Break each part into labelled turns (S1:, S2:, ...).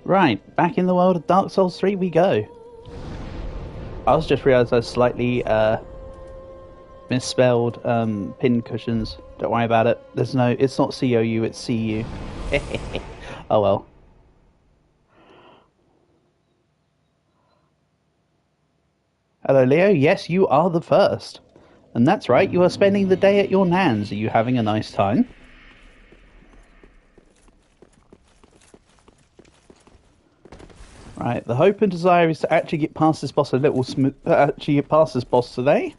S1: Right, back in the world of Dark Souls 3 we go. I was just realised I slightly misspelled pin cushions. Don't worry about it. There's no, it's not COU, it's CU. Oh well. Hello Leo, yes you are the first. And that's right, you are spending the day at your nan's. Are you having a nice time? Right, the hope and desire is to actually get past this boss a little smooth. Actually get past this boss today.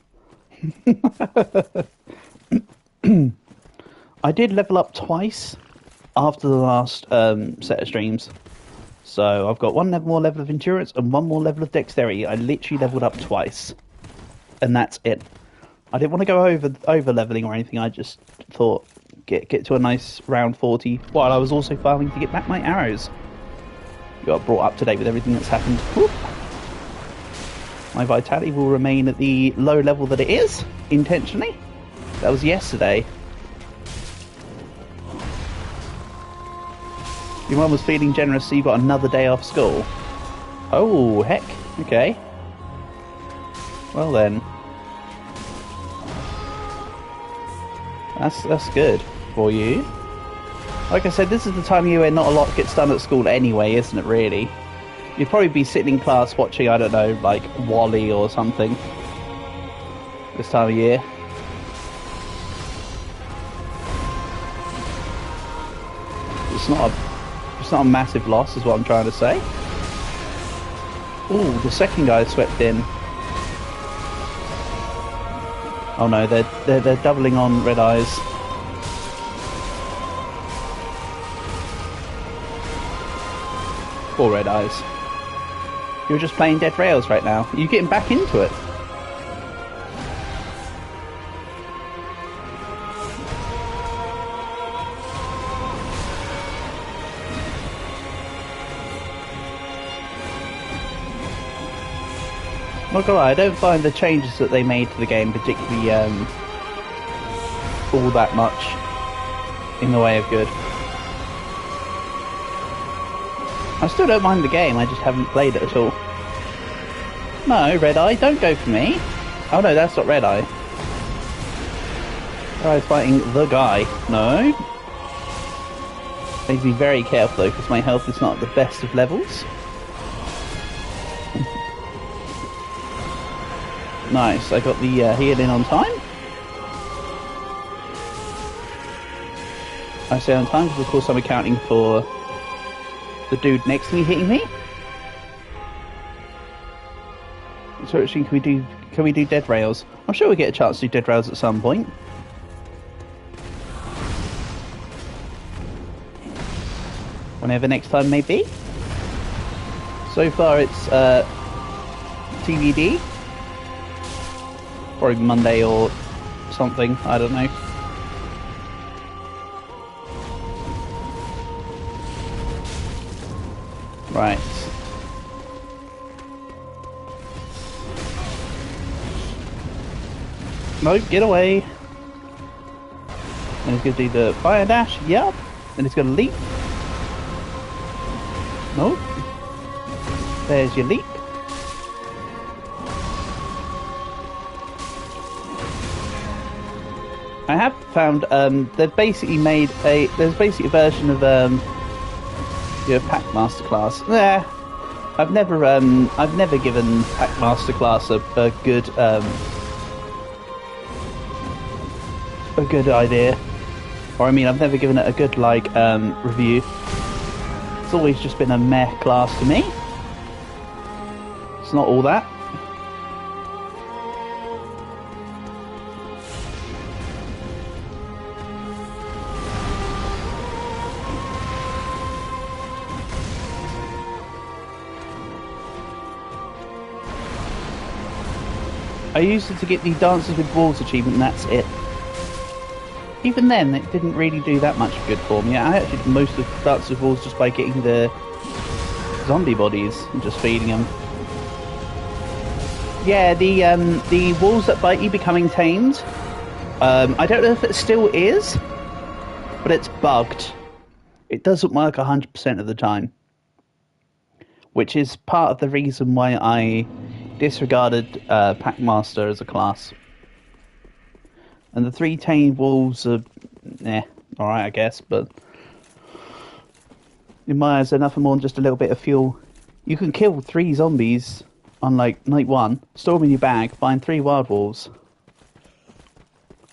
S1: I did level up twice after the last set of streams. So I've got one more level of endurance and one more level of dexterity. I literally leveled up twice. And that's it. I didn't want to go over leveling or anything. I just thought get to a nice round 40 while I was also farming to get back my arrows. Got brought up to date with everything that's happened. Whoop. My vitality will remain at the low level that it is, intentionally. That was yesterday. Your mum was feeling generous, so you got another day off school. Oh, heck. Okay. Well then. That's good for you. Like I said, this is the time of year where not a lot gets done at school anyway, isn't it, really? You'd probably be sitting in class watching, I don't know, like Wall-E or something. This time of year. It's not a massive loss, is what I'm trying to say. Ooh, the second guy swept in. Oh no, they're doubling on Red Eyes. Poor Red Eyes. You're just playing Dead Rails right now. You're getting back into it. Not gonna lie, I don't find the changes that they made to the game particularly all that much in the way of good. I still don't mind the game, I just haven't played it at all. No, Red Eye, don't go for me. Oh no, that's not Red Eye. Red Eye's fighting the guy. No. I need to be very careful though, because my health is not at the best of levels. Nice, I got the heal in on time. I say on time because of course I'm accounting for the dude next to me hitting me. So actually, can we do Dead Rails? I'm sure we'll get a chance to do Dead Rails at some point. Whenever next time may be. So far it's TBD. Probably Monday or something, I don't know. Right. Nope, get away. And he's going to do the fire dash, yep. And he's going to leap. Nope. There's your leap. I have found they've basically made there's basically a version of your Pack Masterclass. Nah, I've never given Pack Masterclass a good idea, or I mean I've never given it a good review. It's always just been a meh class to me. It's not all that. I used it to get the Dances with Wolves achievement and that's it. Even then, it didn't really do that much good for me. I actually did most of Dances with Wolves just by getting the zombie bodies and just feeding them. Yeah, the wolves that bite you becoming tamed. I don't know if it still is, but it's bugged. It doesn't work 100% of the time. which is part of the reason why I disregarded Packmaster as a class. And the 3 tamed wolves are, alright, I guess, but in my eyes, they're nothing more than just a little bit of fuel. You can kill 3 zombies on, like, night 1, store them in your bag, find 3 wild wolves.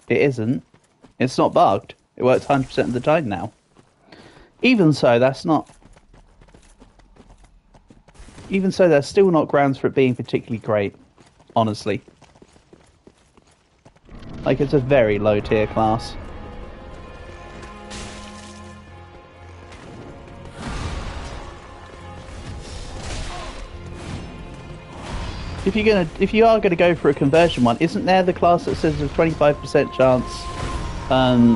S1: It isn't. It's not bugged. It works 100% of the time now. Even so, that's still not grounds for it being particularly great, honestly. Like, it's a very low tier class. If you are gonna go for a conversion one, isn't there the class that says there's a 25% chance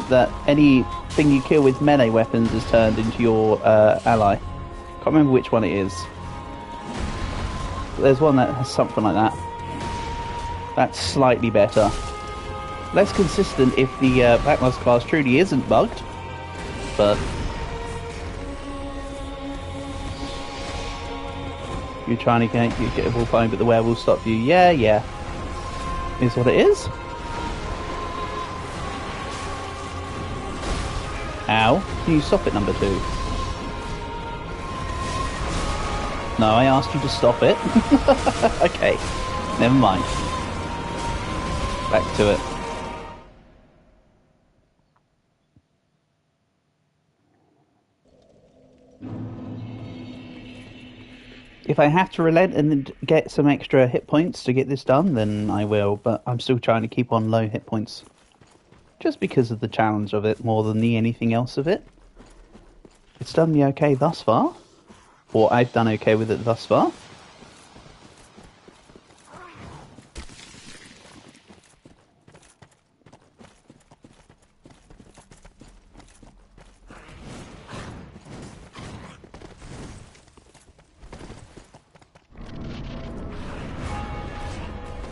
S1: that anything you kill with melee weapons is turned into your ally? Can't remember which one it is. But there's one that has something like that. That's slightly better. Less consistent if the Backmaster class truly isn't bugged, but you're trying to get a wolf home, but the werewolves stop you. Yeah, is what it is. Ow! Can you stop it, number 2? No, I asked you to stop it. Okay, never mind. Back to it. If I have to relent and get some extra hit points to get this done, then I will, but I'm still trying to keep on low hit points. Just because of the challenge of it more than anything else of it. It's done me okay thus far. Or I've done okay with it thus far.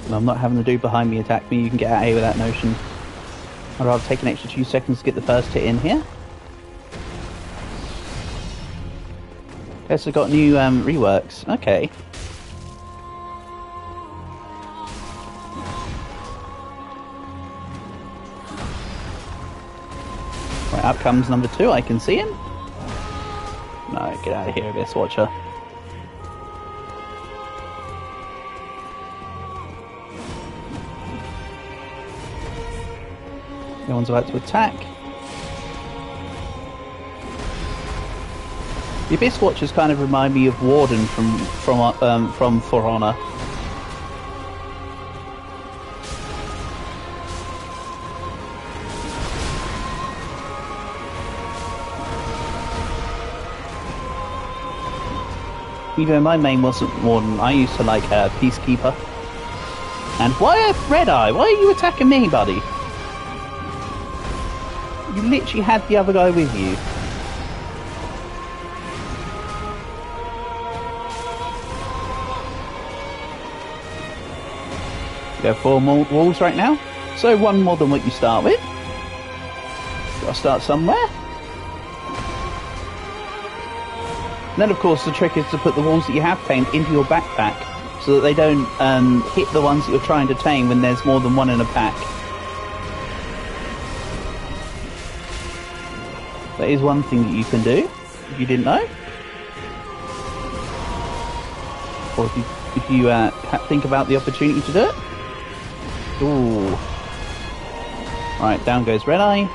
S1: And I'm not having the dude behind me attack me. You can get out of here with that notion. I'd rather take an extra 2 seconds to get the first hit in here. Guess I've got new reworks. Okay. Right, up comes number 2. I can see him. No, get out of here, Abyss Watcher. No one's about to attack. The Abyss Watchers kind of remind me of Warden from For Honor. Even though my main wasn't Warden, I used to like Peacekeeper. And why Red Eye? Why are you attacking me, buddy? You literally had the other guy with you. You have 4 more walls right now, so 1 more than what you start with. Gotta start somewhere. And then of course the trick is to put the walls that you have tamed into your backpack so that they don't hit the ones that you're trying to tame when there's more than 1 in a pack. That is one thing that you can do, if you didn't know. Or if you think about the opportunity to do it. Ooh. Right, down goes Red Eye.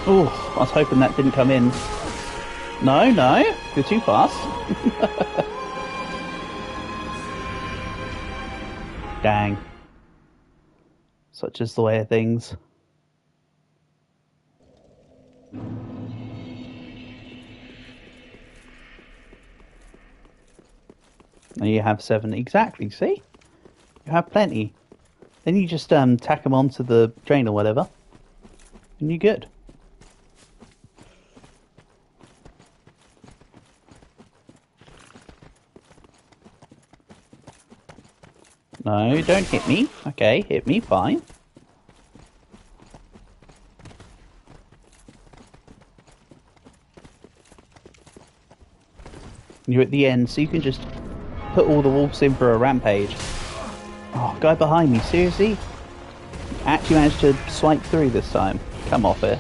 S1: Ooh, I was hoping that didn't come in. No, you're too fast. Dang. Such is the way of things. Now you have 7 exactly, see? You have plenty. Then you just tack them onto the drain or whatever, and you're good. No, don't hit me. Okay, hit me, fine. You're at the end, so you can just put all the wolves in for a rampage. Oh, guy behind me, seriously? Actually managed to swipe through this time. Come off it.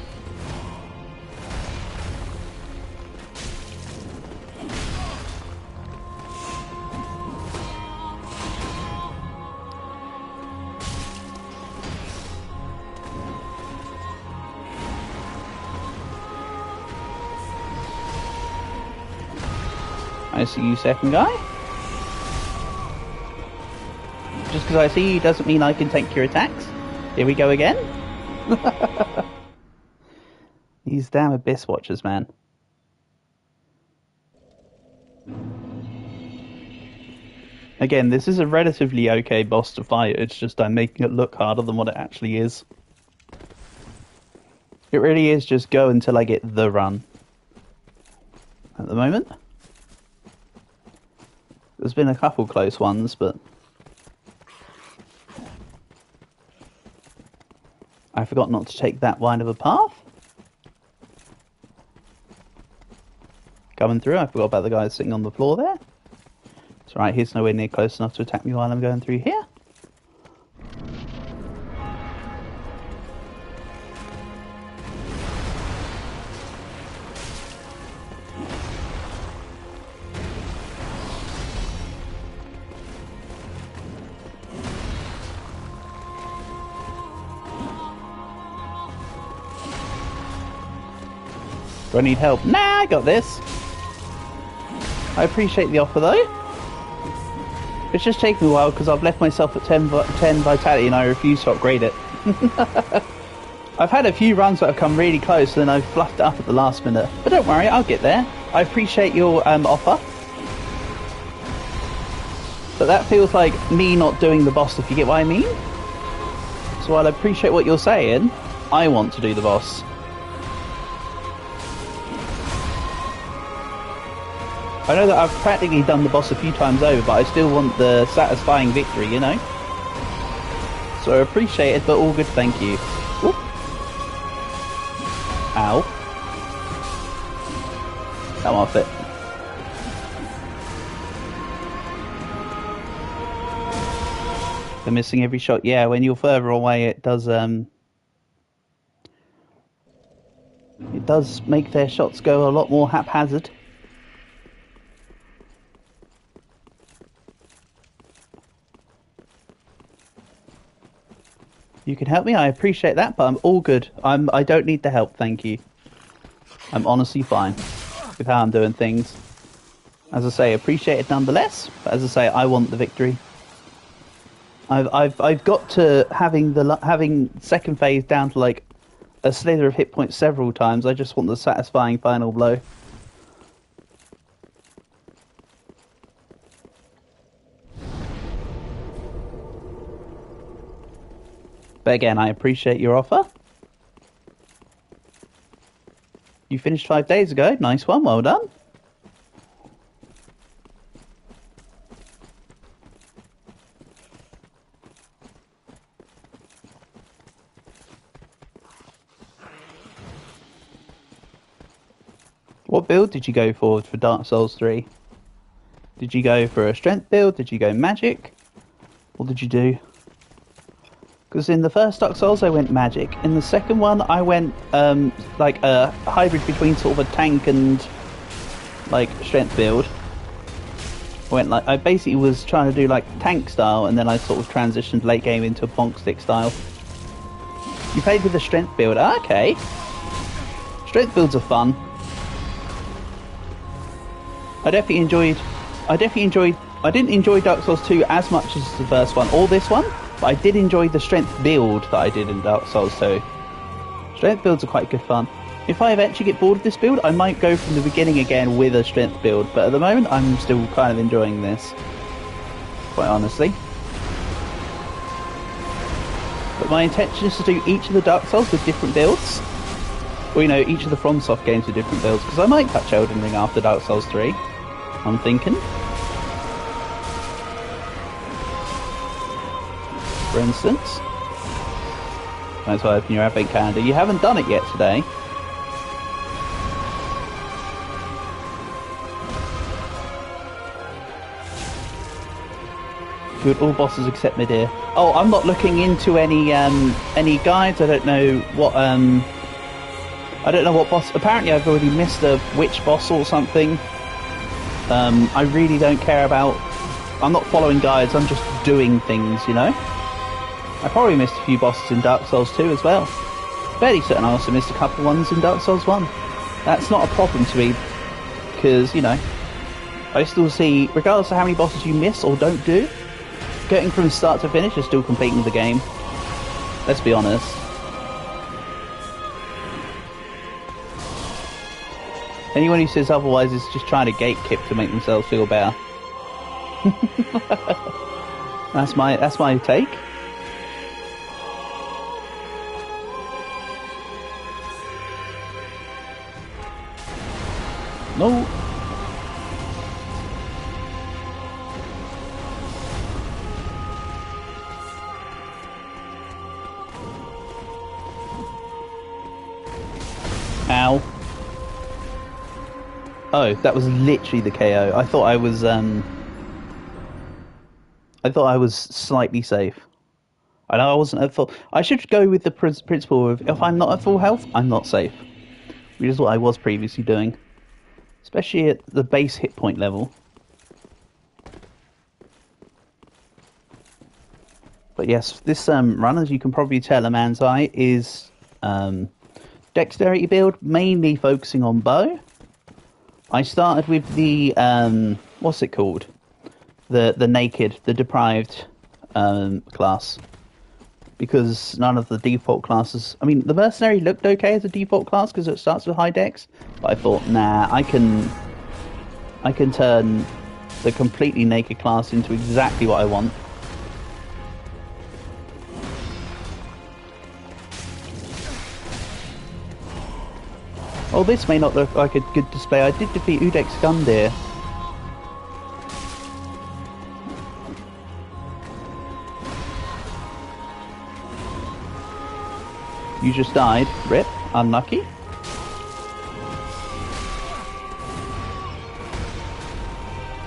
S1: I see you, second guy. Just because I see you doesn't mean I can take your attacks. Here we go again. These damn Abyss Watchers, man. Again, this is a relatively okay boss to fight. It's just I'm making it look harder than what it actually is. It really is just go until I get the run. At the moment. There's been a couple close ones, but I forgot not to take that wide of a path. Coming through, I forgot about the guy sitting on the floor there. It's alright, he's nowhere near close enough to attack me while I'm going through here. Do I need help? Nah, I got this. I appreciate the offer though. It's just taken me a while because I've left myself at 10 vitality and I refuse to upgrade it. I've had a few runs that have come really close and then I've fluffed it up at the last minute. But don't worry, I'll get there. I appreciate your offer. But that feels like me not doing the boss, if you get what I mean. So while I appreciate what you're saying, I want to do the boss. I know that I've practically done the boss a few times over, but I still want the satisfying victory, you know? So I appreciate it, but all good, thank you. Oop. Ow. Come off it. They're missing every shot. Yeah, when you're further away, it does make their shots go a lot more haphazard. You can help me, I appreciate that, but I'm all good. I don't need the help, thank you. I'm honestly fine with how I'm doing things. As I say, appreciate it nonetheless, but as I say, I want the victory. I've got to having second phase down to like a slither of hit points several times. I just want the satisfying final blow. But again, I appreciate your offer. You finished 5 days ago. Nice one, well done. What build did you go for Dark Souls 3? Did you go for a strength build? Did you go magic? What did you do? Because in the first Dark Souls I went magic. In the second one I went like a hybrid between sort of a tank and like strength build. I basically was trying to do like tank style and then I sort of transitioned late game into a bonk stick style. You played with the strength build, okay. Strength builds are fun. I didn't enjoy Dark Souls 2 as much as the first one or this one. But I did enjoy the strength build that I did in Dark Souls 2. Strength builds are quite good fun. If I eventually get bored of this build, I might go from the beginning again with a strength build. But at the moment, I'm still kind of enjoying this. Quite honestly. But my intention is to do each of the Dark Souls with different builds. Or, you know, each of the FromSoft games with different builds. Because I might touch Elden Ring after Dark Souls 3. I'm thinking. For instance. Might as well open your advent calendar. You haven't done it yet today. Good, all bosses except Midir. Oh, I'm not looking into any guides. I don't know what boss. Apparently, I've already missed a witch boss or something. I really don't care about. I'm not following guides. I'm just doing things, you know. I probably missed a few bosses in Dark Souls 2 as well. Fairly certain I also missed a couple ones in Dark Souls 1. That's not a problem to me, because, you know, I still see, regardless of how many bosses you miss or don't do, getting from start to finish is still completing the game. Let's be honest. Anyone who says otherwise is just trying to gatekeep to make themselves feel better. That's my take. No. Ow. Oh, that was literally the KO. I thought I was slightly safe. I know I wasn't at full. I should go with the principle of if I'm not at full health, I'm not safe. Which is what I was previously doing. Especially at the base hit point level. But yes, this run, as you can probably tell a man's eye, is dexterity build, mainly focusing on bow. I started with the what's it called? The naked, the deprived class. Because none of the default classes... I mean, the mercenary looked okay as a default class because it starts with high dex. But I thought, nah, I can turn the completely naked class into exactly what I want. Oh, this may not look like a good display. I did defeat Udex Gundyr. You just died. Rip. Unlucky.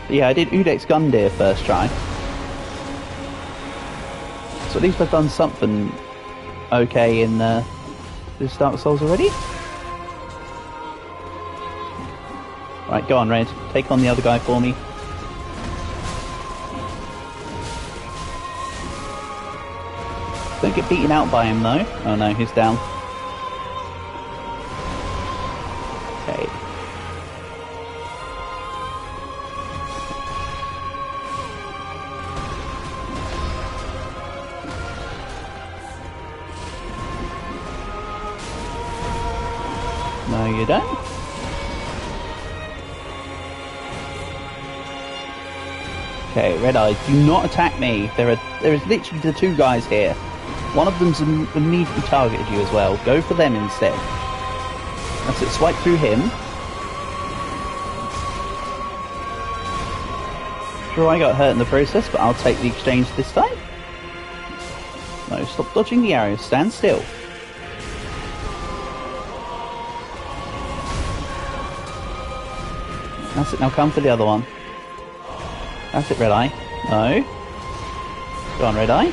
S1: But yeah, I did Udex Gundyr first try. So at least I've done something okay in this Dark Souls already. Right, go on, Red. Take on the other guy for me. Don't get beaten out by him, though. Oh no, he's down. Okay. No, you don't. Okay, Red Eye, do not attack me. There is literally the two guys here. One of them's immediately targeted you as well. Go for them instead. That's it, swipe through him. Sure, I got hurt in the process, but I'll take the exchange this time. No, stop dodging the arrows. Stand still. That's it, now come for the other one. That's it, Red Eye. No. Go on, Red Eye.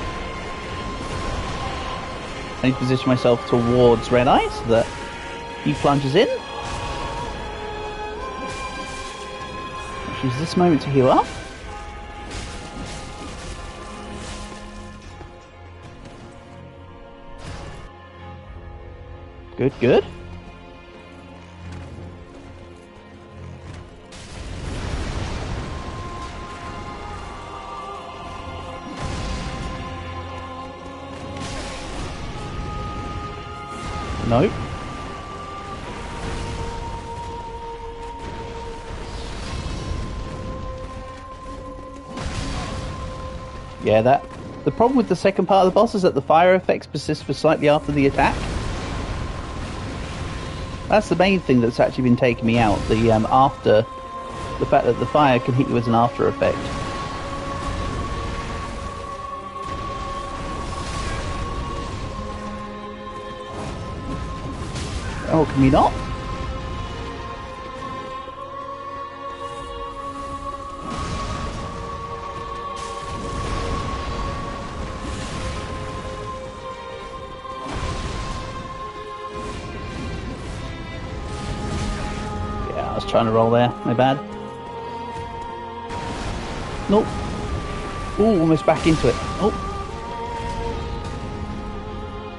S1: I need to position myself towards Red Eye so that he plunges in. Let's use this moment to heal up. Good, good. Nope. Yeah, the problem with the second part of the boss is that the fire effects persist for slightly after the attack. That's the main thing that's actually been taking me out. The fact that the fire can hit you as an after effect. Oh, can we not? was trying to roll there. My bad. Nope. Ooh, almost back into it. Oh.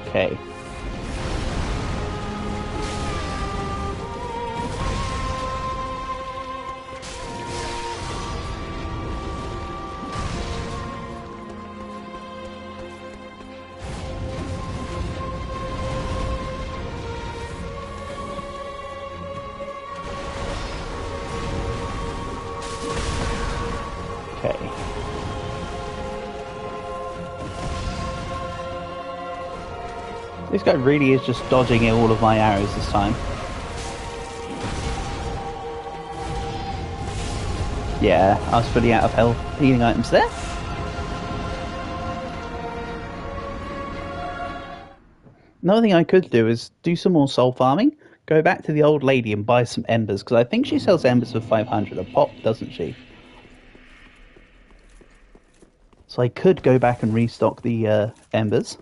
S1: Okay. Okay. This guy really is just dodging all of my arrows this time. Yeah, I was fully out of health healing items there. Another thing I could do is do some more soul farming, go back to the old lady and buy some embers, because I think she sells embers for 500 a pop, doesn't she? So I could go back and restock the embers.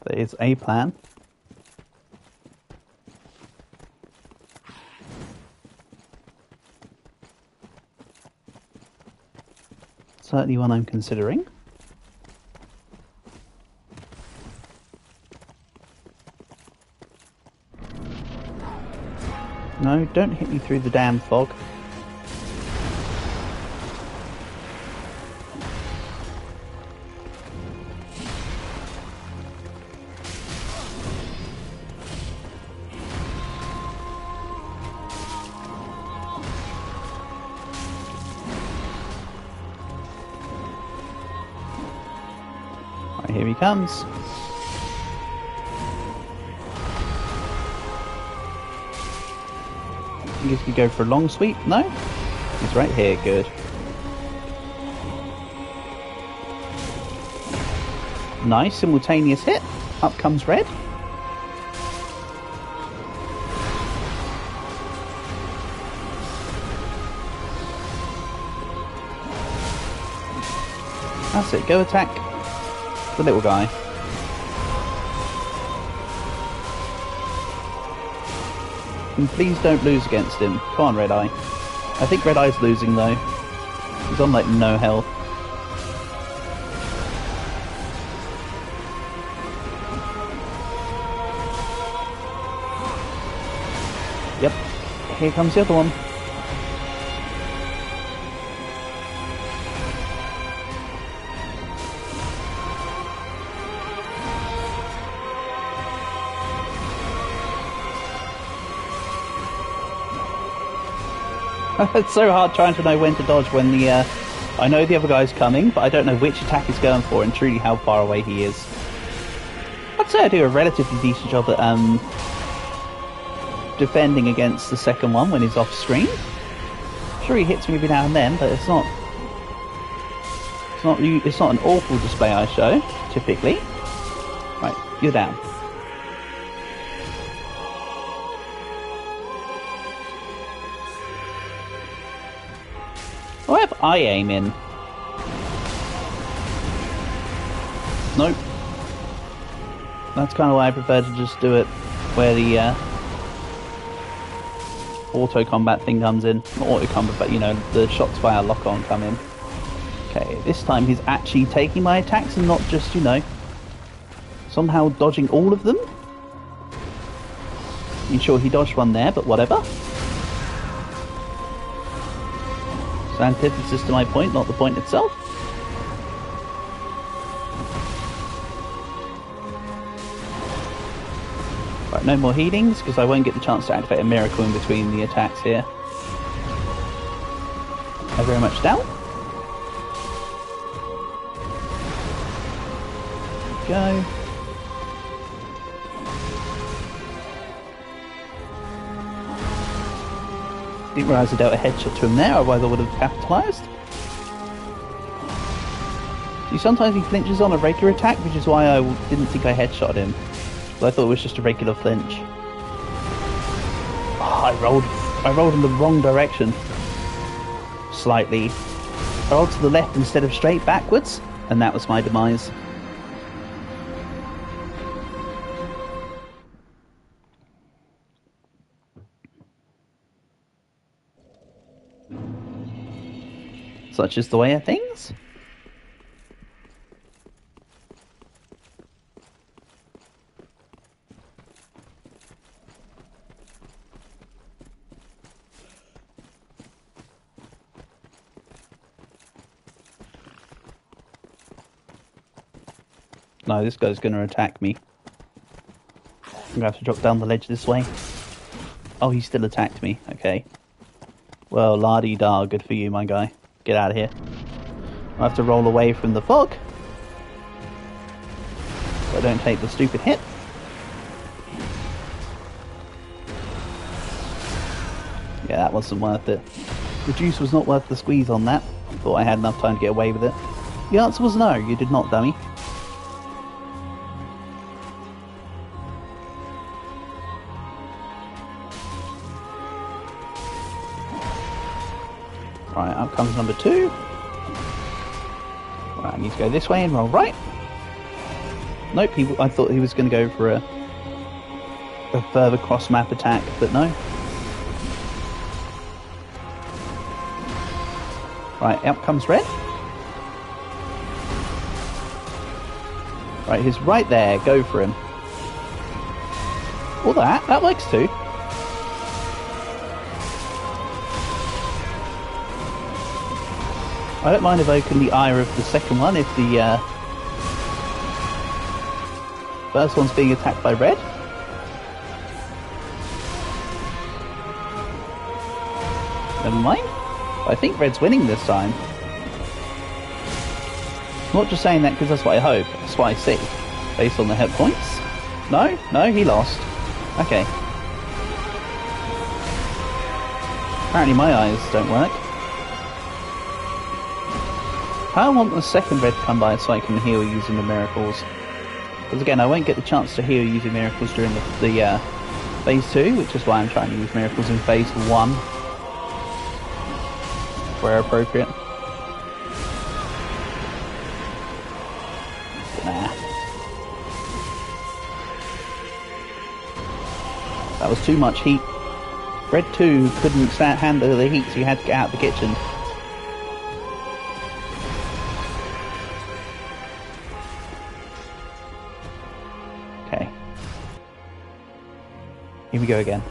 S1: That is a plan. Certainly one I'm considering. No, don't hit me through the damn fog. Right, here he comes. I think he could go for a long sweep. No? He's right here. Good. Nice simultaneous hit. Up comes red. That's it. Go attack the little guy. And please don't lose against him. Come on, Red Eye. I think Red Eye's losing though. He's on like no health. Yep. Here comes the other one. It's so hard trying to know when to dodge when the, I know the other guy's coming, but I don't know which attack he's going for and truly how far away he is. I'd say I do a relatively decent job at, defending against the second one when he's off screen. Sure, he hits me every now and then, but it's not an awful display I show, typically. Right, you're down. Oh, I have eye aim in. Nope. That's kind of why I prefer to just do it where the auto combat thing comes in. Not auto combat, but you know, the shots via lock on come in. Okay, this time he's actually taking my attacks and not just, you know, somehow dodging all of them. I'm sure he dodged one there, but whatever. It's antithesis to my point, not the point itself. Right, no more healings, because I won't get the chance to activate a miracle in between the attacks here. I very much doubt. Go. Didn't realise I dealt a headshot to him there, otherwise I would have capitalised. See, sometimes he flinches on a regular attack, which is why I didn't think I headshotted him. But I thought it was just a regular flinch. Oh, I rolled in the wrong direction. Slightly. I rolled to the left instead of straight backwards, and that was my demise. Such is the way of things. No, this guy's going to attack me. I'm going to have to drop down the ledge this way. Oh, he still attacked me. Okay. Well, la-di-da, good for you, my guy. Get out of here. I have to roll away from the fog. So I don't take the stupid hit. Yeah, that wasn't worth it. The juice was not worth the squeeze on that. I thought I had enough time to get away with it. The answer was no, you did not, dummy. Right, up comes number 2. Right, I need to go this way and roll right. Nope, I thought he was going to go for a further cross-map attack, but no. Right, up comes red. Right, he's right there, go for him. All that works too. I don't mind evoking the ire of the second one if the first one's being attacked by red. Never mind. I think red's winning this time. I'm not just saying that because that's what I hope. That's what I see. Based on the hit points. No, he lost. Okay. Apparently my eyes don't work. I want the second red to come by so I can heal using the miracles. Because again, I won't get the chance to heal using miracles during the phase 2, which is why I'm trying to use miracles in phase 1. Where appropriate. Nah. That was too much heat. Red 2 couldn't handle the heat, so he had to get out of the kitchen. Okay. Here we go again.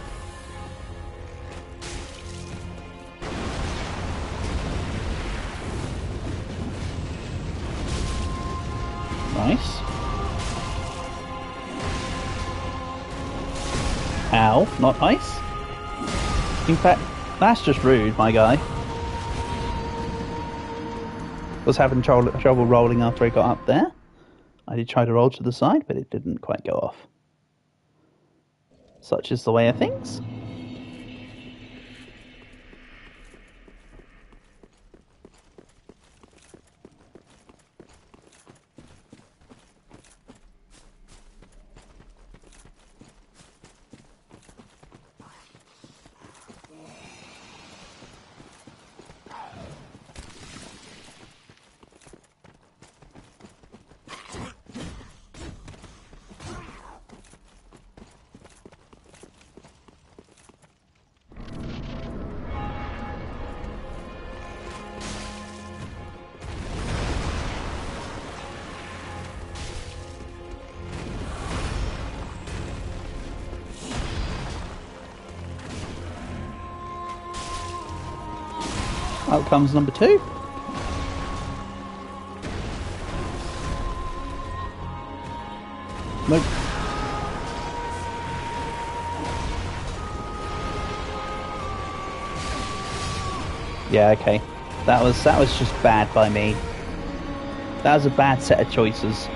S1: Nice. Ow, not nice. In fact, that's just rude, my guy. Was having trouble rolling after I got up there. I did try to roll to the side, but it didn't quite go off. Such is the way of things. Out comes number 2. Nope. Yeah, okay. That was just bad by me. That was a bad set of choices.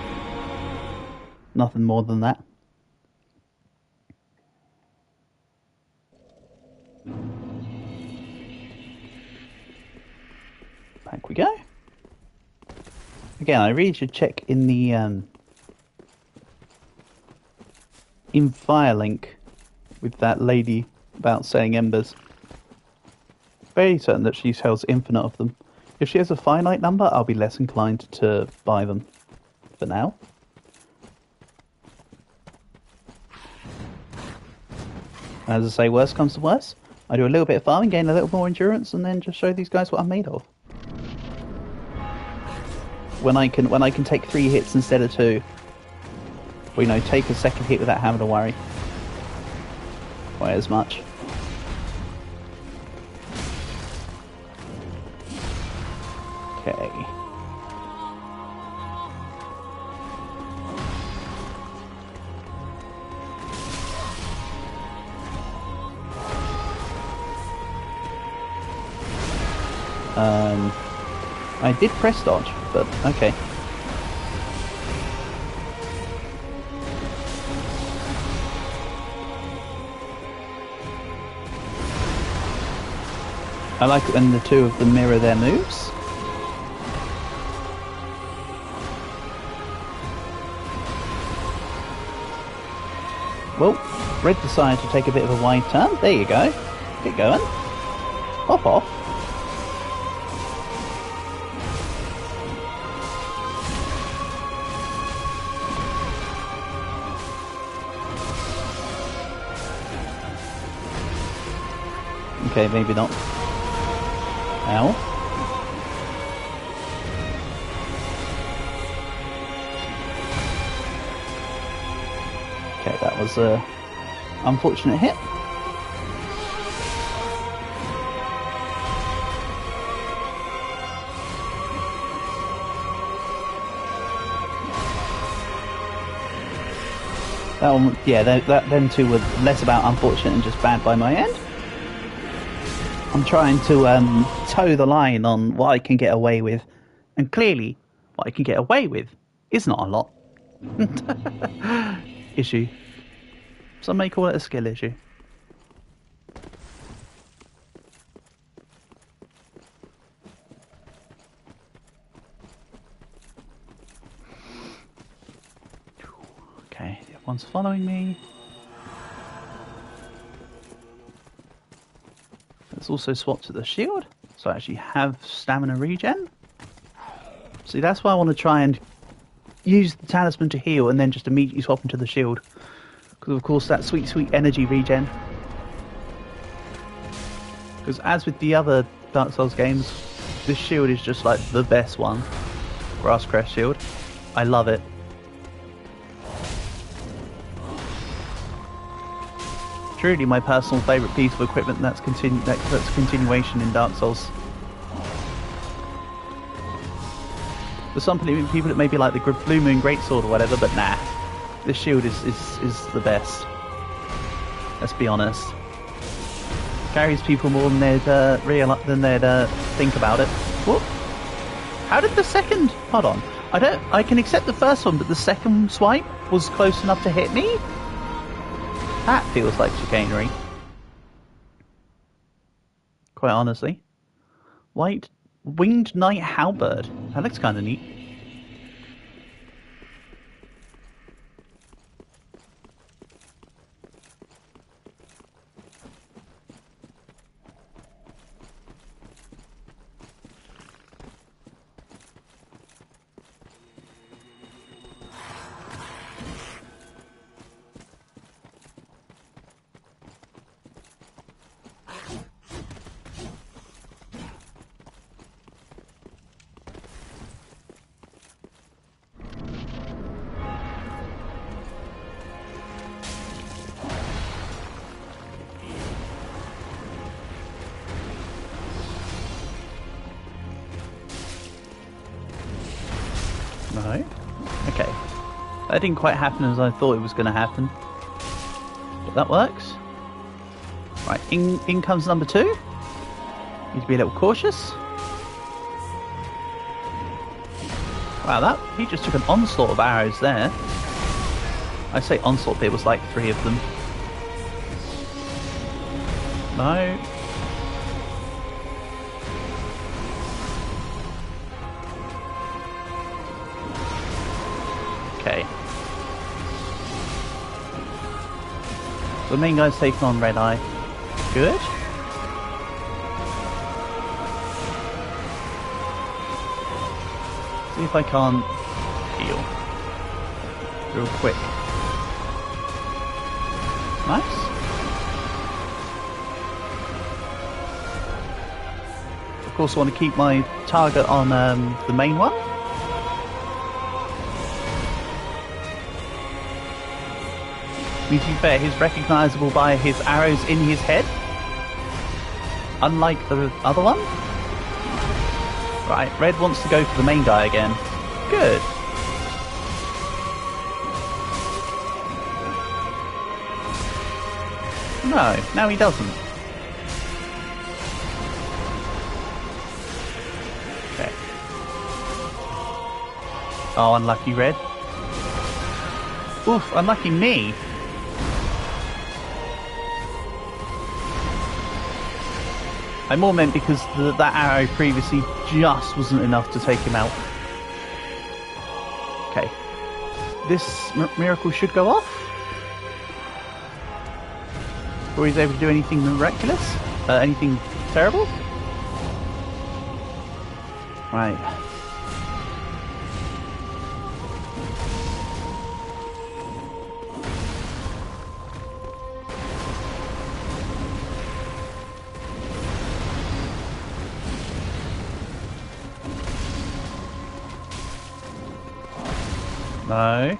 S1: Nothing more than that. Back we go. Again, I really should check in the in Firelink with that lady about selling embers. Very certain that she sells infinite of them. If she has a finite number, I'll be less inclined to buy them for now. As I say, worst comes to worst, I do a little bit of farming, gain a little more endurance, and then just show these guys what I'm made of. when I can take 3 hits instead of 2. Or, you know, take a second hit without having to worry quite as much. Okay. I did press dodge, but okay. I like it when the two of them mirror their moves. Well, Red decided to take a bit of a wide turn. There you go. Get going. Hop off. Okay, maybe not. Ow. Okay, that was a unfortunate hit. That one, yeah, them two were less about unfortunate and just bad by my end. I'm trying to toe the line on what I can get away with, and clearly, what I can get away with is not a lot. Issue. Some may call it a skill issue. Okay, everyone's following me. Let's also swap to the shield, so I actually have stamina regen. See, that's why I want to try and use the talisman to heal and then just immediately swap into the shield. Because of course that sweet, sweet energy regen. Because as with the other Dark Souls games, this shield is just like the best one. Grasscrest shield. I love it. Truly my personal favourite piece of equipment that's a continuation in Dark Souls. For some people it may be like the Blue Moon Greatsword or whatever, but nah. This shield is the best. Let's be honest. Carries people more than they'd think about it. Whoop! How did the second? Hold on. I can accept the first one, but the second swipe was close enough to hit me. That feels like chicanery. Quite honestly. Winged Knight Halberd. That looks kind of neat. No? Okay. That didn't quite happen as I thought it was going to happen. But that works. Right, in comes number 2. Need to be a little cautious. Wow, he just took an onslaught of arrows there. I say onslaught, but it was like 3 of them. No. Okay. The main guy's taking on Red Eye. Good. See if I can't heal. Real quick. Nice. Of course I want to keep my target on the main one. mean, to be fair, he's recognisable by his arrows in his head. Unlike the other one. Right, Red wants to go for the main guy again. Good. No, he doesn't. Okay. Oh, unlucky Red. Oof, unlucky me. I more meant because that arrow previously just wasn't enough to take him out. Okay. This miracle should go off. Or he's able to do anything miraculous? Anything terrible? Right. No.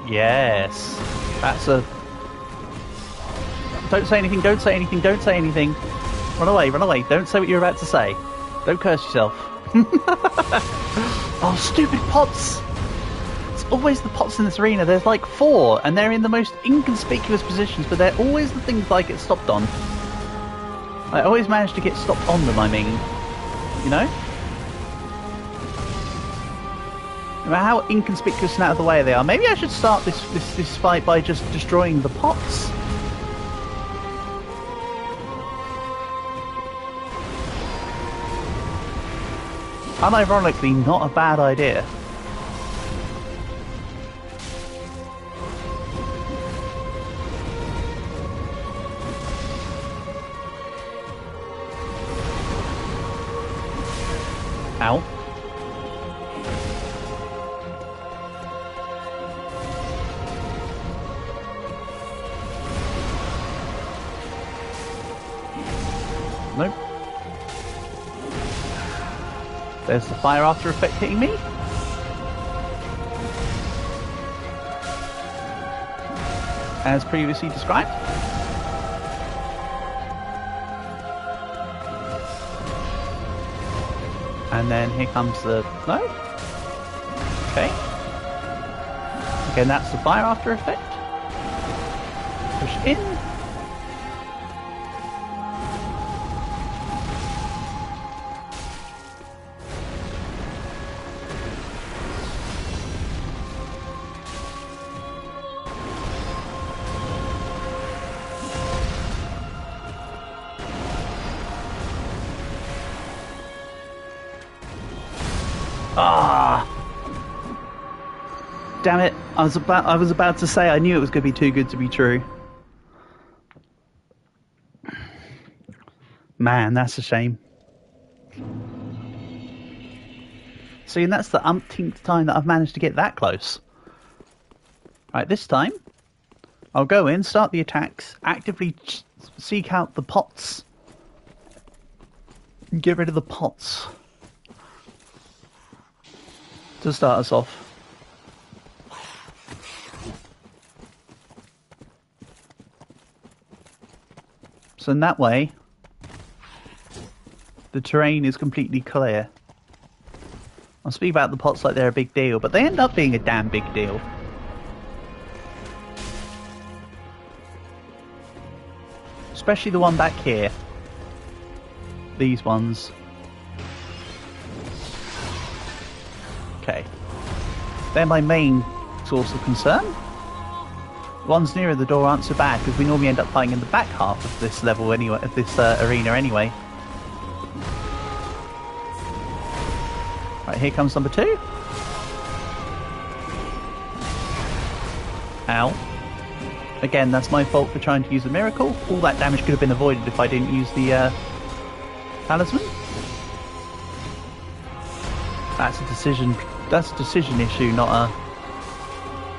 S1: Yes. That's a... Don't say anything, don't say anything, don't say anything. Run away, run away. Don't say what you're about to say. Don't curse yourself. Oh, stupid pots! It's always the pots in this arena. There's like 4, and they're in the most inconspicuous positions, but they're always the things I get stopped on. I always manage to get stopped on them, I mean. You know? No matter how inconspicuous and out of the way they are. Maybe I should start this fight by just destroying the pots. Unironically, not a bad idea. Ow. Nope. There's the fire after effect hitting me. As previously described. And then here comes the... No? Okay. Again, that's the fire after effect. Push in. Ah! Damn it! I was about to say I knew it was going to be too good to be true. Man, that's a shame. See, and that's the umpteenth time that I've managed to get that close. Right, this time I'll go in, start the attacks, actively seek out the pots, and get rid of the pots. To start us off. So in that way, the terrain is completely clear. I'll speak about the pots like they're a big deal, but they end up being a damn big deal. Especially the one back here. These ones. Okay. They're my main source of concern. The ones nearer the door aren't so bad, because we normally end up fighting in the back half of this level anyway, of this arena anyway. Right, here comes number 2. Ow. Again, that's my fault for trying to use a miracle. All that damage could have been avoided if I didn't use the talisman. That's a decision. That's a decision issue, not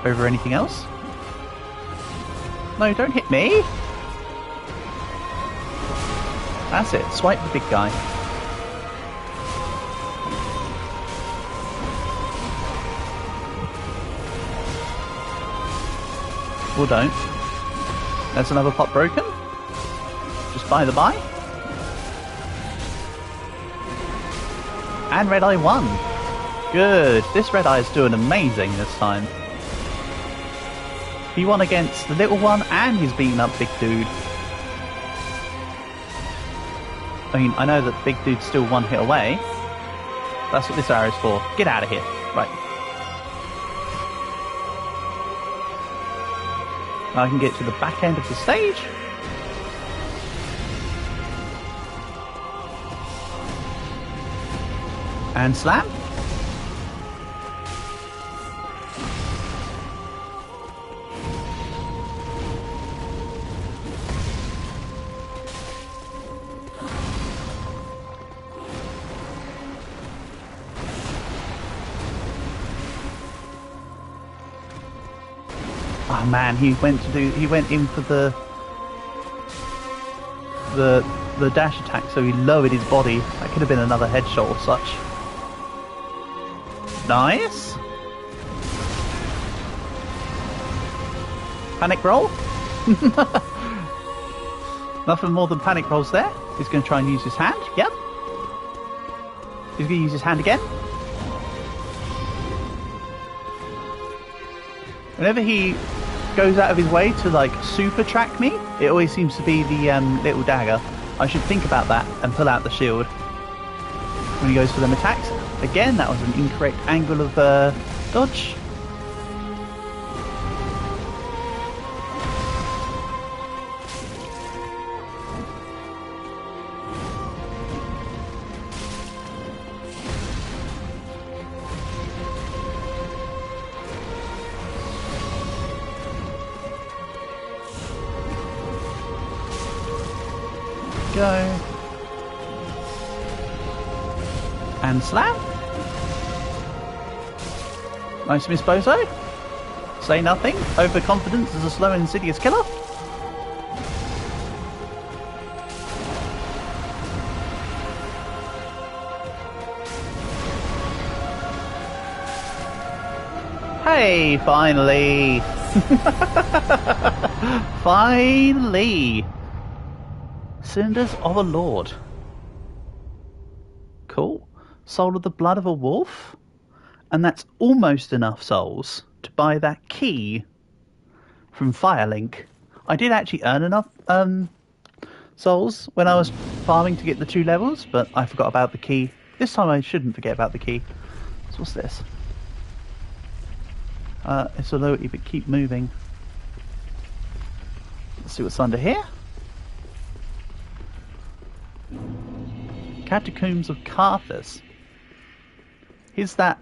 S1: over anything else. No, don't hit me. That's it. Swipe the big guy. Or don't. There's another pot broken. Just by the by. And Red Eye won. Good. This Red Eye is doing amazing this time. He won against the little one and he's beaten up Big Dude. I mean, I know that Big Dude's still one hit away. That's what this arrow's for. Get out of here. Right. Now I can get to the back end of the stage. And slam. Oh man, he went in for the dash attack, so he lowered his body. That could have been another headshot or such. Nice. Panic roll. Nothing more than panic rolls there. He's going to try and use his hand. Yep. He's going to use his hand again. Whenever he goes out of his way to like super track me, it always seems to be the little dagger. I should think about that and pull out the shield when he goes for them attacks. Again, that was an incorrect angle of dodge. Go. And slam. Nice Miss Bozo. Say nothing. Overconfidence is a slow and insidious killer. Hey, finally. Finally. Cinders of a Lord. Cool. Soul of the blood of a wolf. And that's almost enough souls to buy that key from Firelink. I did actually earn enough souls when I was farming to get the 2 levels, but I forgot about the key. This time I shouldn't forget about the key. So what's this? It's a loyalty, but keep moving. Let's see what's under here. Catacombs of Carthus. He's that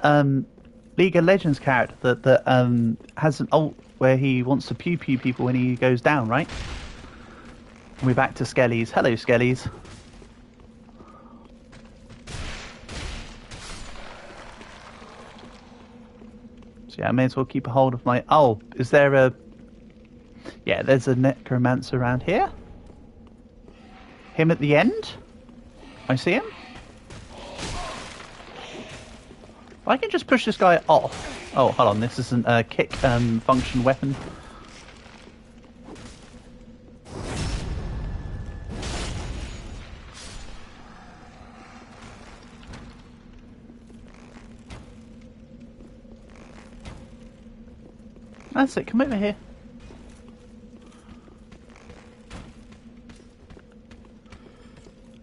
S1: League of Legends character that has an ult where he wants to pew pew people when he goes down, right? And we're back to Skellies. Hello, Skellies. So yeah, I may as well keep a hold of my... Oh, is there a... Yeah, there's a necromancer around here. Him at the end. I see him. I can just push this guy off. Oh, hold on. This isn't a kick function weapon. That's it. Come over here.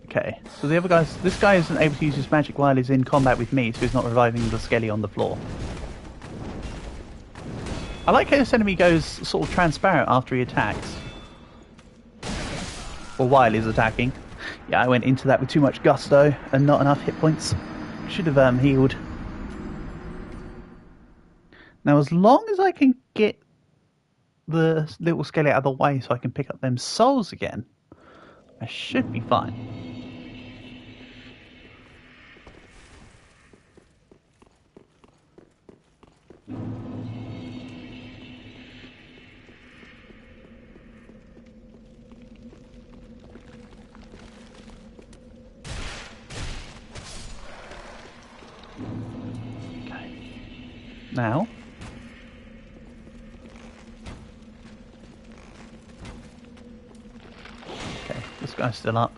S1: Okay, so the other guys, this guy isn't able to use his magic while he's in combat with me, so he's not reviving the Skelly on the floor. I like how this enemy goes sort of transparent after he attacks. Or while he's attacking. Yeah, I went into that with too much gusto and not enough hit points. Should have healed. Now, as long as I can get the little Skelly out of the way so I can pick up them souls again, I should be fine. Okay. Now, guy's still up.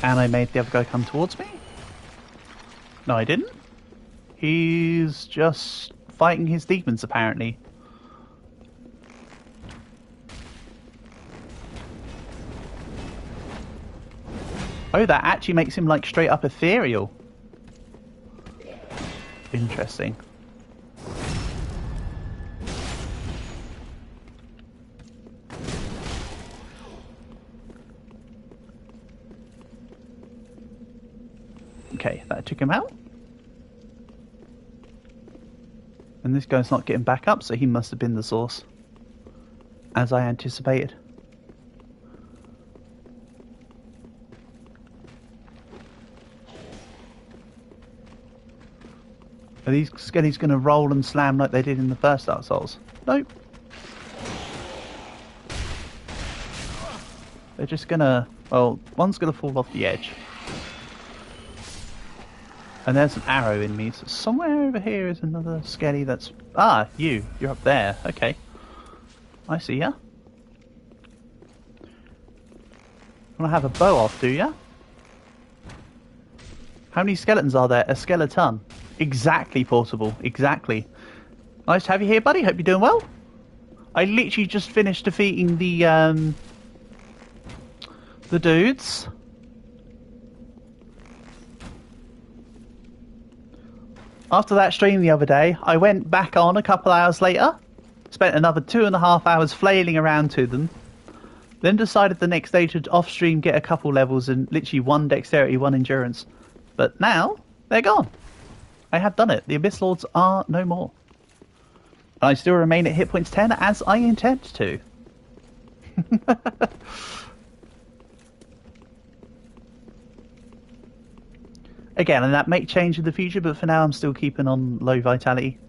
S1: And I made the other guy come towards me? No, I didn't. He's just fighting his demons, apparently. Oh, that actually makes him, like, straight up ethereal. Interesting. Okay, that took him out. And this guy's not getting back up, so he must have been the source. As I anticipated. Are these skellies going to roll and slam like they did in the first Dark Souls? Nope. They're just going to... Well, one's going to fall off the edge. And there's an arrow in me, so somewhere over here is another skelly that's... Ah, you. You're up there. Okay. I see ya. Want to have a bow off, do ya? How many skeletons are there? A skeleton. Exactly, Portable. Exactly. Nice to have you here, buddy. Hope you're doing well. I literally just finished defeating the dudes. After that stream the other day, I went back on a couple hours later, spent another 2.5 hours flailing around to them, then decided the next day to off-stream get a couple levels and literally 1 dexterity, 1 endurance. But now, they're gone. I have done it. The Abyss Lords are no more. And I still remain at hit points 10 as I intend to. Again, and that may change in the future, but for now I'm still keeping on low vitality.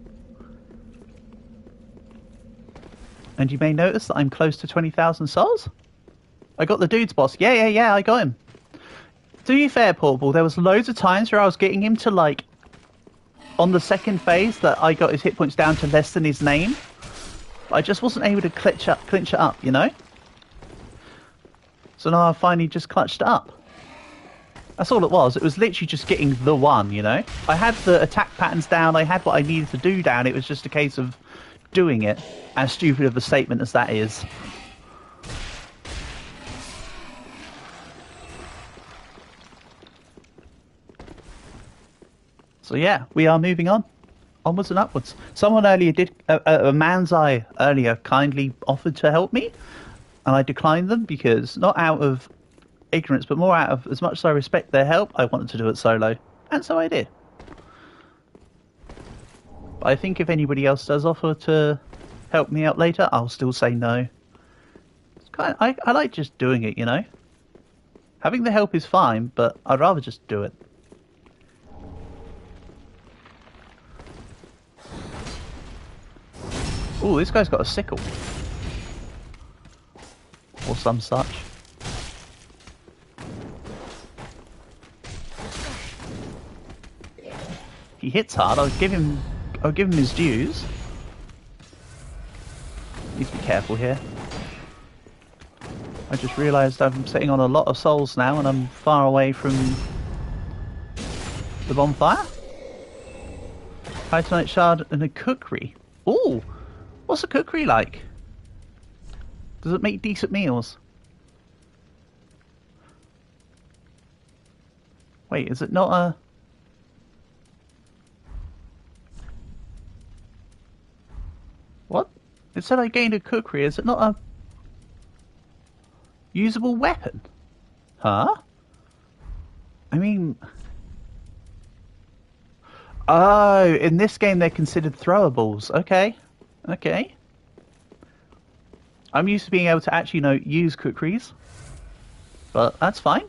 S1: And you may notice that I'm close to 20,000 souls. I got the dude's boss. Yeah, I got him. To be fair, Portable, there was loads of times where I was getting him to, like, on the second phase that I got his hit points down to less than his name. But I just wasn't able to clinch it up, you know? So now I finally just clutched it up. That's all it was. It was literally just getting the one, you know? I had the attack patterns down, I had what I needed to do down, it was just a case of doing it, as stupid of a statement as that is. So yeah, we are moving on. Onwards and upwards. Someone earlier did, a man's eye earlier kindly offered to help me, and I declined them because, not out of ignorance, but more out of, as much as I respect their help, I wanted to do it solo. And so I did. But I think if anybody else does offer to help me out later, I'll still say no. It's kind of, I like just doing it, you know? Having the help is fine, but I'd rather just do it. Ooh, this guy's got a sickle. Or some such. He hits hard. I'll give him his dues. Need to be careful here. I just realised I'm sitting on a lot of souls now and I'm far away from the bonfire. Titanite shard and a cookery. Ooh! What's a cookery like? Does it make decent meals? Wait, is it not a... What? It said I gained a cookery. Is it not a usable weapon? Huh? I mean... Oh, in this game they're considered throwables. Okay. Okay. I'm used to being able to actually, you know, use cookeries. But that's fine.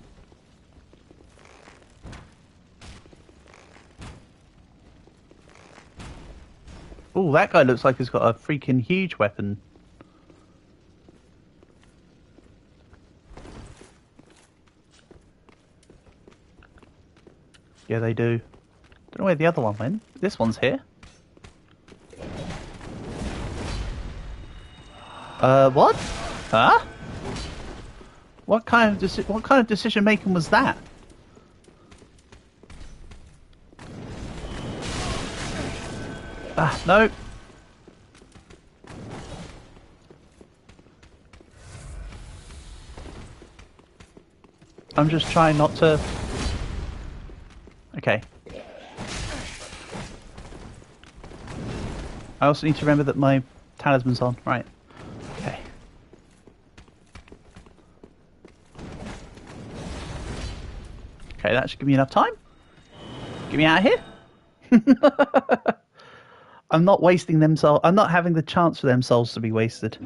S1: Oh, that guy looks like he's got a freaking huge weapon. Yeah, they do. Don't know where the other one went. This one's here. What? Huh? What kind of decision making was that? Ah, no. I'm just trying not to... Okay. I also need to remember that my talisman's on. Right. Okay. Okay, that should give me enough time. Get me out of here. I'm not wasting them souls. I'm not having the chance for them souls to be wasted.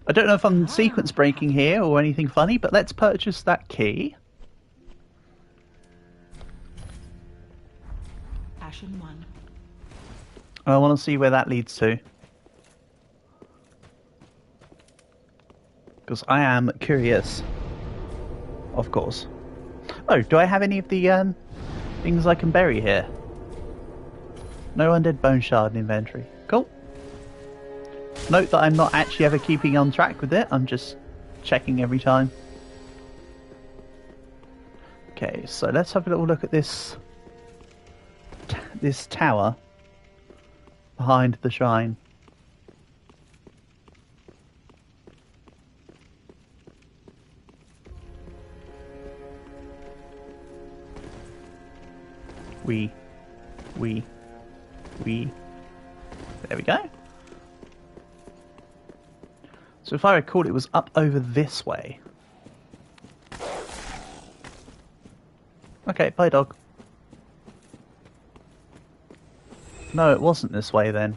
S1: I don't know if I'm sequence breaking here or anything funny, but let's purchase that key.
S2: Ashen one.
S1: I want to see where that leads to. Because I am curious. Of course. Oh, do I have any of the things I can bury here? No undead bone shard in inventory. Cool. Note that I'm not actually ever keeping on track with it. I'm just checking every time. Okay, so let's have a little look at this tower behind the shrine. There we go. So if I recall, it was up over this way. Okay, bye dog. No, it wasn't this way then.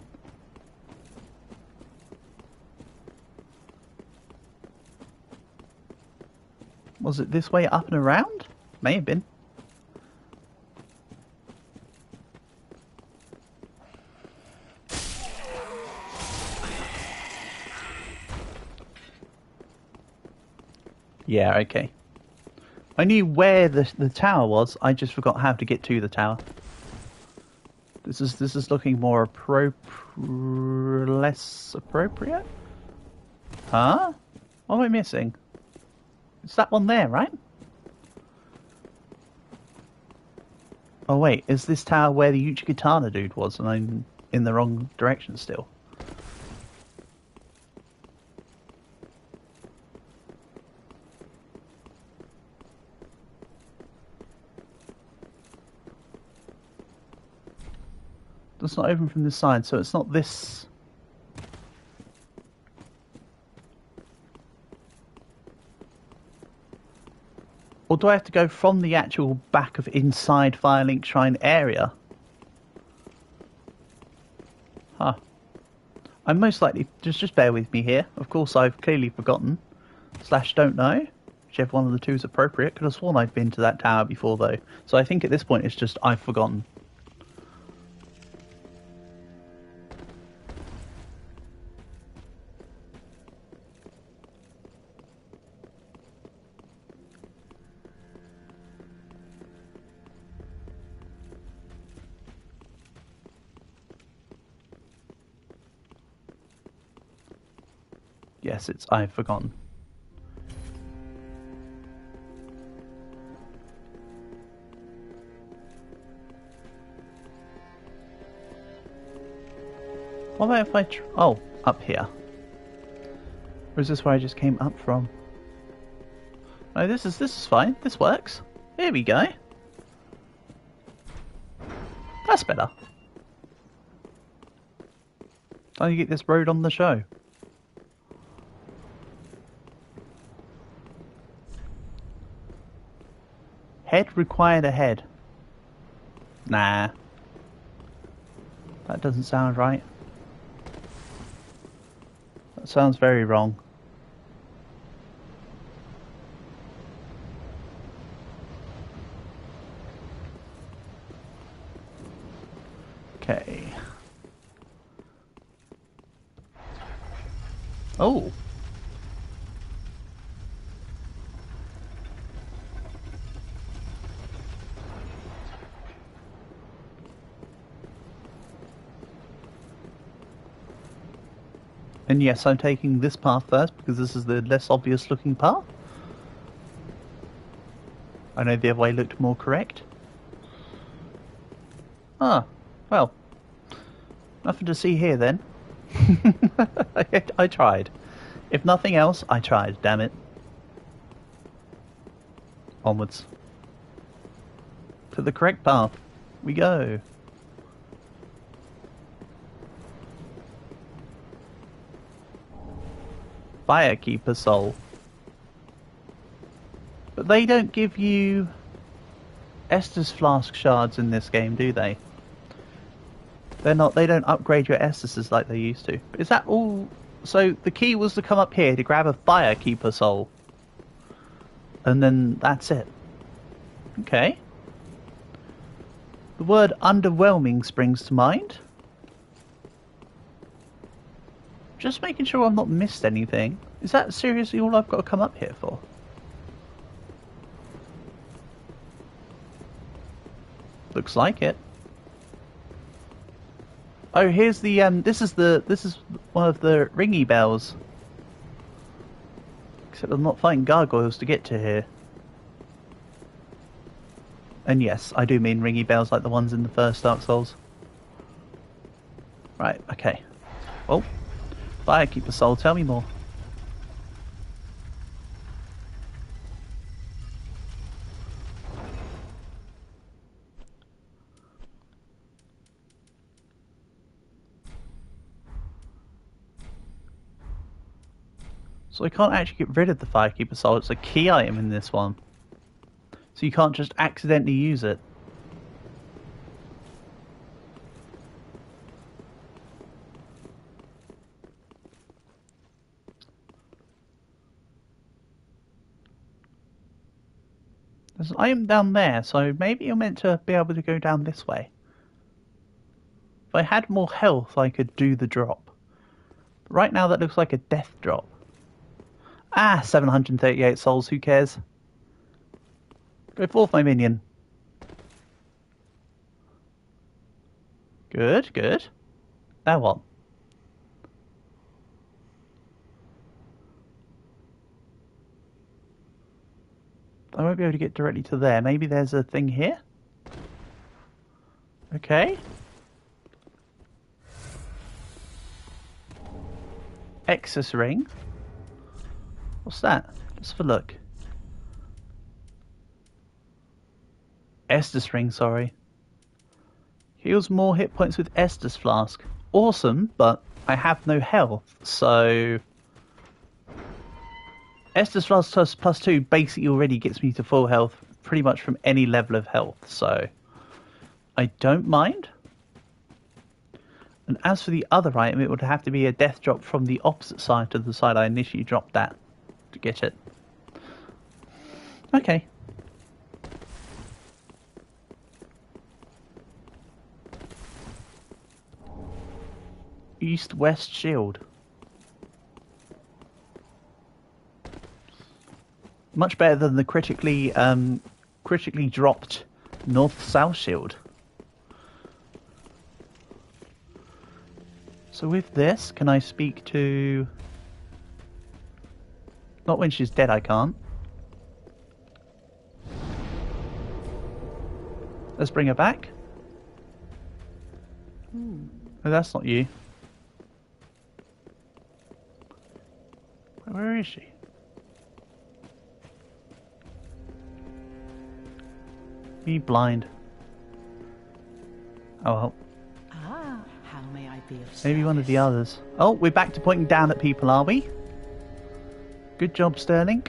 S1: Was it this way up and around? May have been. Yeah, okay. I knew where the tower was, I just forgot how to get to the tower. This is looking more less appropriate? Huh? What am I missing? It's that one there, right? Oh wait, is this tower where the Uchigatana dude was and I'm in the wrong direction still? It's not open from this side, so it's not this. Or do I have to go from the actual back of inside Firelink Shrine area? Huh. I'm most likely... Just bear with me here. Of course, I've clearly forgotten. / don't know. Whichever one of the two is appropriate. Could have sworn I'd been to that tower before, though. So I think at this point it's just I've forgotten. Yes, it's I've forgotten. What about if I oh, up here. Or is this where I just came up from? No, this is fine. This works. Here we go. That's better. Time to get this road on the show. Head required ahead. Nah. That doesn't sound right. That sounds very wrong. Okay. Oh. And yes, I'm taking this path first because this is the less obvious looking path. I know the other way looked more correct. Ah, well, nothing to see here then. I tried. If nothing else, I tried, damn it. Onwards. To the correct path. We go. Firekeeper soul. But they don't give you Estus flask shards in this game, do they? They're not. They don't upgrade your Estises like they used to. Is that all? So the key was to come up here to grab a Firekeeper soul, and then that's it. Okay. The word underwhelming springs to mind. Just making sure I've not missed anything. Is that seriously all I've got to come up here for? Looks like it. Oh, here's the this is one of the ringy bells. Except I'm not fighting gargoyles to get to here. And yes, I do mean ringy bells like the ones in the first Dark Souls. Right, okay. Well, Firekeeper soul, tell me more. So I can't actually get rid of the Firekeeper soul, it's a key item in this one. So you can't just accidentally use it. There's an item down there, so maybe you're meant to be able to go down this way. If I had more health, I could do the drop. But right now that looks like a death drop. Ah, 738 souls, who cares? Go forth, my minion. Good, good. Now what? I won't be able to get directly to there. Maybe there's a thing here? Okay. Exus ring. What's that? Let's have a look. Estus ring, sorry. Heals more hit points with Estus flask. Awesome, but I have no health, so... Estus flask plus 2 basically already gets me to full health pretty much from any level of health, so... I don't mind. And as for the other item, it would have to be a death drop from the opposite side to the side I initially dropped at to get it. Okay. East-west shield. Much better than the critically dropped north-south shield. So with this, can I speak to... Not when she's dead, I can't. Let's bring her back. Oh, that's not you. Where is she? Me blind. Oh well.
S2: Ah, how may I be of service?
S1: Maybe one of the others. Oh, we're back to pointing down at people, are we? Good job, Sterling.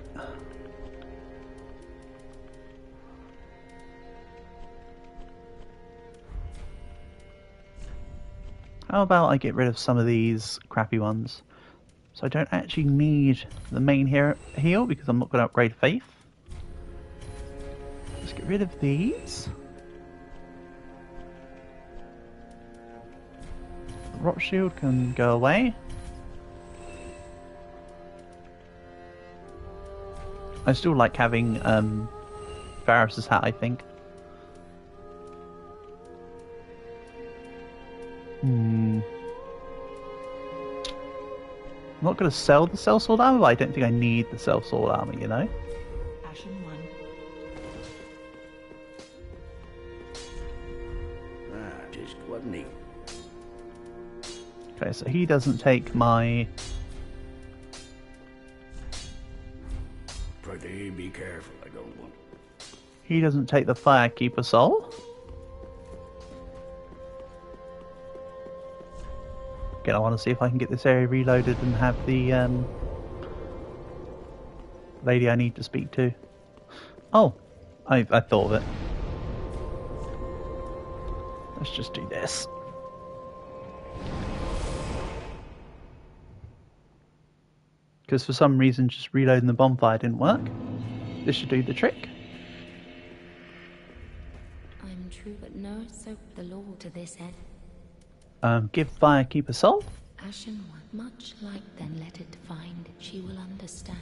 S1: How about I get rid of some of these crappy ones? So I don't actually need the main heal because I'm not going to upgrade Faith. Let's get rid of these. Rock shield can go away. I still like having Varus's hat, I think. I'm not going to sell the sellsword armor, but I don't think I need the sellsword armor, you know?
S2: Ashen one.
S3: Just wasn't he?
S1: Okay, so he doesn't take my...
S3: Pretty be careful, I don't want.
S1: He doesn't take the Firekeeper soul. Again, I want to see if I can get this area reloaded and have the lady I need to speak to. Oh, I thought of it. Let's just do this. Because for some reason just reloading the bonfire didn't work. This should do the trick.
S4: I'm true, but no soap the law to this end.
S1: Give Firekeeper soul.
S4: Ashen one, much like then let it find, she will understand.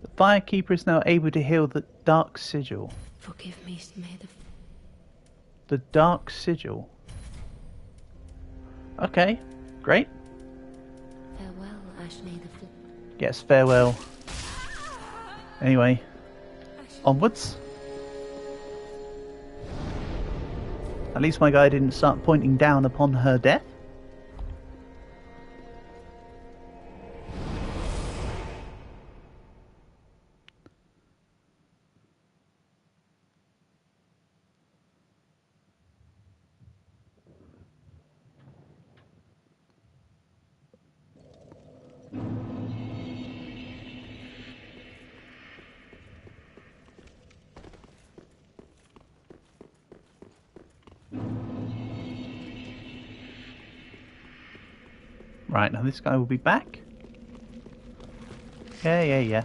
S1: The Firekeeper is now able to heal the Dark Sigil.
S4: Forgive me, may
S1: The Dark Sigil. Okay, great.
S4: farewell, Ashney the Fool.
S1: Yes, farewell. Anyway, onwards. At least my guy didn't start pointing down upon her death. Right, now this guy will be back. Yeah.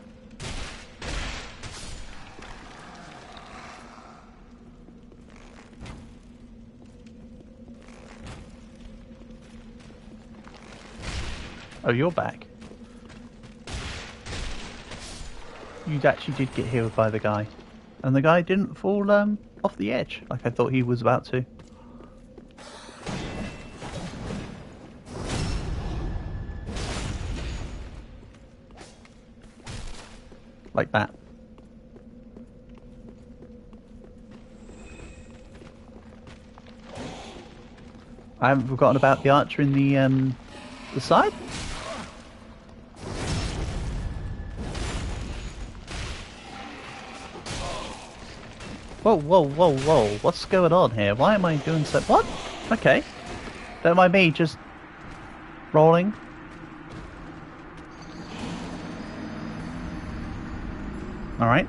S1: Oh, you're back. You actually did get healed by the guy. And the guy didn't fall off the edge like I thought he was about to. Like that. I haven't forgotten about the archer in the side. Whoa. What's going on here? Why am I doing so... What? Okay. Don't mind me, just rolling. Alright.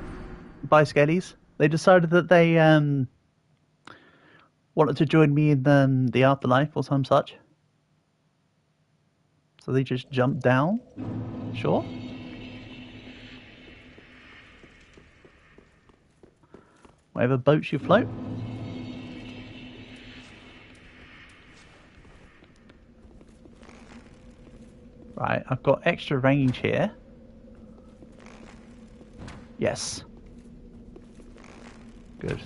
S1: Bye, Skellies. They decided that they wanted to join me in the afterlife or some such. So they just jumped down. Sure. Whatever boats you float. Right, I've got extra range here. Yes. Good.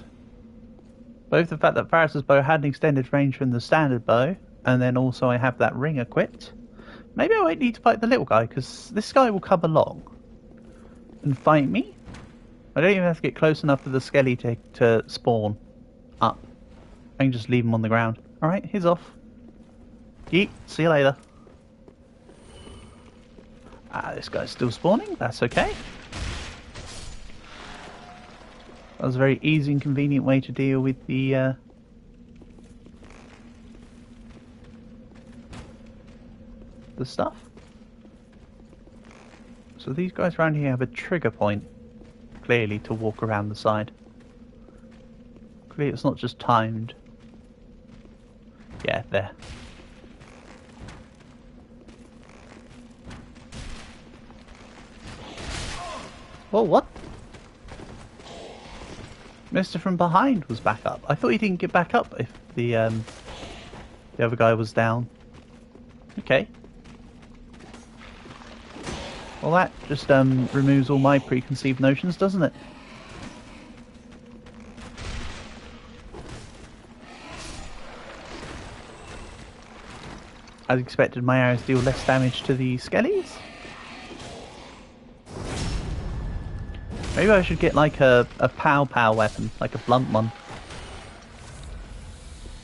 S1: Both the fact that Varus's bow had an extended range from the standard bow, and then also I have that ring equipped. Maybe I won't need to fight the little guy, because this guy will come along and fight me. I don't even have to get close enough for the skelly to spawn up. I can just leave him on the ground. Alright, he's off. Yeet, see you later. This guy's still spawning, that's okay. That was a very easy and convenient way to deal with the stuff. So these guys around here have a trigger point, clearly, to walk around the side. Clearly it's not just timed. Yeah, there. Whoa, what? Mr. from behind was back up. I thought he didn't get back up if the other guy was down. Okay. Well, that just removes all my preconceived notions, doesn't it? As expected, my arrows deal less damage to the skellies. Maybe I should get like a pow weapon, like a blunt one.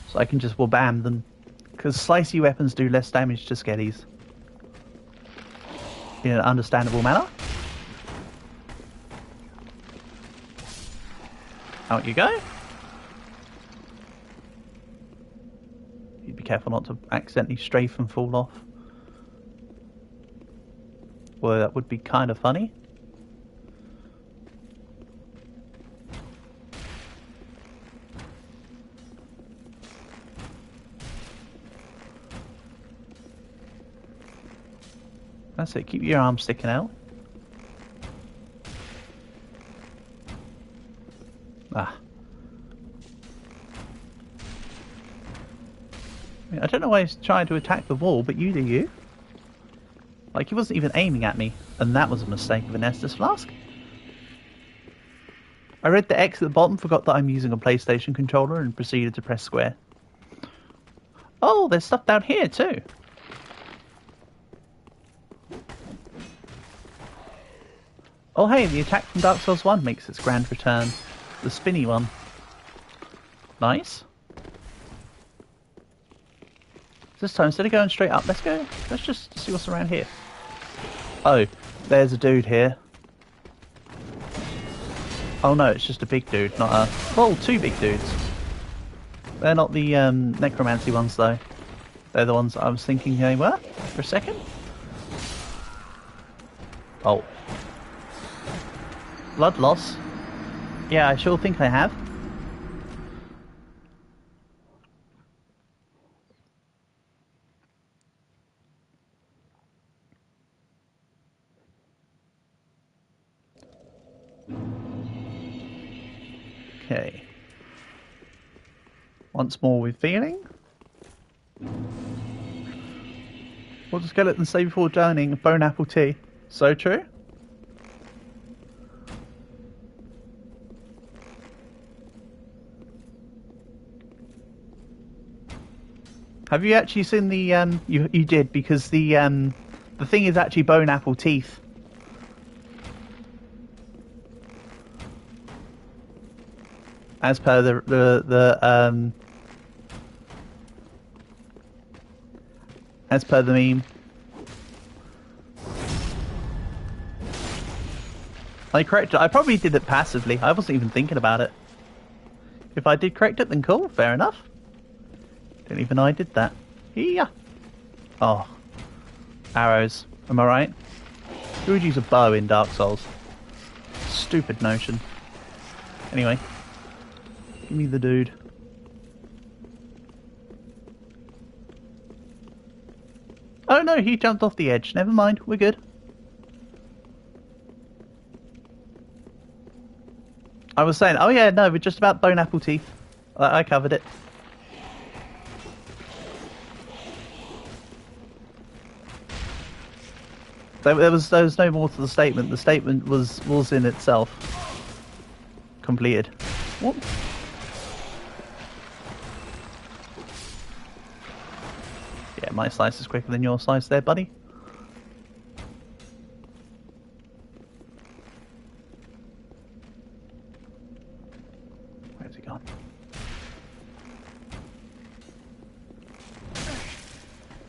S1: So I can just wabam them. Because slicey weapons do less damage to skellies. In an understandable manner. Out you go. You be careful not to accidentally strafe and fall off. Well, that would be kind of funny. That's it, keep your arm sticking out. Ah. I don't know why he's trying to attack the wall, but you do you. Like, he wasn't even aiming at me, and that was a mistake of an Estus flask. I read the X at the bottom, forgot that I'm using a PlayStation controller, and proceeded to press square. Oh, there's stuff down here too. Oh hey, the attack from Dark Souls 1 makes its grand return. The spinny one. Nice. This time, instead of going straight up, let's just see what's around here. Oh, there's a dude here. Oh no, it's just a big dude, not a... Well, two big dudes. They're not the necromancy ones though. They're the ones I was thinking they were for a second. Oh. Blood loss. Yeah, I sure think I have. Okay. Once more with feeling. What does skeleton say before drowning? Bone apple tea. So true. Have you actually seen the you did, because the thing is actually bone apple teeth. As per as per the meme. I corrected it. I probably did it passively. I wasn't even thinking about it. If I did correct it, then cool, fair enough. Didn't even know I did that. Yeah. Oh. Arrows. Am I right? Who would use a bow in Dark Souls? Stupid notion. Anyway. Give me the dude. Oh no, he jumped off the edge. Never mind, we're good. I was saying, oh yeah, no, we're just about bone apple teeth. I covered it. There was no more to the statement. The statement was in itself completed. What? Yeah, my slice is quicker than your slice there, buddy. Where's he gone?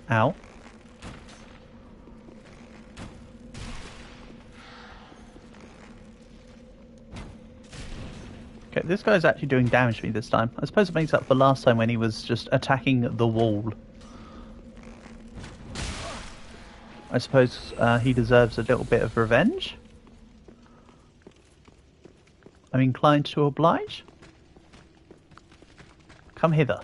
S1: Ow. Okay, this guy's actually doing damage to me this time. I suppose it makes up for last time when he was just attacking the wall. I suppose he deserves a little bit of revenge. I'm inclined to oblige. Come hither.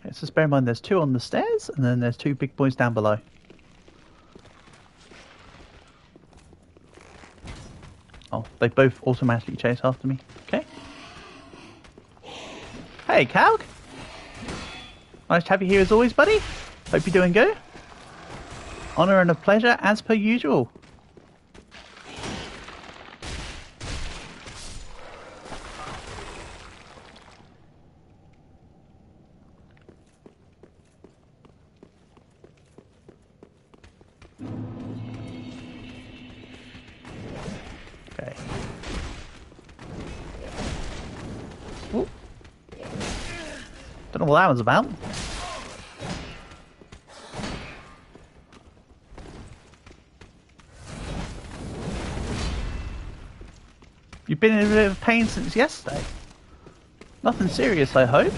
S1: Okay, so just bear in mind there's two on the stairs, and then there's two big boys down below. Oh, they both automatically chase after me. Okay. Hey, Calg. Nice to have you here as always, buddy. Hope you're doing good. Honour and a pleasure as per usual. Don't know what that was about. You've been in a bit of pain since yesterday. Nothing serious, I hope.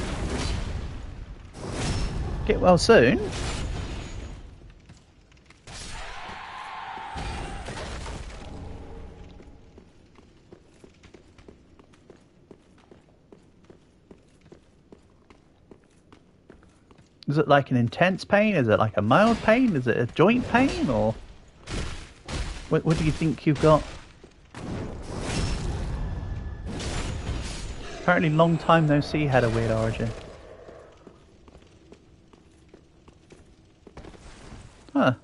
S1: Get well soon. Is it like an intense pain? Is it like a mild pain? Is it a joint pain? Or what do you think you've got? Apparently long time no see had a weird origin. Huh.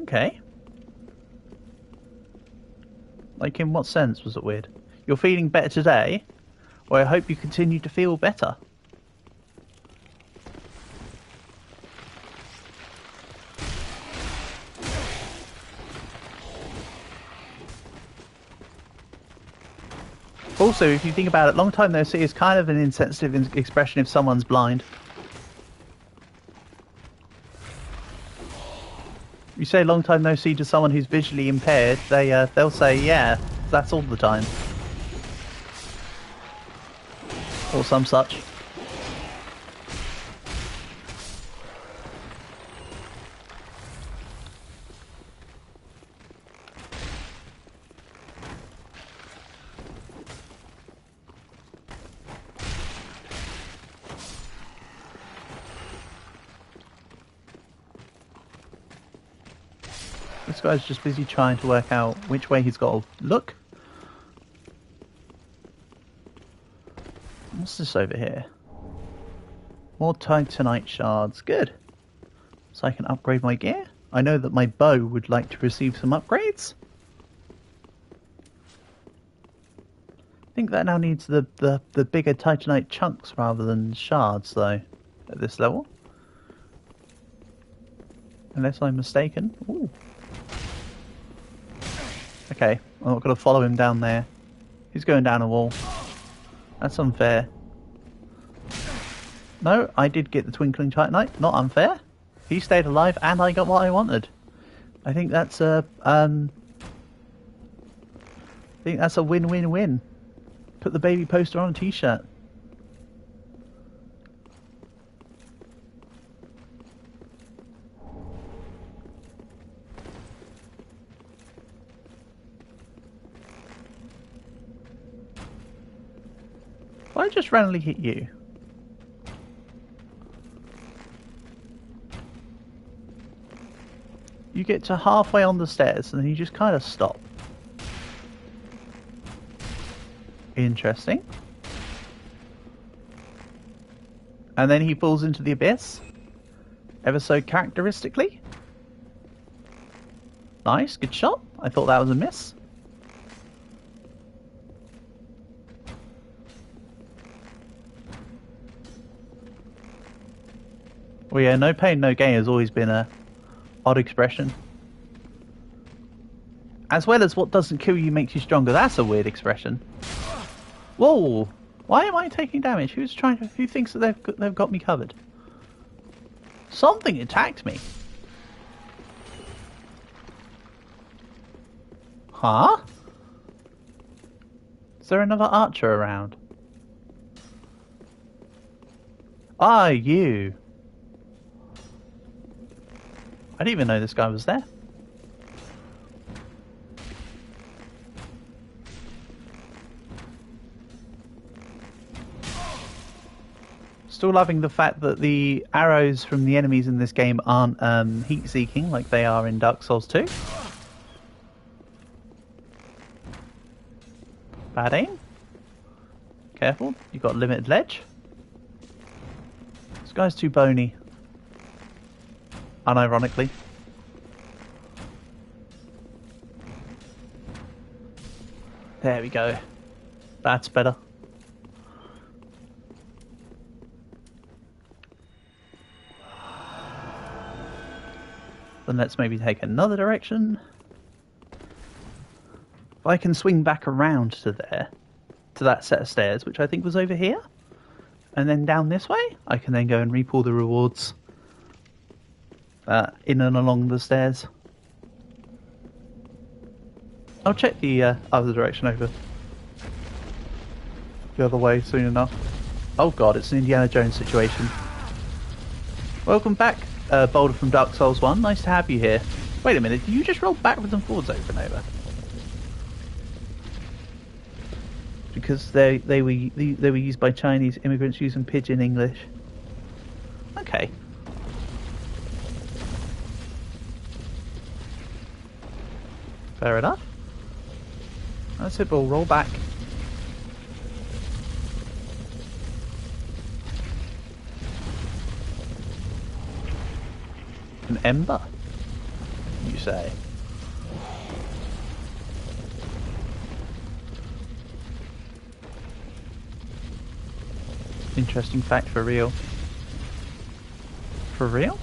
S1: Okay. Like in what sense was it weird? You're feeling better today? Well, I hope you continue to feel better. Also, if you think about it, long time no see is kind of an insensitive expression if someone's blind. You say long time no see to someone who's visually impaired, they'll say, yeah, that's all the time. Or some such. This guy's just busy trying to work out which way he's got to look. What's this over here? More Titanite shards. Good. So I can upgrade my gear. I know that my bow would like to receive some upgrades. I think that now needs the bigger Titanite chunks rather than shards, though, at this level. Unless I'm mistaken. Ooh. Okay, I'm not going to follow him down there. He's going down a wall. That's unfair. No, I did get the Twinkling Titanite. Not unfair. He stayed alive and I got what I wanted. I think that's a win-win-win. Put the baby poster on a t-shirt. I just randomly hit you. You get to halfway on the stairs and then you just kind of stop. Interesting. And then he falls into the abyss. Ever so characteristically. Nice, good shot. I thought that was a miss. Well, yeah, no pain, no gain has always been a odd expression. As well as what doesn't kill you makes you stronger. That's a weird expression. Whoa! Why am I taking damage? Who thinks that they've got me covered? Something attacked me. Huh? Is there another archer around? Ah, you. I didn't even know this guy was there. Still loving the fact that the arrows from the enemies in this game aren't heat-seeking like they are in Dark Souls 2. Bad aim. Careful, you've got limited ledge. This guy's too bony. Unironically. There we go. That's better. Then let's maybe take another direction. If I can swing back around to there, to that set of stairs, which I think was over here, And then down this way, I can then go and reap all the rewards in and along the stairs. I'll check the other direction over the other way soon enough. Oh god, it's an Indiana Jones situation. Welcome back, Boulder from Dark Souls 1. Nice to have you here. Wait a minute, did you just roll backwards and forwards over and over? Because they were used by Chinese immigrants using pidgin English. Okay. Fair enough. That's it, we'll roll back. An ember, you say? Interesting fact for real. For real?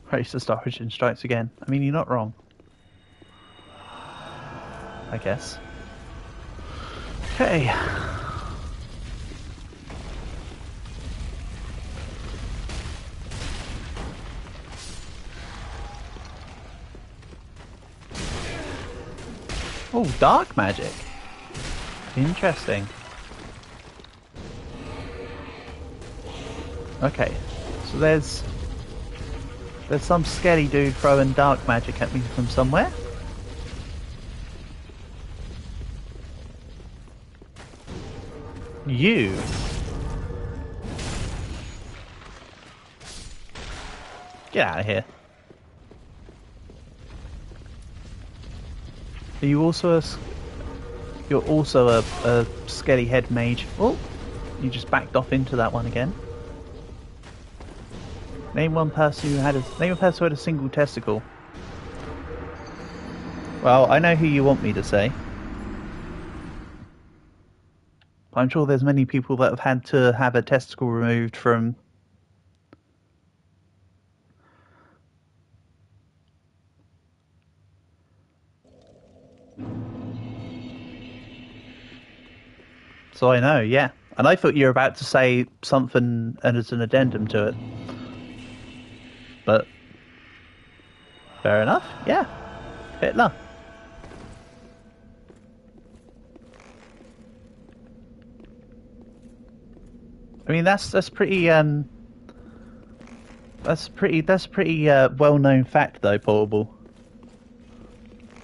S1: Racist origin strikes again. I mean, you're not wrong. I guess. Okay. Oh, dark magic. Interesting. Okay, so there's some scary dude throwing dark magic at me from somewhere. You. Get out of here. Are you also you're also a skelly head mage. Oh, you just backed off into that one again. Name one person who had a single testicle. Well, I know who you want me to say. I'm sure there's many people that have had to have a testicle removed from. So I know, yeah. And I thought you were about to say something and as an addendum to it. But fair enough, yeah. Hitler. I mean that's pretty well-known fact though, Portable.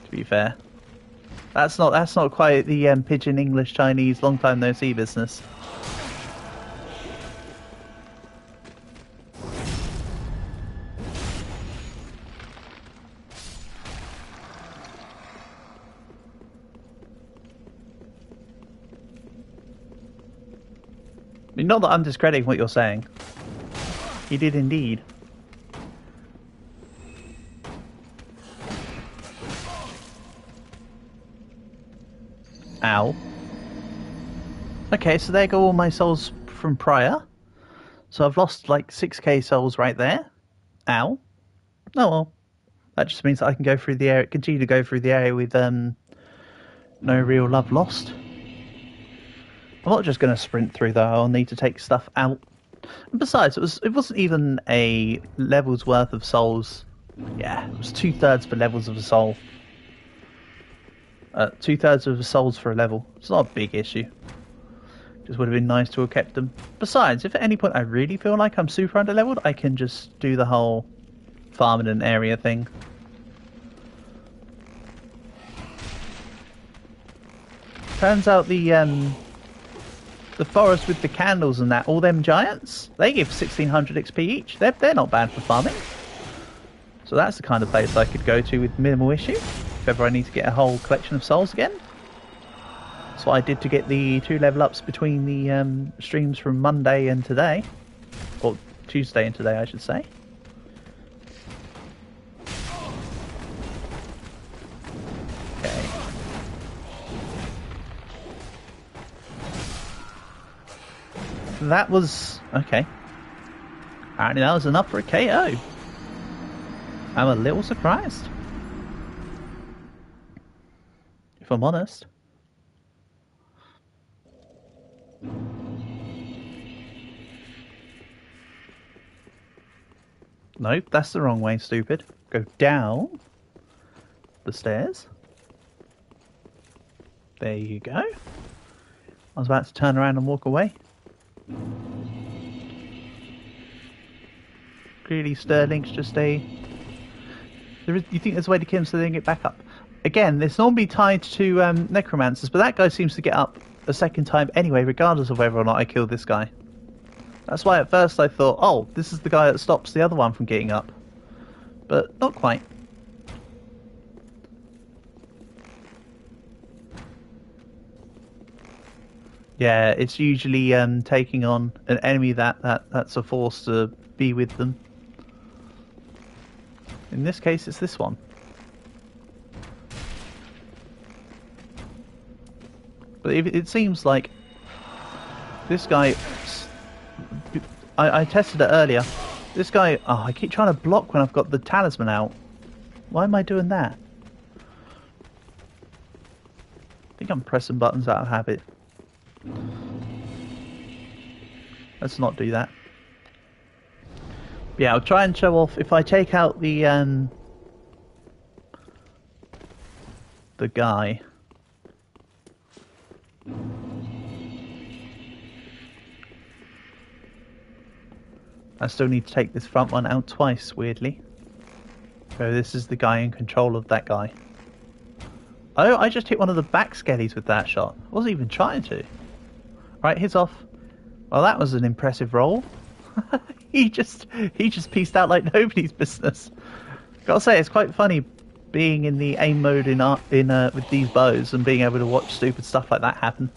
S1: To be fair. That's not quite the pidgin English Chinese long time no see business. I mean, not that I'm discrediting what you're saying. He did indeed. Ow. Okay, so there go all my souls from prior. So I've lost like 6k souls right there. Ow. Oh well. That just means that I can go through the area, continue to go through the area with no real love lost. I'm not just going to sprint through though. I'll need to take stuff out. And besides, it wasn't even a level's worth of souls. Yeah, it was 2/3 for levels of a soul. 2/3 of the souls for a level. It's not a big issue. Just would have been nice to have kept them. Besides, if at any point I really feel like I'm super underleveled, I can just do the whole farming an area thing. Turns out the forest with the candles and that, all them giants, they give 1600 XP each. They're not bad for farming. So that's the kind of place I could go to with minimal issue. If ever I need to get a whole collection of souls again. That's what I did to get the 2 level ups between the streams from Monday and today. Or Tuesday and today, I should say. Okay. That was... okay. Apparently that was enough for a KO. I'm a little surprised. If I'm honest. Nope, that's the wrong way, stupid. Go down the stairs. There you go. I was about to turn around and walk away. Clearly Sterling's just a... you think there's a way to kill him so they don't get back up? Again, it's normally tied to necromancers, but that guy seems to get up a second time anyway, regardless of whether or not I kill this guy. That's why at first I thought, oh, this is the guy that stops the other one from getting up. But not quite. Yeah, it's usually taking on an enemy that's a force to be with them. In this case, it's this one. But it seems like this guy... I tested it earlier. This guy... Oh, I keep trying to block when I've got the talisman out. Why am I doing that? I think I'm pressing buttons out of habit. Let's not do that. Yeah, I'll try and show off if I take out the guy. I still need to take this front one out twice, weirdly. So this is the guy in control of that guy. Oh, I just hit one of the back skellies with that shot. I wasn't even trying to. Right, he's off. Well, that was an impressive roll. he just pieced out like nobody's business. Gotta say, it's quite funny being in the aim mode with these bows and being able to watch stupid stuff like that happen.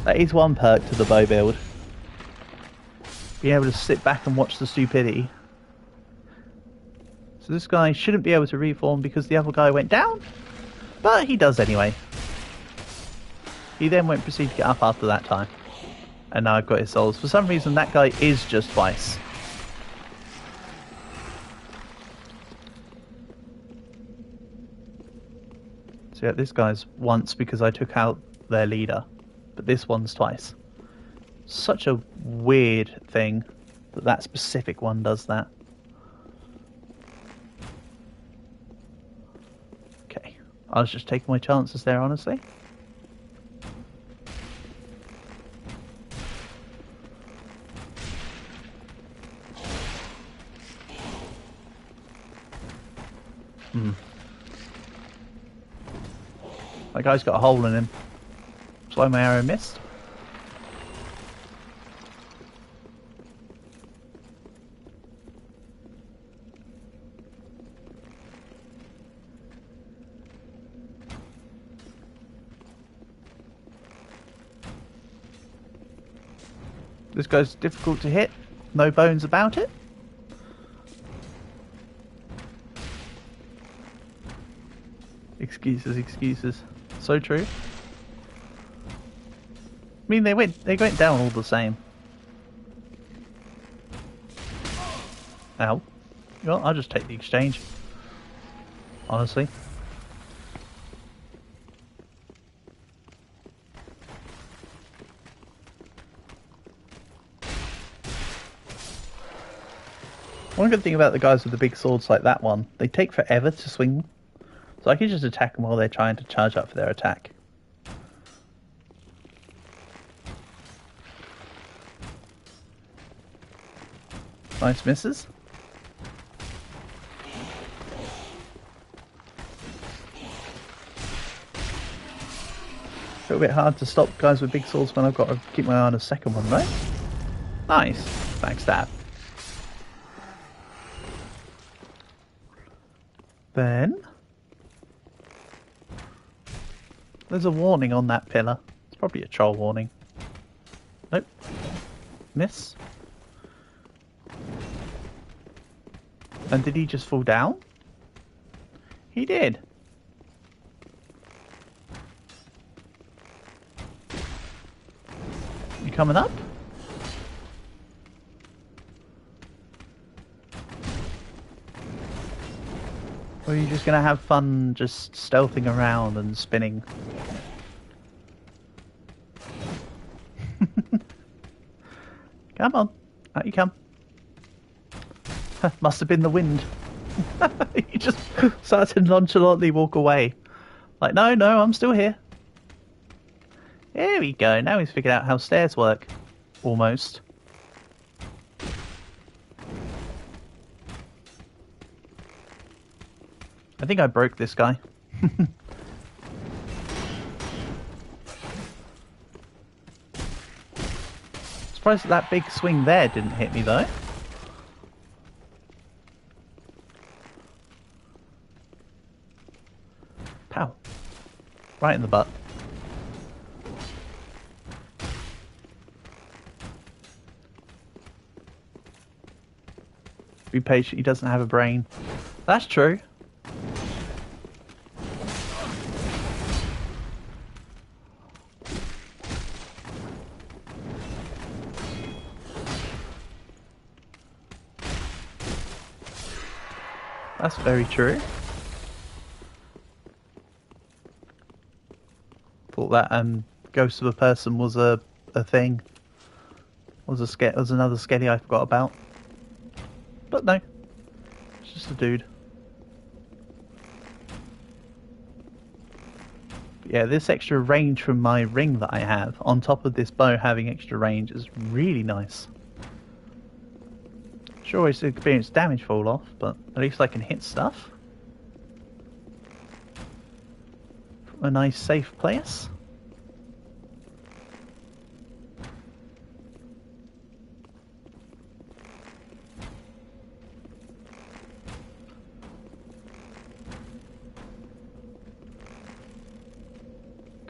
S1: That is one perk to the bow build. Being able to sit back and watch the stupidity. So this guy shouldn't be able to reform because the other guy went down, but he does anyway. He then went proceed to get up after that time. And now I've got his souls. For some reason that guy is just twice. So yeah, this guy's once because I took out their leader. But this one's twice. Such a weird thing that specific one does that. Okay. I was just taking my chances there, honestly. That guy's got a hole in him. That's why my arrow missed. This guy's difficult to hit. No bones about it. Excuses, excuses. So true. I mean, they went down all the same. Ow. Well, I'll just take the exchange. Honestly. One good thing about the guys with the big swords like that one, they take forever to swing. So I can just attack them while they're trying to charge up for their attack. Nice misses. A little bit hard to stop guys with big swords when I've got to keep my eye on a second one, right? Nice. Backstab. Then there's a warning on that pillar. It's probably a troll warning. Nope. Miss. And did he just fall down? He did. You coming up? Or are you just going to have fun just stealthing around and spinning? Come on. Out you come. Must have been the wind. He just started to nonchalantly walk away. Like, no, I'm still here. There we go. Now he's figured out how stairs work. Almost. I think I broke this guy. Surprised that big swing there didn't hit me though. Pow. Right in the butt. Be patient, he doesn't have a brain. That's true. That's very true. Thought that ghost of a person was a thing. Was another skelly I forgot about. But no. It's just a dude. Yeah, this extra range from my ring that I have, on top of this bow having extra range, is really nice. Sure, it's experience damage fall off, but at least I can hit stuff. From a nice safe place.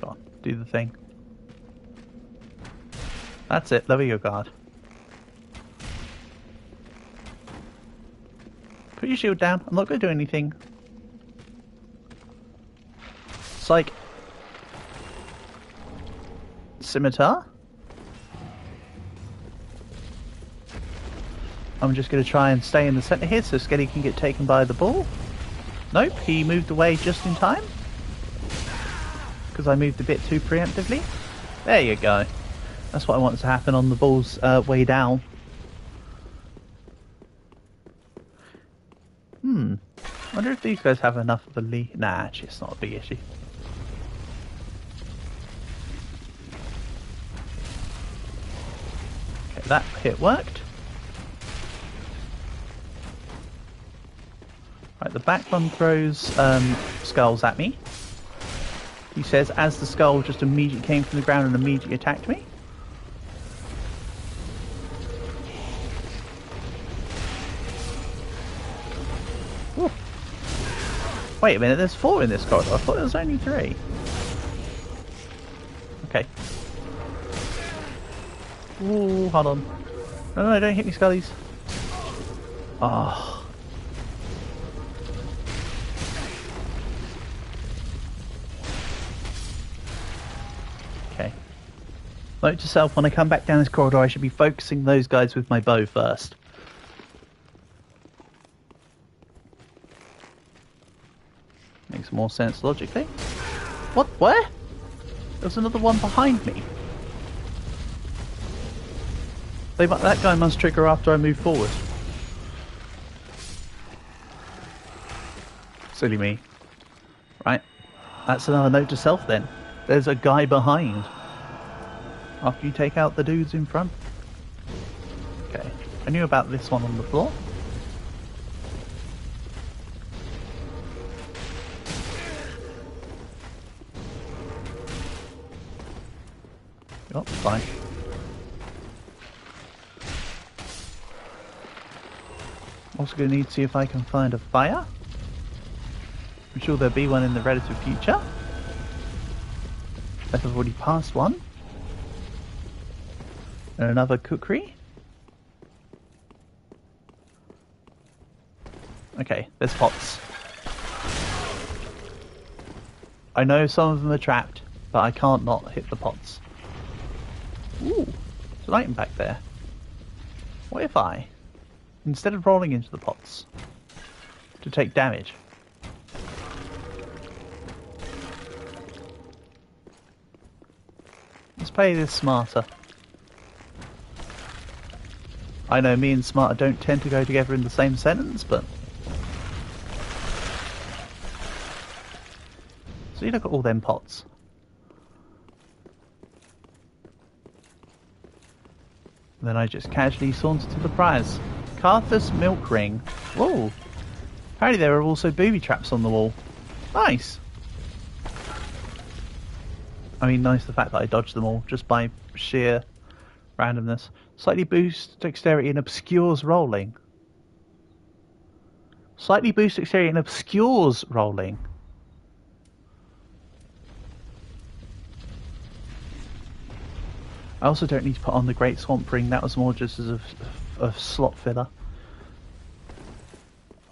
S1: Go on, do the thing. That's it, lower your guard. Put your shield down. I'm not going to do anything. Psych. Scimitar. I'm just going to try and stay in the centre here so Skelly can get taken by the ball. Nope, he moved away just in time. Because I moved a bit too preemptively. There you go. That's what I wanted to happen on the ball's way down. I wonder if these guys have enough of a lead. Nah, actually, it's not a big issue. Okay, that hit worked. Right, the back one throws skulls at me. He says, as the skull just immediately came from the ground and immediately attacked me. Ooh. Wait a minute, there's 4 in this corridor. I thought there was only 3. Okay. Ooh, hold on. No, don't hit me, Scullies. Oh. Okay. Note to self, when I come back down this corridor, I should be focusing those guys with my bow first. Makes more sense logically. What? Where? There's another one behind me. That guy must trigger after I move forward. Silly me. Right. That's another note to self then. There's a guy behind. After you take out the dudes in front. Okay. I knew about this one on the floor. Oh, fine. Also going to need to see if I can find a fire. I'm sure there'll be one in the relative future. I've already passed one. And another cookery. Okay, there's pots. I know some of them are trapped, but I can't not hit the pots. Ooh, there's an item back there. What if I, instead of rolling into the pots to take damage, let's play this smarter. I know me and Smarter don't tend to go together in the same sentence, but... So you look at all them pots. And then I just casually saunter to the prize. Carthus milk ring. Whoa. Apparently there are also booby traps on the wall. Nice. I mean, nice the fact that I dodged them all just by sheer randomness. Slightly boost dexterity and obscures rolling. Slightly boost dexterity and obscures rolling. I also don't need to put on the Great Swamp Ring. That was more just as a slot filler.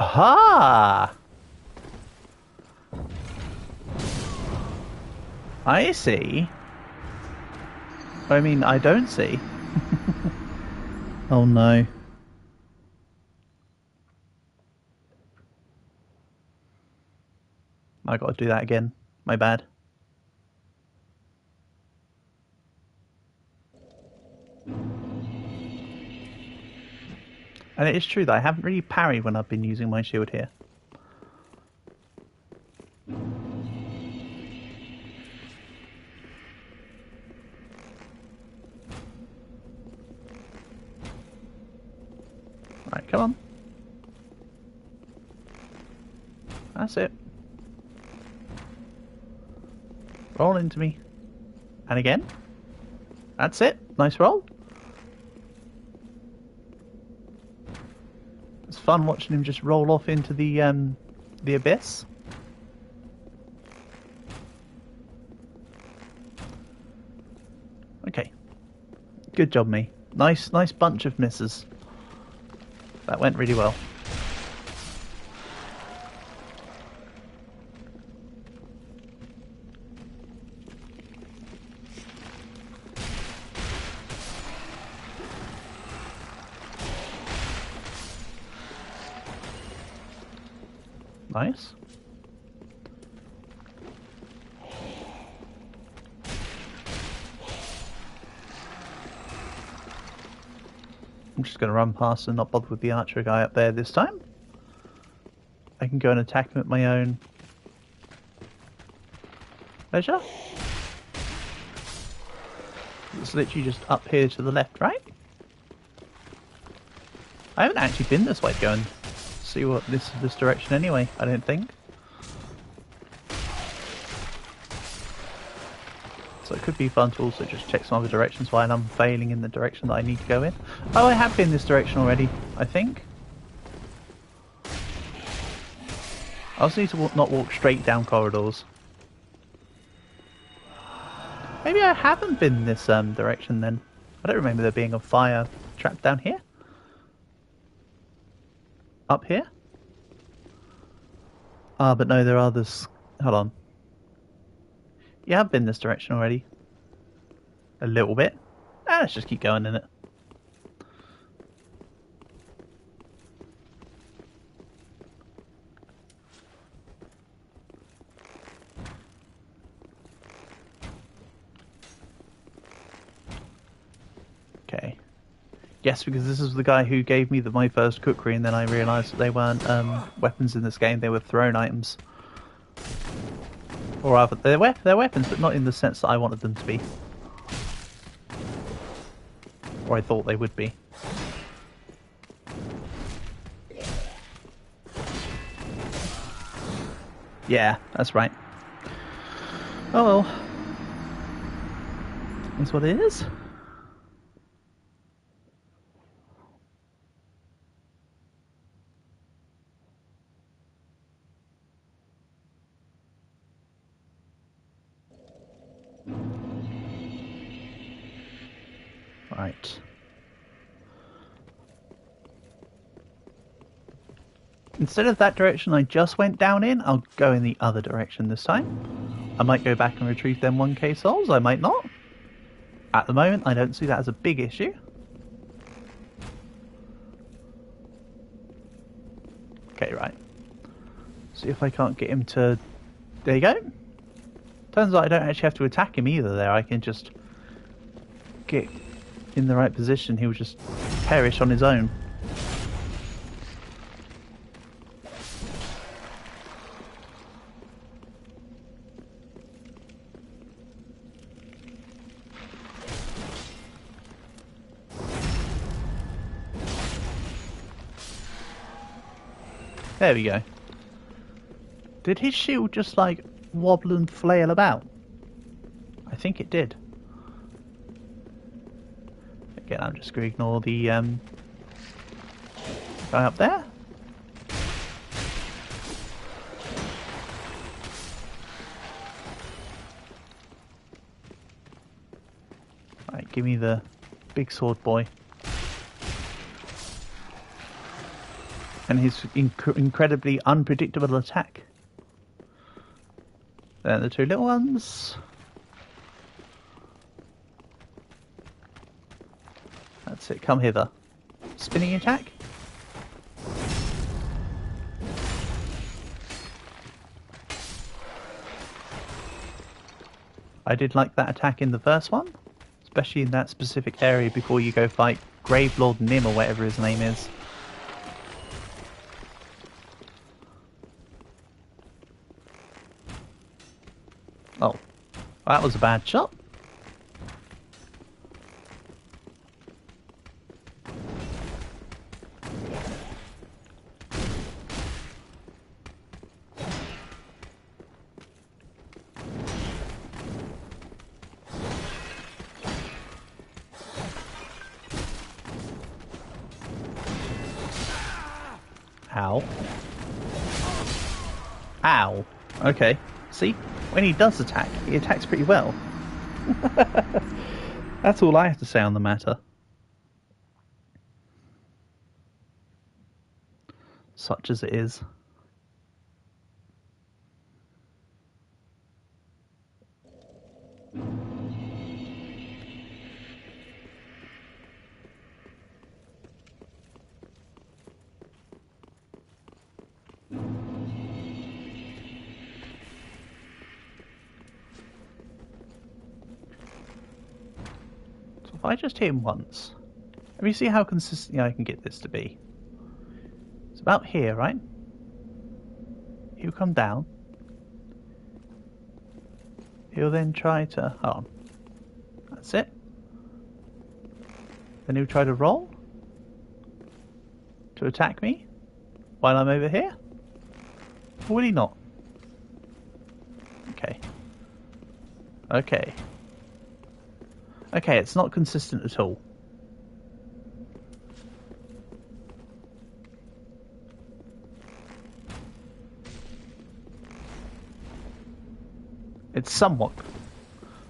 S1: Aha! I see. I mean, I don't see. Oh no. I gotta do that again. My bad. And it is true that I haven't really parried when I've been using my shield here. Right, come on. That's it. Roll into me. And again. That's it. Nice roll. It's fun watching him just roll off into the abyss. Okay. Good job, me. Nice bunch of misses. That went really well. Nice. I'm just going to run past and not bother with the archer guy up there this time. I can go and attack him at my own leisure. It's literally just up here to the left, right? I haven't actually been this way to go and see what this direction anyway, I don't think. So it could be fun to also just check some other directions while I'm failing in the direction that I need to go in. Oh, I have been this direction already, I think. I also need to not walk straight down corridors. Maybe I haven't been this direction then. I don't remember there being a fire trap down here. Up here? Ah, but no, there are others. Hold on. Yeah, I've been this direction already. A little bit. Let's just keep going in it. Okay. Yes, because this is the guy who gave me my first cookery, and then I realised that they weren't weapons in this game, they were thrown items. Or rather, they're weapons, but not in the sense that I wanted them to be. Or I thought they would be. Yeah, that's right. Oh well. That's what it is. Right. Instead of that direction I just went down in, I'll go in the other direction this time. I might go back and retrieve them 1k souls, I might not. At the moment, I don't see that as a big issue. Okay, right. See if I can't get him to... There you go. Turns out I don't actually have to attack him either there. I can just get in the right position. He'll just perish on his own. There we go. Did his shield just like wobble and flail about? I think it did. Again, I'm just going to ignore the guy up there. Right, give me the big sword boy. And his incredibly unpredictable attack. Then the two little ones. That's it, come hither. Spinning attack. I did like that attack in the first one. Especially in that specific area before you go fight Gravelord Nim or whatever his name is. Oh, that was a bad shot. Ow. Ow. Okay. See? When he does attack, he attacks pretty well. That's all I have to say on the matter. Such as it is. If I just hit him once, let me see how consistently I can get this to be. It's about here, right? He'll come down. He'll then try to... hold on. That's it. Then he'll try to roll to attack me while I'm over here. Or will he not? Okay. Okay. Okay, it's not consistent at all. It's somewhat.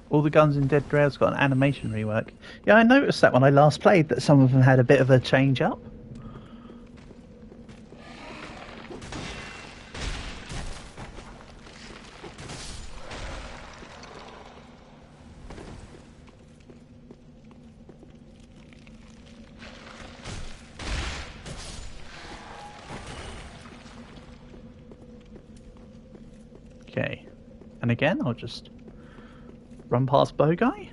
S1: All the guns in Dead Rail's got an animation rework. Yeah, I noticed that when I last played, that some of them had a bit of a change up. Okay, and again, I'll just run past Bow Guy.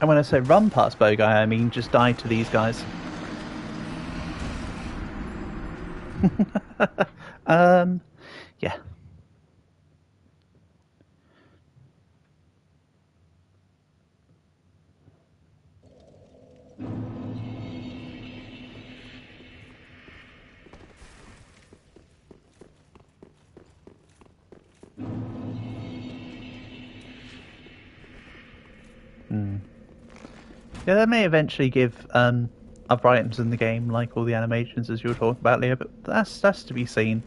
S1: And when I say run past Bow Guy, I mean just die to these guys. Yeah. Yeah, they may eventually give other items in the game, like all the animations as you were talking about, Leo, but that's to be seen.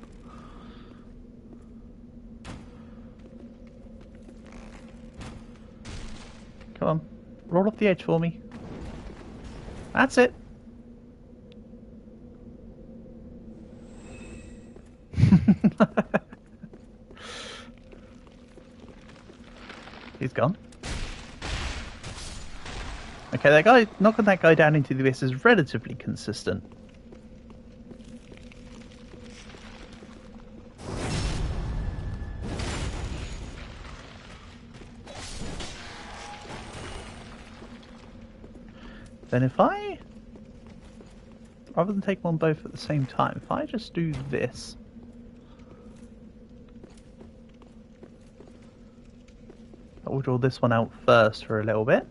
S1: Come on, roll off the edge for me. That's it. He's gone. Okay, that guy knocking that guy down into the abyss is relatively consistent. Then if I, rather than take them on both at the same time, if I just do this. I'll draw this one out first for a little bit.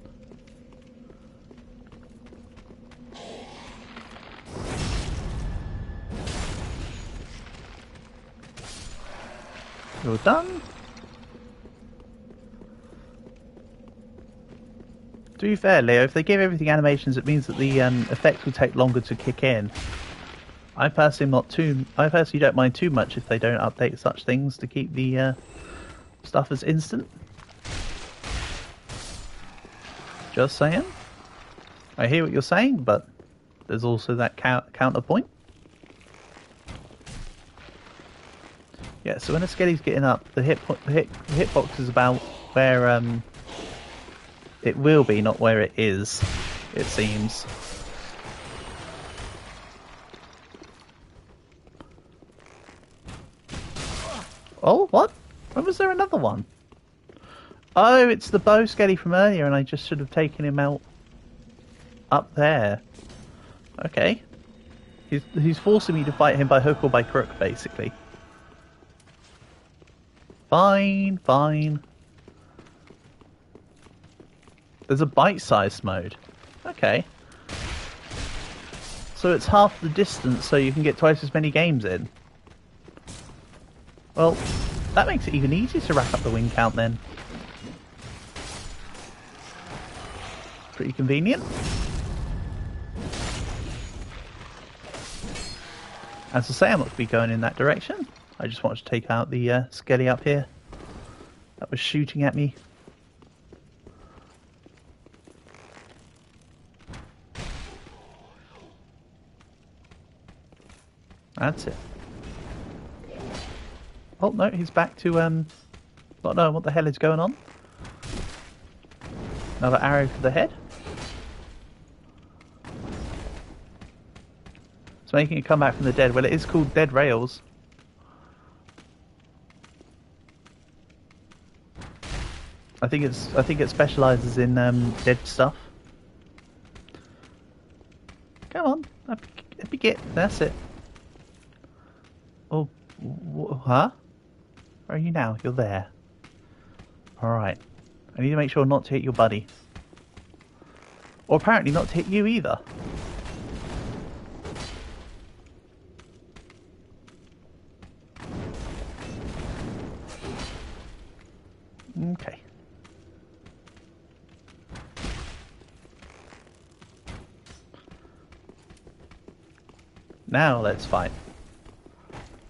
S1: You're done. To be fair, Leo, if they give everything animations, it means that the effects will take longer to kick in. I personally don't mind too much if they don't update such things to keep the stuff as instant. Just saying. I hear what you're saying, but there's also that counterpoint. Yeah, so when a skelly's getting up, the hitbox is about where it will be, not where it is, it seems. Oh, what? When was there another one? Oh, it's the bow skelly from earlier, and I just should have taken him out up there. Okay. He's forcing me to fight him by hook or by crook, basically. Fine, fine. There's a bite-sized mode. Okay. So it's half the distance, so you can get twice as many games in. Well, that makes it even easier to rack up the win count then. Pretty convenient. As I say, I'm not going to be going in that direction. I just wanted to take out the skelly up here that was shooting at me. That's it. Oh no, he's back to not knowing what the hell is going on. Another arrow for the head. It's making it come back from the dead. Well, it is called Dead Rails. I think it specialises in dead stuff. Come on, up you get. That's it. Oh, huh? Where are you now? You're there. Alright. I need to make sure not to hit your buddy. Or apparently not to hit you either. Okay. Now let's fight.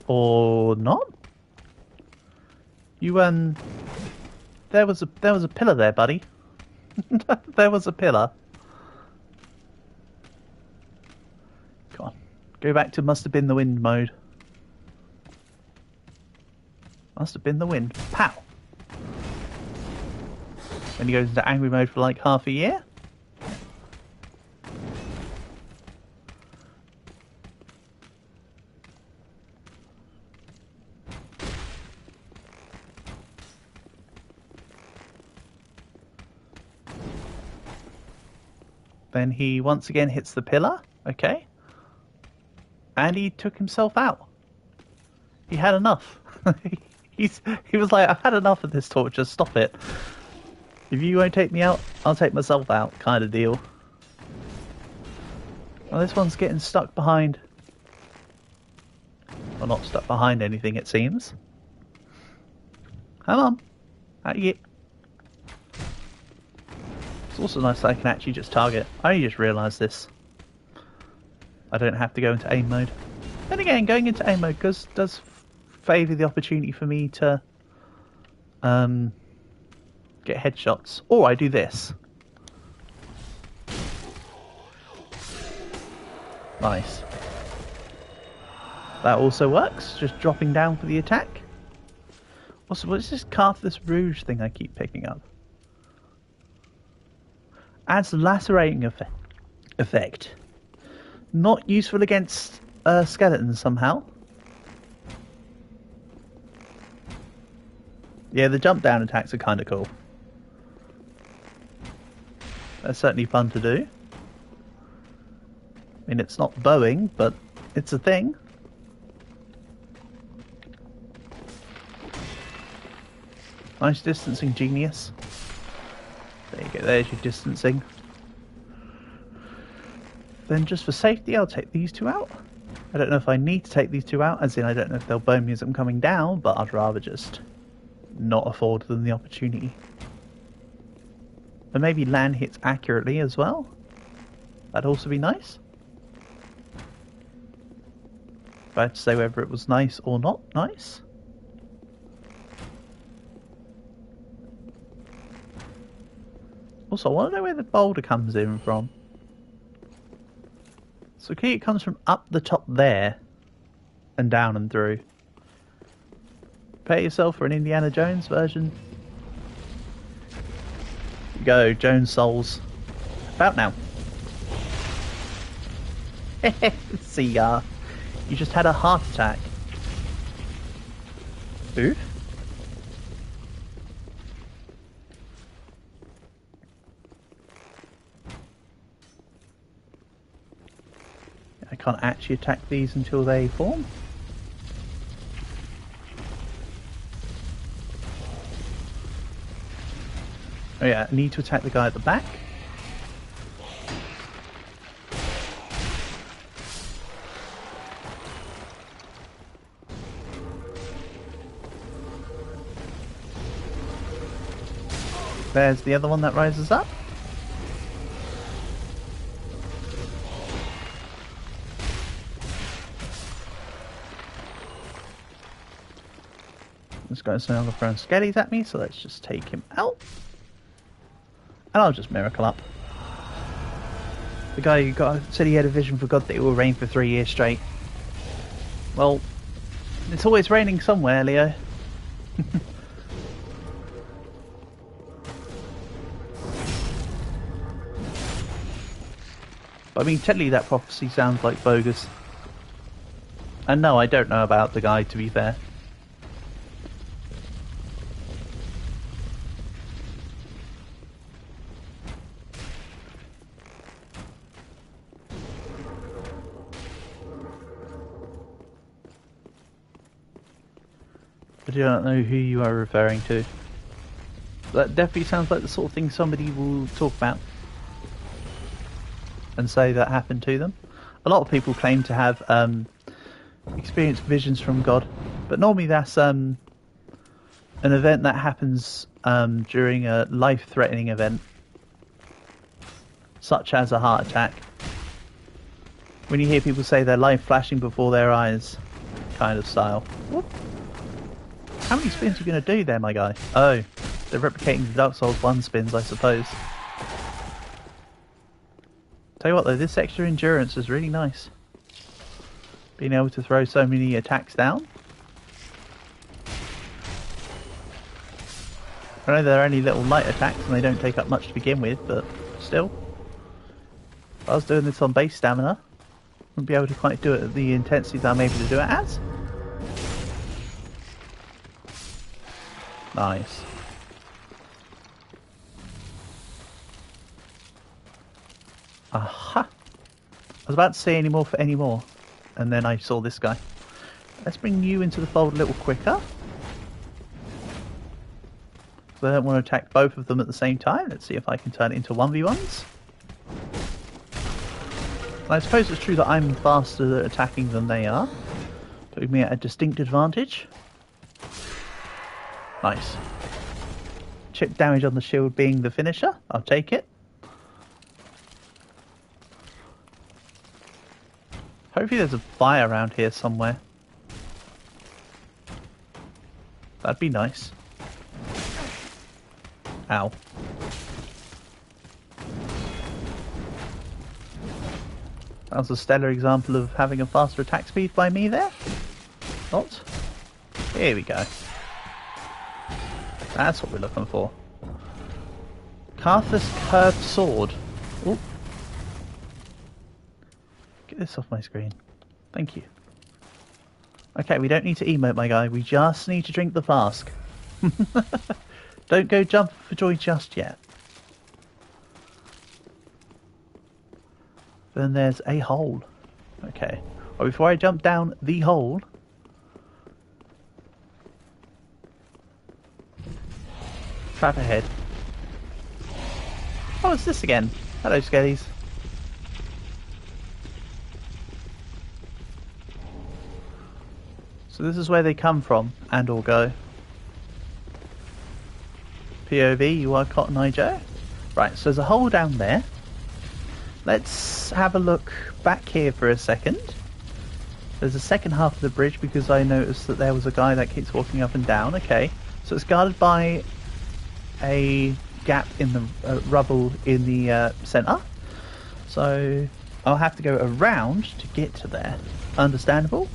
S1: Or not? You there was a pillar there, buddy. There was a pillar. Come on. Go back to must have been the wind mode. Must have been the wind. Pow! When he goes into angry mode for like half a year. Then he once again hits the pillar. Okay. And he took himself out. He had enough. He was like, I've had enough of this torture, stop it. If you won't take me out, I'll take myself out, kind of deal. Well, this one's getting stuck behind... Well, not stuck behind anything, it seems. Come on. Out you get. It's also nice that I can actually just target. I only just realised this. I don't have to go into aim mode. Then again, going into aim mode does favour the opportunity for me to get headshots. Or I do this. Nice. That also works, just dropping down for the attack. Also, what's this Carthus Rouge thing I keep picking up? Adds lacerating effect. Not useful against skeletons somehow. Yeah, the jump down attacks are kind of cool. That's certainly fun to do. I mean, it's not Boeing, but it's a thing. Nice distancing, genius. There you go, there's your distancing. Then just for safety, I'll take these two out. I don't know if I need to take these two out, as in I don't know if they'll bone me as I'm coming down, but I'd rather just not afford them the opportunity. And maybe land hits accurately as well. That'd also be nice. If I had to say whether it was nice or not nice. Also, I want to know where the boulder comes in from. So clearly it comes from up the top there and down and through. Prepare yourself for an Indiana Jones version. Go, Jones Souls. About now. See ya. You just had a heart attack. Who? I can't actually attack these until they form. Oh yeah, I need to attack the guy at the back. There's the other one that rises up. This guy's throwing skellies at me, so let's just take him out. And I'll just miracle up. The guy who said he had a vision for God that it will rain for 3 years straight. Well, it's always raining somewhere, Leo. But I mean, technically that prophecy sounds like bogus. And no, I don't know about the guy, to be fair. I do not know who you are referring to. That definitely sounds like the sort of thing somebody will talk about and say that happened to them. A lot of people claim to have experienced visions from God, but normally that's an event that happens during a life-threatening event, such as a heart attack. When you hear people say their life flashing before their eyes, kind of style. Whoop. How many spins are you going to do there, my guy? Oh, they're replicating the Dark Souls 1 spins, I suppose. Tell you what though, this extra endurance is really nice. Being able to throw so many attacks down. I know they're only little light attacks and they don't take up much to begin with, but still. If I was doing this on base stamina, I wouldn't be able to quite do it at the intensity that I'm able to do it as. Nice. Aha! I was about to say any more for any more, and then I saw this guy. Let's bring you into the fold a little quicker. So I don't want to attack both of them at the same time. Let's see if I can turn it into 1v1s. I suppose it's true that I'm faster at attacking than they are, putting me at a distinct advantage. Nice. Chip damage on the shield being the finisher. I'll take it. Hopefully there's a fire around here somewhere. That'd be nice. Ow. That was a stellar example of having a faster attack speed by me there. Not. Here we go. That's what we're looking for. Carthus curved sword. Ooh. Get this off my screen. Thank you. Okay, we don't need to emote, my guy. We just need to drink the flask. Don't go jump for joy just yet. Then there's a hole. Okay. Well, before I jump down the hole... Trap ahead. Oh, it's this again. Hello, Skellies. So this is where they come from, and or go. POV, you are Cotton Eye Joe. Right, so there's a hole down there. Let's have a look back here for a second. There's a second half of the bridge because I noticed that there was a guy that keeps walking up and down. Okay, so it's guarded by a gap in the rubble in the centre. So I'll have to go around to get to there. Understandable.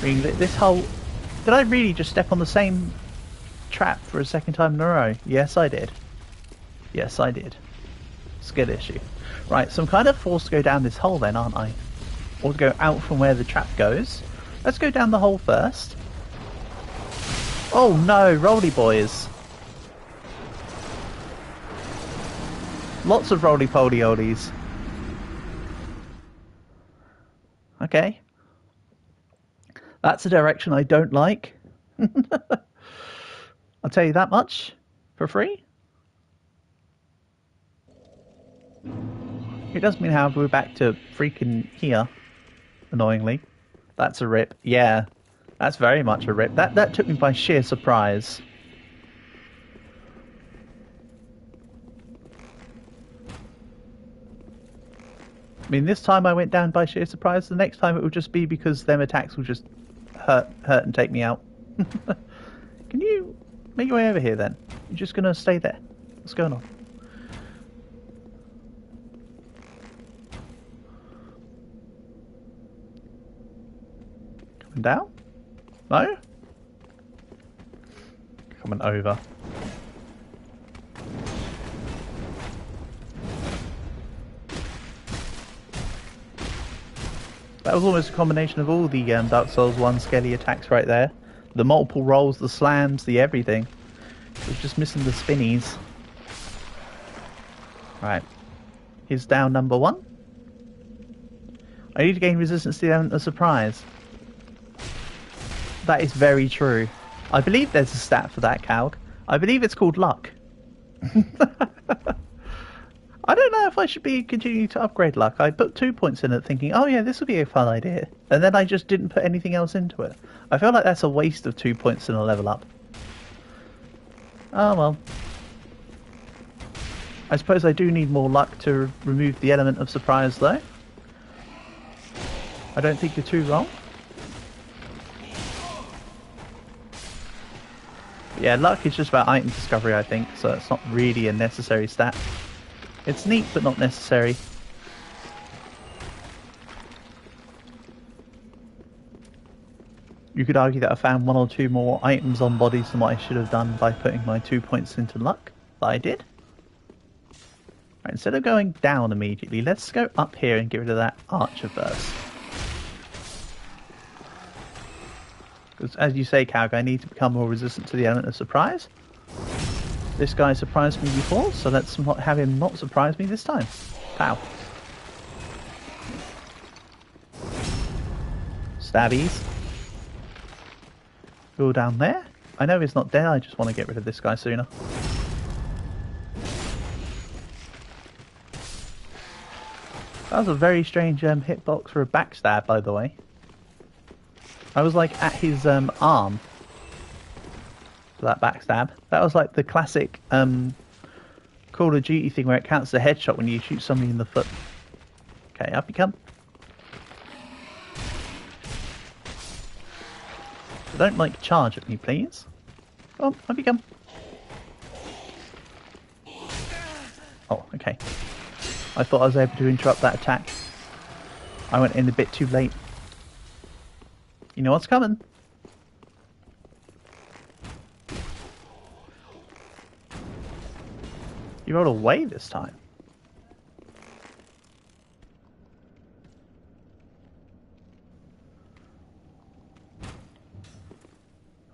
S1: I mean, this hole... Did I really just step on the same trap for a second time in a row? Yes, I did. Yes, I did. Skill issue. Right, so I'm kind of forced to go down this hole then, aren't I? Or to go out from where the trap goes. Let's go down the hole first. Oh no, roly boys. Lots of roly-poly-olies. Okay. That's a direction I don't like. I'll tell you that much. For free. It does mean, however, we're back to freaking here. Annoyingly. That's a rip. Yeah. That's very much a rip. That took me by sheer surprise. I mean, this time I went down by sheer surprise. The next time it will just be because them attacks will just hurt and take me out. Can you make your way over here then? You're just going to stay there. What's going on? Coming down? No? Coming over. That was almost a combination of all the Dark Souls 1 Skelly attacks right there. The multiple rolls, the slams, the everything. It was just missing the spinnies. Right. Here's down number 1. I need to gain resistance to the element of surprise. That is very true. I believe there's a stat for that, Calg. I believe it's called luck. I don't know if I should be continuing to upgrade luck. I put 2 points in it thinking, oh yeah, this would be a fun idea. And then I just didn't put anything else into it. I feel like that's a waste of 2 points in a level up. Oh well. I suppose I do need more luck to remove the element of surprise though. I don't think you're too wrong. But yeah, luck is just about item discovery, I think, so it's not really a necessary stat. It's neat, but not necessary. You could argue that I found 1 or 2 more items on bodies than what I should have done by putting my 2 points into luck. But I did. Right, instead of going down immediately, let's go up here and get rid of that archer first. Because as you say, Calg, I need to become more resistant to the element of surprise. This guy surprised me before, so let's not have him not surprise me this time. Pow. Stabbies. Go down there. I know he's not dead, I just want to get rid of this guy sooner. That was a very strange hitbox for a backstab, by the way. I was like at his arm. That backstab. That was like the classic Call of Duty thing where it counts the headshot when you shoot somebody in the foot. Okay, up you come. So don't like charge at me, please. Come on, up you come. Oh, okay. I thought I was able to interrupt that attack. I went in a bit too late. You know what's coming. You rolled away this time.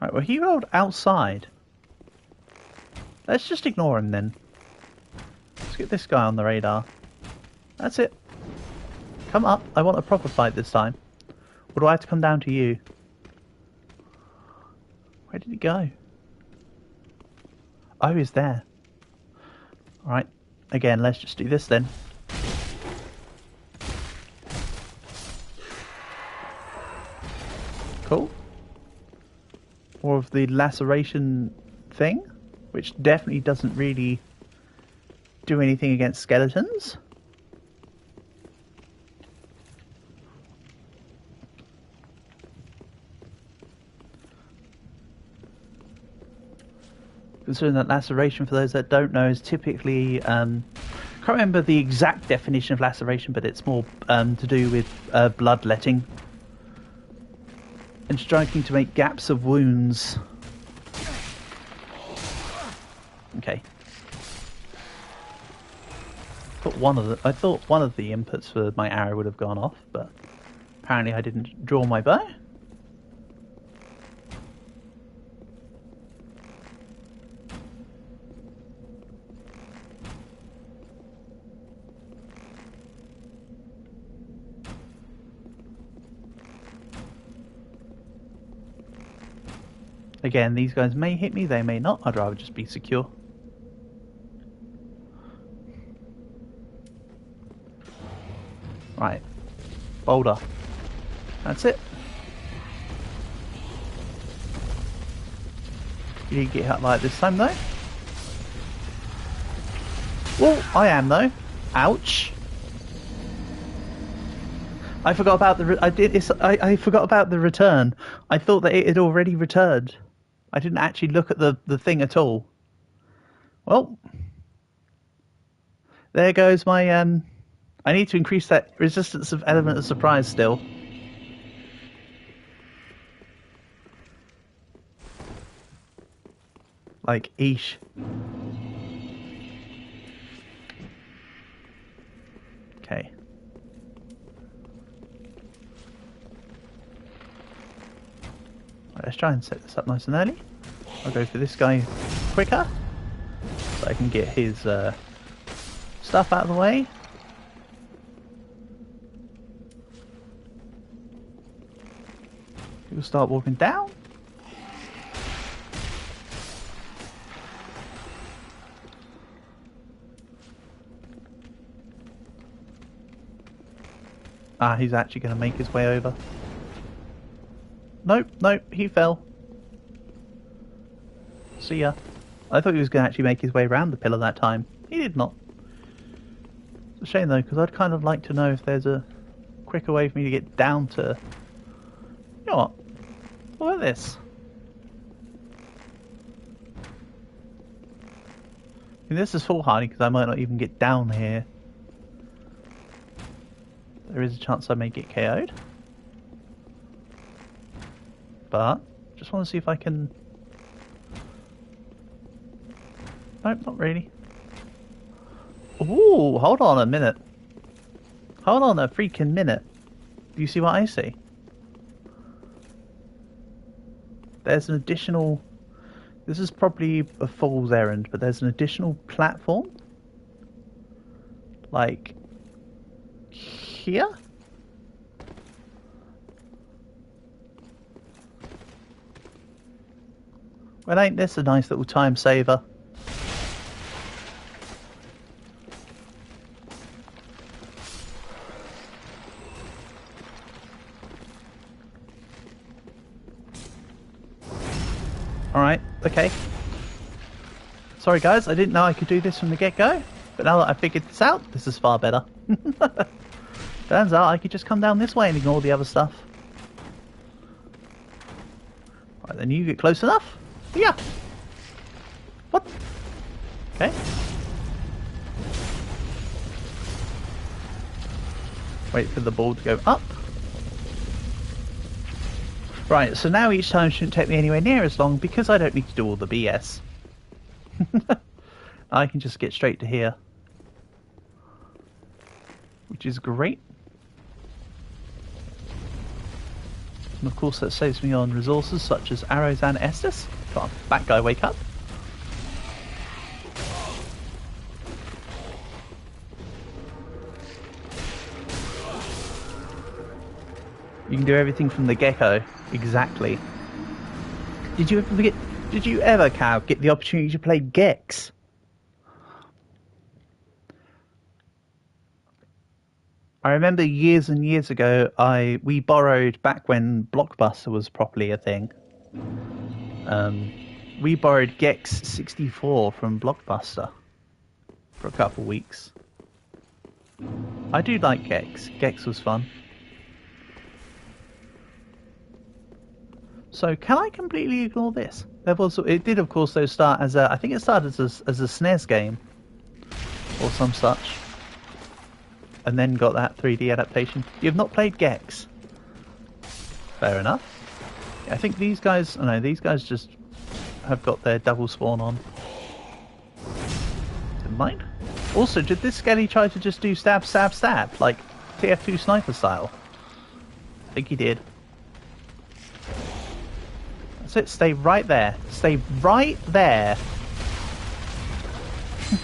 S1: Right, well he rolled outside. Let's just ignore him then. Let's get this guy on the radar. That's it. Come up. I want a proper fight this time. Or do I have to come down to you? Where did he go? Oh, he's there. Alright. Again, let's just do this then. Cool. More of the laceration thing, which definitely doesn't really do anything against skeletons. Considering that laceration, for those that don't know, is typically can't remember the exact definition of laceration, but it's more to do with bloodletting and striking to make gaps of wounds. Okay. I thought one of the inputs for my arrow would have gone off, but apparently I didn't draw my bow. Again, these guys may hit me, they may not. I'd rather just be secure. Right. Boulder. That's it. You didn't get hit like this time though. Well, I am though. Ouch. I forgot about the I forgot about the return. I thought that it had already returned. I didn't actually look at the thing at all. Well, there goes my I need to increase that resistance of element of surprise still. Like, eesh. Okay. Right, let's try and set this up nice and early. I'll go for this guy quicker, so I can get his stuff out of the way. We'll start walking down. Ah, he's actually going to make his way over. Nope, nope, he fell. See ya. I thought he was going to actually make his way around the pillar that time. He did not. It's a shame though, because I'd kind of like to know if there's a quicker way for me to get down to... You know what? Look at this. I mean, this is foolhardy because I might not even get down here. There is a chance I may get KO'd. But, just want to see if I can... Nope, not really. Ooh, hold on a minute. Hold on a freaking minute. Do you see what I see? There's an additional... This is probably a fool's errand, but there's an additional platform. Like... here? Well, ain't this a nice little time saver? Alright, okay. Sorry guys, I didn't know I could do this from the get-go, but now that I figured this out, this is far better. Turns out I could just come down this way and ignore the other stuff. Right, then you get close enough. Yeah. What? Okay. Wait for the ball to go up. Right, so now each time shouldn't take me anywhere near as long because I don't need to do all the BS. I can just get straight to here. Which is great. And of course that saves me on resources such as arrows and Estus. Come on, that guy wake up. You can do everything from the gecko. Exactly. Did you ever forget? Did you ever, Cal, get the opportunity to play Gex? I remember years and years ago, we borrowed back when Blockbuster was properly a thing. We borrowed Gex 64 from Blockbuster for a couple weeks. I do like Gex. Gex was fun. So can I completely ignore this? It did, of course, though, start as I think it started as a SNES game or some such, and then got that 3D adaptation. You've not played Gex? Fair enough. I think these guys. No, these guys just have got their double spawn on. Didn't mind. Also, did this Skelly try to just do stab, stab, stab, like TF2 sniper style? I think he did. That's it, stay right there. Stay right there.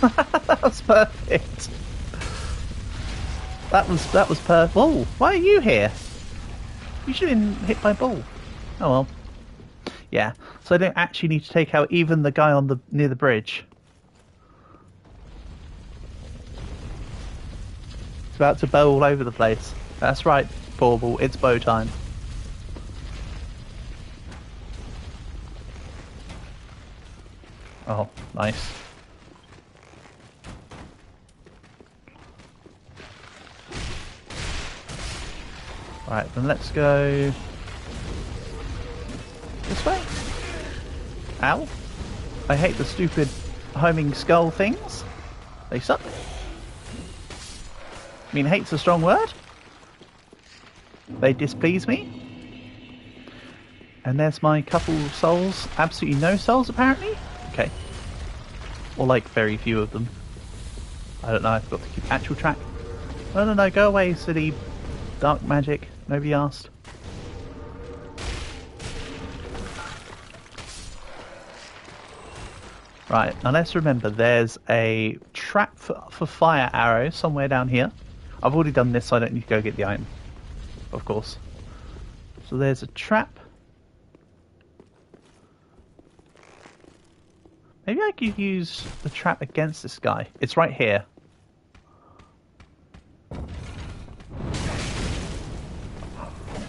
S1: That was perfect. That was perfect. Oh, why are you here? You should have been hit by a ball. Oh well. Yeah, so I don't actually need to take out even the guy on near the bridge. It's about to bow all over the place. That's right, Bauble, it's bow time. Oh, nice. Right, then let's go this way. Ow. I hate the stupid homing skull things. They suck. I mean, hate's a strong word. They displease me. And there's my couple souls. Absolutely no souls, apparently. Okay. Or like very few of them. I don't know, I've got to keep actual track. No, go away, silly dark magic. Nobody asked. Right, now let's remember there's a trap for fire arrows somewhere down here. I've already done this, so I don't need to go get the item. Of course. So there's a trap. Maybe I could use the trap against this guy. It's right here.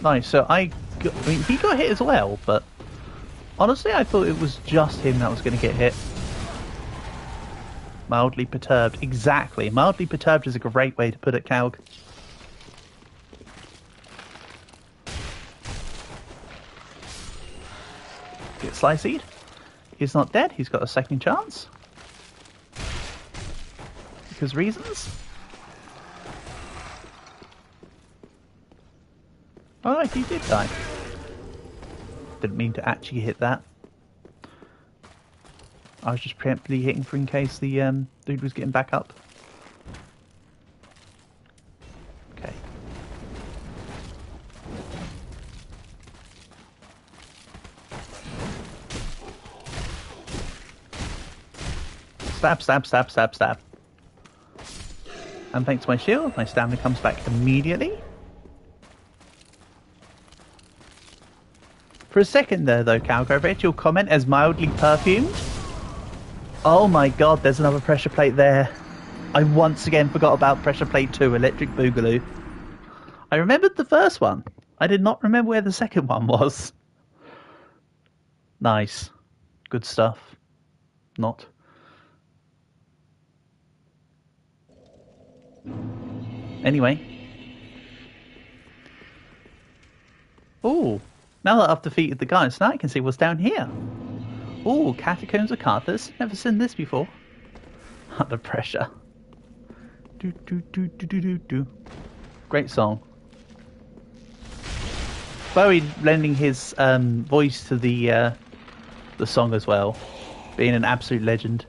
S1: Nice, so I mean, he got hit as well, but honestly I thought it was just him that was going to get hit. Mildly perturbed. Exactly. Mildly perturbed is a great way to put it, Calg. Get sliced. He's not dead. He's got a second chance. Because reasons. Oh no, he did die. Didn't mean to actually hit that. I was just preemptively hitting for in case the dude was getting back up. Okay. Stab, stab, stab, stab, stab. And thanks to my shield, my stamina comes back immediately. For a second there though, Calgo, I read your comment as mildly perfumed. Oh my god, there's another pressure plate there. I once again forgot about pressure plate 2, Electric Boogaloo. I remembered the first one. I did not remember where the second one was. Nice. Good stuff. Not. Anyway. Ooh. Now that I've defeated the guys, now I can see what's down here. Ooh, Catacombs of Carthus. Never seen this before. Under pressure. Do do do do do do do. Great song. Bowie lending his voice to the song as well, being an absolute legend.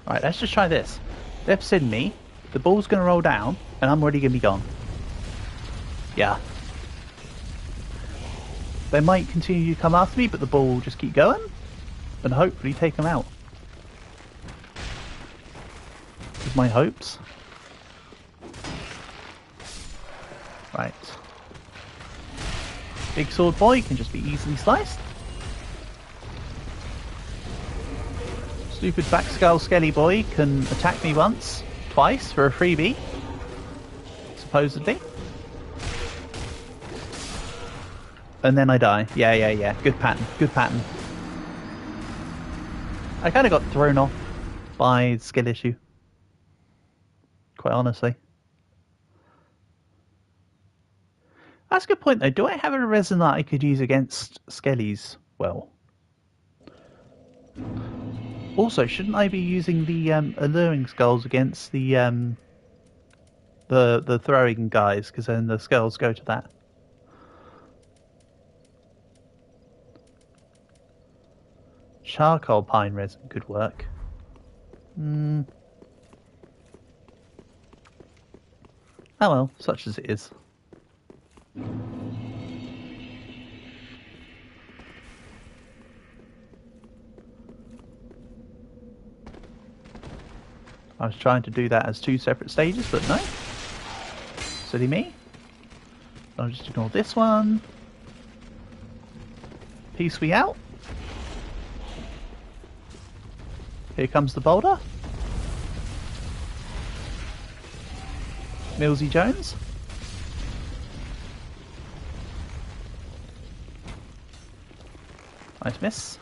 S1: Right, let's just try this. They've seen me. The ball's going to roll down, and I'm already going to be gone. Yeah. They might continue to come after me, but the ball will just keep going, and hopefully take them out. lose my hopes. Right. Big sword boy can just be easily sliced. Stupid backskull skelly boy can attack me once, twice for a freebie. Supposedly. And then I die. Yeah. Good pattern. Good pattern. I kind of got thrown off by the skill issue. Quite honestly. That's a good point though. Do I have a resin that I could use against skellies? Well. Also, shouldn't I be using the alluring skulls against the throwing guys? Because then the skulls go to that. Charcoal pine resin could work. Oh well, such as it is. I was trying to do that as two separate stages, but no. Silly me. I'll just ignore this one. Peace we out. Here comes the boulder. Millsy Jones. Nice miss.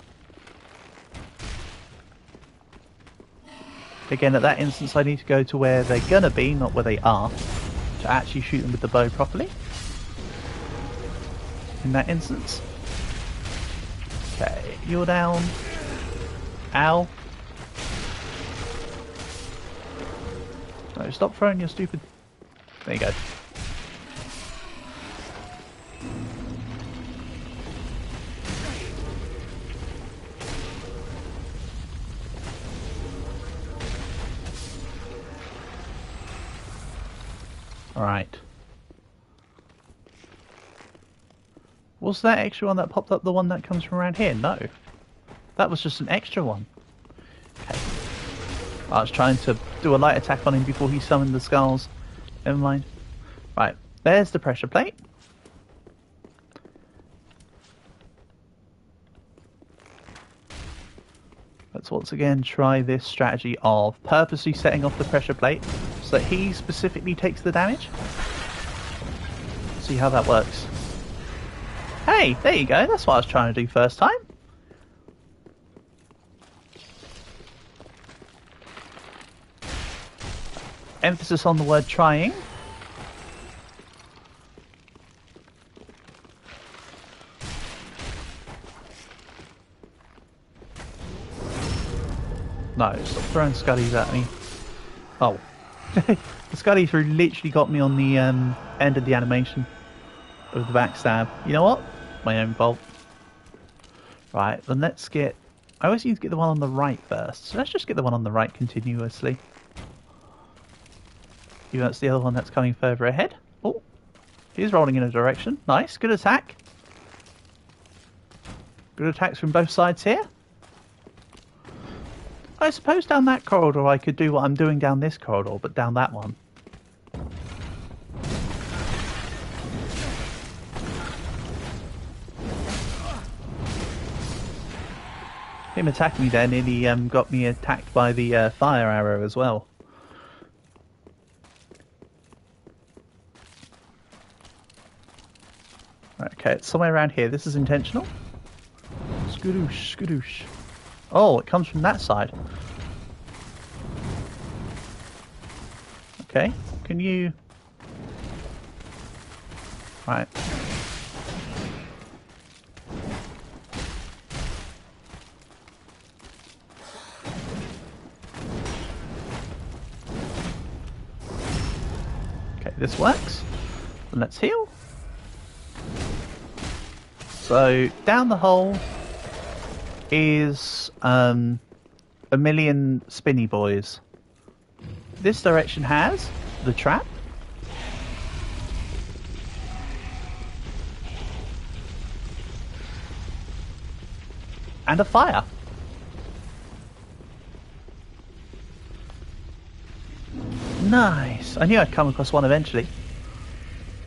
S1: Again, at that instance, I need to go to where they're gonna be, not where they are, to actually shoot them with the bow properly. In that instance. Okay, you're down. Ow. No, stop throwing your stupid... There you go. Alright. Was that extra one that popped up the one that comes from around here? No. That was just an extra one. Okay. I was trying to do a light attack on him before he summoned the skulls. Never mind. Right. There's the pressure plate. Let's once again try this strategy of purposely setting off the pressure plate so that he specifically takes the damage. See how that works. Hey, there you go. That's what I was trying to do first time. Emphasis on the word trying. No, stop throwing Scuddies at me. Oh. The Scuddy through literally got me on the end of the animation of the backstab. You know what? My own fault. Right, then let's get... I always need to get the one on the right first. So let's just get the one on the right continuously. Even though it's the other one that's coming further ahead. Oh, he's rolling in a direction. Nice, good attack. Good attacks from both sides here. I suppose down that corridor I could do what I'm doing down this corridor, but down that one. Him attacking me there nearly got me attacked by the fire arrow as well. Okay, it's somewhere around here. This is intentional. Skadoosh, skadoosh. Oh, it comes from that side. Okay, can you... Right. Okay, this works. And let's heal. So, down the hole is a million spinny boys. This direction has the trap. And a fire. Nice. I knew I'd come across one eventually.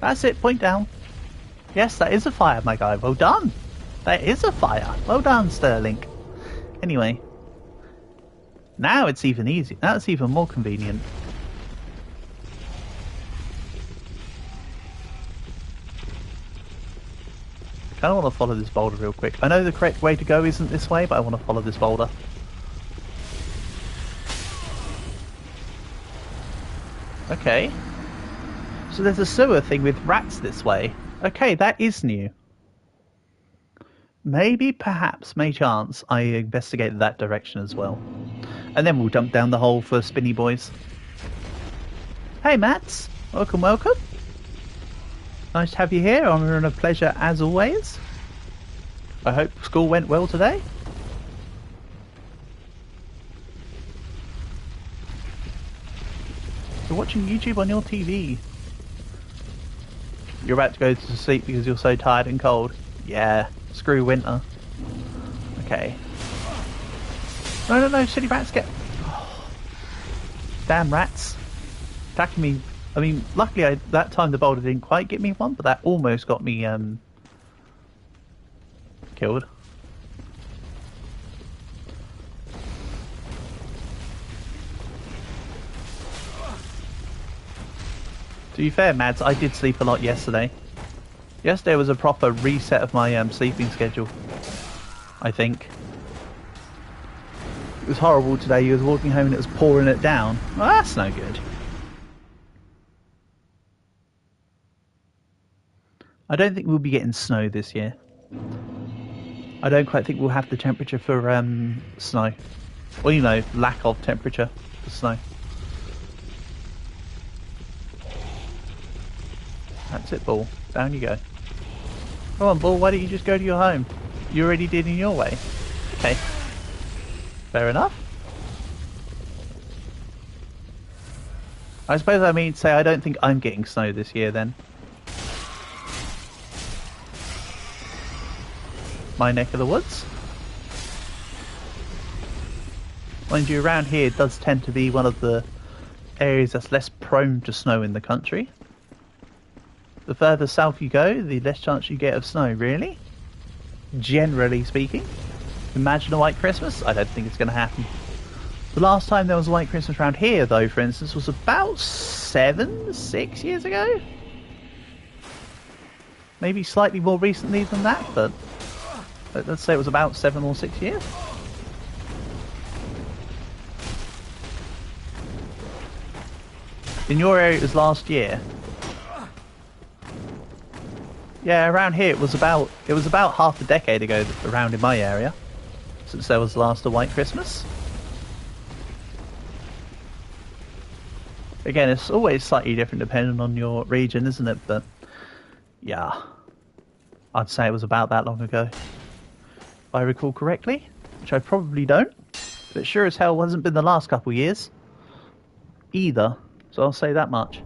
S1: That's it. Point down. Yes, that is a fire, my guy. Well done. That is a fire. Well done, Sterling. Anyway. Now it's even easier. Now it's even more convenient. I kind of want to follow this boulder real quick. I know the correct way to go isn't this way, but I want to follow this boulder. Okay. So there's a sewer thing with rats this way. Okay, that is new. Maybe, perhaps, may chance, I investigate that direction as well. And then we'll jump down the hole for Spinny Boys. Hey, Mats. Welcome, welcome. Nice to have you here. Honour and a pleasure as always. I hope school went well today. You're watching YouTube on your TV. You're about to go to sleep because you're so tired and cold. Yeah, screw winter. Okay. No, silly rats get... Oh. Damn rats. Attacking me. I mean, luckily that time the boulder didn't quite get me one, but that almost got me killed. To be fair, Mads, I did sleep a lot yesterday. Yesterday was a proper reset of my sleeping schedule, I think. It was horrible today. You was walking home and it was pouring it down. Well, that's no good. I don't think we'll be getting snow this year. I don't quite think we'll have the temperature for snow. Well, you know, lack of temperature for snow. That's it, Ball. Down you go. Come on, Ball, why don't you just go to your home? You already did in your way. Okay. Fair enough. I suppose I mean to say I don't think I'm getting snow this year then. My neck of the woods. Mind you, around here it does tend to be one of the areas that's less prone to snow in the country. The further south you go, the less chance you get of snow, really. Generally speaking. Imagine a white Christmas? I don't think it's going to happen. The last time there was a white Christmas around here, though, for instance, was about 6 years ago? Maybe slightly more recently than that, but let's say it was about 7 or 6 years. In your area it was last year. Yeah, around here it was about half a decade ago around in my area, since there was last a white Christmas. Again, it's always slightly different depending on your region, isn't it? But yeah, I'd say it was about that long ago, if I recall correctly, which I probably don't. But it sure as hell hasn't been the last couple of years either, so I'll say that much.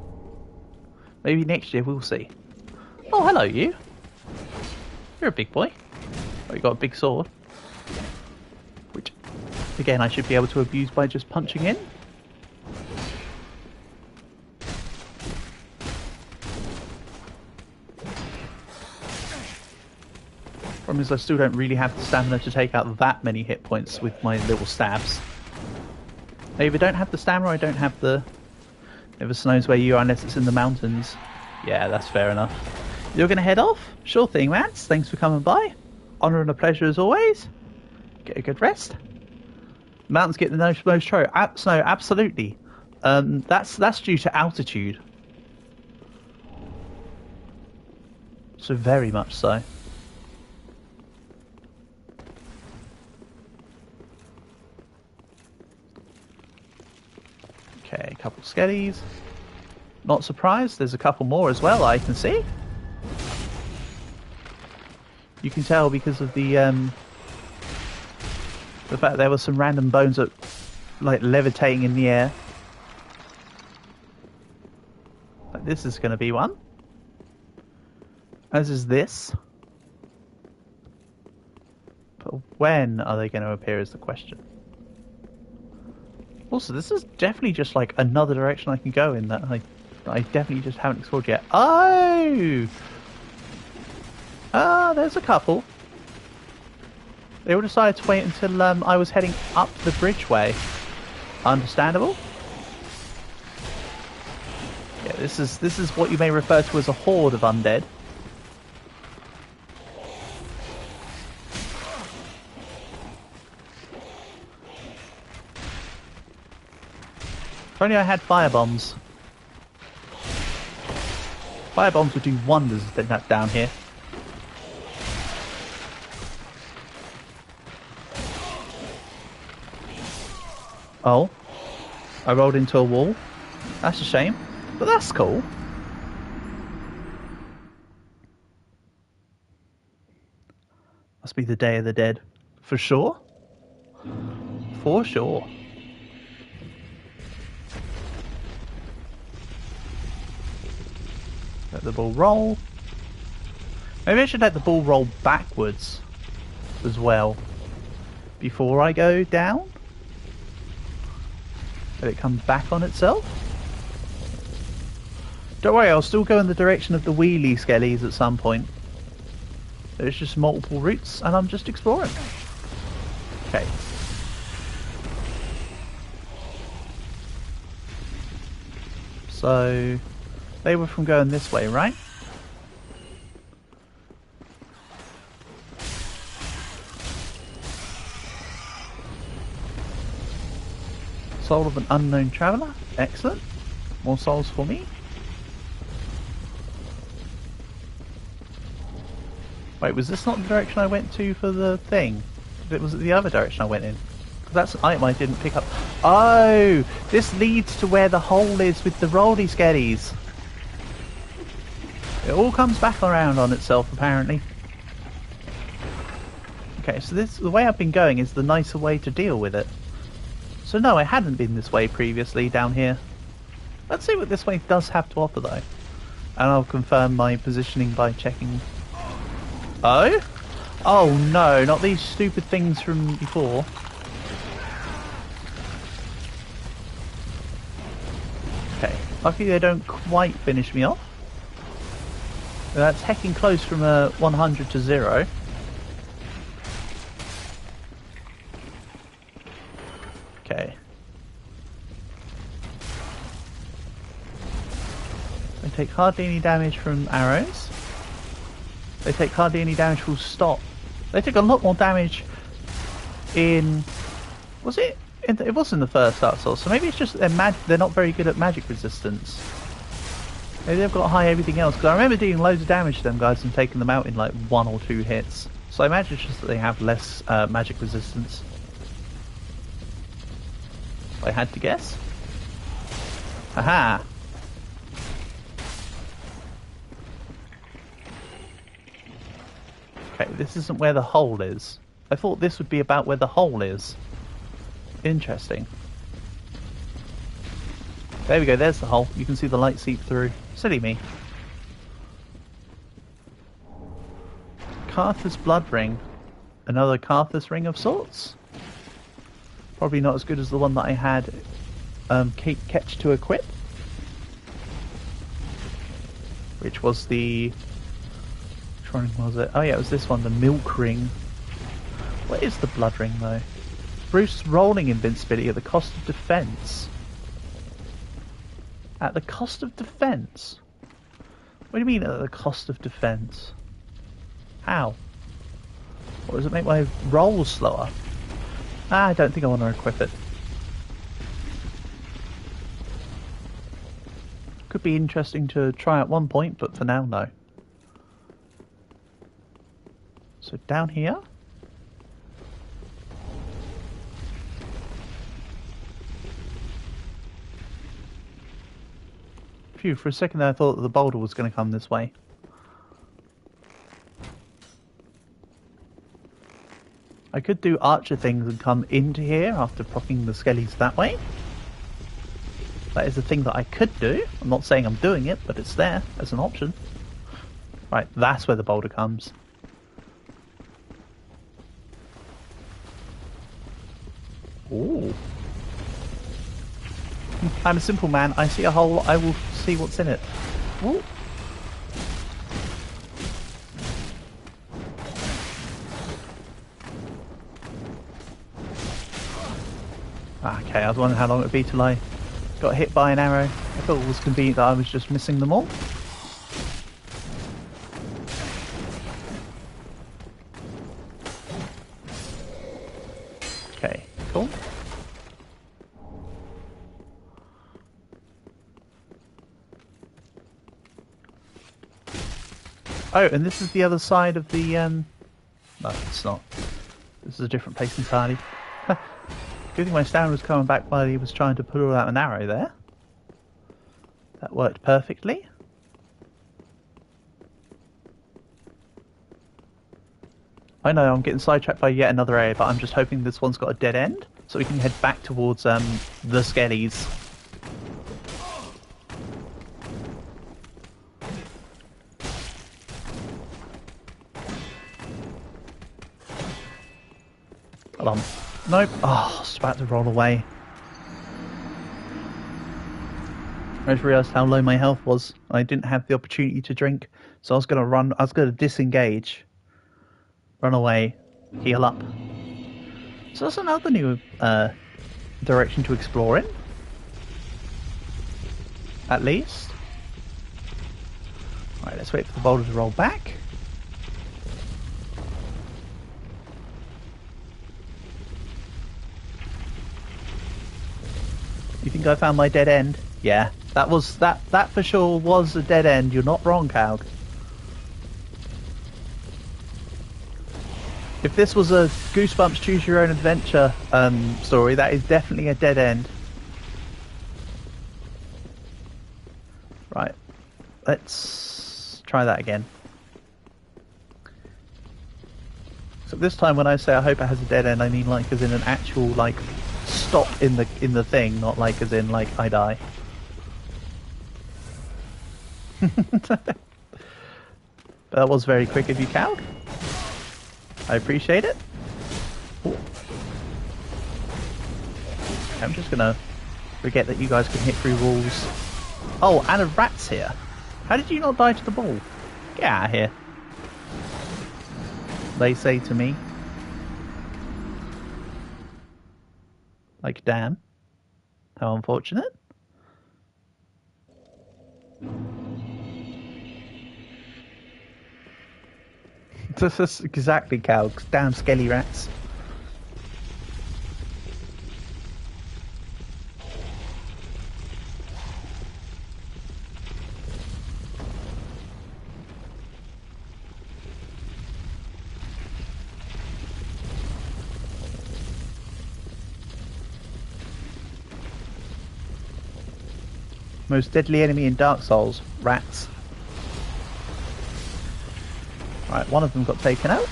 S1: Maybe next year, we'll see. Oh, hello, you. You're a big boy. Oh, you got a big sword. Which, again, I should be able to abuse by just punching in. Problem is I still don't really have the stamina to take out that many hit points with my little stabs. I either don't have the stamina or I don't have the... Never snows where you are unless it's in the mountains. Yeah, that's fair enough. You're going to head off? Sure thing, Mats. Thanks for coming by. Honour and a pleasure as always. Get a good rest. Mountains get the most snow. Snow, absolutely. That's due to altitude. So very much so. Okay, a couple of skellies. Not surprised, there's a couple more as well, I can see. You can tell because of the fact there were some random bones that, like, levitating in the air. Like, this is going to be one. As is this. But when are they going to appear is the question. Also, this is definitely just like another direction I can go in that I definitely just haven't explored yet. Oh! Ah, there's a couple. They all decided to wait until I was heading up the bridgeway. Understandable. Yeah, this is what you may refer to as a horde of undead. If only I had firebombs. Firebombs would do wonders down here. Oh, I rolled into a wall. That's a shame, but that's cool. Must be the Day of the Dead. For sure. For sure. Let the ball roll. Maybe I should let the ball roll backwards as well before I go down. Let it come back on itself. Don't worry, I'll still go in the direction of the wheelie skellies at some point. There's just multiple routes and I'm just exploring. Okay. So they were from going this way, right? Soul of an unknown traveller. Excellent. More souls for me. Wait, was this not the direction I went to for the thing? Was it the other direction I went in? Because that's an item I didn't pick up. Oh! This leads to where the hole is with the rolly skellies. It all comes back around on itself, apparently. Okay, so the way I've been going is the nicer way to deal with it. So no, I hadn't been this way previously down here. Let's see what this way does have to offer though. And I'll confirm my positioning by checking. Oh? Oh no, not these stupid things from before. Okay, luckily they don't quite finish me off. That's hecking close from a 100 to 0. Okay. They take hardly any damage from arrows. They take hardly any damage full stop. They took a lot more damage in... Was it? It was in the first Dark Souls, so maybe it's just they're not very good at magic resistance. Maybe they've got high everything else, because I remember doing loads of damage to them guys and taking them out in like 1 or 2 hits. So I imagine it's just that they have less magic resistance. I had to guess. Haha! Okay, this isn't where the hole is. I thought this would be about where the hole is. Interesting. There we go, there's the hole. You can see the light seep through. Silly me. Carthus Blood Ring. Another Carthus ring of sorts. Probably not as good as the one that I had Ketch to equip. Which was the... Which one was it? Oh yeah, it was this one, the Milk Ring. What is the Blood Ring though? Bruce's rolling invincibility at the cost of defense. At the cost of defense? What do you mean at the cost of defense? How? Or does it make my rolls slower? I don't think I want to equip it. Could be interesting to try at one point, but for now, no. So down here. Phew, for a second there I thought that the boulder was going to come this way. I could do archer things and come into here after proccing the skellies that way. That is a thing that I could do. I'm not saying I'm doing it, but it's there as an option. Right, that's where the boulder comes. Ooh. I'm a simple man. I see a hole, I will see what's in it. Ooh. Okay, I was wondering how long it would be till I got hit by an arrow. I thought it was convenient that I was just missing them all. Okay, cool. Oh, and this is the other side of the, No, it's not. This is a different place entirely. Good thing my stamina was coming back while he was trying to pull out an arrow there. That worked perfectly. I know I'm getting sidetracked by yet another area, but I'm just hoping this one's got a dead end, so we can head back towards the skellies. Hold on. Nope. Oh, I was about to roll away. I just realised how low my health was. I didn't have the opportunity to drink, so I was going to run. I was going to disengage, run away, heal up. So that's another new direction to explore in. At least. Alright, let's wait for the boulder to roll back. You think I found my dead end? Yeah, that for sure was a dead end. You're not wrong, Calg. If this was a Goosebumps Choose Your Own Adventure story, that is definitely a dead end. Right, let's try that again. So this time when I say I hope it has a dead end, I mean like as in an actual like stop in the thing, not like as in like I die. That was very quick of you, Calg. I appreciate it. Ooh. I'm just gonna forget that you guys can hit through walls. Oh, and a rat's here. How did you not die to the ball? Get out of here. They say to me. Like, damn. How unfortunate. This is exactly Calg's. Damn skelly rats. Most deadly enemy in Dark Souls, rats. Right, one of them got taken out.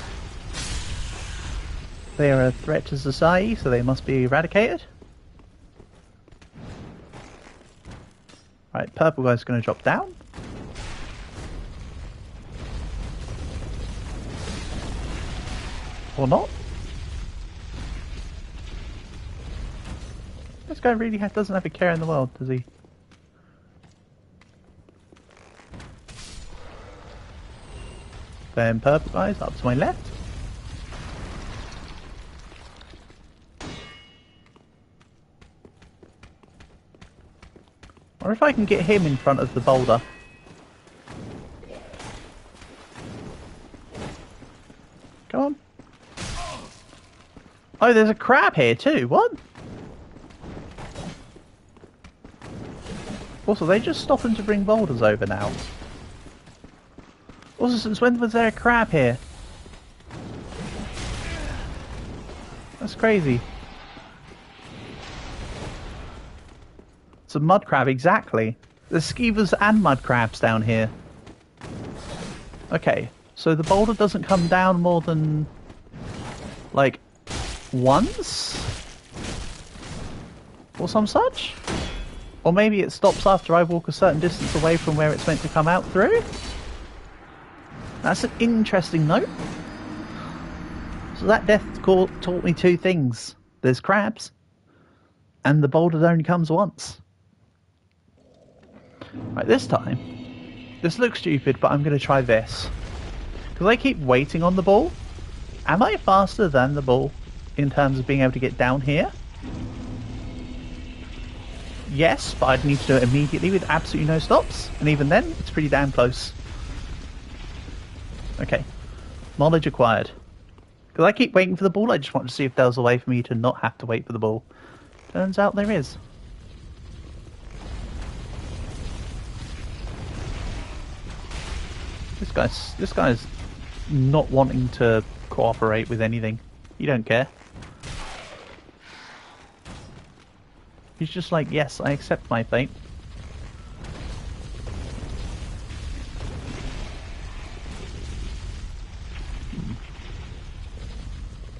S1: They are a threat to society, so they must be eradicated. Right, purple guy's going to drop down. Or not. This guy really doesn't have a care in the world, does he? Then purple guys up to my left. Or if I can get him in front of the boulder. Come on. Oh, there's a crab here too. What? Also, they just stopping to bring boulders over now. Also, since when was there a crab here? That's crazy. It's a mud crab, exactly. There's skeevers and mud crabs down here. Okay, so the boulder doesn't come down more than like once? Or some such? Or maybe it stops after I walk a certain distance away from where it's meant to come out through? That's an interesting note. So that death taught me two things. There's crabs, and the boulder only comes once. Right, this time, this looks stupid, but I'm going to try this. Because I keep waiting on the ball. Am I faster than the ball in terms of being able to get down here? Yes, but I'd need to do it immediately with absolutely no stops. And even then, it's pretty damn close. Okay. Knowledge acquired. Because I keep waiting for the ball, I just want to see if there was a way for me to not have to wait for the ball. Turns out there is. This guy's not wanting to cooperate with anything. He don't care. He's just like, yes, I accept my fate.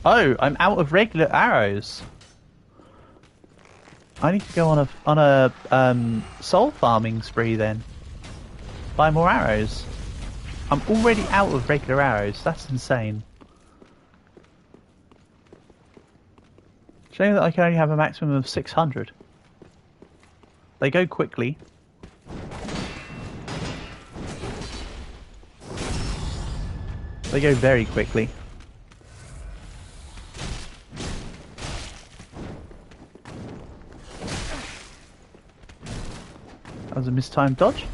S1: Oh, I'm out of regular arrows. I need to go on a soul farming spree then. Buy more arrows. I'm already out of regular arrows. That's insane. Showing that I can only have a maximum of 600. They go quickly. They go very quickly. That was a mistimed dodge.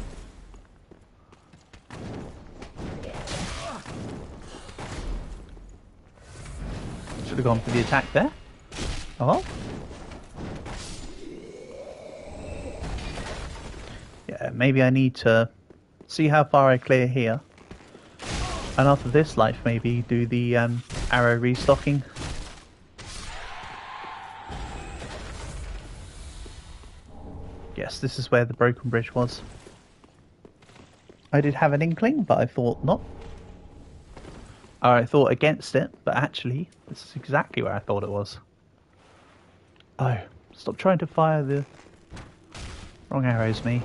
S1: Should have gone for the attack there. Oh well. Yeah, maybe I need to see how far I clear here. And after this life, maybe do the arrow restocking. Yes, this is where the broken bridge was. I did have an inkling, but I thought not. Or I thought against it, but actually, this is exactly where I thought it was. Oh, stop trying to fire the wrong arrows, me.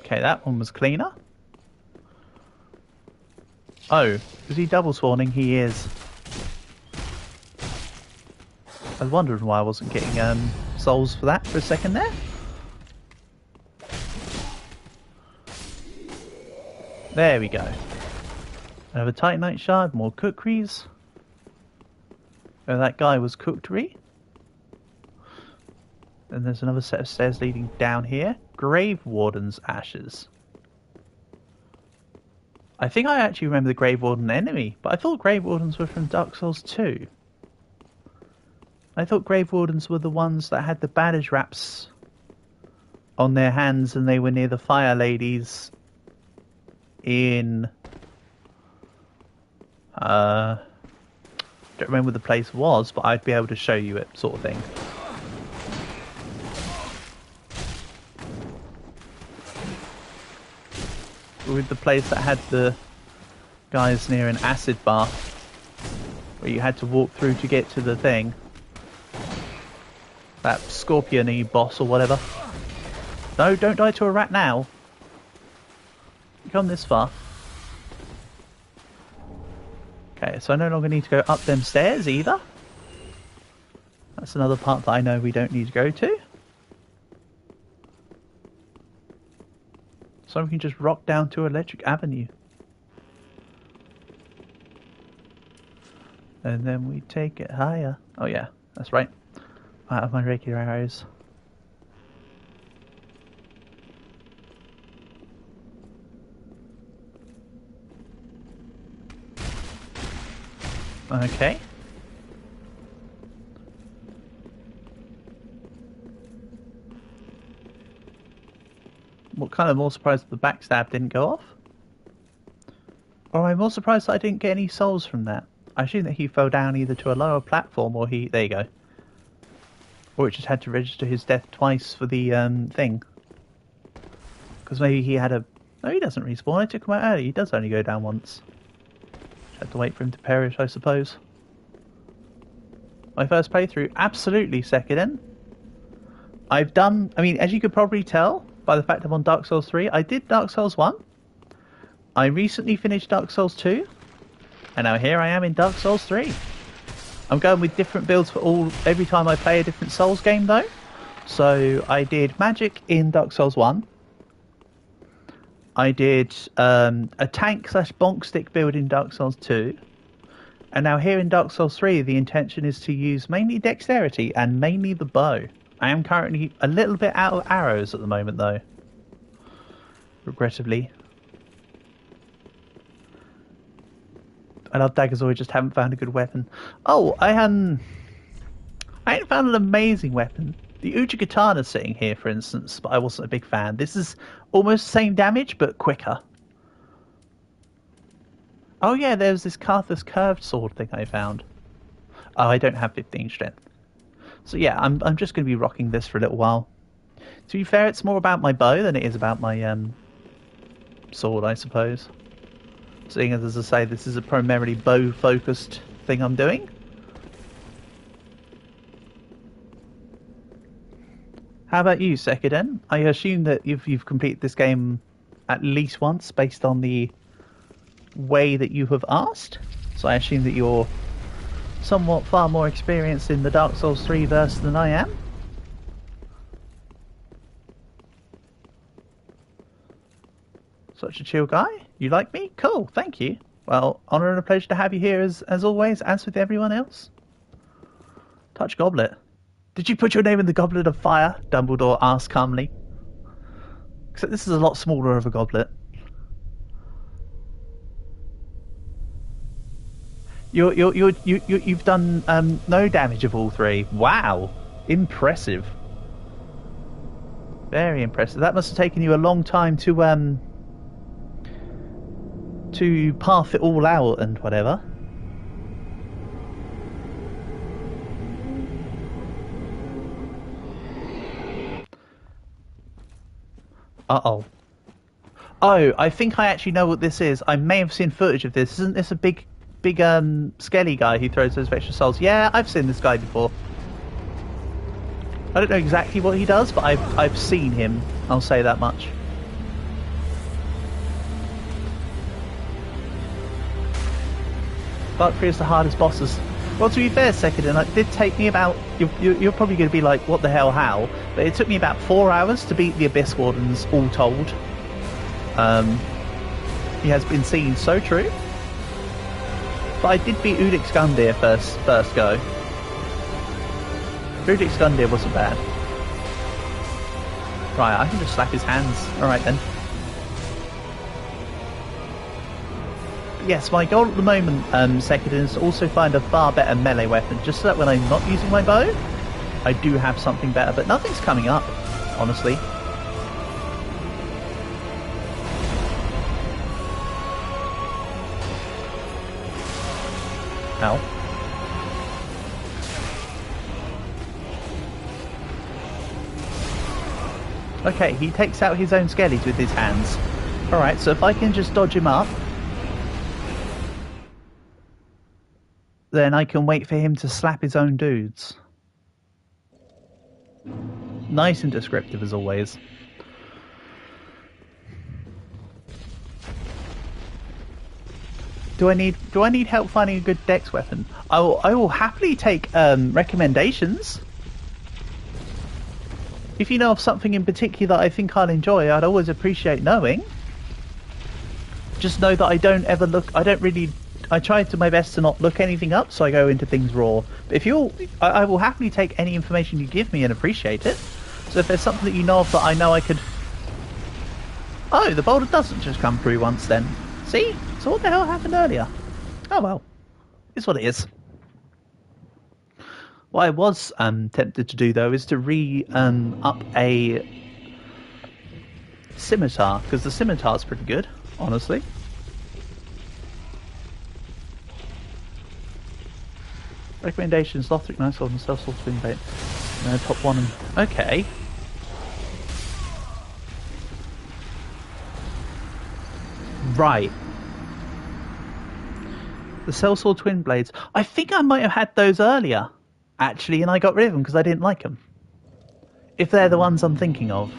S1: Okay, that one was cleaner. Oh, is he double spawning? He is. I was wondering why I wasn't getting souls for that for a second there. There we go. Another Titanite shard, more cookeries. Oh, that guy was cookery. And there's another set of stairs leading down here. Grave Warden's ashes. I think I actually remember the Grave Warden enemy, but I thought Grave Wardens were from Dark Souls 2. I thought Grave Wardens were the ones that had the bandage wraps on their hands and they were near the fire ladies in... don't remember what the place was, but I'd be able to show you it, sort of thing. With the place that had the guys near an acid bath where you had to walk through to get to the thing. That scorpion-y boss or whatever. No, don't die to a rat now. You come this far. Okay, so I no longer need to go up them stairs either. That's another part that I know we don't need to go to. So we can just rock down to Electric Avenue. And then we take it higher. Oh yeah, that's right. Out of my regular arrows. Okay. What kind of more surprised that the backstab didn't go off? Or am I more surprised that I didn't get any souls from that? I assume that he fell down either to a lower platform or he... There you go. Or it just had to register his death twice for the thing. Because maybe he had a... No, he doesn't respawn. I took him out early. He does only go down once. Just had to wait for him to perish, I suppose. My first playthrough, absolutely second in. I've done... I mean, as you could probably tell by the fact I'm on Dark Souls 3, I did Dark Souls 1. I recently finished Dark Souls 2, and now here I am in Dark Souls 3. I'm going with different builds for every time I play a different Souls game though. So I did magic in Dark Souls 1. I did a tank / bonk stick build in Dark Souls 2. And now here in Dark Souls 3, the intention is to use mainly dexterity and mainly the bow. I am currently a little bit out of arrows at the moment though. Regrettably. I love daggers, or I just haven't found a good weapon. Oh, I ain't found an amazing weapon. The Uchigatana's sitting here, for instance, but I wasn't a big fan. This is almost the same damage, but quicker. Oh yeah, there's this Carthus curved sword thing I found. Oh, I don't have 15 strength. So yeah, I'm just going to be rocking this for a little while. To be fair, it's more about my bow than it is about my sword, I suppose. Seeing as I say, this is a primarily bow-focused thing I'm doing. How about you, Sekiden? I assume that you've completed this game at least once, based on the way that you have asked. So I assume that you're somewhat far more experienced in the Dark Souls 3 verse than I am. Such a chill guy. You like me? Cool, thank you. Well, honour and a pleasure to have you here as always, as with everyone else. Touch goblet. Did you put your name in the goblet of fire? Dumbledore asked calmly. Except this is a lot smaller of a goblet. You've done no damage of all three. Wow, impressive. Very impressive. That must have taken you a long time to path it all out and whatever. Uh-oh. Oh, I think I actually know what this is. I may have seen footage of this. Isn't this a big skelly guy who throws those extra souls? Yeah, I've seen this guy before. I don't know exactly what he does, but I've seen him. I'll say that much. Dark 3 is the hardest bosses. Well, to be fair, Sekiden, it did take me about... You're probably going to be like, what the hell, how? But it took me about 4 hours to beat the Abyss Wardens, all told. He has been seen, so true. But I did beat Udix Gundyr first go. Udix Gundyr wasn't bad. Right, I can just slap his hands. Alright then. Yes, my goal at the moment, Sekiden, is to also find a far better melee weapon, just so that when I'm not using my bow, I do have something better, but nothing's coming up, honestly. Ow. Okay, he takes out his own skellies with his hands. Alright, so if I can just dodge him up, then I can wait for him to slap his own dudes. Nice and descriptive as always. Do I need help finding a good dex weapon? I will happily take recommendations. If you know of something in particular that I think I'll enjoy, I'd always appreciate knowing. Just know that I don't ever look. I try to my best to not look anything up, so I go into things raw. But if I will happily take any information you give me and appreciate it. So if there's something that you know of that I know I could... Oh, the boulder doesn't just come through once then. See? So what the hell happened earlier? Oh well. It's what it is. What I was tempted to do though is to up a scimitar, because the scimitar's pretty good, honestly. Recommendations: Lothric, Nice Sword, and Stealth Sword, Twin Bait. Top one and... Okay. Right. The Sellsword Twin Blades. I think I might have had those earlier, actually, and I got rid of them because I didn't like them. If they're the ones I'm thinking of.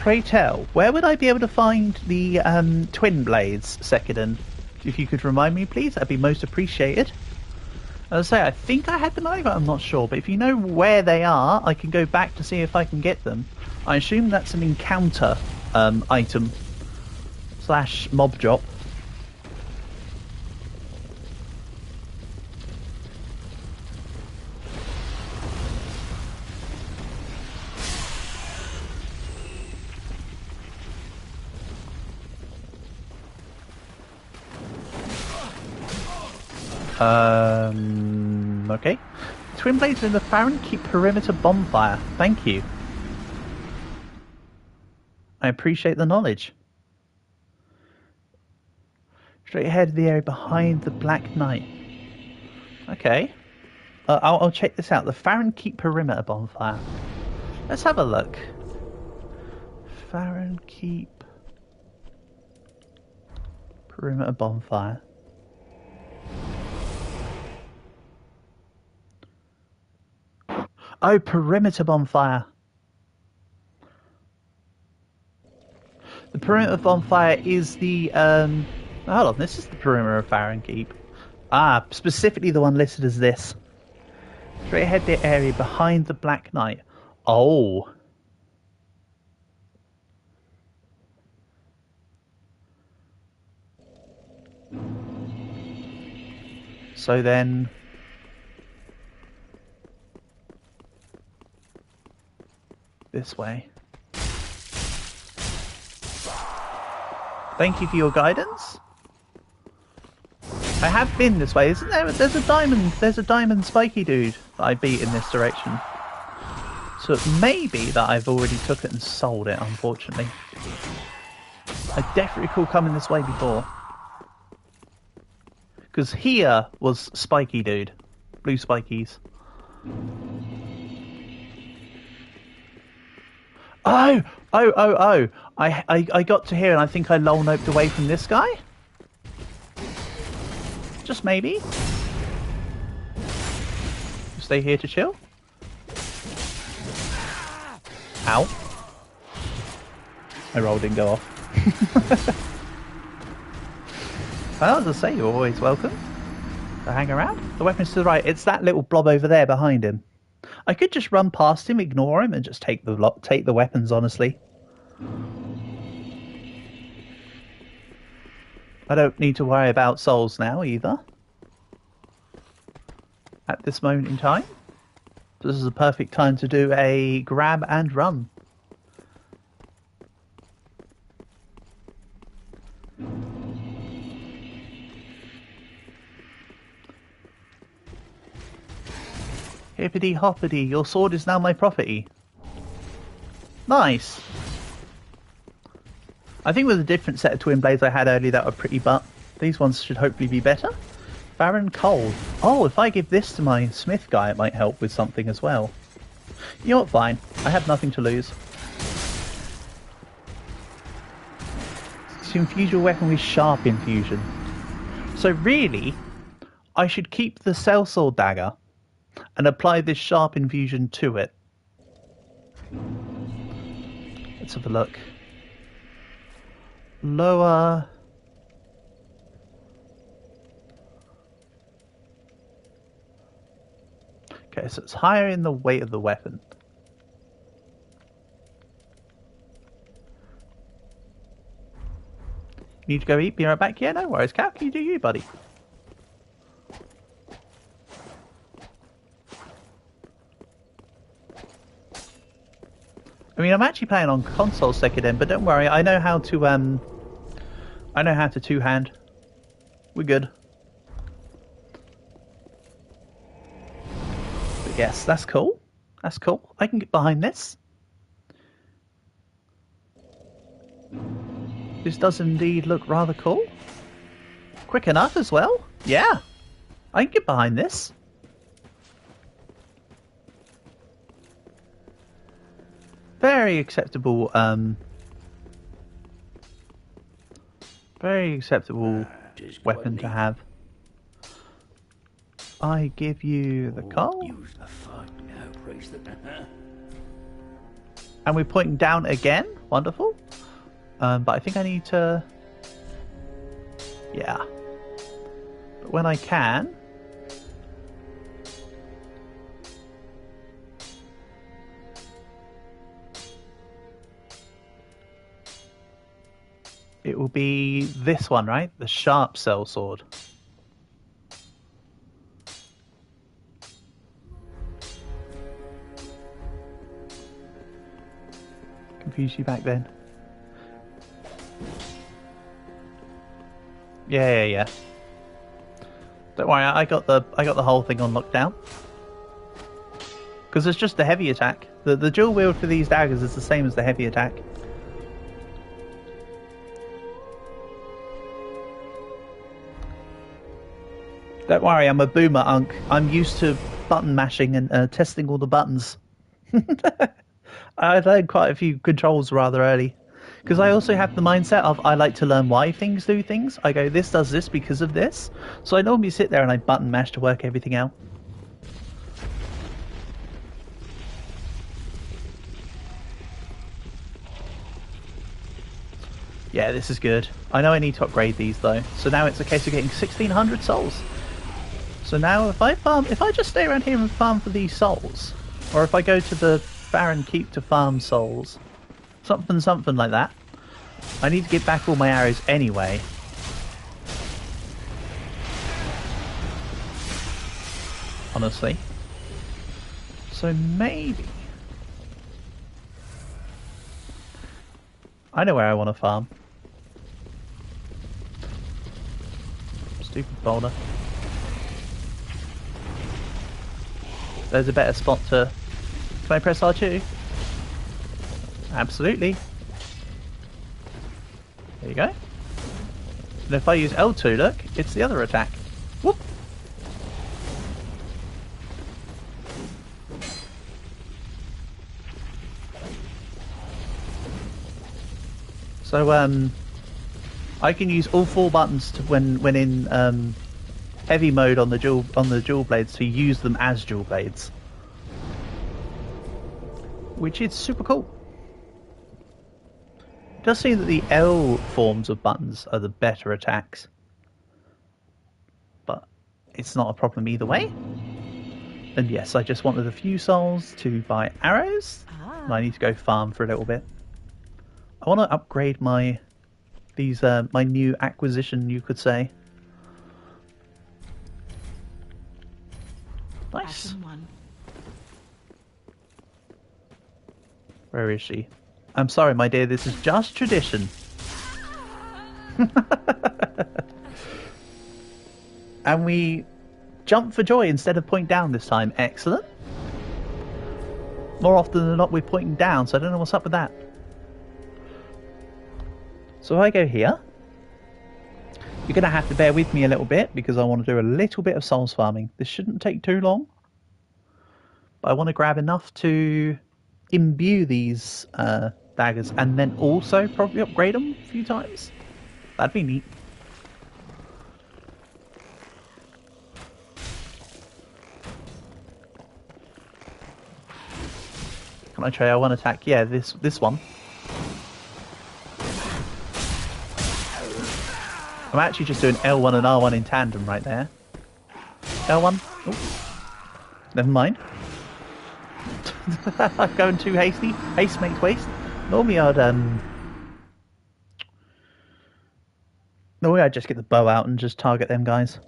S1: Pray tell, where would I be able to find the twin blades, Sekiden? If you could remind me, please, that'd be most appreciated. As I say, I think I had them over, I'm not sure, but if you know where they are, I can go back to see if I can get them. I assume that's an encounter item / mob drop. Okay. Twin blades in the Farron keep perimeter bonfire. Thank you. I appreciate the knowledge. Straight ahead of the area behind the Black Knight. Okay. I'll check this out. The Farron keep perimeter bonfire. Let's have a look. Farron keep perimeter bonfire. Oh, perimeter bonfire. The perimeter bonfire is the hold on, this is the perimeter of Farron Keep. Ah, specifically the one listed as this. Straight ahead the area behind the Black Knight. Oh. So then this way. Thank you for your guidance. I have been this way, isn't there? There's a diamond spiky dude that I beat in this direction. So it may be that I've already took it and sold it, unfortunately. I definitely recall coming this way before. Because here was spiky dude. Blue spikies. Oh! I got to here and I think I lol noped away from this guy? Just maybe? Stay here to chill? Ow. My roll didn't go off. Well, as I say, you're always welcome to hang around. The weapon's to the right. It's that little blob over there behind him. I could just run past him, ignore him, and just take the weapons, honestly. I don't need to worry about souls now, either. At this moment in time. This is a perfect time to do a grab and run. Hippity hoppity, your sword is now my property. Nice. I think with a different set of twin blades I had earlier that were pretty butt. These ones should hopefully be better. Baron Cold. Oh, if I give this to my smith guy it might help with something as well. You know what, fine. I have nothing to lose. To infuse your weapon with sharp infusion. So really, I should keep the sellsword dagger and apply this sharp infusion to it. Let's have a look. Lower. Okay, so it's higher in the weight of the weapon. You need to go eat, be right back? Yeah, no worries, Cal. Can you do you, buddy? I mean, I'm actually playing on console Sekiden, but don't worry, I know how to two-hand. We're good. But yes, that's cool. That's cool. I can get behind this. This does indeed look rather cool. Quick enough as well. Yeah. I can get behind this. Very acceptable, weapon to have. I give you the call.
S3: Use the fuck now, praise the
S1: And we're pointing down again. Wonderful. But I think I need to... Yeah. But when I can... It will be this one, right? The sharp cell sword. Confused you back then. Yeah. Don't worry, I got the whole thing on lockdown. Because it's just the heavy attack. The dual wield for these daggers is the same as the heavy attack. Don't worry, I'm a boomer, Unk. I'm used to button mashing and testing all the buttons. I learned quite a few controls rather early. Because I also have the mindset of I like to learn why things do things. I go, this does this because of this. So I normally sit there and I button mash to work everything out. Yeah, this is good. I know I need to upgrade these though. So now it's a case of getting 1600 souls. So now if I just stay around here and farm for these souls, or if I go to the Barren Keep to farm souls, something like that, I need to get back all my arrows anyway. Honestly. So maybe... I know where I want to farm. Stupid boulder. There's a better spot to... Can I press R2? Absolutely. There you go. And if I use L2, look, it's the other attack. Whoop! So, I can use all 4 buttons to, when in heavy mode on the dual blades, to use them as dual blades, which is super cool. It does seem that the L forms of buttons are the better attacks, but it's not a problem either way. And yes, I just wanted a few souls to buy arrows, and I need to go farm for a little bit. I want to upgrade my my new acquisition, you could say. Nice. Where is she? I'm sorry, my dear, this is just tradition. And we jump for joy instead of point down this time. Excellent. More often than not, we're pointing down, so I don't know what's up with that. So if I go here, you're going to have to bear with me a little bit because I want to do a little bit of souls farming. This shouldn't take too long. But I want to grab enough to imbue these daggers and then also probably upgrade them a few times. That'd be neat. Can I try L1 attack? Yeah, this one. I'm actually just doing L1 and R1 in tandem right there. L1. Oh. Never mind. I'm going too hasty. Haste makes waste. Normally I'd just get the bow out and just target them guys.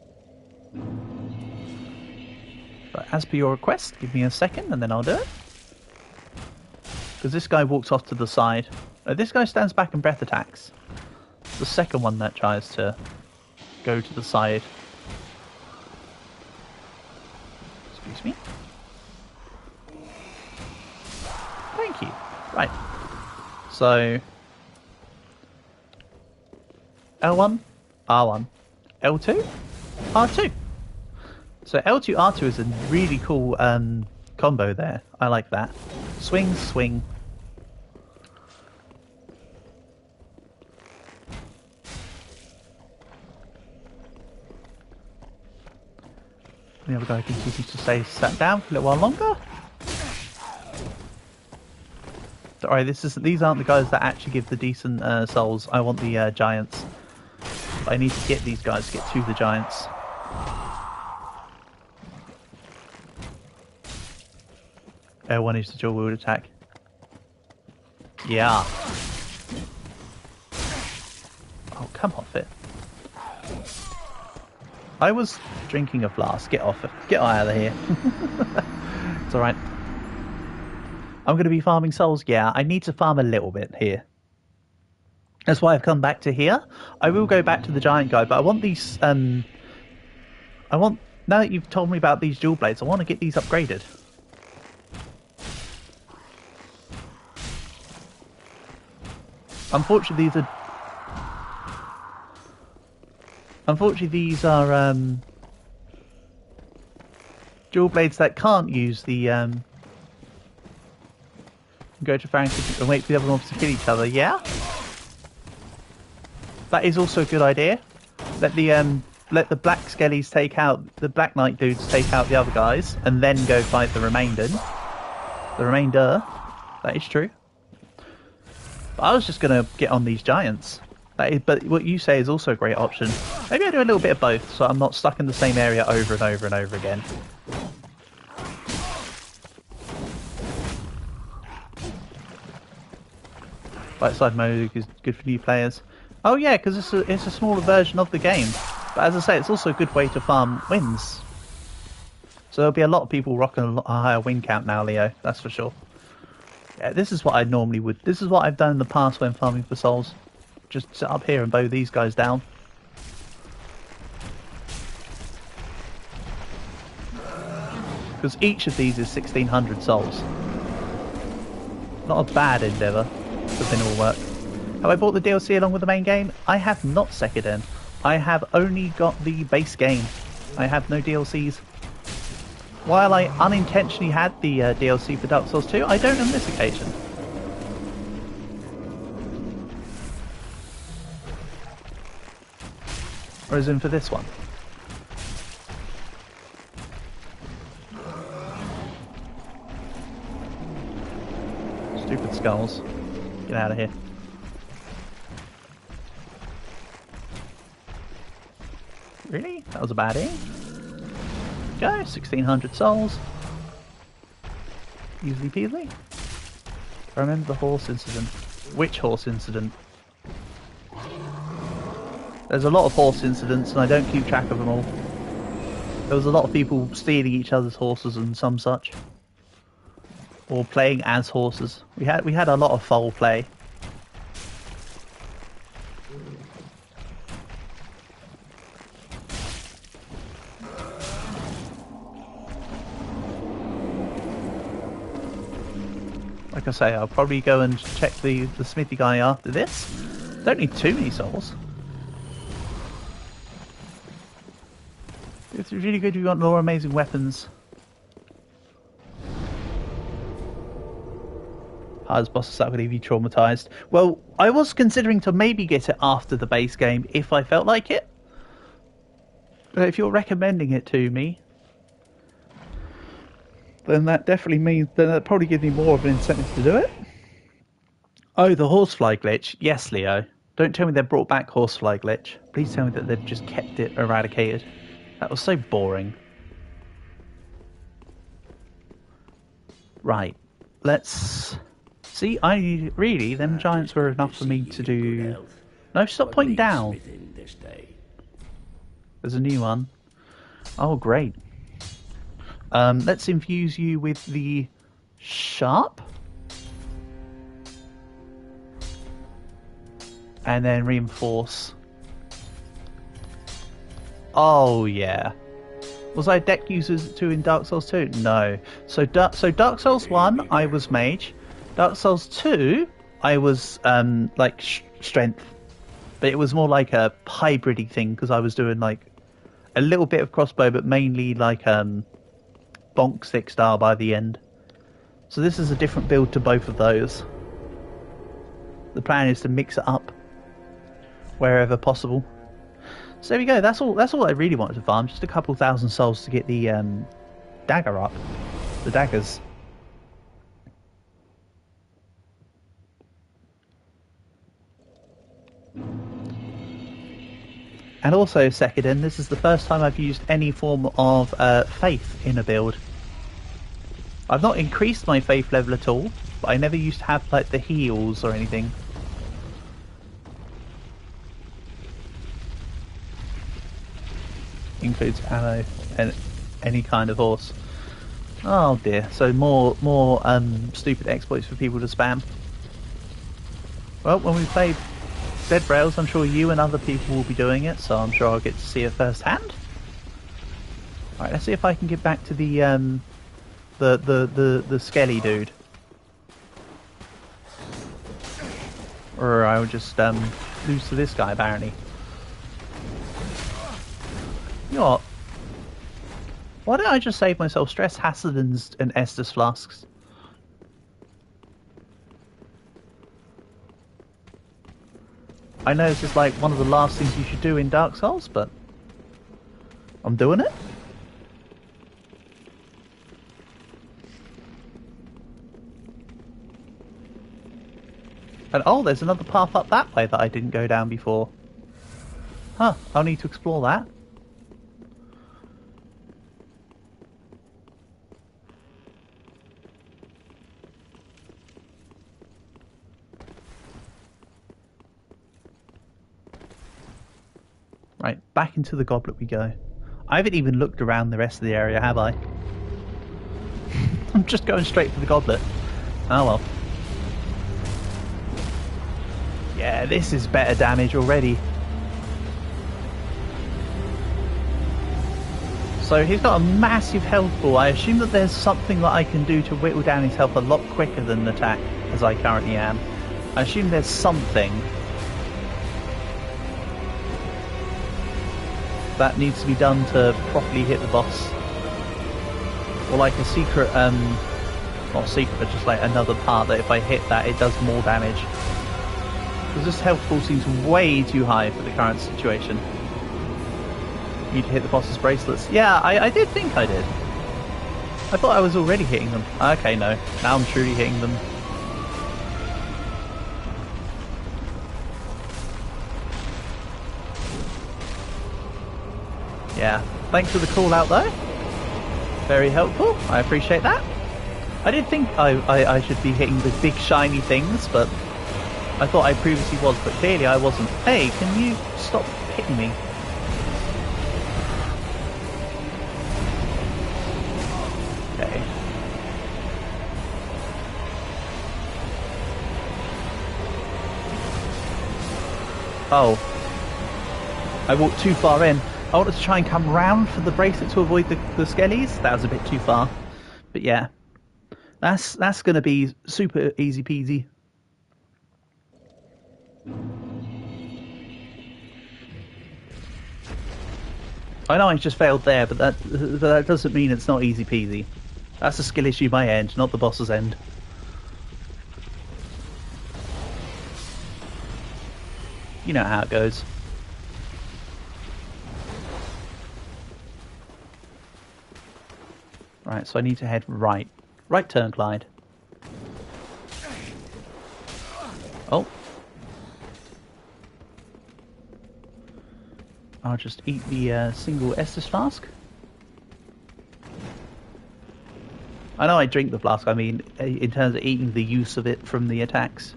S1: But as per your request, give me a second and then I'll do it. Because this guy walks off to the side. This guy stands back and breath attacks. The second one that tries to go to the side. Excuse me. Thank you. Right. So L1, R1, L2, R2. So L2, R2 is a really cool combo there. I like that. Swing, swing. The other guy continues to stay sat down for a little while longer. Alright, these aren't the guys that actually give the decent souls. I want the giants. But I need to get these guys to get to the giants. One is the dual wield attack. Yeah. Oh, come off it. I was drinking a flask. Get off it. Get out of here. It's alright. I'm going to be farming souls. Yeah, I need to farm a little bit here. That's why I've come back to here. I will go back to the giant guy, but I want these... now that you've told me about these dual blades, I want to get these upgraded. Unfortunately, these are dual blades that can't use the go to Frank and wait for the other ones to kill each other. Yeah, that is also a good idea. Let the black skellies take out the black knight dudes, take out the other guys, and then go fight the remainder. That is true. But I was just going to get on these giants. But what you say is also a great option. Maybe I do a little bit of both, so I'm not stuck in the same area over and over and over again. Light side mode is good for new players. Oh yeah, because it's a smaller version of the game. But as I say, it's also a good way to farm wins. So there'll be a lot of people rocking a higher win count now, Leo. That's for sure. Yeah, this is what I normally would. This is what I've done in the past when farming for souls. Just sit up here and bow these guys down. Because each of these is 1600 souls. Not a bad endeavour, but then it will work. Have I bought the DLC along with the main game? I have not, Sekiden. I have only got the base game. I have no DLCs. While I unintentionally had the DLC for Dark Souls 2, I don't on this occasion. Or as in for this one. Stupid skulls. Get out of here. Really? That was a bad aim. Go, 1600 souls. Easily peasy. I remember the horse incident. Which horse incident? There's a lot of horse incidents and I don't keep track of them all. There was a lot of people stealing each other's horses and some such. Or playing as horses. We had a lot of foul play. Like I say, I'll probably go and check the smithy guy after this. Don't need too many souls. It's really good if you want more amazing weapons. Hardest bosses that would leave you traumatized. Well, I was considering to maybe get it after the base game if I felt like it. But if you're recommending it to me, then that definitely means that probably gives me more of an incentive to do it. Oh, the horsefly glitch. Yes, Leo. Don't tell me they brought back horsefly glitch. Please tell me that they've just kept it eradicated. That was so boring. Right. Let's see. Them giants were enough for me to do. No, stop pointing down. There's a new one. Oh, great. Let's infuse you with the sharp. And then reinforce. Oh, yeah. Was I deck users 2 in Dark Souls 2? No. So Dark Souls 1, I was mage. Dark Souls 2, I was, like, strength. But it was more like a hybrid-y thing, because I was doing, like, a little bit of crossbow, but mainly, like, bonk stick style by the end. So this is a different build to both of those. The plan is to mix it up wherever possible. So there we go. That's all I really wanted to farm. Just a couple thousand souls to get the dagger up. The daggers. And also, Sekiden, this is the first time I've used any form of faith in a build. I've not increased my faith level at all, but I never used to have like the heals or anything. Includes ammo and any kind of horse. Oh dear, so more stupid exploits for people to spam. Well, when we play Dead Rails, I'm sure you and other people will be doing it, so I'm sure I'll get to see it firsthand. Alright, let's see if I can get back to the skelly dude. Or I will just lose to this guy apparently. You know what? Why don't I just save myself stress, Hassadins, and Estus flasks? I know this is like one of the last things you should do in Dark Souls, but I'm doing it. And oh, there's another path up that way that I didn't go down before. Huh, I'll need to explore that. Right, back into the goblet we go. I haven't even looked around the rest of the area, have I? I'm just going straight for the goblet. Oh well. Yeah, this is better damage already. So he's got a massive health ball. I assume that there's something that I can do to whittle down his health a lot quicker than an attack, as I currently am. I assume there's something that needs to be done to properly hit the boss. Or like a secret, not secret, but just like another part that if I hit that it does more damage. Because this health ball seems way too high for the current situation. You need to hit the boss's bracelets. Yeah, I did think I did. I thought I was already hitting them. Okay, no. Now I'm truly hitting them. Yeah, thanks for the call out though. Very helpful, I appreciate that. I did think I should be hitting the big shiny things, but I thought I previously was, but clearly I wasn't. Hey, can you stop hitting me? Okay. Oh. I walked too far in. I wanted to try and come round for the bracelet to avoid the skellies. That was a bit too far. But yeah. That's going to be super easy peasy. I know I just failed there, but that doesn't mean it's not easy peasy. That's a skill issue my end, not the boss's end. You know how it goes. Right, so I need to head right. Right turn, Clyde. Oh. I'll just eat the single Estus flask. I know I drink the flask, I mean in terms of eating the use of it from the attacks.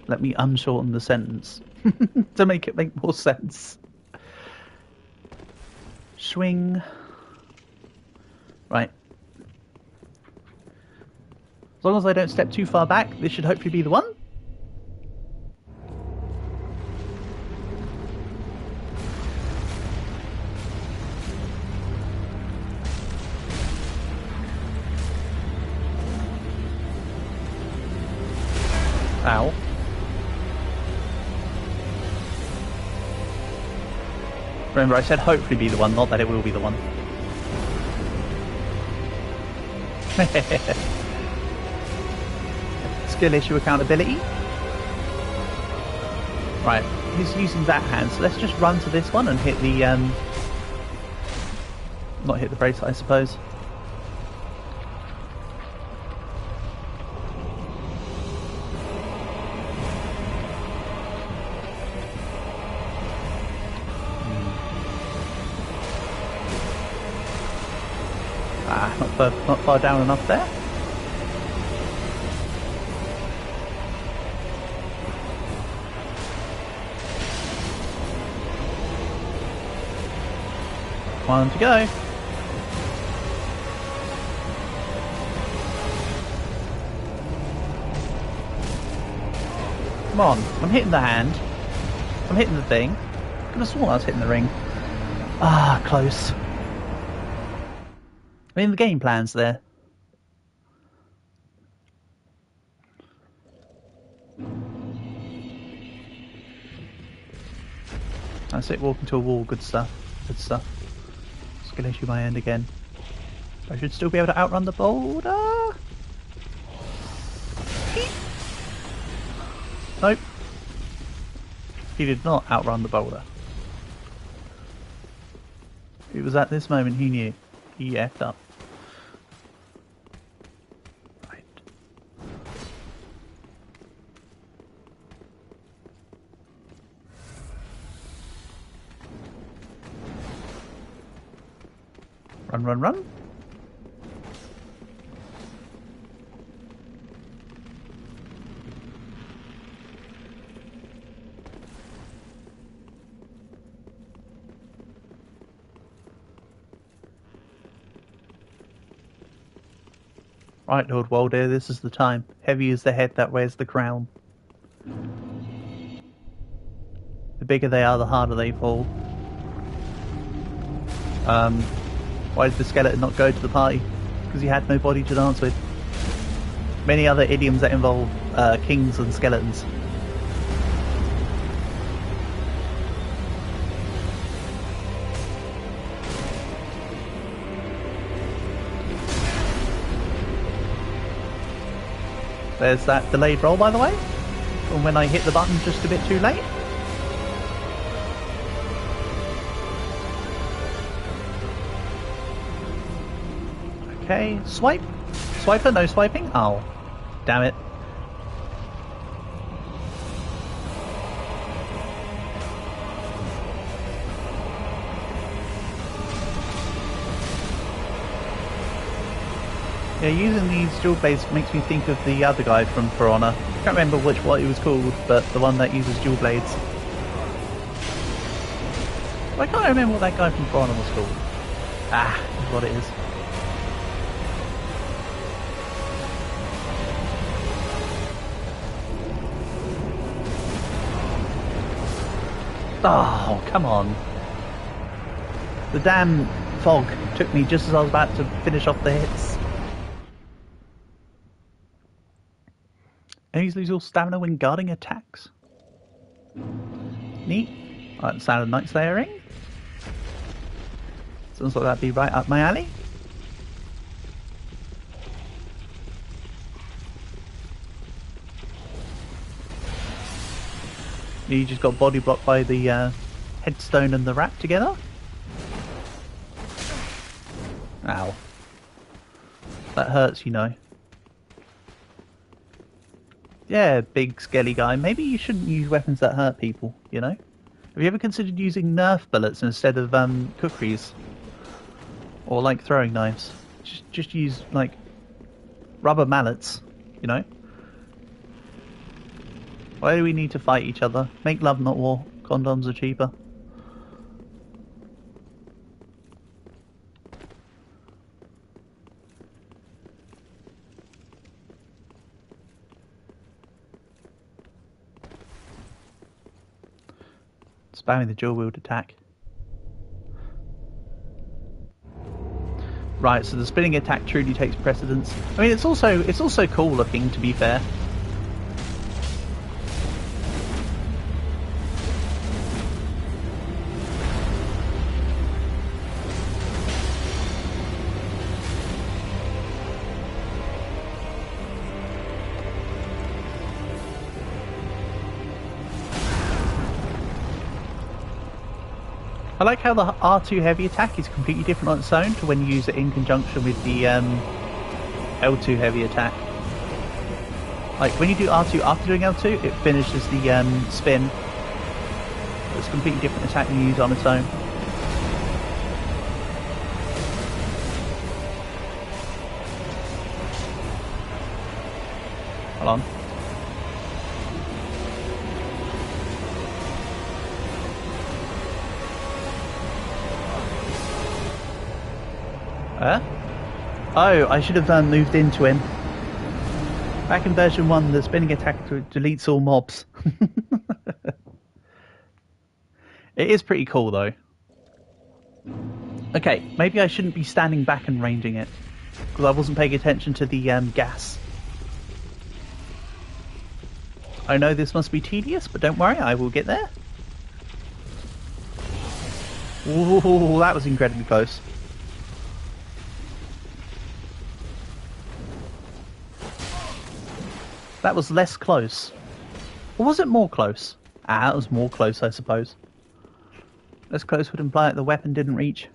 S1: Let me unshorten the sentence to make it make more sense. Swing. Right. As long as I don't step too far back, this should hopefully be the one. Ow. Remember, I said hopefully be the one, not that it will be the one. Skill issue accountability. Right, he's using that hand, so let's just run to this one and hit the not hit the bracelet, I suppose. Ah, not far down enough there. One to go. Come on, I'm hitting the hand. I'm hitting the thing. I could have sworn I was hitting the ring. Ah, close. I mean, the game plan's there. That's it, walking to a wall, good stuff. Good stuff. Skill issue my end again. I should still be able to outrun the boulder. Nope. He did not outrun the boulder. It was at this moment he knew. He effed up. Right. Run, run, run. Right, Lord Walder, this is the time. Heavy is the head that wears the crown. The bigger they are, the harder they fall. Why did the skeleton not go to the party? Because he had nobody to dance with. Many other idioms that involve kings and skeletons. There's that delayed roll, by the way, from when I hit the button just a bit too late. Okay, swipe. Swiper, no swiping? Oh, damn it. Yeah, using these dual blades makes me think of the other guy from For Honor. I can't remember what he was called, but the one that uses dual blades. I can't remember what that guy from For Honor was called. Ah, is what it is. Oh, come on. The damn fog took me just as I was about to finish off the hits. Enemies lose all stamina when guarding attacks. Neat. I like the sound of Night Slayer ring. Sounds like that'd be right up my alley. You just got body blocked by the headstone and the rat together. Ow. That hurts, you know. Yeah, big skelly guy. Maybe you shouldn't use weapons that hurt people, you know? Have you ever considered using Nerf bullets instead of kukris? Or like throwing knives? Just use like rubber mallets, you know? Why do we need to fight each other? Make love, not war. Condoms are cheaper. Spamming the dual wield attack. Right, so the spinning attack truly takes precedence. I mean, it's also cool looking, to be fair. I like how the R2 heavy attack is completely different on its own to when you use it in conjunction with the L2 heavy attack. Like when you do R2 after doing L2, it finishes the spin. It's a completely different attack than you use on its own. long. Oh, I should have moved into him. Back in version 1, the spinning attack deletes all mobs. It is pretty cool, though. Okay, maybe I shouldn't be standing back and ranging it, because I wasn't paying attention to the gas. I know this must be tedious, but don't worry, I will get there. Ooh, that was incredibly close. That was less close. Or was it more close? Ah, it was more close, I suppose. Less close would imply that the weapon didn't reach.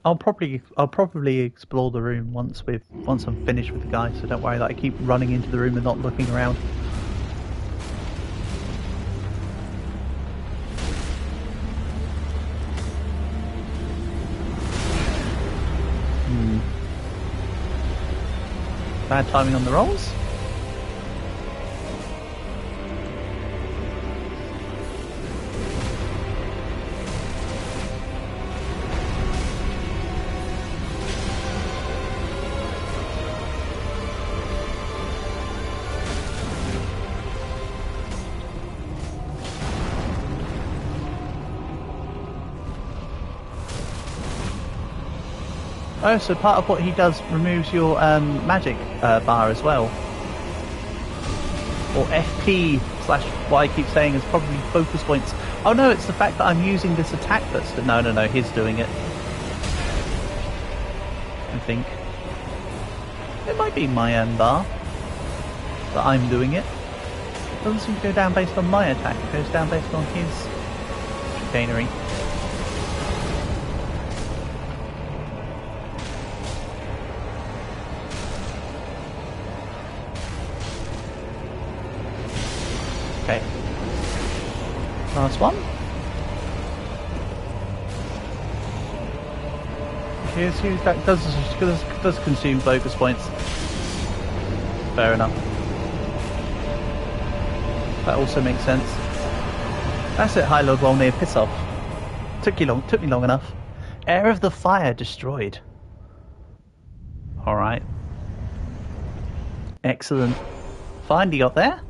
S1: I'll probably explore the room once I'm finished with the guy, so don't worry that I keep running into the room and not looking around. Bad timing on the rolls. Oh, so part of what he does removes your magic bar as well. Or FP slash what I keep saying is probably focus points. Oh no, it's the fact that I'm using this attack that's... No, he's doing it. I think. It might be my bar. But I'm doing it. It doesn't seem to go down based on my attack, it goes down based on his chicanery. Okay. Last one. Here's that does consume focus points. Fair enough. That also makes sense. That's it, High Lord Wolnir, piss off. Took me long enough. Heir of the Fire destroyed. Alright. Excellent. Finally got there.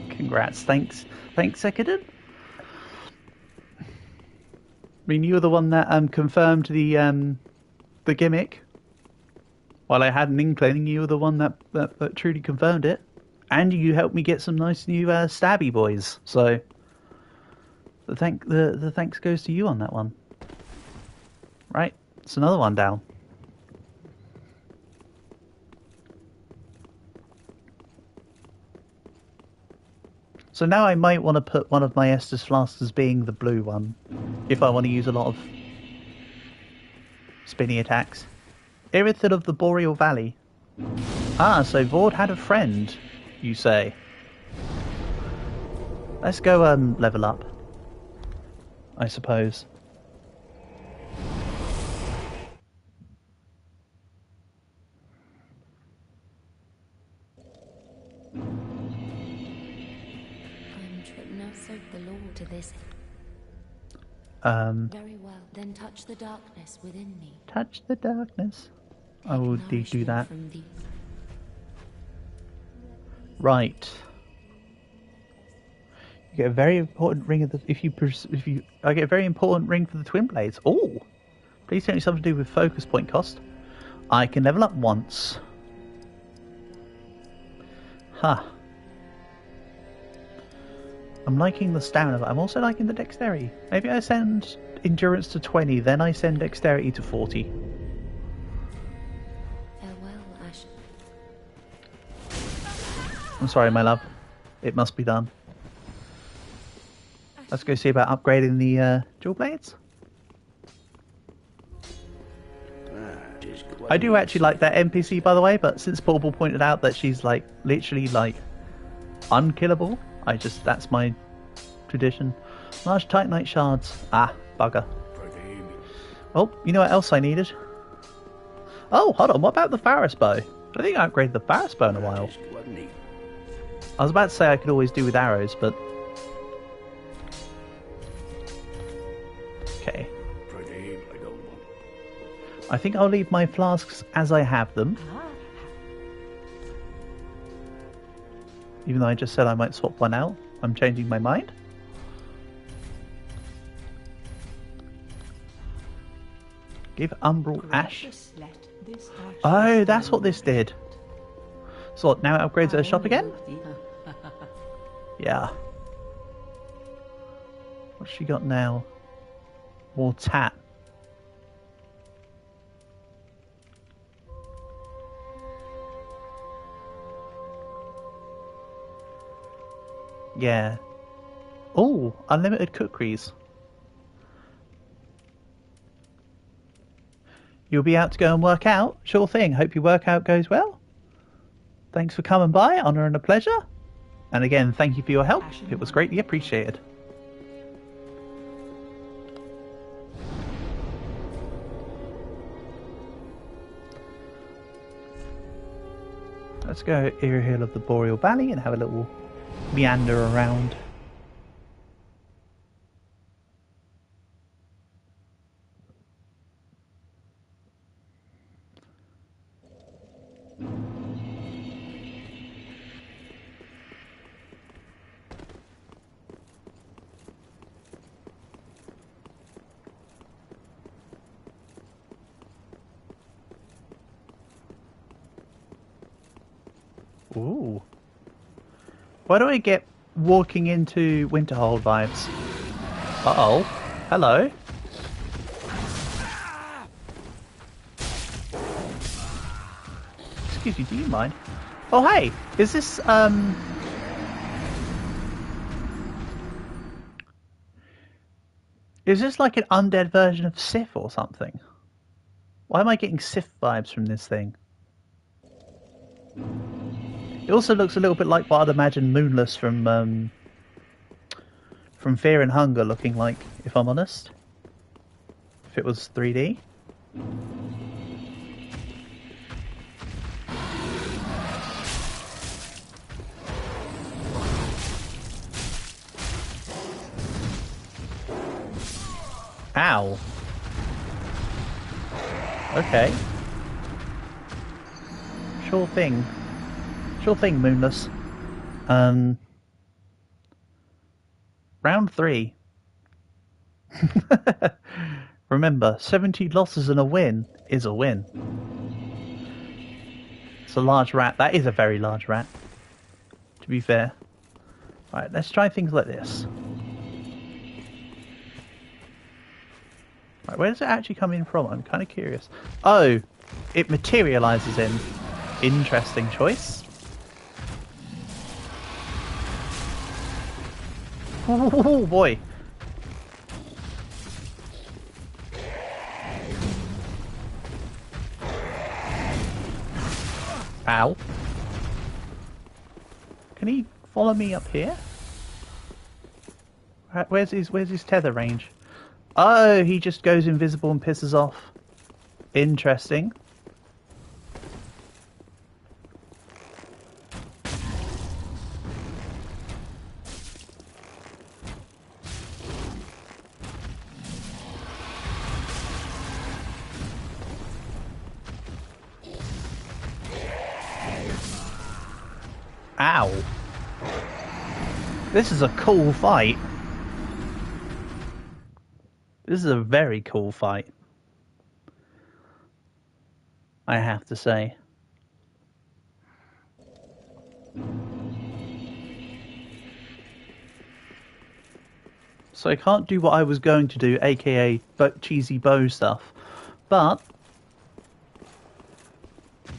S1: Congrats, thanks Ekiden. I mean, you were the one that confirmed the gimmick. While I had an inkling, you were the one that truly confirmed it. And you helped me get some nice new stabby boys. So the thanks goes to you on that one. Right, it's another one down. So now I might want to put one of my Estus flasks as being the blue one, if I want to use a lot of spinny attacks. Irithid of the Boreal Valley. Ah, so Vord had a friend, you say. Let's go level up, I suppose.
S4: The law to this. Very well. Then touch the darkness within me.
S1: Touch the darkness. I will do that. Right. You get a very important ring of the. I get a very important ring for the twin blades. Oh, please tell me something to do with focus point cost. I can level up once. Huh. I'm liking the stamina, but I'm also liking the dexterity. Maybe I send endurance to 20, then I send dexterity to 40.
S4: Farewell, Ash.
S1: I'm sorry, my love. It must be done. Let's go see about upgrading the dual blades. I do actually like that NPC, by the way, but since Portable pointed out that she's like literally like unkillable, that's my tradition. Large titanite shards. Ah, bugger. Oh, you know what else I needed? Oh, hold on. What about the Pharos bow? I don't think I upgraded the Pharos bow in a while. I was about to say I could always do with arrows, but okay. I think I'll leave my flasks as I have them. Even though I just said I might swap one out, I'm changing my mind. Give Umbral Ash. Oh, that's what this did. So now it upgrades at a shop again? Yeah. What's she got now? More tat. Yeah. Oh, unlimited cookeries. You'll be out to go and work out? Sure thing. Hope your workout goes well. Thanks for coming by. Honour and a pleasure. And again, thank you for your help. It was greatly appreciated. Let's go Ear Hill of the Boreal Valley and have a little meander around. Ooh. Why do I get walking into Winterhold vibes? Uh-oh. Hello. Excuse me, do you mind? Oh, hey! Is this, is this like an undead version of Sif or something? Why am I getting Sif vibes from this thing? It also looks a little bit like what I'd imagine Moonless from Fear and Hunger looking like, if I'm honest. If it was 3D. Ow. Okay. Sure thing. Sure thing, Moonless. Round 3. Remember, 70 losses and a win is a win. It's a large rat. That is a very large rat, to be fair. Alright, let's try things like this. Right, where does it actually come in from? I'm kind of curious. Oh, it materializes in. Interesting choice. Oh boy. Ow. Can he follow me up here? Where's his tether range? Oh, he just goes invisible and pisses off. Interesting. Ow. This is a cool fight. This is a very cool fight, I have to say. So I can't do what I was going to do, aka cheesy bow stuff, but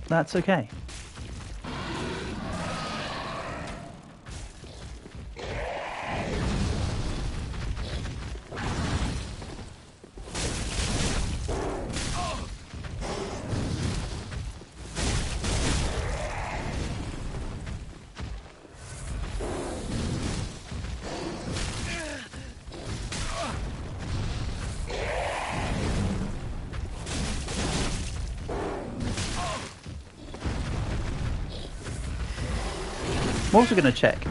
S1: that's okay. I'm also going to check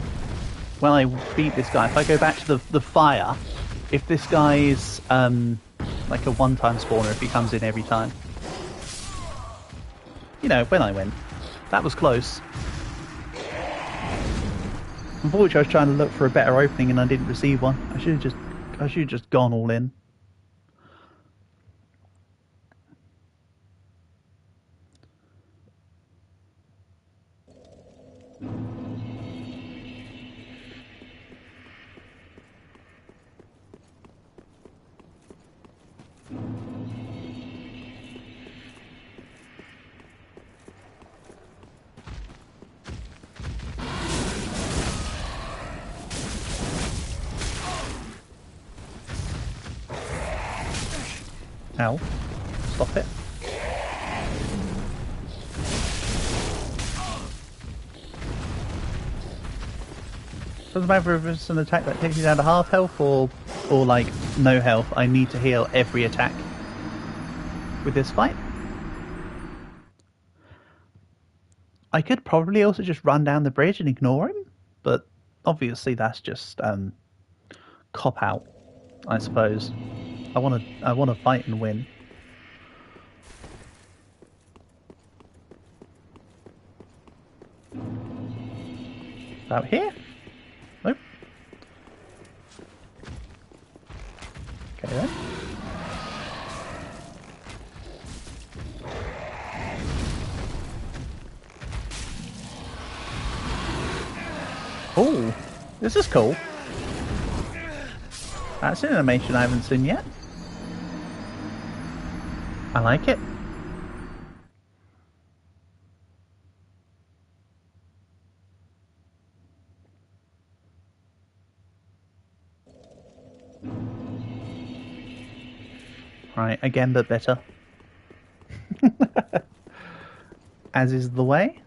S1: when I beat this guy, if I go back to the fire, if this guy is like a one-time spawner, if he comes in every time. You know, when I win. That was close. Unfortunately, I was trying to look for a better opening and I didn't receive one. I should have just gone all in. Ow. Stop it. Doesn't matter if it's an attack that takes you down to half health or like no health. I need to heal every attack with this fight. I could probably also just run down the bridge and ignore him, but obviously that's just cop out, I suppose. I want to fight and win. Out here? Nope. Okay then. Oh, this is cool. That's an animation I haven't seen yet. I like it. Right, again, but better. As is the way.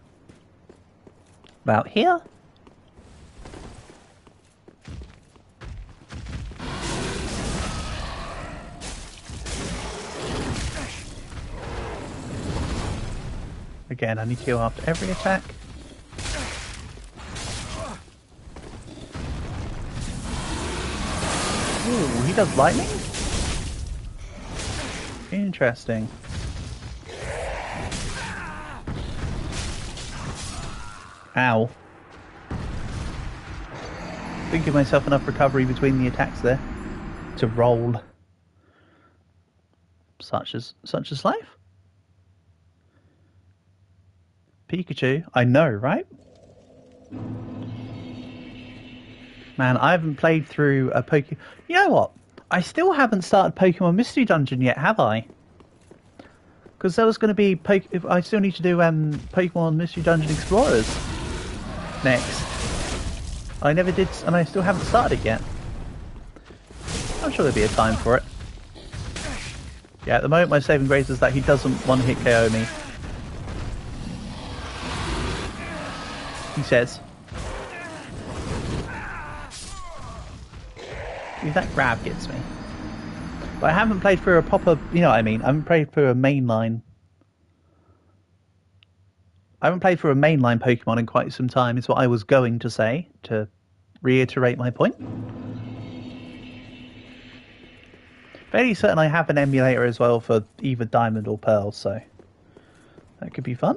S1: About here. Again, I need to heal after every attack. Ooh, he does lightning? Interesting. Ow. Didn't give myself enough recovery between the attacks there to roll. Such as life. Pikachu, I know, right? Man, I haven't played through a Pokemon... You know what? I still haven't started Pokemon Mystery Dungeon yet, have I? Because there was going to be... I still need to do Pokemon Mystery Dungeon Explorers next. I never did, and I still haven't started it yet. I'm sure there'll be a time for it. Yeah, at the moment my saving grace is that he doesn't one-hit KO me. He says. That grab gets me. But I haven't played through a proper, you know what I mean, I haven't played through a mainline. I haven't played through a mainline Pokemon in quite some time, is what I was going to say, to reiterate my point. Fairly certain I have an emulator as well for either Diamond or Pearl, so that could be fun.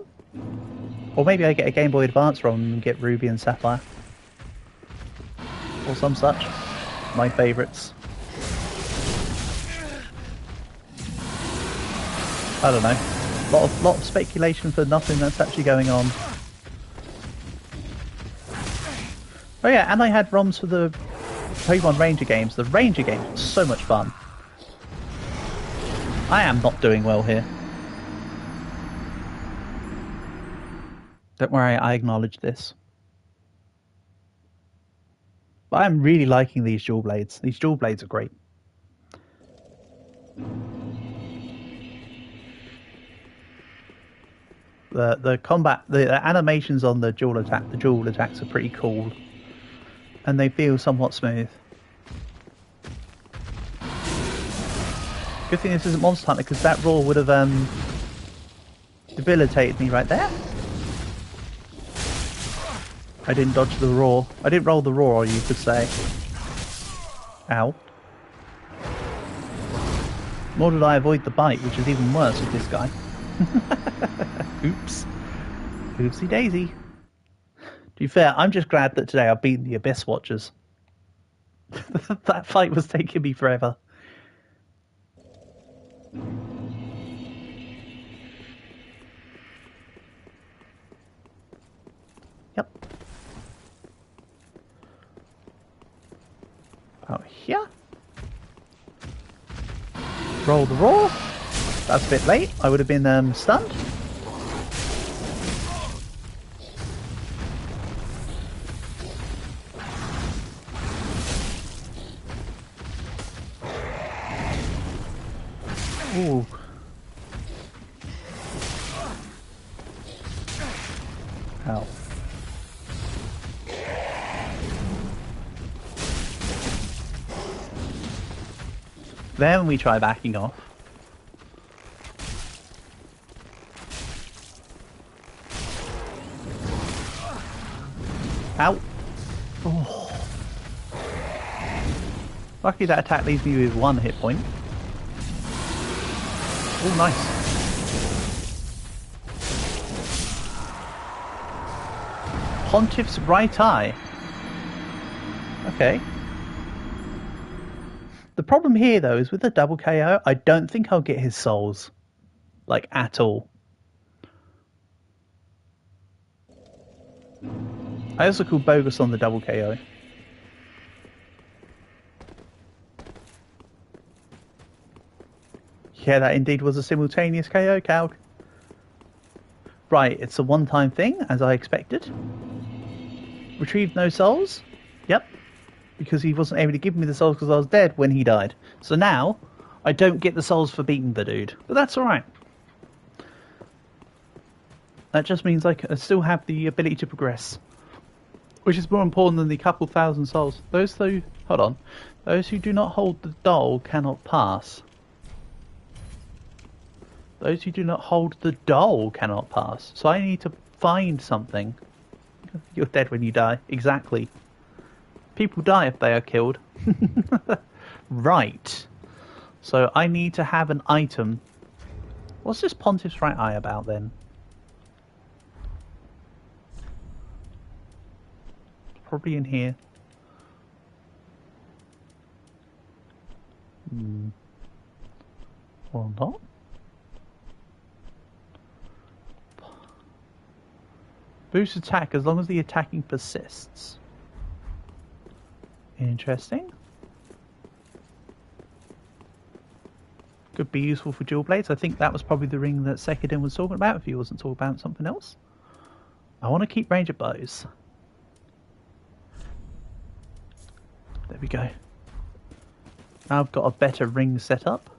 S1: Or maybe I get a Game Boy Advance ROM and get Ruby and Sapphire. Or some such. My favourites. I don't know. Lot of speculation for nothing that's actually going on. Oh yeah, and I had ROMs for the Pokemon Ranger games. The Ranger games were so much fun. I am not doing well here. Don't worry, I acknowledge this. But I'm really liking these dual blades. These dual blades are great. The combat, the animations on the dual attacks are pretty cool, and they feel somewhat smooth. Good thing this isn't Monster Hunter, because that roar would have debilitated me right there. I didn't dodge the roar. I didn't roll the roar, you could say. Ow. Nor did I avoid the bite, which is even worse with this guy. Oops. Oopsie daisy. To be fair, I'm just glad that today I've beaten the Abyss Watchers. That fight was taking me forever. Yep. Oh, here. Roll the roar. That's a bit late. I would have been stunned. Ooh. Ow. Then we try backing off. Ow. Oh. Lucky that attack leaves me with 1 hit point. Oh, nice. Pontiff's right eye. Okay. The problem here, though, is with the double KO, I don't think I'll get his souls. Like, at all. I also call bogus on the double KO. Yeah, that indeed was a simultaneous KO, Calc. Right, it's a one-time thing, as I expected. Retrieved no souls? Yep. Because he wasn't able to give me the souls because I was dead when he died. So now, I don't get the souls for beating the dude. But that's alright. That just means I still have the ability to progress. Which is more important than the couple thousand souls. Those who... Hold on. Those who do not hold the doll cannot pass. Those who do not hold the doll cannot pass. So I need to find something. You're dead when you die. Exactly. People die if they are killed. Right. So I need to have an item. What's this Pontiff's right eye about then? Probably in here. Or not. Boost attack as long as the attacking persists. Interesting. Could be useful for dual blades. I think that was probably the ring that Sekidin was talking about if he wasn't talking about something else. I want to keep range of bows. There we go. Now I've got a better ring set up.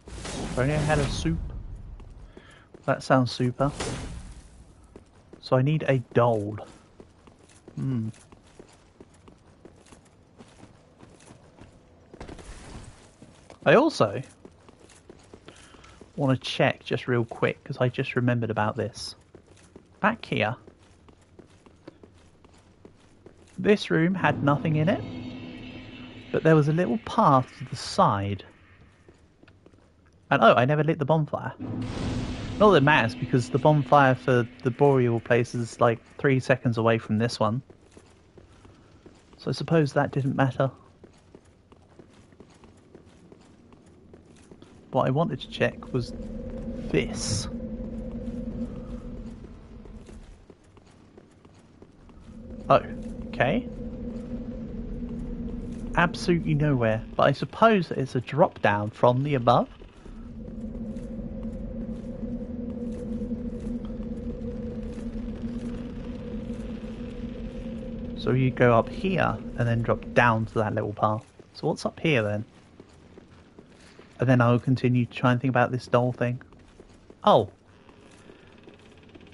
S1: If only I had a soup. That sounds super. So I need a doll. I also want to check just real quick because I just remembered about this. Back here, this room had nothing in it, but there was a little path to the side. And oh, I never lit the bonfire. Not that it matters because the bonfire for the Boreal place is like 3 seconds away from this one. So I suppose that didn't matter. What I wanted to check was this. Oh, okay. Absolutely nowhere. But I suppose that it's a drop down from the above. So you go up here and then drop down to that little path. So what's up here then? And then I'll continue to try and think about this doll thing. Oh.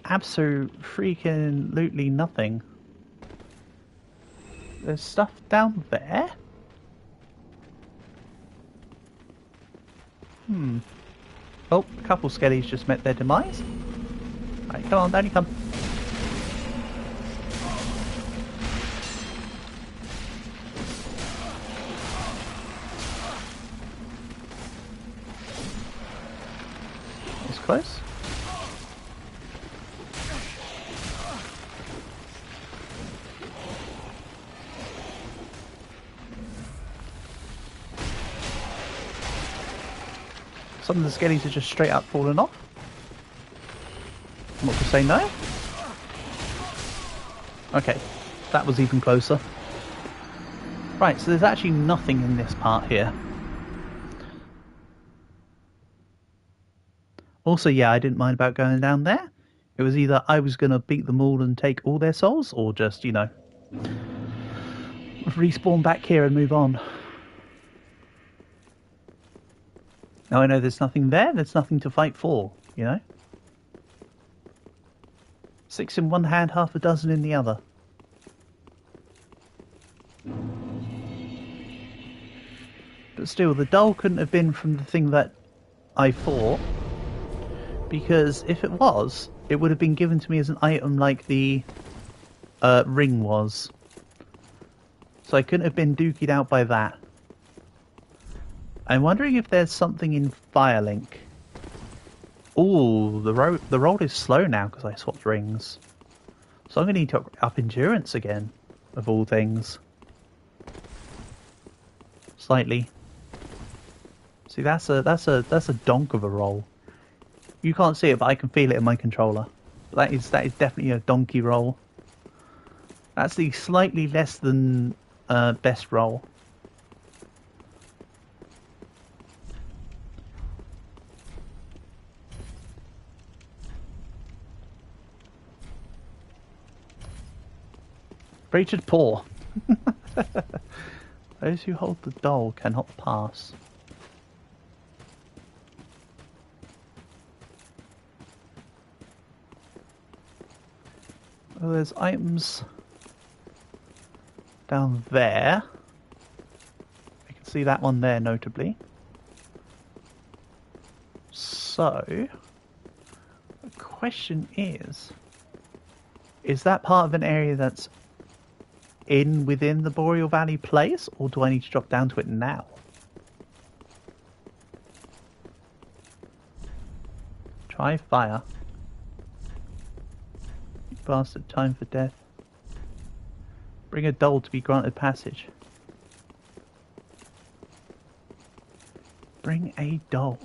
S1: Absolute freaking lootly nothing. There's stuff down there? Oh, a couple skellies just met their demise. Right, come on, down you come. It's close. Some of the skellies are just straight up falling off. Not to say no. Okay, that was even closer. Right, so there's actually nothing in this part here. Also, yeah, I didn't mind about going down there. It was either I was going to beat them all and take all their souls, or just, you know, respawn back here and move on. Now I know there's nothing there, there's nothing to fight for, you know? 6 in one hand, half a dozen in the other. But still, the doll couldn't have been from the thing that I fought, because if it was, it would have been given to me as an item like the ring was. So I couldn't have been dookied out by that. I'm wondering if there's something in Firelink. Ooh, the roll is slow now because I swapped rings. So I'm going to need to up endurance again, of all things. Slightly. See, that's a donk of a roll. You can't see it, but I can feel it in my controller. That is definitely a donkey roll. That's the slightly less than best roll. Rated poor. Those who hold the doll cannot pass. Well, there's items down there. I can see that one there notably. So, the question is that part of an area that's within the Boreal Valley place, or do I need to drop down to it now? Try fire. You bastard, time for death. Bring a doll to be granted passage. Bring a doll.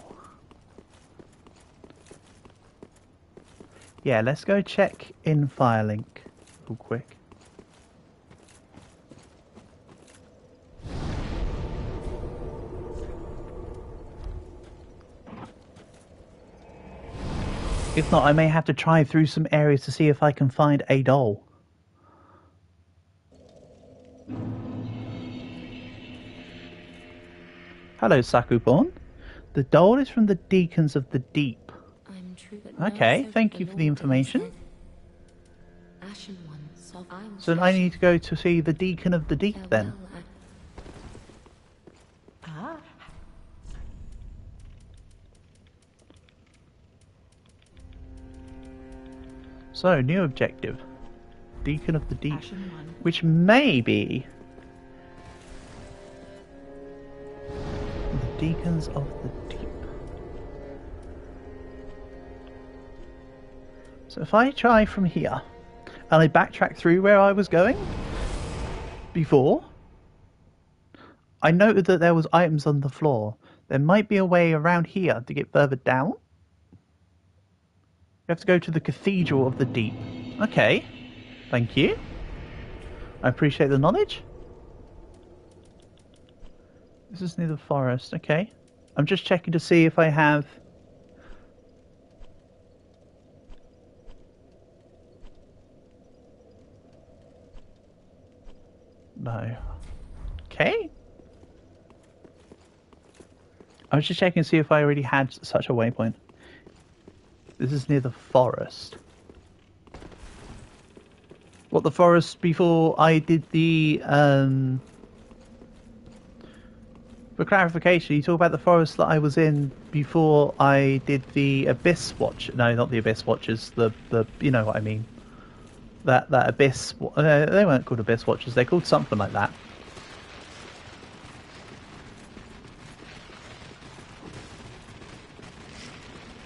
S1: Yeah, let's go check in Firelink real quick. If not, I may have to try through some areas to see if I can find a doll. Hello, Sakuborn. The doll is from the Deacons of the Deep.
S4: I'm true, but
S1: Okay, thank you for the information. So I need to go to see the Deacon of the Deep then.
S2: Ah,
S1: So, new objective. Deacon of the Deep.
S2: Ashen One.
S1: Which may be the Deacons of the Deep. So if I try from here, and I backtrack through where I was going before, I noted that there was items on the floor. There might be a way around here to get further down. You have to go to the Cathedral of the Deep. Okay, thank you. I appreciate the knowledge. This is near the forest, okay. I'm just checking to see if I have... No. Okay. I was just checking to see if I already had such a waypoint. This is near the forest. What, the forest before I did the For clarification, you talk about the forest that I was in before I did the Abyss Watch. No, not the Abyss Watchers. The you know what I mean. That Abyss. They weren't called Abyss Watchers. They're called something like that.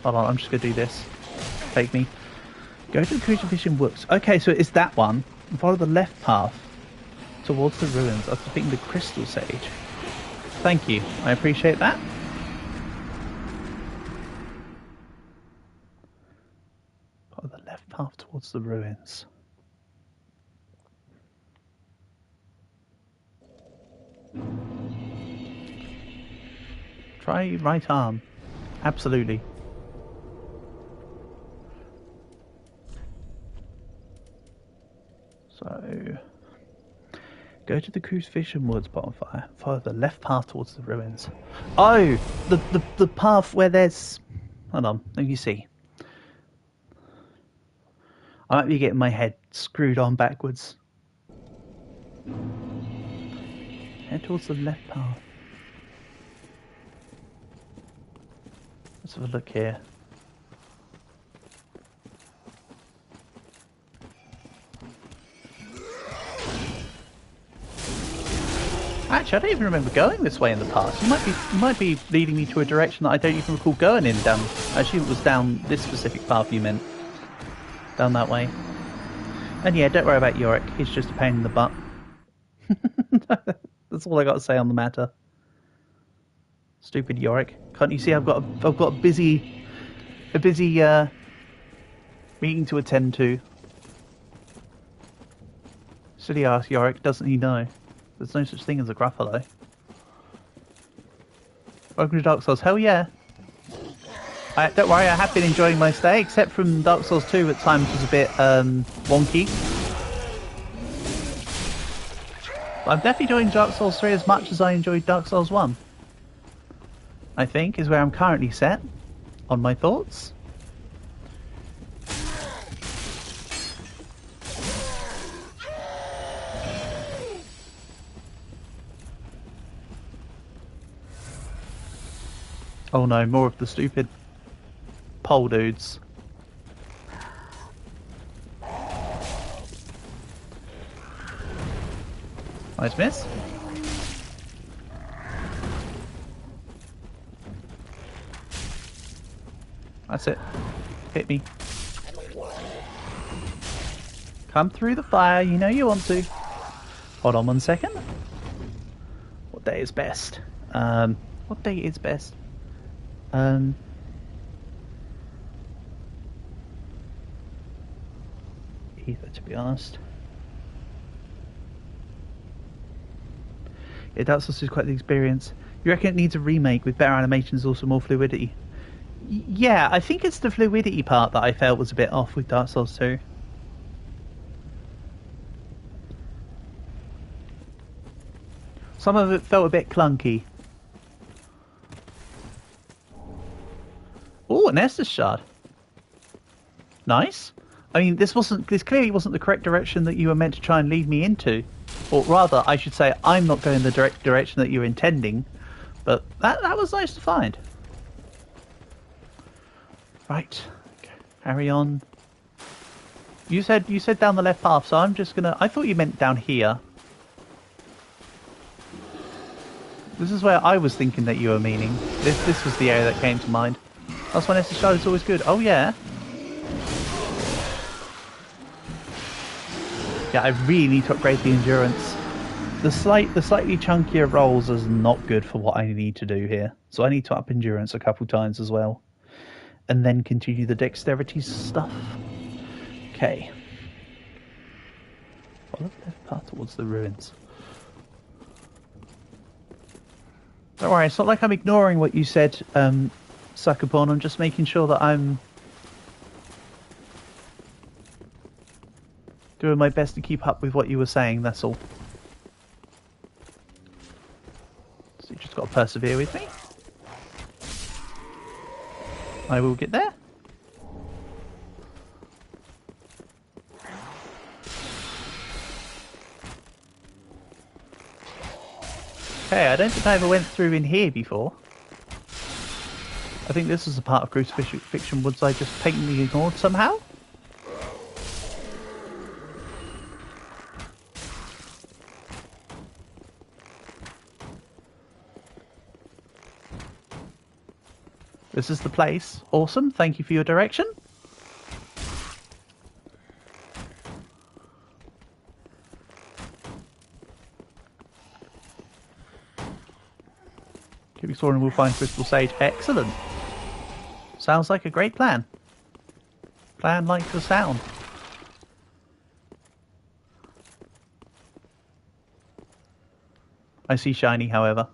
S1: Hold on, I'm just gonna do this. Take me. Go to the Crucifixion Woods. Okay, so it's that one. And follow the left path towards the ruins after picking the Crystal Sage. Thank you. I appreciate that. Follow the left path towards the ruins. Try right arm. Absolutely. So, go to the Crucifixion Woods bonfire. Follow the left path towards the ruins. Oh, the path where there's. Hold on, let me see. I might be getting my head screwed on backwards. Head towards the left path. Let's have a look here. Actually, I don't even remember going this way in the past. You might be leading me to a direction that I don't even recall going in. Down, I assume it was down this specific path you meant. Down that way. And yeah, don't worry about Yorick. He's just a pain in the butt. That's all I got to say on the matter. Stupid Yorick. Can't you see I've got a busy meeting to attend to. Silly ass Yorick, doesn't he know? There's no such thing as a Gruffalo. Welcome to Dark Souls. Hell yeah. Don't worry, I have been enjoying my stay, except from Dark Souls 2 at times was a bit wonky. But I'm definitely enjoying Dark Souls 3 as much as I enjoyed Dark Souls 1. I think is where I'm currently set on my thoughts. Oh no, more of the stupid pole dudes. Nice miss. That's it. Hit me. Come through the fire, you know you want to. Hold on 1 second. What day is best? What day is best? Either, to be honest. Yeah, Dark Souls is quite the experience. You reckon it needs a remake with better animations, also more fluidity? Yeah, I think it's the fluidity part that I felt was a bit off with Dark Souls 2. Some of it felt a bit clunky. Oh, an Estus Shard. Nice. I mean, this clearly wasn't the correct direction that you were meant to try and lead me into. Or rather, I should say, I'm not going the direct direction that you're intending. But that was nice to find. Right. Carry on. You said down the left path, so I'm just gonna... I thought you meant down here. This is where I was thinking that you were meaning. This was the area that came to mind. That's when Estus Shard is always good. Oh yeah. Yeah, I really need to upgrade the endurance. The slightly chunkier rolls is not good for what I need to do here. So I need to up endurance a couple times as well. And then continue the dexterity stuff. Okay. Follow the left path towards the ruins. Don't worry, it's not like I'm ignoring what you said, Suckerporn. I'm just making sure that I'm doing my best to keep up with what you were saying, that's all. So you just got to persevere with me. I will get there. Okay, I don't think I ever went through in here before. I think this is a part of Crucifixion Woods I just patently ignored somehow. This is the place. Awesome. Thank you for your direction. Keep exploring and we'll find Crystal Sage. Excellent. Sounds like a great plan. Plan like the sound. I see shiny, however.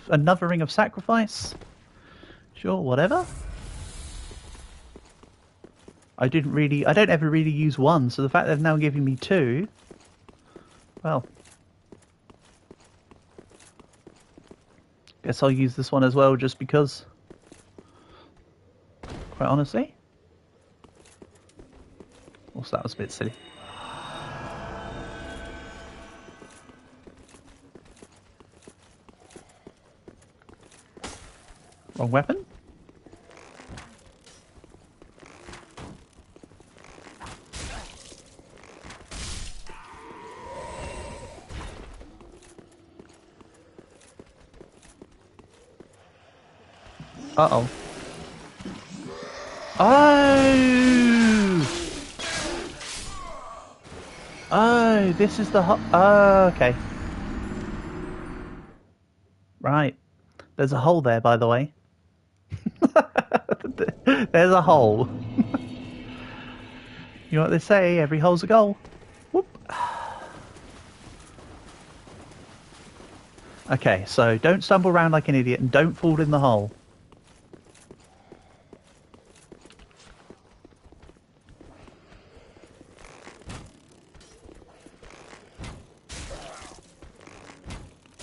S1: Another ring of sacrifice. Sure, whatever. I don't ever really use one, so the fact they've now given me two, well, guess I'll use this one as well, just because. Quite honestly. Also, that was a bit silly. Wrong weapon? Uh-oh. Oh! Oh, this is the okay. Right. There's a hole there, by the way. There's a hole. You know what they say? Every hole's a goal. Whoop. Okay, so don't stumble around like an idiot and don't fall in the hole.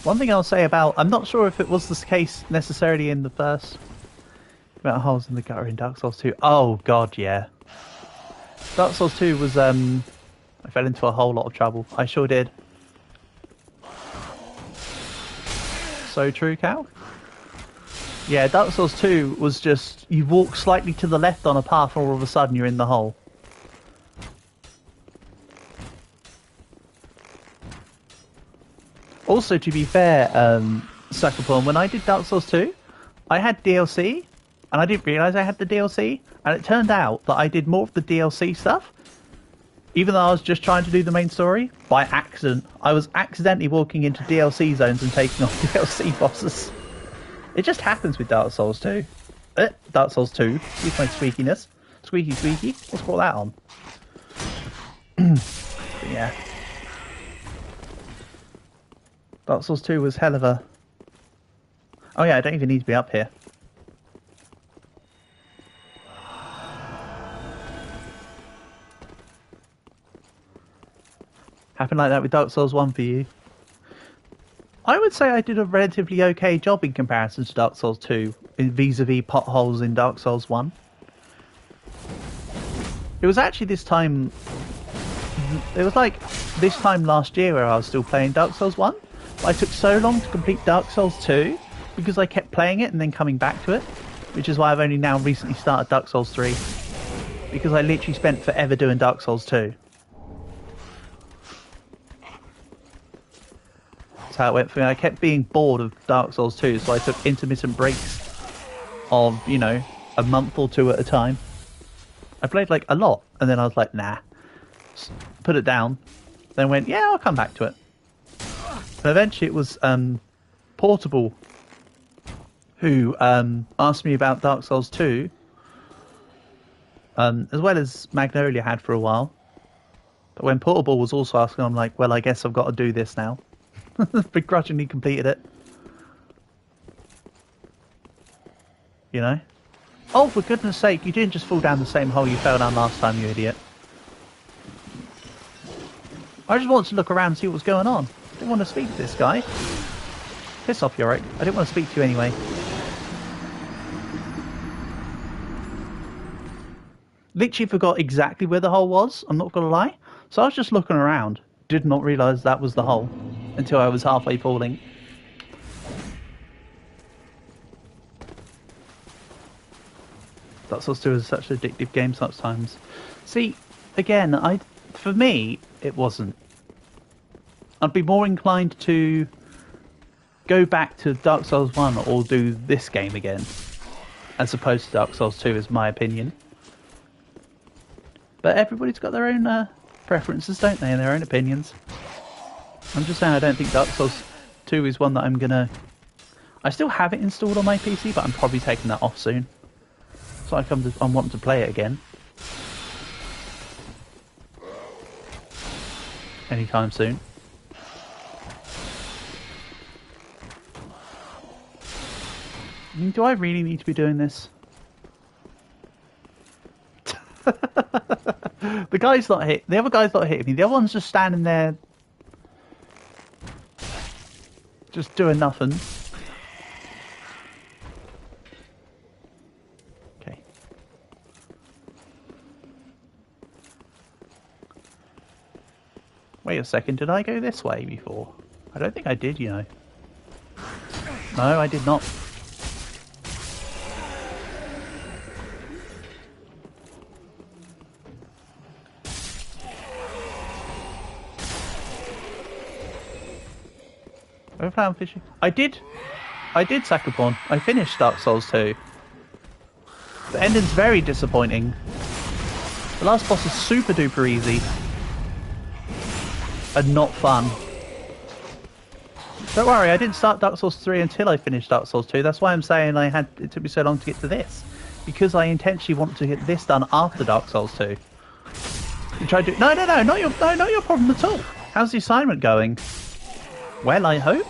S1: One thing I'll say about, I'm not sure if it was this case necessarily in the first, about holes in the gutter in Dark Souls 2. Oh god, yeah. Dark Souls 2 was, I fell into a whole lot of trouble. I sure did. So true, Cal? Yeah, Dark Souls 2 was just, you walk slightly to the left on a path and all of a sudden you're in the hole. Also, to be fair, Suckerporn, when I did Dark Souls 2, I had DLC, and I didn't realise I had the DLC, and it turned out that I did more of the DLC stuff, even though I was just trying to do the main story, by accident. I was accidentally walking into DLC zones and taking on DLC bosses. It just happens with Dark Souls 2. Dark Souls 2, excuse my squeakiness. Squeaky squeaky, let's call that on. But yeah. Dark Souls 2 was hell of a... Oh yeah, I don't even need to be up here. Happened like that with Dark Souls 1 for you. I would say I did a relatively okay job in comparison to Dark Souls 2, vis-a-vis potholes in Dark Souls 1. It was actually this time... It was like this time last year where I was still playing Dark Souls 1. I took so long to complete Dark Souls 2 because I kept playing it and then coming back to it, which is why I've only now recently started Dark Souls 3, because I literally spent forever doing Dark Souls 2. That's how it went for me. I kept being bored of Dark Souls 2, so I took intermittent breaks of, you know, a month or two at a time. I played like a lot, and then I was like, nah, put it down, then went, yeah, I'll come back to it. And eventually it was Portable who asked me about Dark Souls 2, as well as Magnolia had for a while. But when Portable was also asking, I'm like, well, I guess I've got to do this now. Begrudgingly completed it. You know? Oh, for goodness sake, you didn't just fall down the same hole you fell down last time, you idiot. I just wanted to look around and see what was going on. I didn't want to speak to this guy. Piss off, Yorick. I didn't want to speak to you anyway. Literally forgot exactly where the hole was, I'm not going to lie. So I was just looking around, did not realise that was the hole until I was halfway falling. Dark Souls 2 is such an addictive game sometimes. See, again, for me, it wasn't. I'd be more inclined to go back to Dark Souls 1 or do this game again, as opposed to Dark Souls 2, is my opinion. But everybody's got their own preferences, don't they, and their own opinions. I'm just saying I don't think Dark Souls 2 is one that I'm gonna... I still have it installed on my PC, but I'm probably taking that off soon. So I'm wanting to play it again. Anytime soon. Do I really need to be doing this? The guy's not hit. The other guy's not hitting me. The other one's just standing there, just doing nothing. Okay. Wait a second. Did I go this way before? I don't think I did, you know. No, I did not. I found fishing. I did Sakuporn. I finished Dark Souls 2. The ending's very disappointing. The last boss is super duper easy. And not fun. Don't worry, I didn't start Dark Souls 3 until I finished Dark Souls 2. That's why I'm saying it took me so long to get to this. Because I intentionally want to get this done after Dark Souls 2. You try to do... No, not your problem at all. How's the assignment going? Well, I hope.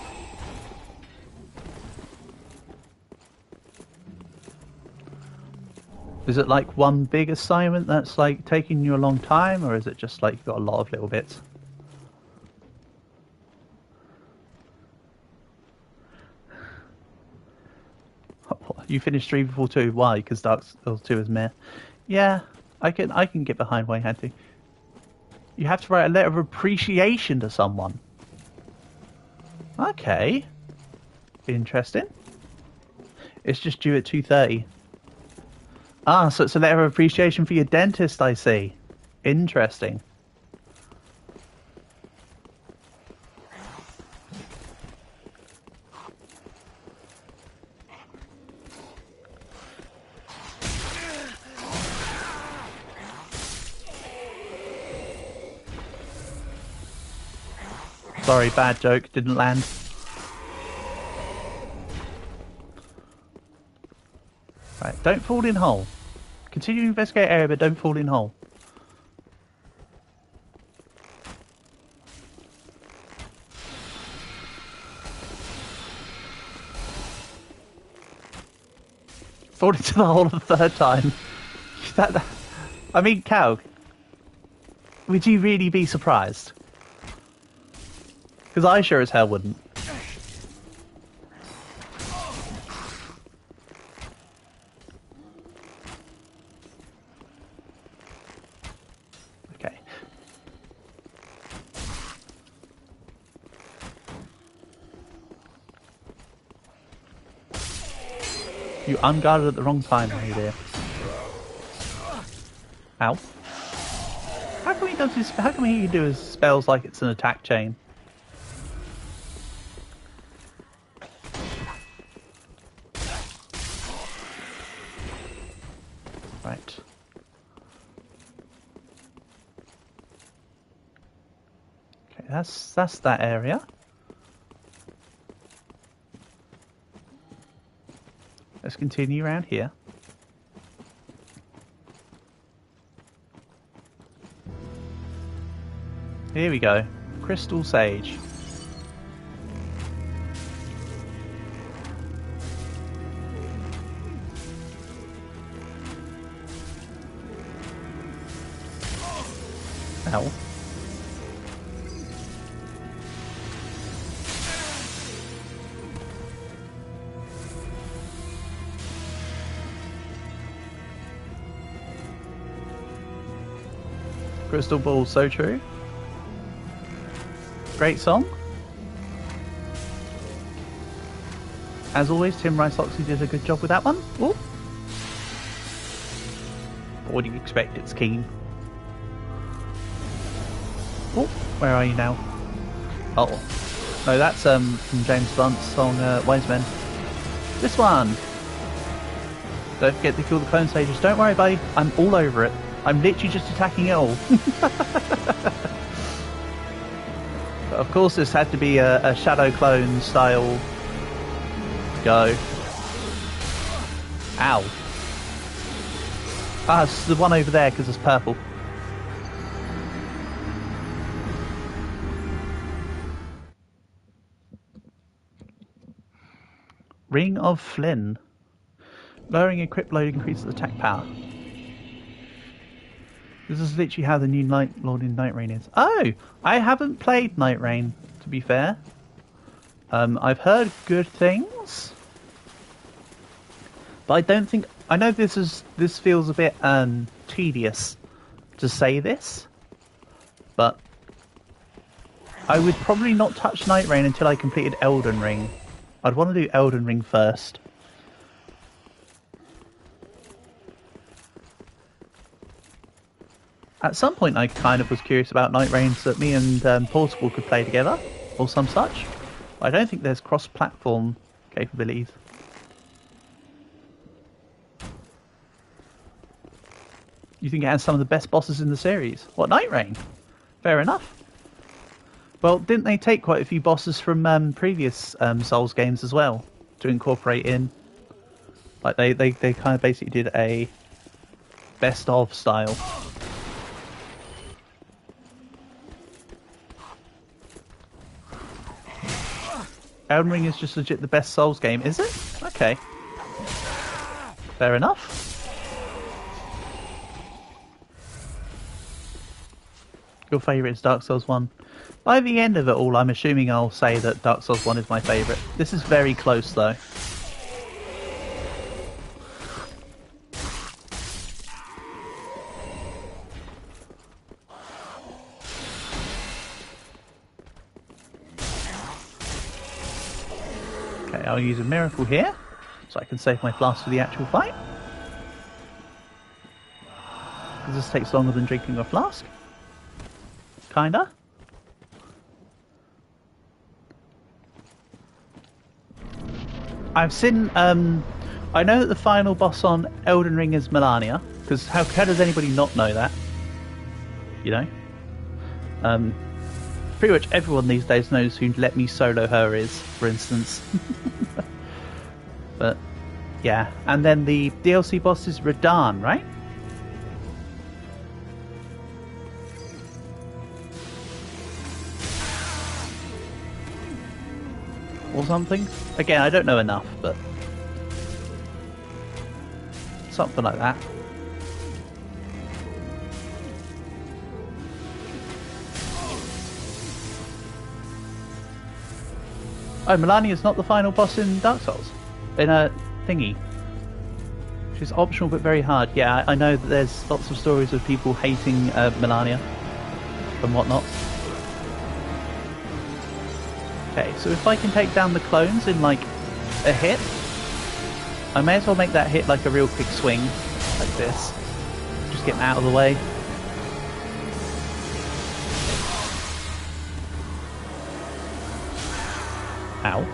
S1: Is it like one big assignment that's like taking you a long time, or is it just like you've got a lot of little bits? You finished 3 before 2. Why? Because Dark Souls 2 is meh. Yeah, I can get behind why you had to. You have to write a letter of appreciation to someone. Okay. Interesting. It's just due at 2:30. Ah, so it's a letter of appreciation for your dentist, I see. Interesting. Sorry, bad joke, didn't land. Right, don't fall in hole. Continue to investigate area, but don't fall in hole. Fall into the hole a third time. I mean, Cal, would you really be surprised? Because I sure as hell wouldn't. Okay. You unguarded at the wrong time, my dear. Ow. How come he do his spells like it's an attack chain? Right. Okay, that's that area. Let's continue around here. Here we go. Crystal Sage. Ow. Crystal Ball, so true. Great song. As always, Tim Rice-Oxley did a good job with that one. Ooh. What do you expect? It's Keen. Oh, where are you now? Oh, no, that's from James Blunt's song Wise Men. This one. Don't forget to kill the clone sages. Don't worry, buddy. I'm all over it. I'm literally just attacking it all. But of course, this had to be a Shadow Clone style go. Ow. Ah, it's the one over there because it's purple. Ring of Flynn. Lowering equip load increases attack power. This is literally how the new Night Lord in Night Rain is. Oh! I haven't played Night Rain, to be fair. I've heard good things. But I don't think... I know this feels a bit tedious to say this. But I would probably not touch Night Rain until I completed Elden Ring. I'd want to do Elden Ring first. At some point I kind of was curious about Night Rain so that me and Portable could play together, or some such. But I don't think there's cross-platform capabilities. You think it has some of the best bosses in the series? What, Night Rain? Fair enough. Well, didn't they take quite a few bosses from previous Souls games as well to incorporate in? Like they kind of basically did a best of style. Elden Ring is just legit the best Souls game, is it? Okay. Fair enough. Your favourite is Dark Souls 1. By the end of it all, I'm assuming I'll say that Dark Souls 1 is my favourite. This is very close, though. Okay, I'll use a miracle here, so I can save my flask for the actual fight. Because this takes longer than drinking a flask. Kinda. I've seen, I know that the final boss on Elden Ring is Melania, because how does anybody not know that? You know? Pretty much everyone these days knows who Let Me Solo Her is, for instance. But, yeah. And then the DLC boss is Radahn, right? Or something. Again, I don't know enough, but something like that. Oh, Melania's not the final boss in Dark Souls. In a thingy. She's optional but very hard. Yeah, I know that there's lots of stories of people hating Melania and whatnot. Okay, so if I can take down the clones in, like, a hit, I may as well make that hit like a real quick swing, like this. Just get them out of the way. Ow.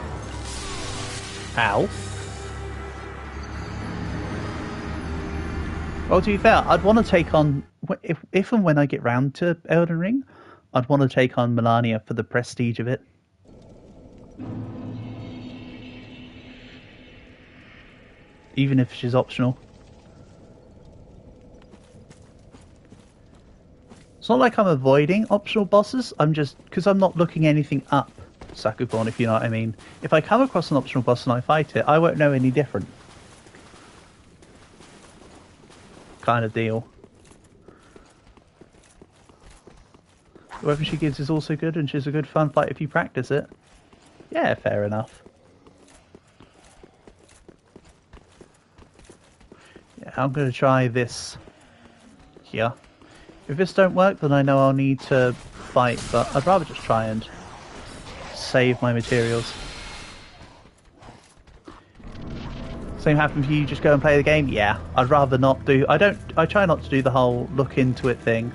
S1: Ow. Well, to be fair, I'd want to take on... If and when I get round to Elden Ring, I'd want to take on Melania for the prestige of it. Even if she's optional. It's not like I'm avoiding optional bosses, I'm just... because I'm not looking anything up Sakuborn, if you know what I mean. If I come across an optional boss and I fight it, I won't know any different. Kind of deal. The weapon she gives is also good, and she's a good fun fight if you practice it. Yeah, fair enough. Yeah, I'm going to try this here. If this don't work, then I know I'll need to fight, but I'd rather just try and save my materials. Same happened for you, just go and play the game? Yeah, I'd rather not do... I try not to do the whole look into it thing.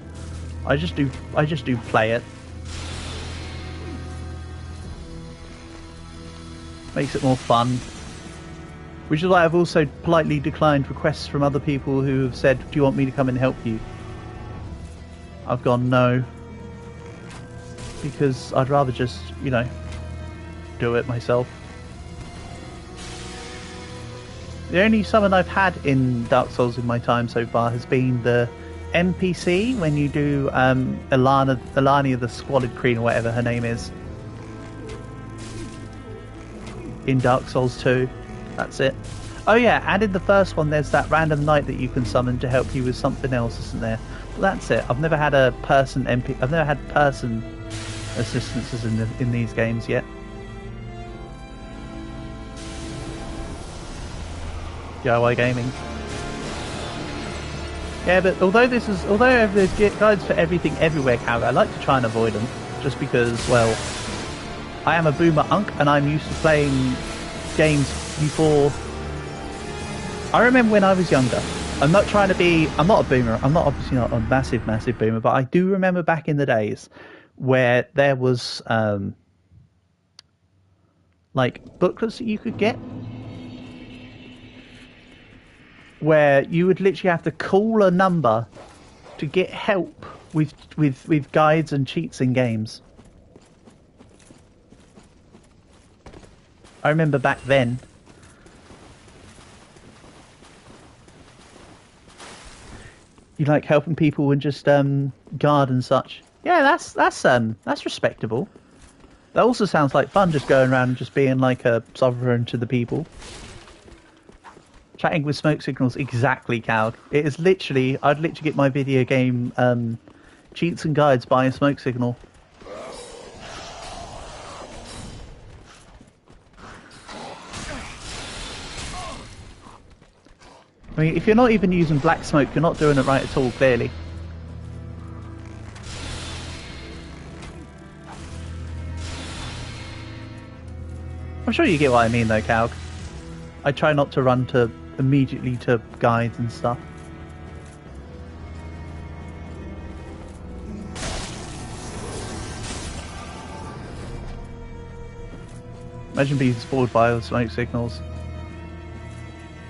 S1: I just do play it. Makes it more fun. Which is why I've also politely declined requests from other people who have said, do you want me to come and help you? I've gone no. Because I'd rather just, you know, do it myself. The only summon I've had in Dark Souls in my time so far has been the NPC when you do Elania the Squalid Queen or whatever her name is. In Dark Souls 2. That's it. Oh yeah, and in the first one there's that random knight that you can summon to help you with something else, isn't there? But that's it. I've never had a person I've never had person assistances in these games yet. DIY gaming. Yeah, but although there's guides for everything everywhere, Cal, I like to try and avoid them, just because, well, I am a boomer unk and I'm used to playing games before. I remember when I was younger. I'm not trying to be. I'm not a boomer. I'm not obviously not a massive boomer, but I do remember back in the days where there was like booklets that you could get, where you would literally have to call a number to get help with guides and cheats in games. I remember back then. You like helping people and just guard and such. Yeah, that's respectable. That also sounds like fun, just going around and just being like a sovereign to the people. Chatting with smoke signals, exactly, Cal. It is literally, I'd literally get my video game cheats and guides by a smoke signal. I mean, if you're not even using black smoke, you're not doing it right at all, clearly. I'm sure you get what I mean though, Calg. I try not to run immediately to guides and stuff. Imagine being spoiled by the smoke signals.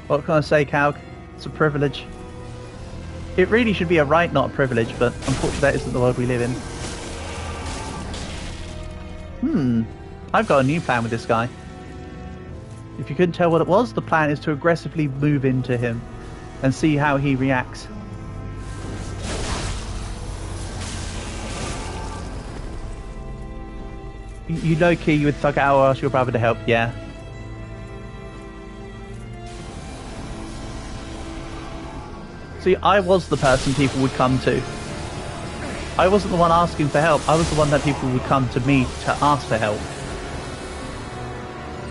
S1: What can I say, Calg? It's a privilege. It really should be a right, not a privilege, but unfortunately that isn't the world we live in. I've got a new plan with this guy. If you couldn't tell what it was, the plan is to aggressively move into him and see how he reacts. You low-key, you would thug out or ask your brother to help, yeah. See, I was the person people would come to. I wasn't the one asking for help, I was the one that people would come to me to ask for help.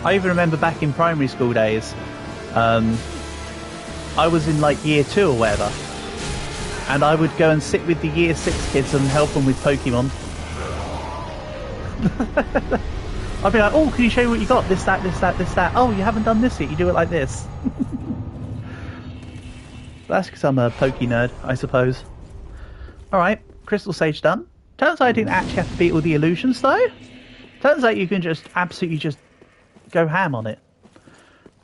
S1: I even remember back in primary school days, I was in like year 2 or whatever, and I would go and sit with the year 6 kids and help them with Pokemon. I'd be like, oh, can you show me what you got? This, that, this, that, this, that. Oh, you haven't done this yet, you do it like this. That's because I'm a Poke nerd, I suppose. Alright, Crystal Sage done. Turns out I didn't actually have to beat all the illusions though. Turns out you can just absolutely just go ham on it.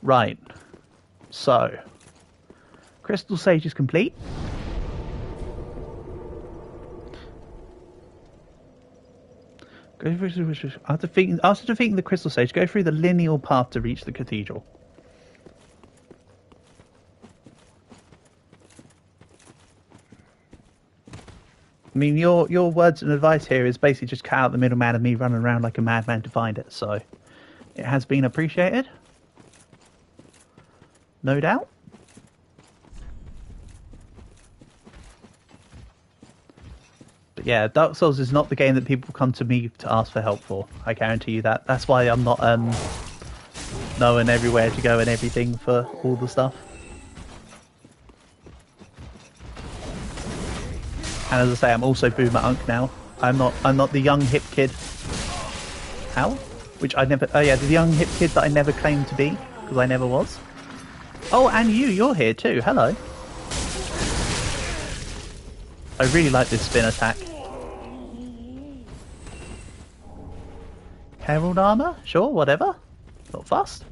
S1: Right. So, Crystal Sage is complete. After defeating the Crystal Sage, go through the lineal path to reach the cathedral. I mean, your words and advice here is basically just cut out the middleman and me running around like a madman to find it, so it has been appreciated. No doubt. But yeah, Dark Souls is not the game that people come to me to ask for help for. I guarantee you that. That's why I'm not knowing everywhere to go and everything for all the stuff. And as I say, I'm also Boomer Unk now. I'm not the young hip kid. How? Which I never... Oh yeah, the young hip kid that I never claimed to be, because I never was. Oh, and you're here too. Hello. I really like this spin attack. Herald armor? Sure, whatever. Not fussed.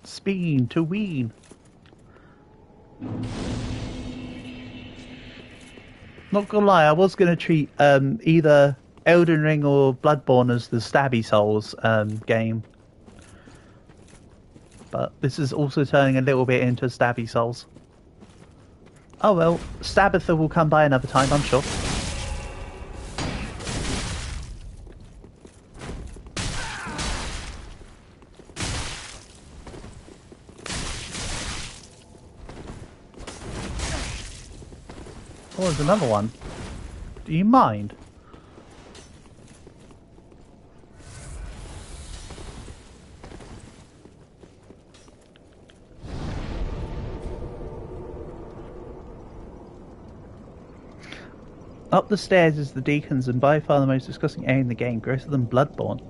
S1: Speen to ween. Not gonna lie, I was gonna treat either Elden Ring or Bloodborne as the Stabby Souls game. But this is also turning a little bit into Stabby Souls. Oh well, Stabitha will come by another time, I'm sure. Oh, there's another one. Do you mind? Up the stairs is the Deacons, and by far the most disgusting area in the game, grosser than Bloodborne.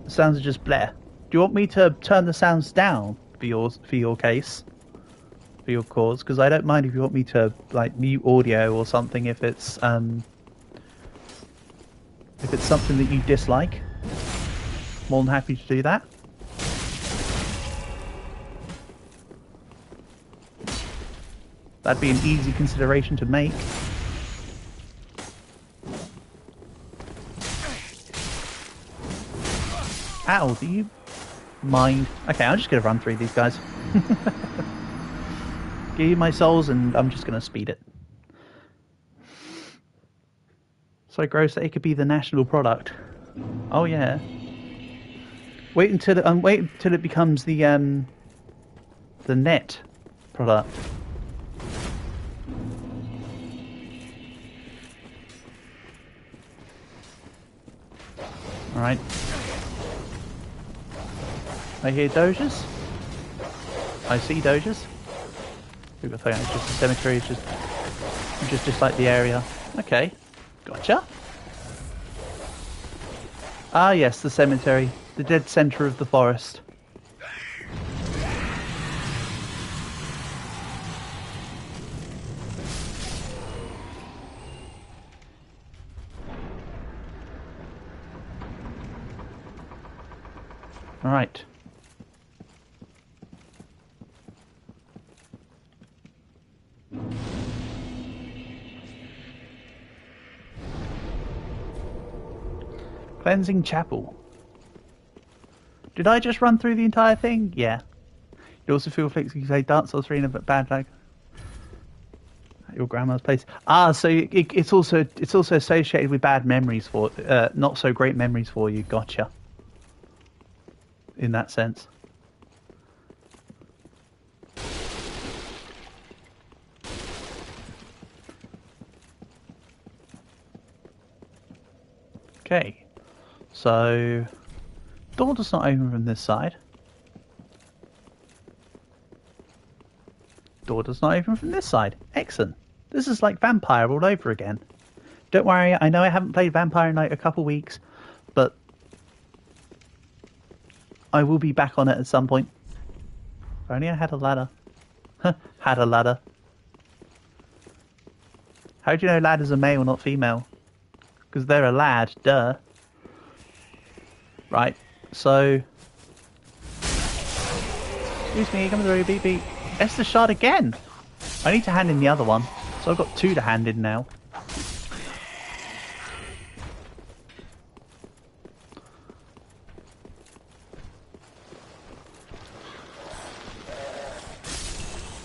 S1: The sounds are just bleh. Do you want me to turn the sounds down for your case? For your cause? Because I don't mind if you want me to like mute audio or something if it's something that you dislike. More than happy to do that. That'd be an easy consideration to make. Ow, do you mind? Okay, I'm just going to run through these guys. Give you my souls and I'm just going to speed it. So gross that it could be the national product. Oh yeah. Wait until it becomes the net product. All right. I hear doges. I see doges. It's just a cemetery. It's just like the area. Okay, gotcha. Ah, yes, the cemetery, the dead center of the forest. All right. Cleansing Chapel. Did I just run through the entire thing? Yeah. You also feel flicks you say dance or 3 in a bad lag. At your grandma's place. Ah, so it's also associated with bad memories for not so great memories for you. Gotcha. In that sense. Okay. So, door does not open from this side. Door does not open from this side. Excellent. This is like Vampire all over again. Don't worry, I know I haven't played Vampire in like a couple weeks, but I will be back on it at some point. If only I had a ladder. Had a ladder. How do you know ladders are male, not female? Because they're a lad, duh. Right, so... Excuse me, coming through, beep beep. Esther shard again! I need to hand in the other one. So I've got 2 to hand in now.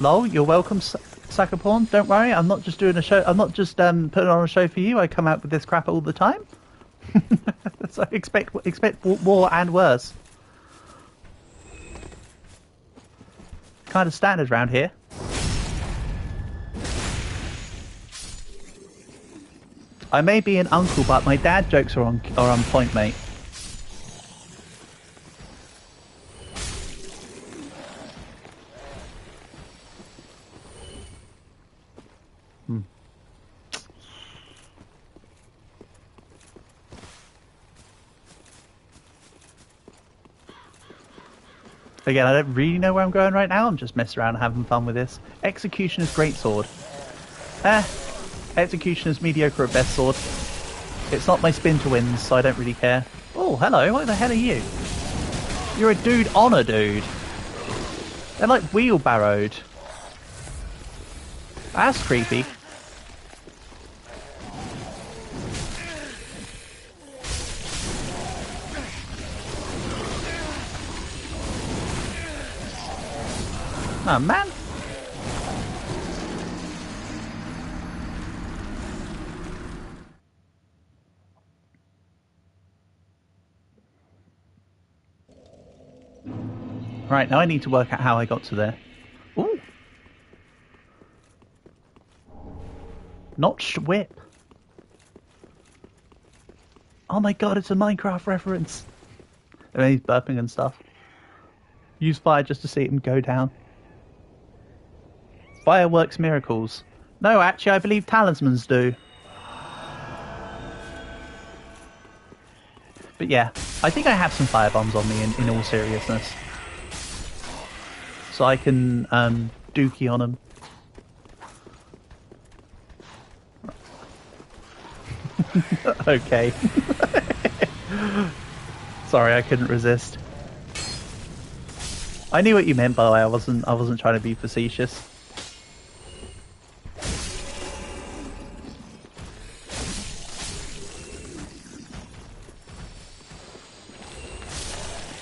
S1: Lol, you're welcome, Sucker Porn. Don't worry, I'm not just doing a show. I'm not just putting on a show for you. I come out with this crap all the time. So expect more and worse. Kind of standard round here. I may be an uncle, but my dad jokes are on point, mate. Again, I don't really know where I'm going right now. I'm just messing around and having fun with this. Executioner's greatsword. Executioner's mediocre at best sword. It's not my spin to wins, so I don't really care. Oh, hello. What the hell are you? You're a dude on a dude. They're like wheelbarrowed. That's creepy. Oh, man. Right, now I need to work out how I got to there. Ooh. Notched whip. Oh my god, it's a Minecraft reference. And he's burping and stuff. Use fire just to see him go down. Fireworks miracles. No, actually, I believe talismans do. But yeah, I think I have some fire bombs on me in all seriousness. So I can dookie on them. Okay. Sorry, I couldn't resist. I knew what you meant, by the way. I wasn't trying to be facetious.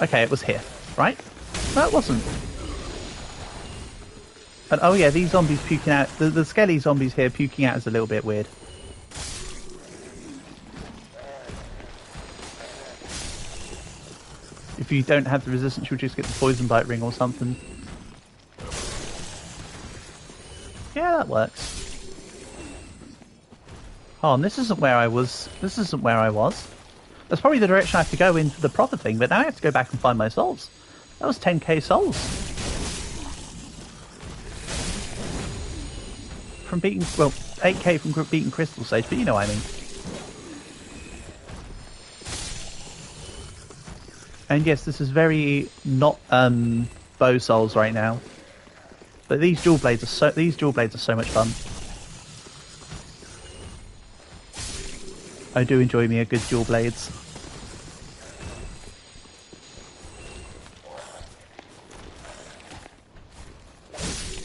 S1: Okay, it was here, right? No, it wasn't. And oh yeah, these zombies puking out. The skelly zombies here puking out is a little bit weird. If you don't have the resistance, you'll just get the poison bite ring or something. Yeah, that works. Oh, and this isn't where I was. This isn't where I was. That's probably the direction I have to go into the proper thing, but now I have to go back and find my souls. That was 10k souls. From beating, well, 8k from beating Crystal Sage, but you know what I mean. And yes, this is very not bow souls right now. But these dual blades are so much fun. I do enjoy me a good dual blades.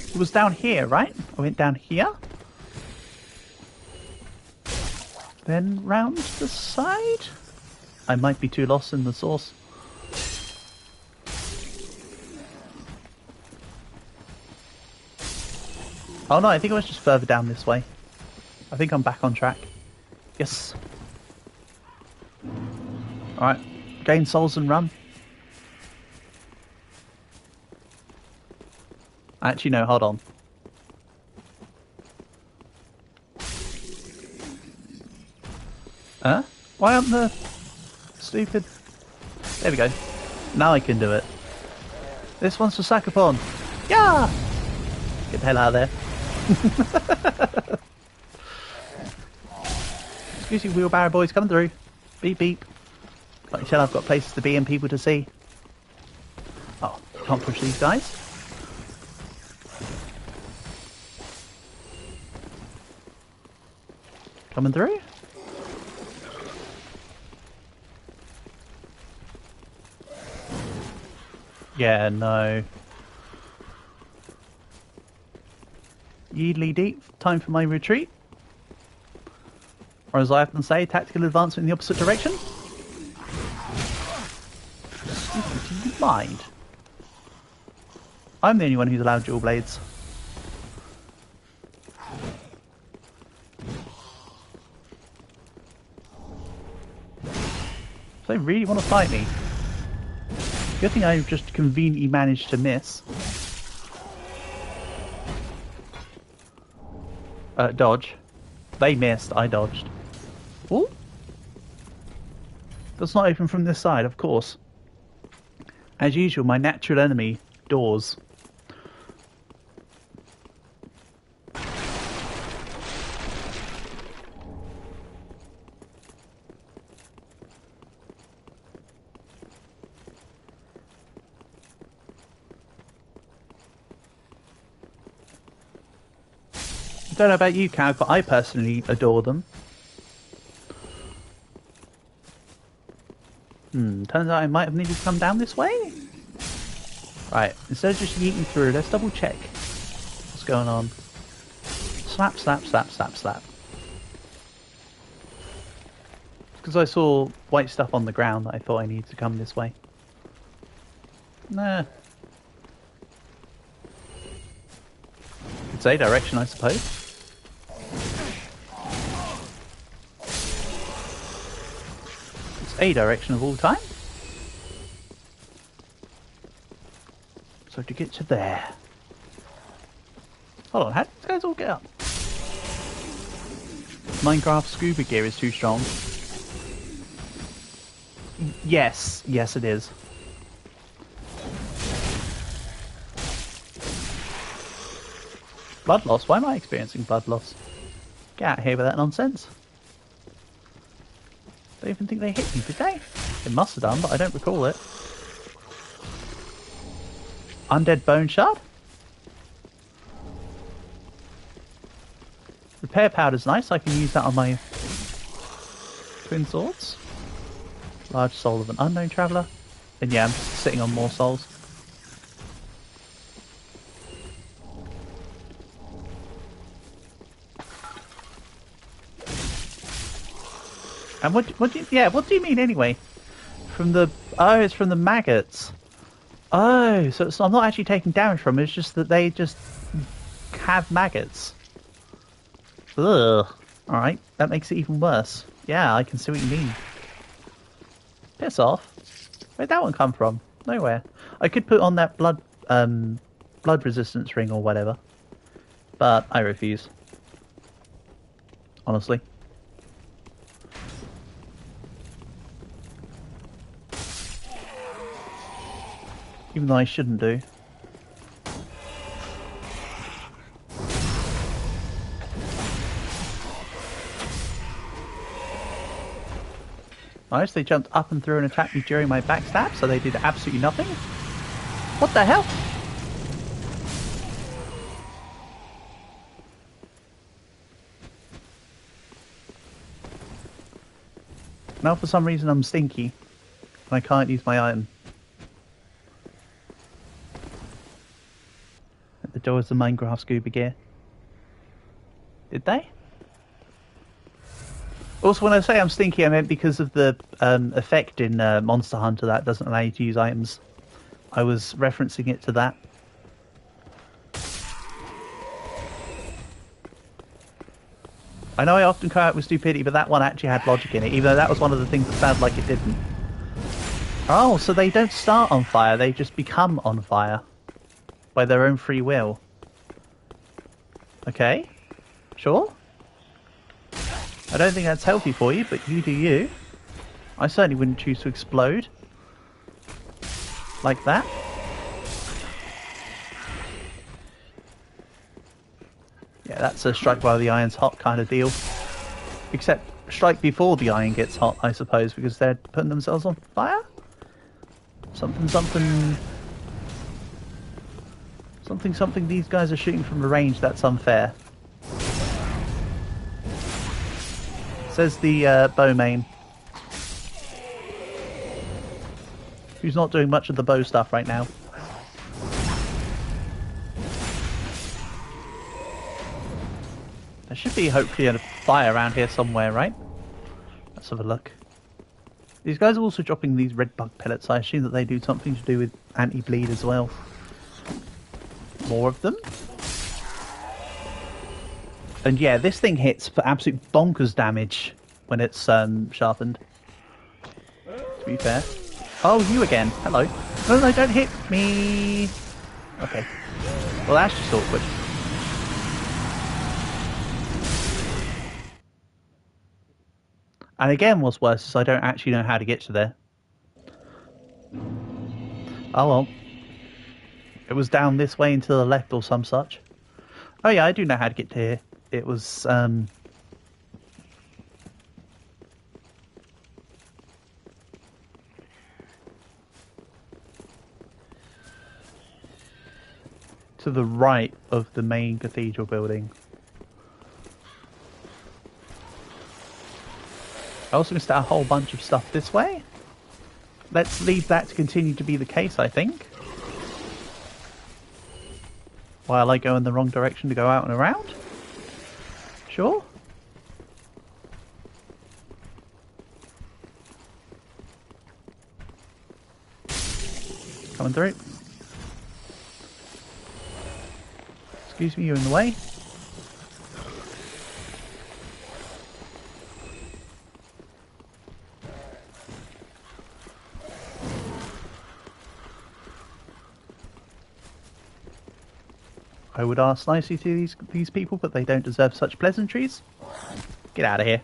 S1: It was down here, right? I went down here. Then round the side? I might be too lost in the source. Oh no, I think I was just further down this way. I think I'm back on track. Yes. Alright, gain souls and run. Actually, no, hold on. Huh? Why aren't the stupid... There we go. Now I can do it. This one's for Sakapon. Yeah! Get the hell out of there. Excuse me, wheelbarrow boys, coming through. Beep beep. Like you said, I've got places to be and people to see. Oh, can't push these guys. Coming through. Yeah, no. Yeedly deep, time for my retreat. Or as I often say, tactical advancement in the opposite direction. Do you mind? I'm the only one who's allowed dual blades. So they really want to fight me. Good thing I just conveniently managed to miss. Dodge. They missed, I dodged. Ooh. That's not open from this side, of course. As usual, my natural enemy, doors. Don't know about you, Cav, but I personally adore them. Turns out I might have needed to come down this way. Right, instead of just yeeting through, let's double check what's going on. Slap, slap, slap, slap, slap. Because I saw white stuff on the ground that I thought I needed to come this way. Nah. It's a direction, I suppose. It's a direction of all time. So to get to there. Hold on, how did these guys all get up? Minecraft scuba gear is too strong. Yes, yes it is. Blood loss? Why am I experiencing blood loss? Get out of here with that nonsense. Don't even think they hit me, did they? They must have done, but I don't recall it. Undead bone shard? Repair powder's nice, I can use that on my twin swords. Large soul of an unknown traveller. And yeah, I'm just sitting on more souls. And what do you mean anyway? From the, oh, it's from the maggots. Oh, so I'm not actually taking damage from it, it's just that they just have maggots. Ugh. Alright, that makes it even worse. Yeah, I can see what you mean. Piss off. Where'd that one come from? Nowhere. I could put on that blood resistance ring or whatever. But I refuse. Honestly. Even though I shouldn't do. Nice, they jumped up and through and attacked me during my backstab, so they did absolutely nothing. What the hell? Now for some reason I'm stinky. And I can't use my item. At the door is the Minecraft scuba gear. Did they? Also, when I say I'm stinky, I meant because of the effect in Monster Hunter that doesn't allow you to use items. I was referencing it to that. I know I often come out with stupidity, but that one actually had logic in it, even though that was one of the things that sounded like it didn't. Oh, so they don't start on fire, they just become on fire. By their own free will. Okay. Sure. I don't think that's healthy for you, but you do you. I certainly wouldn't choose to explode. Like that. Yeah, that's a strike while the iron's hot kind of deal. Except strike before the iron gets hot, I suppose, because they're putting themselves on fire? Something, something... Something, something, these guys are shooting from a range that's unfair. Says the bow main. Who's not doing much of the bow stuff right now. There should be hopefully a fire around here somewhere, right? Let's have a look. These guys are also dropping these red bug pellets. I assume that they do something to do with anti-bleed as well. More of them. And yeah, this thing hits for absolute bonkers damage when it's sharpened. To be fair. Oh, you again. Hello. No, no, don't hit me. Okay. Well, that's just awkward. And again, what's worse is I don't actually know how to get to there. Oh well. It was down this way and to the left or some such. Oh yeah, I do know how to get to here. It was, to the right of the main cathedral building. I also missed out a whole bunch of stuff this way. Let's leave that to continue to be the case, I think. While I go in the wrong direction to go out and around. Sure. Coming through. Excuse me, you're in the way. I would ask nicely to these people, but they don't deserve such pleasantries. Get out of here.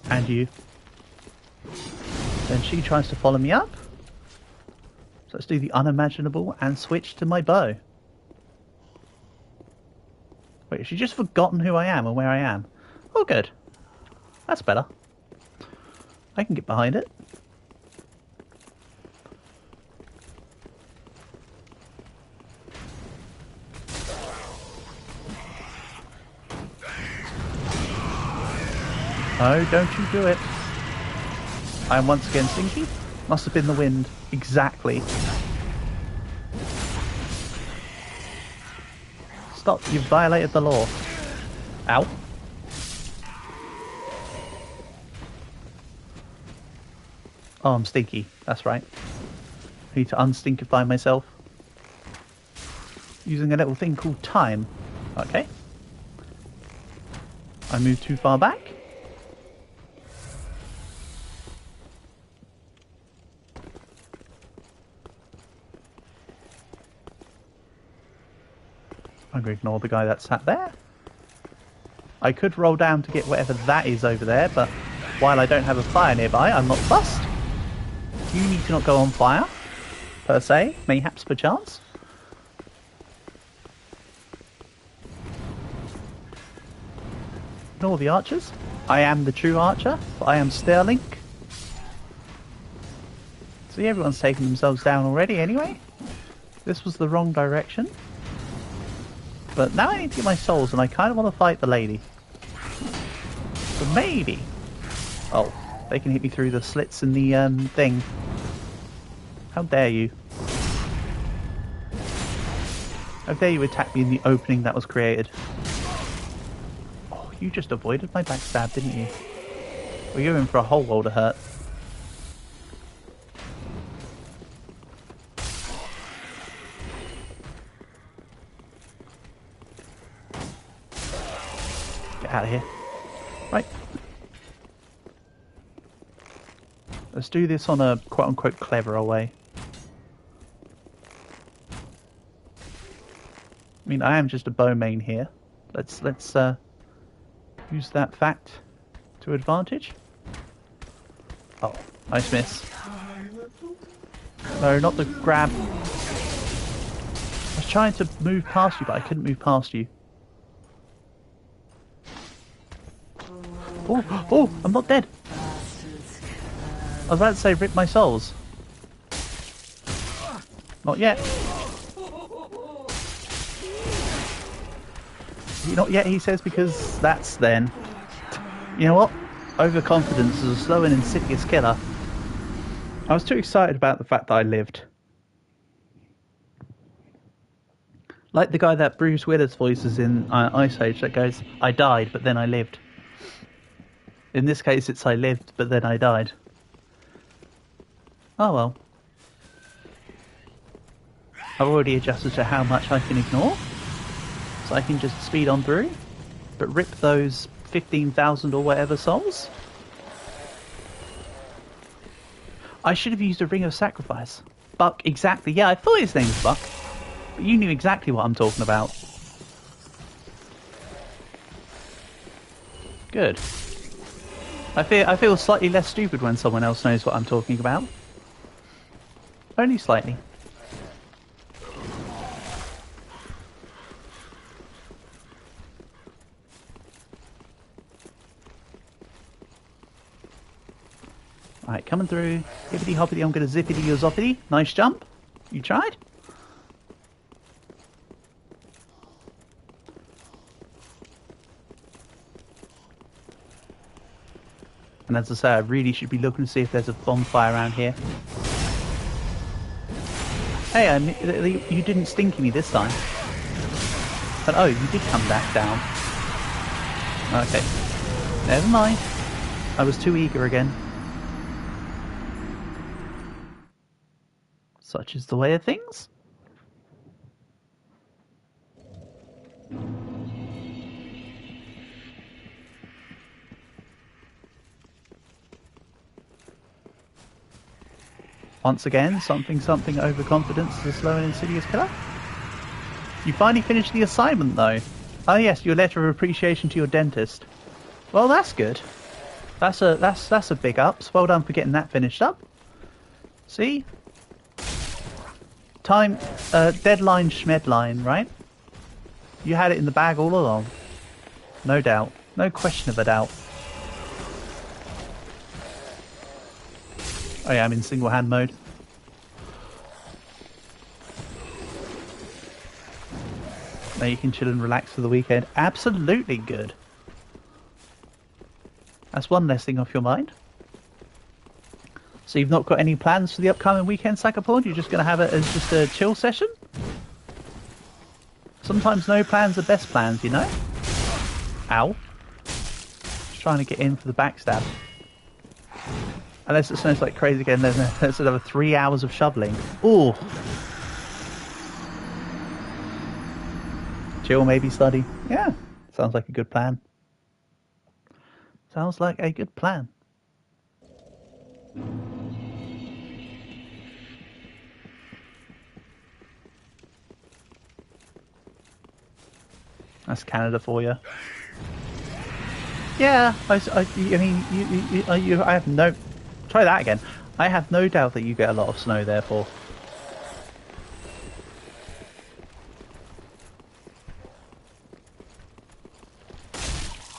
S1: And you. Then she tries to follow me up. So let's do the unimaginable and switch to my bow. Wait, has she just forgotten who I am and where I am? Oh, good. That's better. I can get behind it. Oh, don't you do it. I am once again stinky. Must have been the wind. Exactly. Stop, you've violated the law. Ow. Oh, I'm stinky. That's right. I need to unstinkify myself. Using a little thing called time. Okay. I moved too far back. I'm going to ignore the guy that sat there. I could roll down to get whatever that is over there, but while I don't have a fire nearby, I'm not fussed. You need to not go on fire, per se, mayhaps perchance. Ignore the archers. I am the true archer, but I am Sterling. See, everyone's taken themselves down already anyway. This was the wrong direction. But now I need to get my souls, and I kind of want to fight the lady. So maybe... Oh, they can hit me through the slits in the thing. How dare you? How dare you attack me in the opening that was created? Oh, you just avoided my backstab, didn't you? Well, you're in for a whole world of hurt. Get out of here. Right. Let's do this on a quote-unquote cleverer way. I mean, I am just a bow main here. Let's use that fact to advantage. Oh, nice miss. No, not the grab. I was trying to move past you, but I couldn't move past you. Oh, oh, I'm not dead. I was about to say rip my souls. Not yet. Not yet, he says, because that's then. You know what? Overconfidence is a slow and insidious killer. I was too excited about the fact that I lived. Like the guy that Bruce Willis voices in Ice Age that goes, I died, but then I lived. In this case, it's I lived, but then I died. Oh well. I've already adjusted to how much I can ignore. So I can just speed on through. But rip those 15,000 or whatever souls. I should have used a Ring of Sacrifice. Buck, exactly. Yeah, I thought his name was Buck. But you knew exactly what I'm talking about. Good. I feel slightly less stupid when someone else knows what I'm talking about. Only slightly. Alright, coming through. Hippity hoppity, I'm gonna zippity or zoppity. Nice jump. You tried? And as I say, I really should be looking to see if there's a bonfire around here. Hey, you didn't stinky me this time. But oh, you did come back down. Okay. Never mind. I was too eager again. Such is the way of things. Once again, something overconfidence is a slow and insidious killer. You finally finished the assignment though. Oh yes, your letter of appreciation to your dentist. Well, that's good. That's a big ups. Well done for getting that finished up. See? Time, deadline schmedline, right? You had it in the bag all along. No doubt. No question of a doubt. Oh yeah, I'm in single hand mode. Now you can chill and relax for the weekend. Absolutely good. That's one less thing off your mind. So you've not got any plans for the upcoming weekend, Sakaporn? You're just going to have it as just a chill session? Sometimes no plans are best plans, you know? Ow. Just trying to get in for the backstab. Unless it snows like crazy again, then there's another 3 hours of shoveling. Ooh. Chill, maybe study. Yeah, sounds like a good plan. Sounds like a good plan. That's Canada for you. Yeah, I mean, I have no... Try that again. I have no doubt that you get a lot of snow, therefore.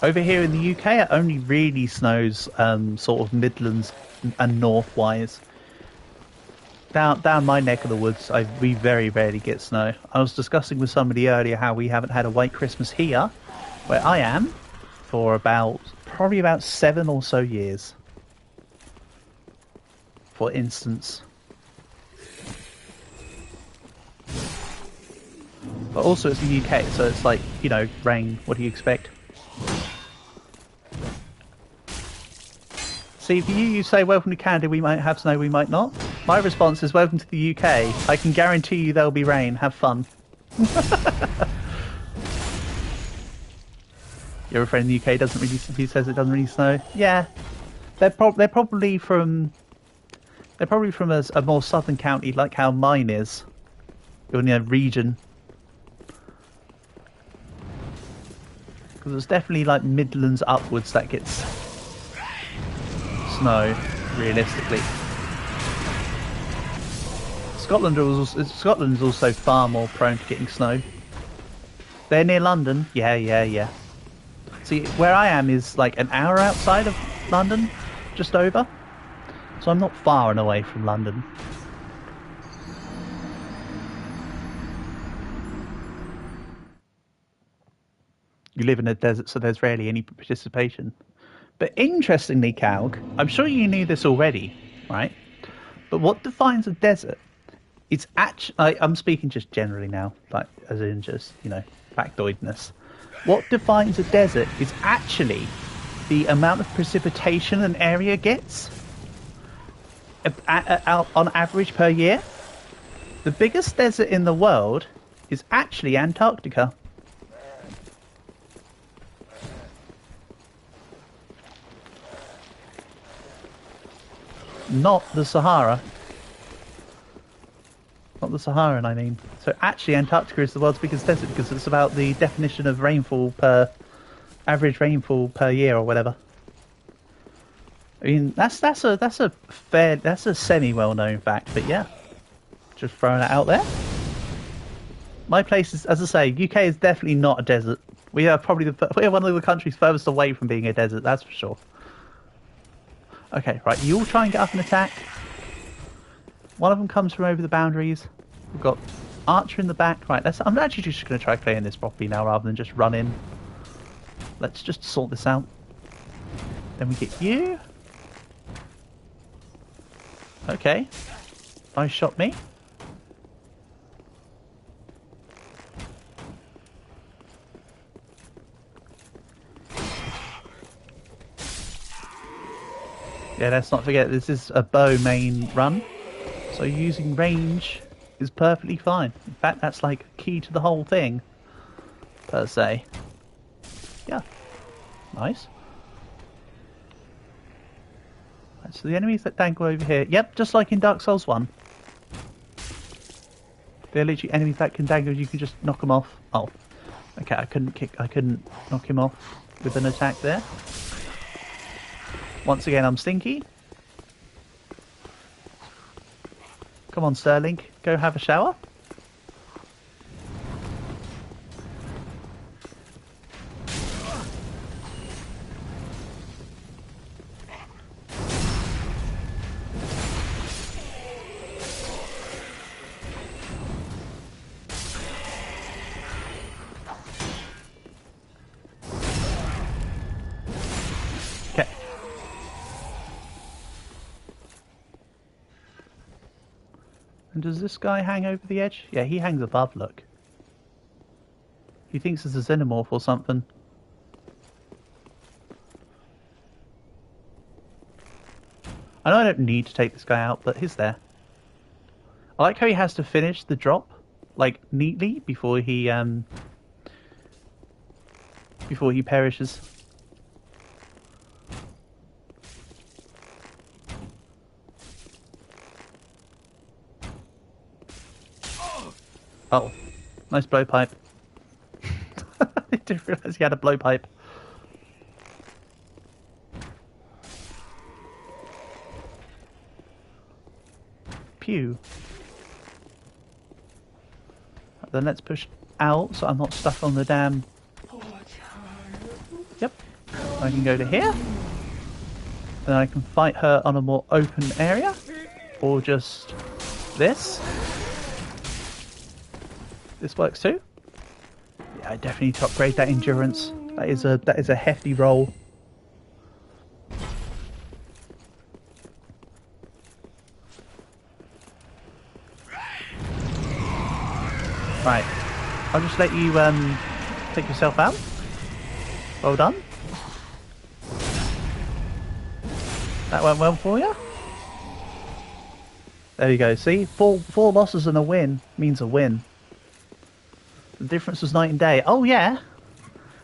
S1: Over here in the UK, it only really snows sort of Midlands and north-wise. Down my neck of the woods, we very rarely get snow. I was discussing with somebody earlier how we haven't had a white Christmas here, where I am, for probably about 7 or so years. For instance. But also it's the UK, so it's like, you know, rain, what do you expect? See, if you say welcome to Canada, we might have snow, we might not. My response is welcome to the UK. I can guarantee you there'll be rain. Have fun. Your friend in the UK doesn't really. He says it doesn't really snow. Yeah, they're probably from a more southern county, like how mine is, or in a region. Because it's definitely like Midlands upwards that gets snow, realistically. Scotland's also far more prone to getting snow. They're near London. Yeah. See, where I am is like an hour outside of London, just over. So I'm not far and away from London. You live in a desert, so there's rarely any participation. But interestingly, Calg, I'm sure you knew this already, right? But what defines a desert? It's actually, I'm speaking just generally now, like as in just, you know, factoidness. What defines a desert is actually the amount of precipitation an area gets on average per year. The biggest desert in the world is actually Antarctica. Not the Sahara. Not the Saharan, I mean. So actually Antarctica is the world's biggest desert because it's about the definition of rainfall per... average rainfall per year or whatever. I mean, that's a semi-well-known fact, but yeah. Just throwing it out there. My place is, as I say, UK is definitely not a desert. We are probably we're one of the countries furthest away from being a desert, that's for sure. Okay, right, you all try and get up and attack. One of them comes from over the boundaries. We've got Archer in the back. Right, I'm actually just going to try playing this properly now rather than just run in. Let's just sort this out. Then we get you. Okay. I shot me. Yeah, let's not forget this is a bow main run, so using range is perfectly fine. In fact, that's like key to the whole thing, per se. Yeah, nice. Right, so the enemies that dangle over here, yep, just like in Dark Souls 1. They're literally enemies that can dangle, you can just knock them off. Oh, okay, I couldn't knock him off with an attack there. Once again, I'm stinky. Come on, Sterling, go have a shower. Okay. And does this guy hang over the edge? Yeah, he hangs above, look. He thinks it's a xenomorph or something. I know I don't need to take this guy out, but he's there. I like how he has to finish the drop, like, neatly before he perishes. Oh, nice blowpipe. I didn't realise he had a blowpipe. Pew. Then let's push out so I'm not stuck on the damn... Yep. I can go to here. And I can fight her on a more open area. Or just this. This works too. Yeah, I definitely need to upgrade that endurance. That is a hefty roll. Right. I'll just let you take yourself out. Well done. That went well for you. There you go. See, four losses and a win means a win. The difference was night and day. Oh yeah,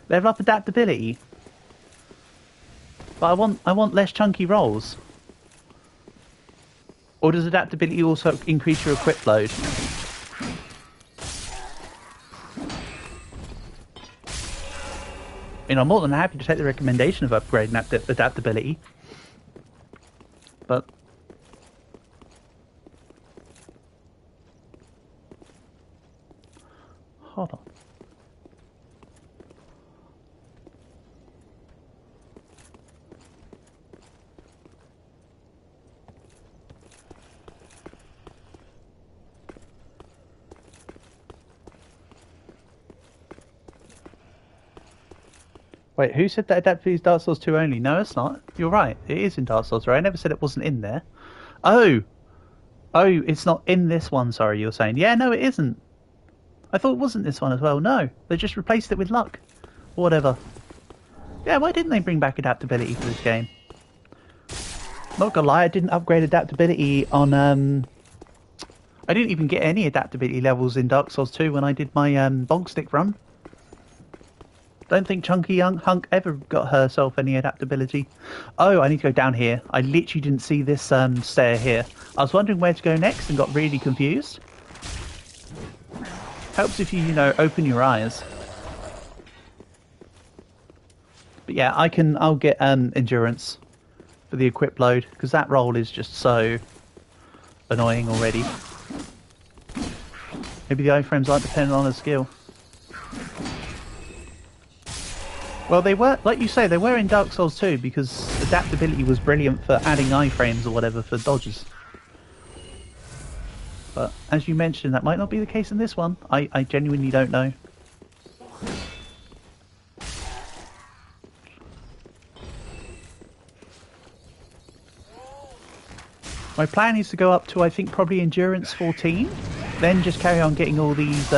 S1: level up adaptability. But I want less chunky rolls. Or does adaptability also increase your equip load? I mean, I'm more than happy to take the recommendation of upgrading adaptability. But hold on. Wait, who said that adaptability is Dark Souls 2 only? No, it's not. You're right. It is in Dark Souls 3. I never said it wasn't in there. Oh! Oh, it's not in this one, sorry, you're saying. Yeah, no, it isn't. I thought it wasn't this one as well. No, they just replaced it with luck. Whatever. Yeah, why didn't they bring back adaptability for this game? Not gonna lie, I didn't upgrade adaptability on... I didn't even get any adaptability levels in Dark Souls 2 when I did my bog stick run. Don't think Chunky Young Hunk ever got herself any adaptability. Oh, I need to go down here. I literally didn't see this stair here. I was wondering where to go next and got really confused. Helps if you know, open your eyes. But yeah, I'll get endurance for the equip load, because that roll is just so annoying already. Maybe the iframes aren't dependent on a skill. Well, they were, like you say, they were in Dark Souls 2 because adaptability was brilliant for adding iframes or whatever for dodges. But as you mentioned, that might not be the case in this one. I genuinely don't know. My plan is to go up to, I think, probably Endurance 14. Then just carry on getting all these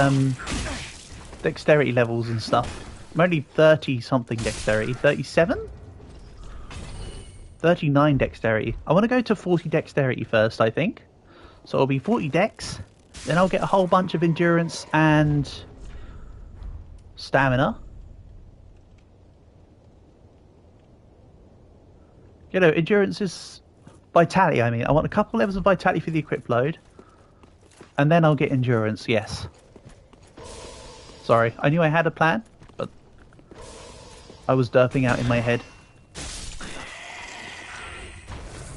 S1: dexterity levels and stuff. I'm only 30-something dexterity. 37? 39 dexterity. I want to go to 40 dexterity first, I think. So it'll be 40 dex. Then I'll get a whole bunch of endurance and stamina. You know, endurance is vitality, I mean. I want a couple levels of vitality for the equip load. And then I'll get endurance, yes. Sorry, I knew I had a plan, but I was derping out in my head.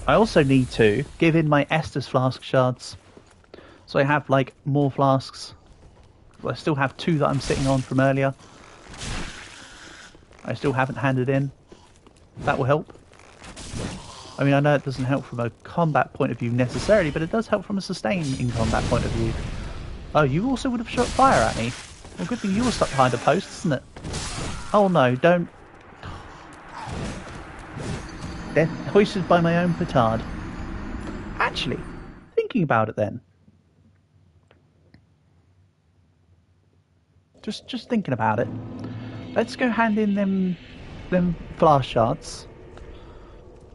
S1: I also need to give in my Estus flask shards. So I have, like, more flasks. I still have 2 that I'm sitting on from earlier. I still haven't handed in. That will help. I mean, I know it doesn't help from a combat point of view necessarily, but it does help from a sustain in combat point of view. Oh, you also would have shot fire at me. Well, good thing you were stuck behind a post, isn't it? Oh no, don't. Death hoisted by my own petard. Actually, thinking about it then. Just thinking about it. Let's go hand in them flask shards.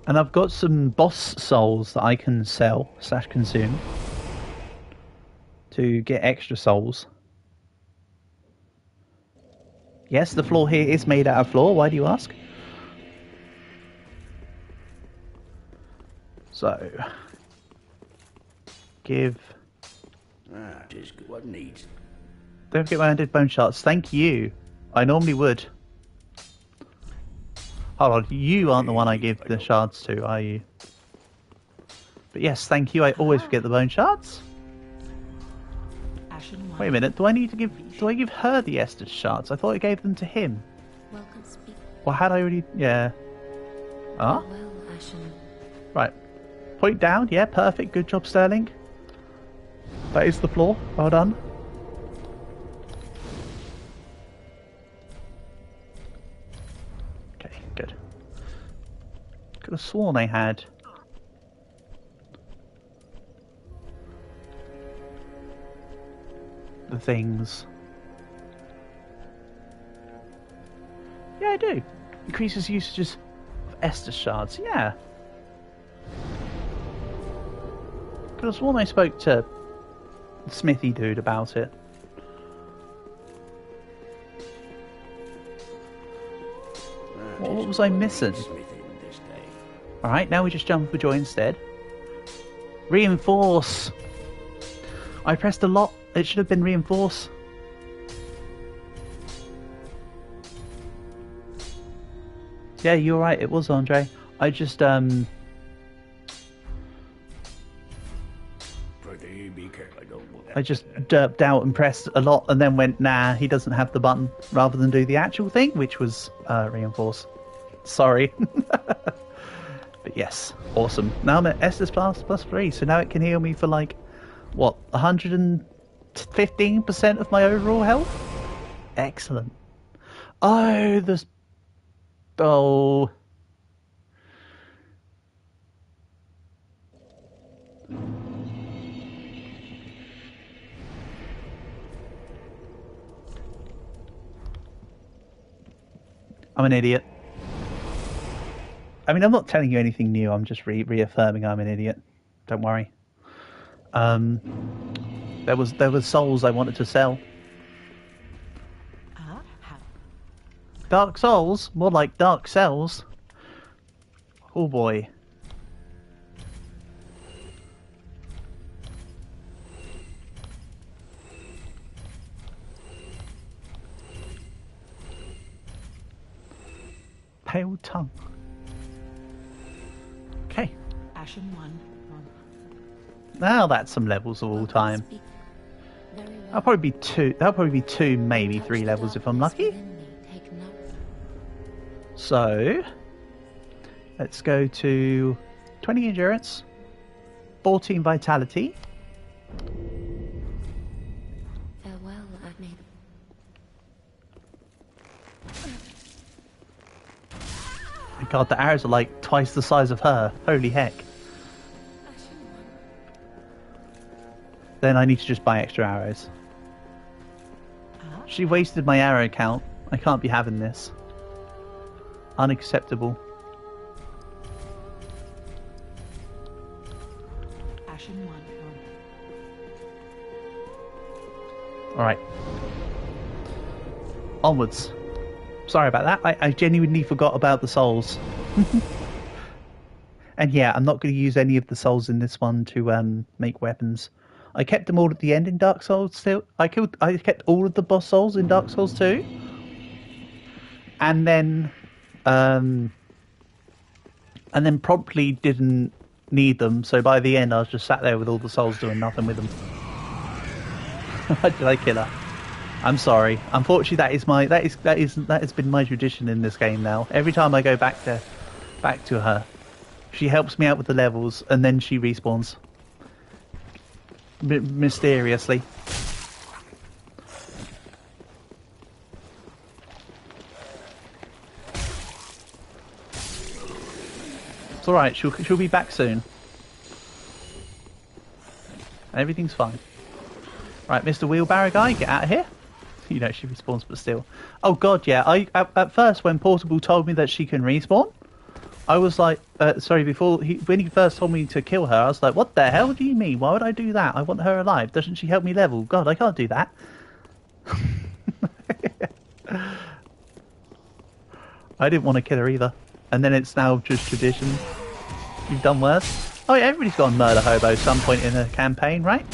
S1: And I've got some boss souls that I can sell / consume to get extra souls. Yes, the floor here is made out of floor. Why do you ask? So, give.
S3: Just what needs.
S1: Don't forget my undead bone shards. Thank you. I normally would. Hold on, you aren't the one I give the shards to, are you? But yes, thank you. I always forget the bone shards. Wait a minute. Do I give her the Estus shards? I thought I gave them to him.
S4: Welcome, speak.
S1: Well, had I already? Yeah. Ah.
S4: Well, Ashen.
S1: Right. Point down. Yeah, perfect. Good job, Sterling. That is the floor. Well done. Okay, good. Could have sworn I had. The things. Yeah, I do. Increases usages of Estus shards. Yeah. Could have sworn I spoke to the smithy dude about it. What was I missing? Alright, now we just jump for joy instead. Reinforce! I pressed a lot. It should have been reinforce. Yeah, you're right. It was Andre. I just
S3: Be careful, I don't want.
S1: I just derped out and pressed a lot, and then went, nah, he doesn't have the button, rather than do the actual thing, which was reinforce. Sorry. But yes, awesome. Now I'm at Estus +3, so now it can heal me for like, what, 115% of my overall health? Excellent. Oh, the... Oh... I'm an idiot. I mean, I'm not telling you anything new. I'm just reaffirming I'm an idiot. Don't worry. There was souls I wanted to sell. Dark souls? More like dark cells. Oh boy. Pale tongue. Okay.
S2: Ashen 1.
S1: Now that's some levels of all time. That'll probably be two, maybe 3 levels if I'm lucky. So let's go to 20 endurance, 14 vitality.
S4: Farewell, Agni.
S1: God, the arrows are like twice the size of her. Holy heck. then I need to just buy extra arrows. She wasted my arrow count. I can't be having this. Unacceptable.
S2: Ashen one.
S1: Alright. Onwards. Sorry about that. I genuinely forgot about the souls. And yeah, I'm not going to use any of the souls in this one to make weapons. I kept them all at the end in Dark Souls still. I kept all of the boss souls in Dark Souls 2. And then promptly didn't need them, so by the end I was just sat there with all the souls doing nothing with them. Why did I kill her? I'm sorry. Unfortunately, that has been my tradition in this game now. Every time I go back to her, she helps me out with the levels, and then she respawns mysteriously. It's all right. She'll be back soon. Everything's fine. Right, Mr. Wheelbarrow guy, get out of here. You know she respawns, but still. Oh god, yeah. At first, when Portable told me that she can respawn, I was like, sorry. When he first told me to kill her, I was like, what the hell do you mean? Why would I do that? I want her alive. Doesn't she help me level? God, I can't do that. I didn't want to kill her either. And then it's now just tradition. You've done worse. Oh yeah, everybody's got a murder hobo at some point in a campaign, right?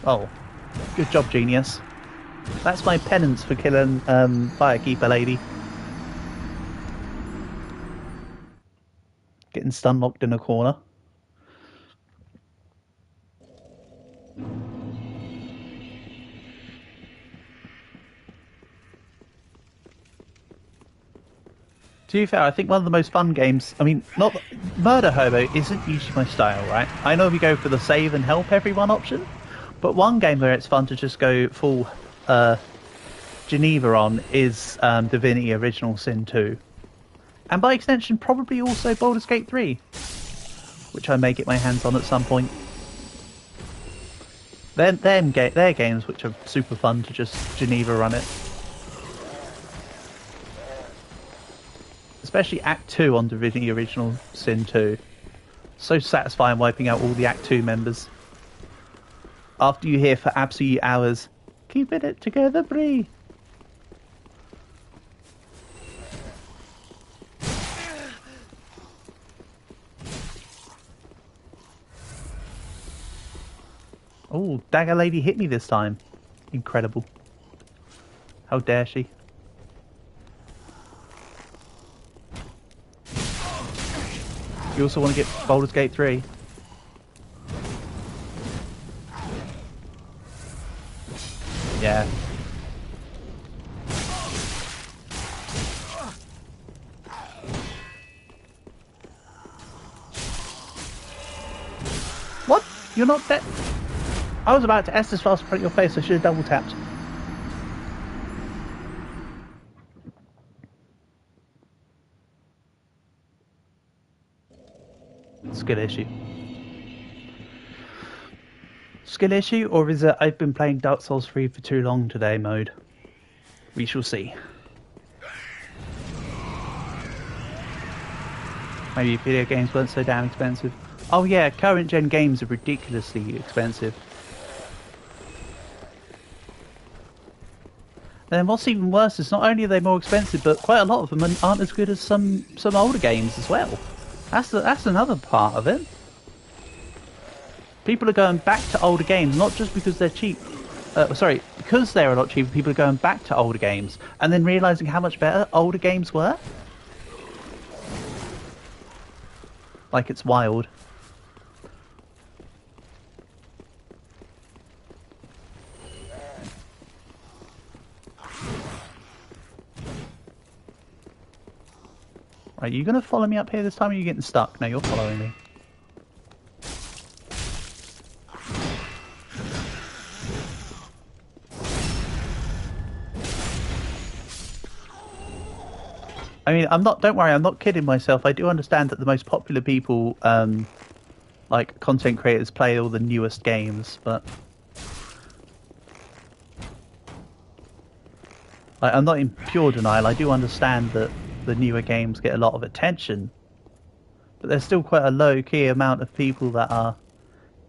S1: Oh, good job, genius. That's my penance for killing Firekeeper lady. Getting stun locked in a corner. To be fair, I think one of the most fun games, I mean, not Murder Hobo isn't usually my style, right? I know we go for the save and help everyone option, but one game where it's fun to just go full Geneva on is Divinity Original Sin 2. And by extension, probably also Baldur's Gate 3, which I may get my hands on at some point. They're games which are super fun to just Geneva run it. Especially Act 2 on Divinity Original Sin 2. So satisfying wiping out all the Act 2 members. After you hear for absolute hours, keeping it together, Bree. Oh, Dagger Lady hit me this time. Incredible. How dare she? You also want to get Baldur's Gate 3? Yeah. What? You're not dead? I was about to S this fast in front of your face, I should have double tapped. Skill issue. Skill issue, or is it I've been playing Dark Souls 3 for too long today mode? We shall see. Maybe video games weren't so damn expensive. Oh yeah, current gen games are ridiculously expensive. And then what's even worse is not only are they more expensive, but quite a lot of them aren't as good as some older games as well. That's another part of it. People are going back to older games, not just because they're cheap. Because they're a lot cheaper, people are going back to older games and then realising how much better older games were. Like, it's wild. Right, you gonna follow me up here this time, or are you getting stuck? No, you're following me. I mean, don't worry, I'm not kidding myself. I do understand that the most popular people, like content creators play all the newest games, but like, I'm not in pure denial. I do understand that the newer games get a lot of attention, but there's still quite a low-key amount of people that are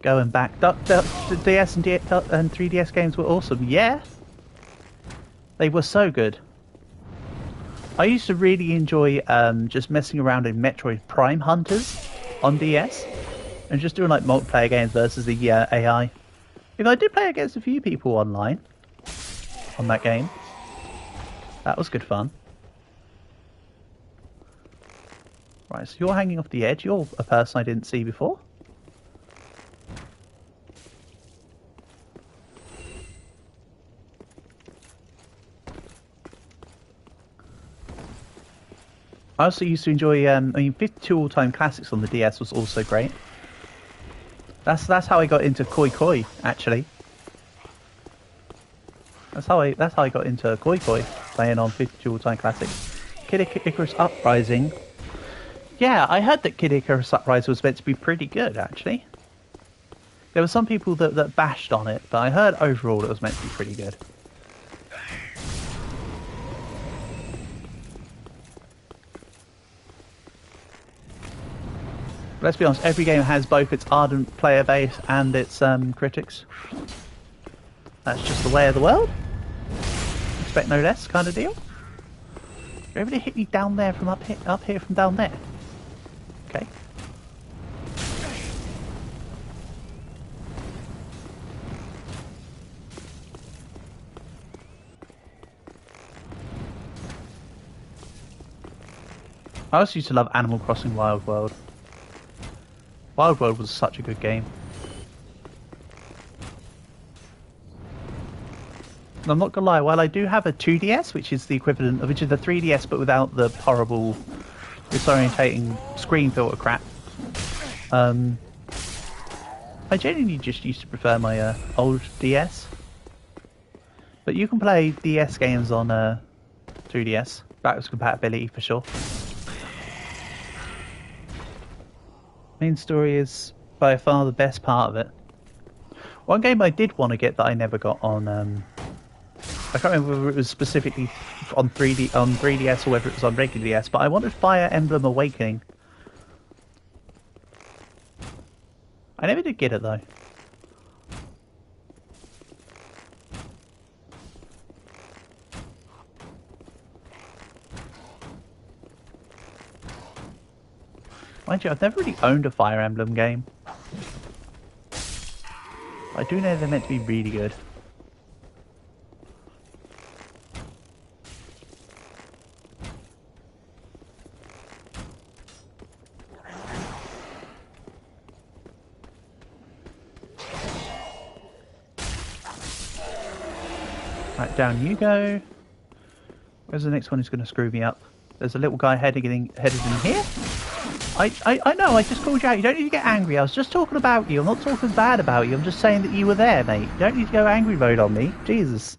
S1: going back. The DS and 3DS games were awesome. Yeah, they were so good. I used to really enjoy just messing around in Metroid Prime Hunters on DS and just doing like multiplayer games versus the AI. Because I did play against a few people online on that game. That was good fun. Right, so you're hanging off the edge. You're a person I didn't see before. I also used to enjoy, 52 all-time classics on the DS was also great. That's how I got into Koi Koi, actually. That's how I got into Koi Koi, playing on 52 all-time classics. Kid Icarus Uprising. Yeah, I heard that Kid Icarus Uprising was meant to be pretty good, actually. There were some people that bashed on it, but I heard overall it was meant to be pretty good. Let's be honest, every game has both its ardent player base and its critics. That's just the way of the world. Expect no less, kind of deal. You're able to hit me down there from up here from down there. Okay. I also used to love Animal Crossing Wild World. Wild World was such a good game. And I'm not gonna lie, while I do have a 2DS, which is the 3DS but without the horrible disorientating screen filter crap, I genuinely just used to prefer my old DS. But you can play DS games on 2DS, backwards compatibility for sure. Main story is by far the best part of it. One game I did want to get that I never got on, I can't remember whether it was specifically on 3DS or whether it was on regular DS, but I wanted Fire Emblem Awakening. I never did get it though. Mind you, I've never really owned a Fire Emblem game. I do know they're meant to be really good. Right, down you go. Where's the next one who's going to screw me up? There's a little guy headed in here. I know, I just called you out. You don't need to get angry. I was just talking about you. I'm not talking bad about you. I'm just saying that you were there, mate. You don't need to go angry mode on me. Jesus.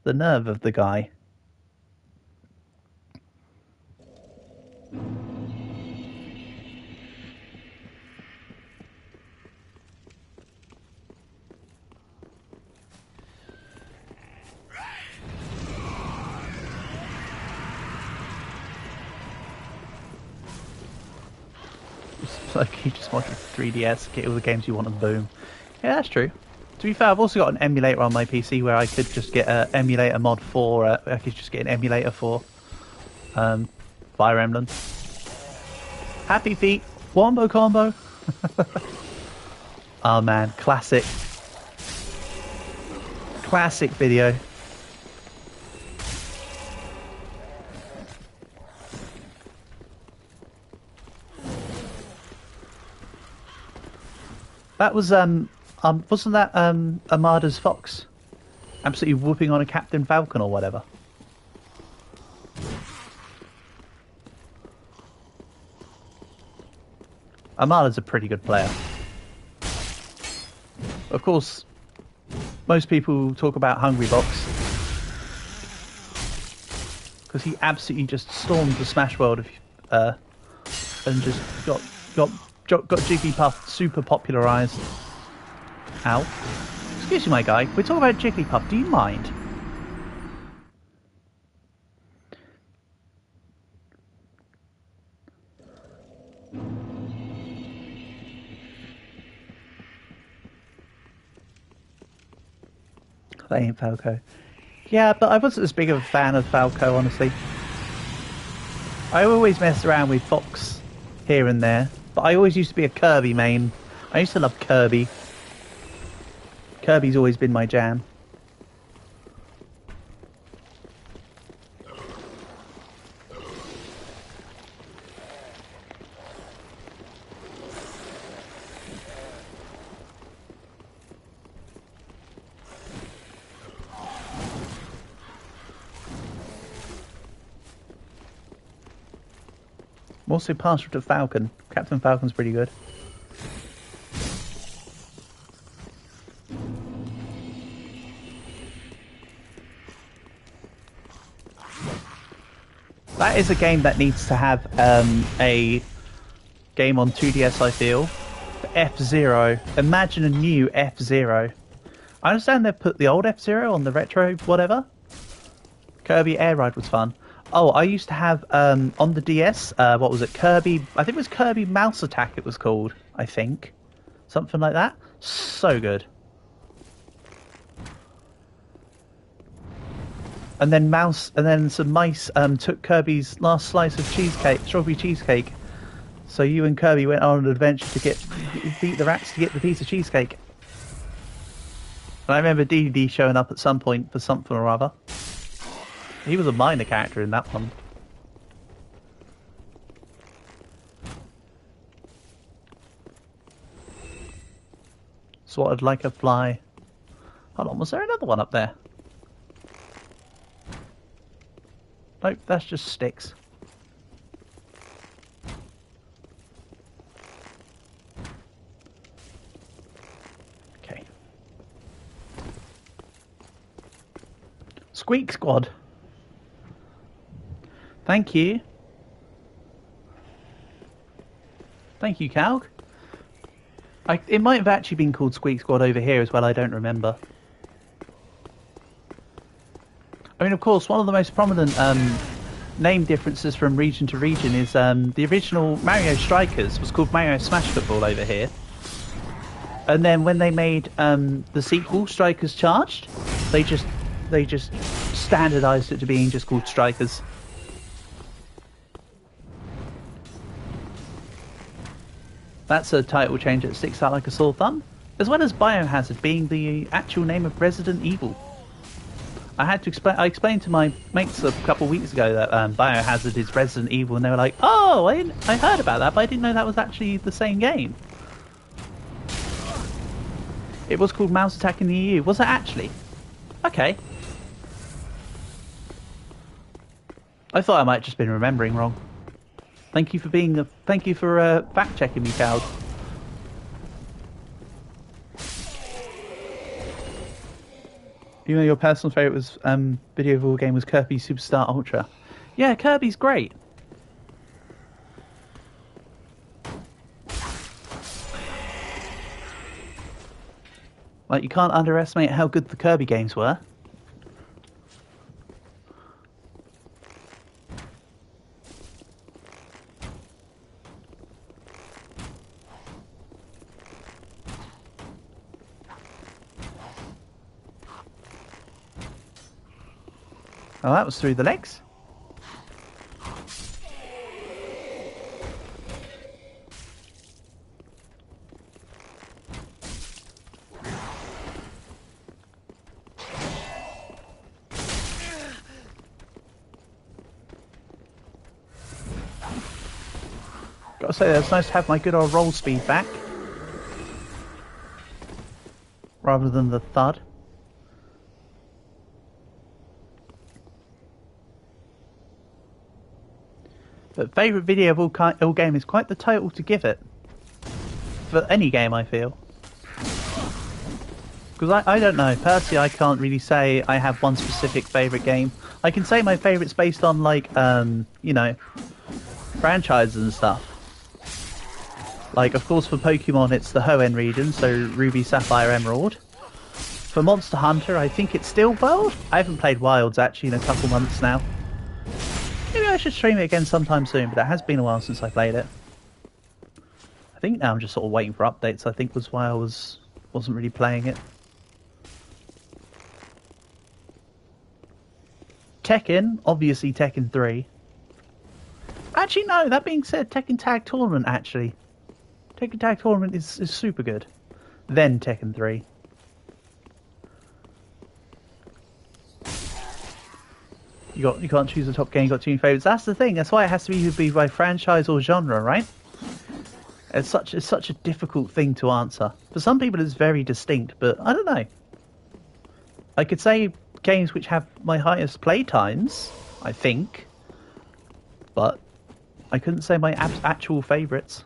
S1: The nerve of the guy. Like, you just wanted 3DS, get all the games you want and boom. Yeah, that's true. To be fair, I've also got an emulator on my PC where I could just get an emulator mod for, I could just get an emulator for Fire Emblem. Happy Feet, Wombo Combo. Oh man, classic. Classic video. That was wasn't that Armada's Fox? Absolutely whooping on a Captain Falcon or whatever. Armada's a pretty good player. Of course, most people talk about Hungry Box because he absolutely just stormed the Smash World and just got got Jigglypuff super popularised. Ow. Excuse me, my guy. We're talking about Jigglypuff. Do you mind? Playing Falco. Yeah, but I wasn't as big of a fan of Falco, honestly. I always messed around with Fox here and there, but I always used to be a Kirby main. I used to love Kirby. Kirby's always been my jam. I'm also partial to Falcon. Captain Falcon's pretty good. That is a game that needs to have a game on 2DS, I feel. F-Zero. Imagine a new F-Zero. I understand they've put the old F-Zero on the retro whatever. Kirby Air Ride was fun. Oh, I used to have, on the DS, what was it, Kirby... I think it was Kirby Mouse Attack it was called, I think. Something like that. So good. And then some mice took Kirby's last slice of cheesecake, strawberry cheesecake. So you and Kirby went on an adventure to beat the rats to get the piece of cheesecake. And I remember DD showing up at some point for something or other. He was a minor character in that one. Swatted like a fly. Hold on, was there another one up there? Nope, that's just sticks. Okay. Squeak Squad. Thank you. Thank you, Calc. It might have actually been called Squeak Squad over here as well, I don't remember. I mean, of course, one of the most prominent name differences from region to region is the original Mario Strikers was called Mario Smash Football over here. And then when they made the sequel, Strikers Charged, they just standardised it to being just called Strikers. That's a title change that sticks out like a sore thumb, as well as Biohazard being the actual name of Resident Evil. I had to explain. I explained to my mates a couple of weeks ago that Biohazard is Resident Evil, and they were like, "Oh, I heard about that, but I didn't know that was actually the same game." It was called Mouse Attack in the EU. Was it actually? Okay. I thought I might have just been remembering wrong. Thank you for fact checking me, Cal. You know your personal favourite was video of all game was Kirby Superstar Ultra. Yeah, Kirby's great. Like, you can't underestimate how good the Kirby games were. Oh, that was through the legs. Gotta say, it's nice to have my good old roll speed back. Rather than the thud. But favourite video of all game is quite the title to give it. For any game, I feel. Because I don't know, personally I can't really say I have one specific favourite game. I can say my favourite's based on, like, you know, franchises and stuff. Like, of course, for Pokemon, it's the Hoenn region, so Ruby, Sapphire, Emerald. For Monster Hunter, I think it's still World. I haven't played Wilds, actually, in a couple months now. Maybe I should stream it again sometime soon, but it has been a while since I played it. I think now I'm just sort of waiting for updates, I think was why I wasn't really playing it. Tekken, obviously Tekken 3. Actually, no, that being said, Tekken Tag Tournament, actually. Tekken Tag Tournament is super good. Then Tekken 3. You can't choose the top game, you got two new favourites. That's the thing, that's why it has to be by franchise or genre, right? It's such a difficult thing to answer. For some people it's very distinct, but I don't know. I could say games which have my highest play times, I think. But I couldn't say my actual favourites.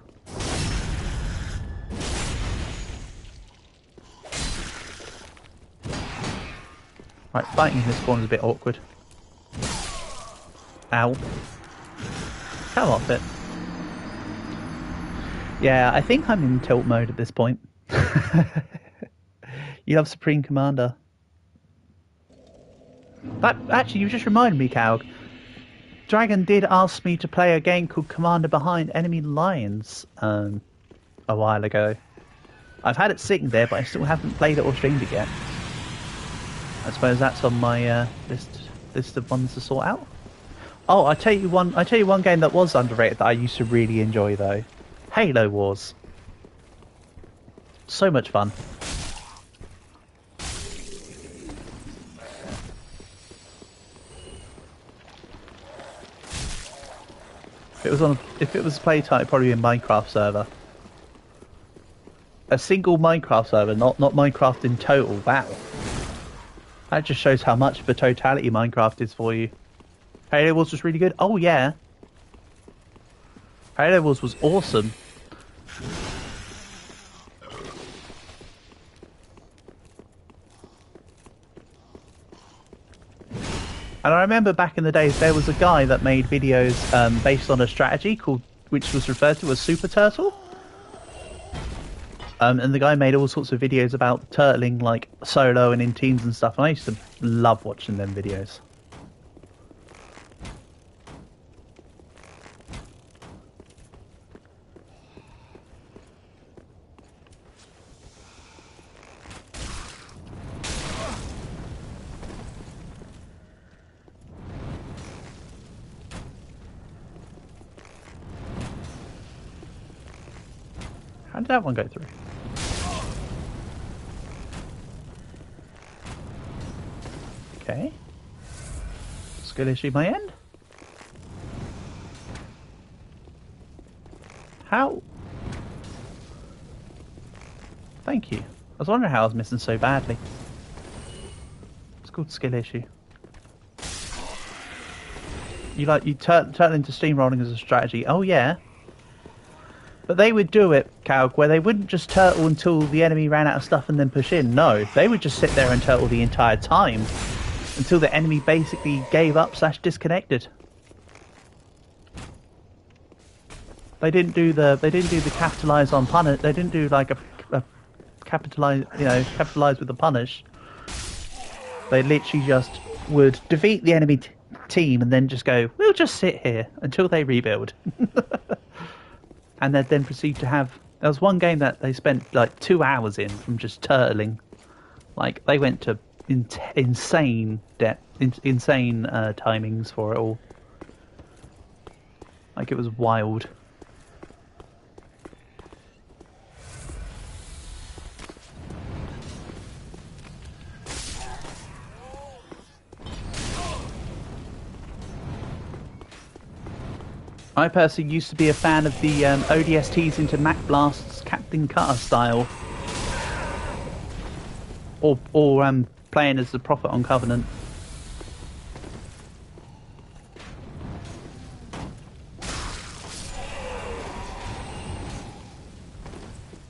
S1: Right, fighting in this corner is a bit awkward. Ow. Come off it. Yeah, I think I'm in tilt mode at this point. You love Supreme Commander. That actually, you just reminded me, Calg. Dragon did ask me to play a game called Commander Behind Enemy Lines a while ago. I've had it sitting there, but I still haven't played it or streamed it yet. I suppose that's on my list of ones to sort out. Oh, I tell you one game that was underrated that I used to really enjoy though. Halo Wars. So much fun. If it was playtime, it'd probably be a Minecraft server. A single Minecraft server, not Minecraft in total. Wow. That just shows how much of a totality Minecraft is for you. Halo Wars was really good. Oh yeah. Halo Wars was awesome. And I remember back in the days there was a guy that made videos based on a strategy which was referred to as Super Turtle. And the guy made all sorts of videos about turtling like solo and in teams and stuff. And I used to love watching them videos. How did that one go through? Okay. Skill issue my end? How? Thank you. I was wondering how I was missing so badly. It's called skill issue. You turn into steamrolling as a strategy. Oh yeah. But they would do it, Calg, where they wouldn't just turtle until the enemy ran out of stuff and then push in. No, they would just sit there and turtle the entire time until the enemy basically gave up / disconnected. They didn't do the capitalize on punish. They didn't do like a capitalize with the punish. They literally just would defeat the enemy team and then just go, we'll just sit here until they rebuild. And they'd then proceed to have... There was one game that they spent like 2 hours in from just turtling. Like, they went to insane timings for it all. Like, it was wild. I personally used to be a fan of the ODSTs into Mac Blast's Captain Cutter style. Or playing as the Prophet on Covenant.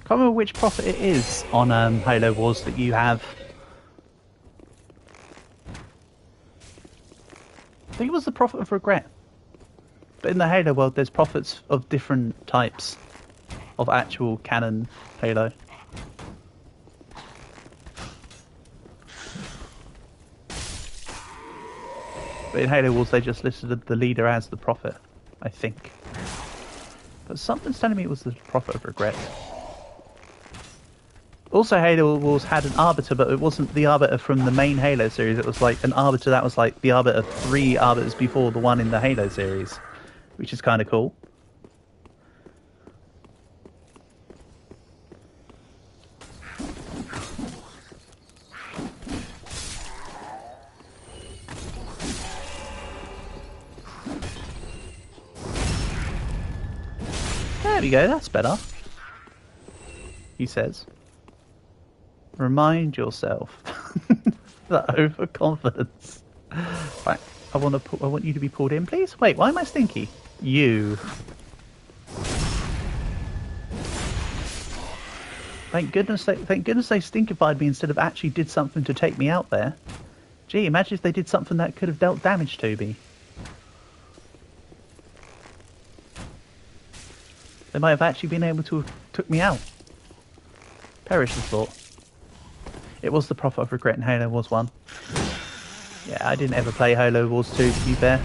S1: Can't remember which Prophet it is on Halo Wars that you have. I think it was the Prophet of Regret. But in the Halo world, there's prophets of different types. of actual canon Halo. But in Halo Wars, they just listed the leader as the Prophet, I think. But something's telling me it was the Prophet of Regret. Also, Halo Wars had an Arbiter, but it wasn't the Arbiter from the main Halo series. It was like an Arbiter that was like the Arbiter 3 Arbiters before the one in the Halo series, which is kind of cool. There we go, that's better. He says. Remind yourself. That overconfidence. Right, I want you to be pulled in, please. Wait, why am I stinky? You. Thank goodness they stinkified me instead of actually did something to take me out there. Gee, imagine if they did something that could have dealt damage to me. They might have actually been able to have took me out. Perish the thought. It was the Prophet of Regret in Halo Wars 1. Yeah, I didn't ever play Halo Wars 2, to be fair.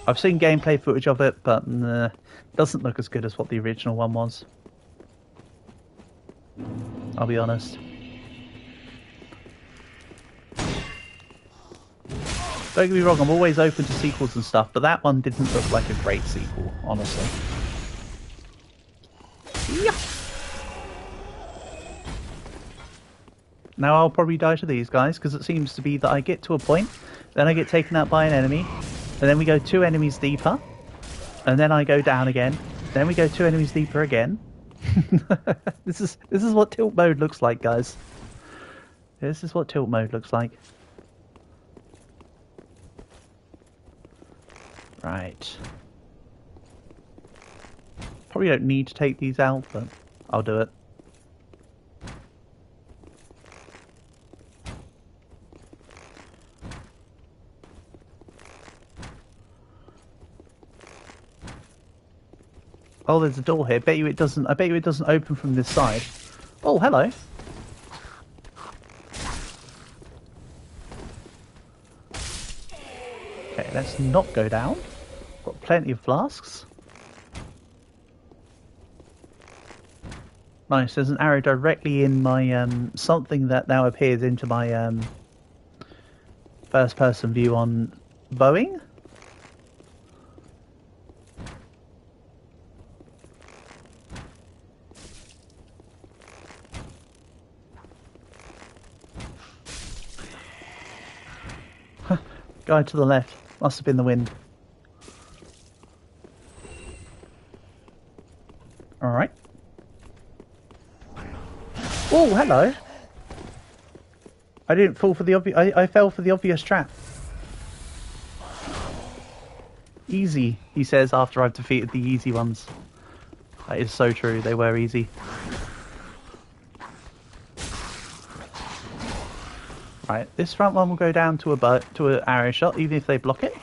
S1: I've seen gameplay footage of it, but doesn't look as good as what the original one was. I'll be honest. Don't get me wrong, I'm always open to sequels and stuff, but that one didn't look like a great sequel, honestly. Yeah. Now I'll probably die to these guys, because it seems to be that I get to a point, then I get taken out by an enemy, and then we go 2 enemies deeper, and then I go down again, then we go 2 enemies deeper again. This is what tilt mode looks like, guys. This is what tilt mode looks like. Right. Probably don't need to take these out, but I'll do it. Oh, there's a door here. I bet you it doesn't open from this side. Oh, hello. Okay, let's not go down. Got plenty of flasks. Nice, there's an arrow directly in my something that now appears into my first person view on Boeing. Guy to the left. Must have been the wind. Alright. Oh, hello. I didn't fall for the obvious... I fell for the obvious trap. Easy, he says after I've defeated the easy ones. That is so true. They were easy. Right, this front one will go down to an arrow shot, even if they block it.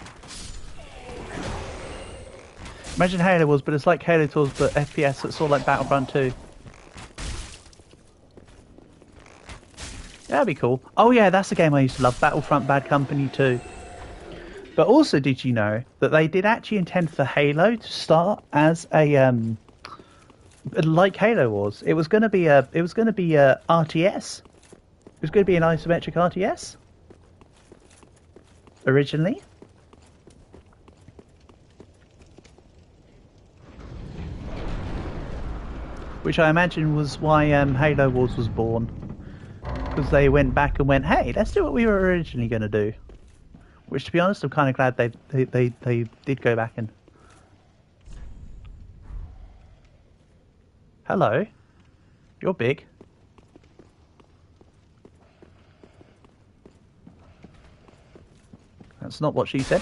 S1: Imagine Halo Wars, but it's like Halo Wars, but FPS, so it's all like Battlefront 2. That'd be cool. Oh yeah, that's a game I used to love, Battlefront Bad Company 2. But also, did you know that they did actually intend for Halo to start as a like Halo Wars? It was going to be a RTS. It was going to be an isometric RTS originally. Which I imagine was why Halo Wars was born. Because they went back and went, hey, let's do what we were originally going to do. Which, to be honest, I'm kind of glad they did go back and... Hello. You're big. That's not what she said.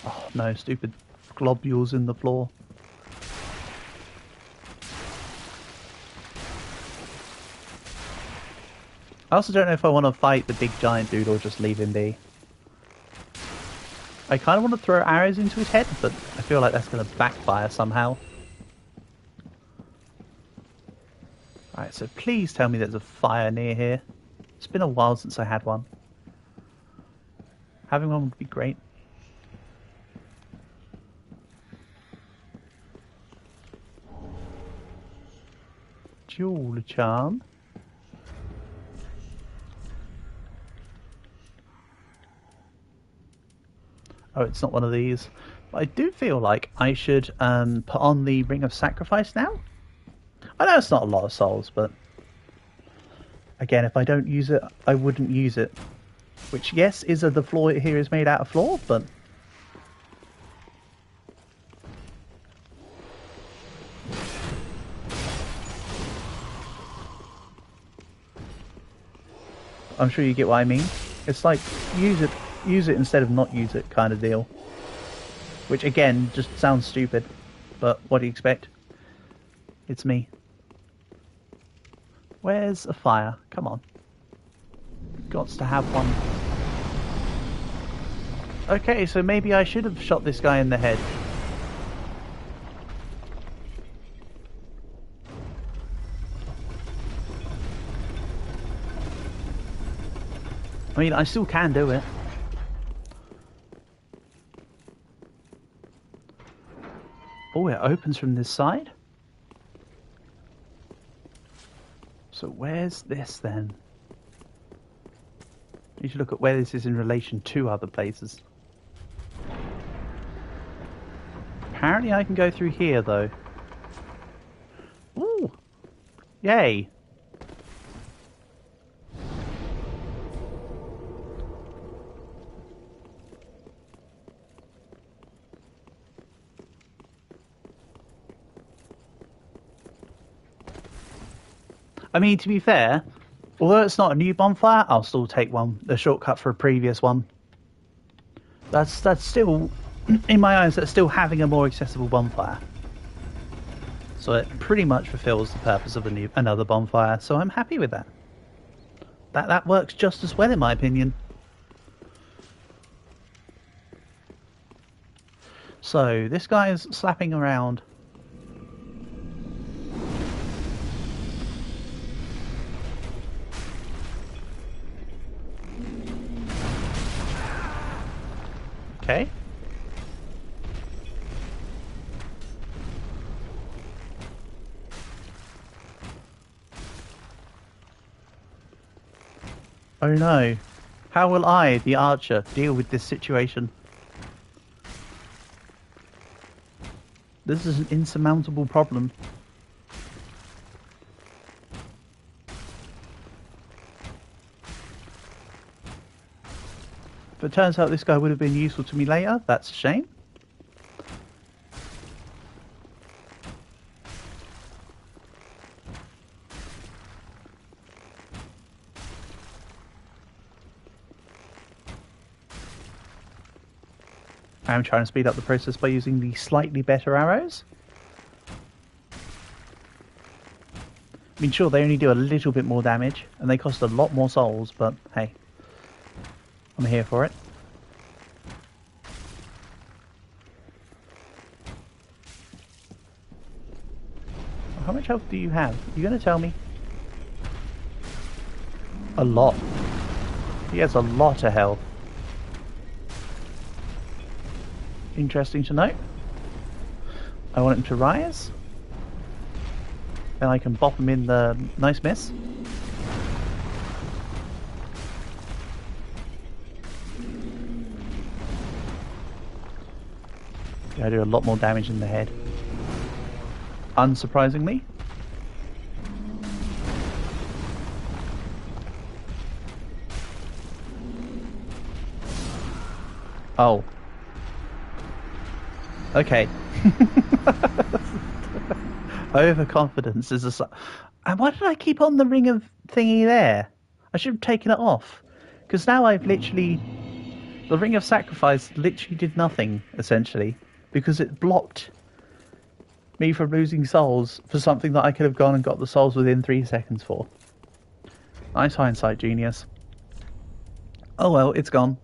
S1: Oh no, stupid globules in the floor. I also don't know if I want to fight the big giant dude or just leave him be. I kind of want to throw arrows into his head, but I feel like that's going to backfire somehow. Alright, so please tell me there's a fire near here. It's been a while since I had one. Having one would be great. Jewel charm. Oh, it's not one of these. But I do feel like I should put on the Ring of Sacrifice now. I know it's not a lot of souls, but again, if I don't use it, I wouldn't use it. Which, yes, the floor here is made out of floor, but I'm sure you get what I mean. It's like use it instead of not use it kind of deal. Which again just sounds stupid, but what do you expect? It's me. Where's a fire? Come on. Gots to have one. Okay, so maybe I should have shot this guy in the head. I mean, I still can do it. Oh, it opens from this side? So where's this then? You should look at where this is in relation to other places. Apparently I can go through here though. Ooh! Yay! I mean, to be fair, although it's not a new bonfire, I'll still take a shortcut for a previous one. That's still, in my eyes, that's still having a more accessible bonfire. So it pretty much fulfills the purpose of another bonfire, so I'm happy with that. That works just as well in my opinion. So, this guy is slapping around. Okay. Oh no. How will I, the archer, deal with this situation? This is an insurmountable problem. If it turns out this guy would have been useful to me later, that's a shame. I'm trying to speed up the process by using the slightly better arrows. I mean, sure, they only do a little bit more damage, and they cost a lot more souls, but hey, I'm here for it. How much health do you have? You gonna tell me? A lot. He has a lot of health. Interesting to note. I want him to rise. Then I can bop him in the nice miss. I do a lot more damage in the head. Unsurprisingly. Oh. Okay. Overconfidence is a... And why did I keep on the ring of thingy there? I should have taken it off. Because now I've literally... The ring of sacrifice literally did nothing, essentially. Because it blocked me from losing souls for something that I could have gone and got the souls within 3 seconds for. Nice hindsight, genius. Oh well, it's gone.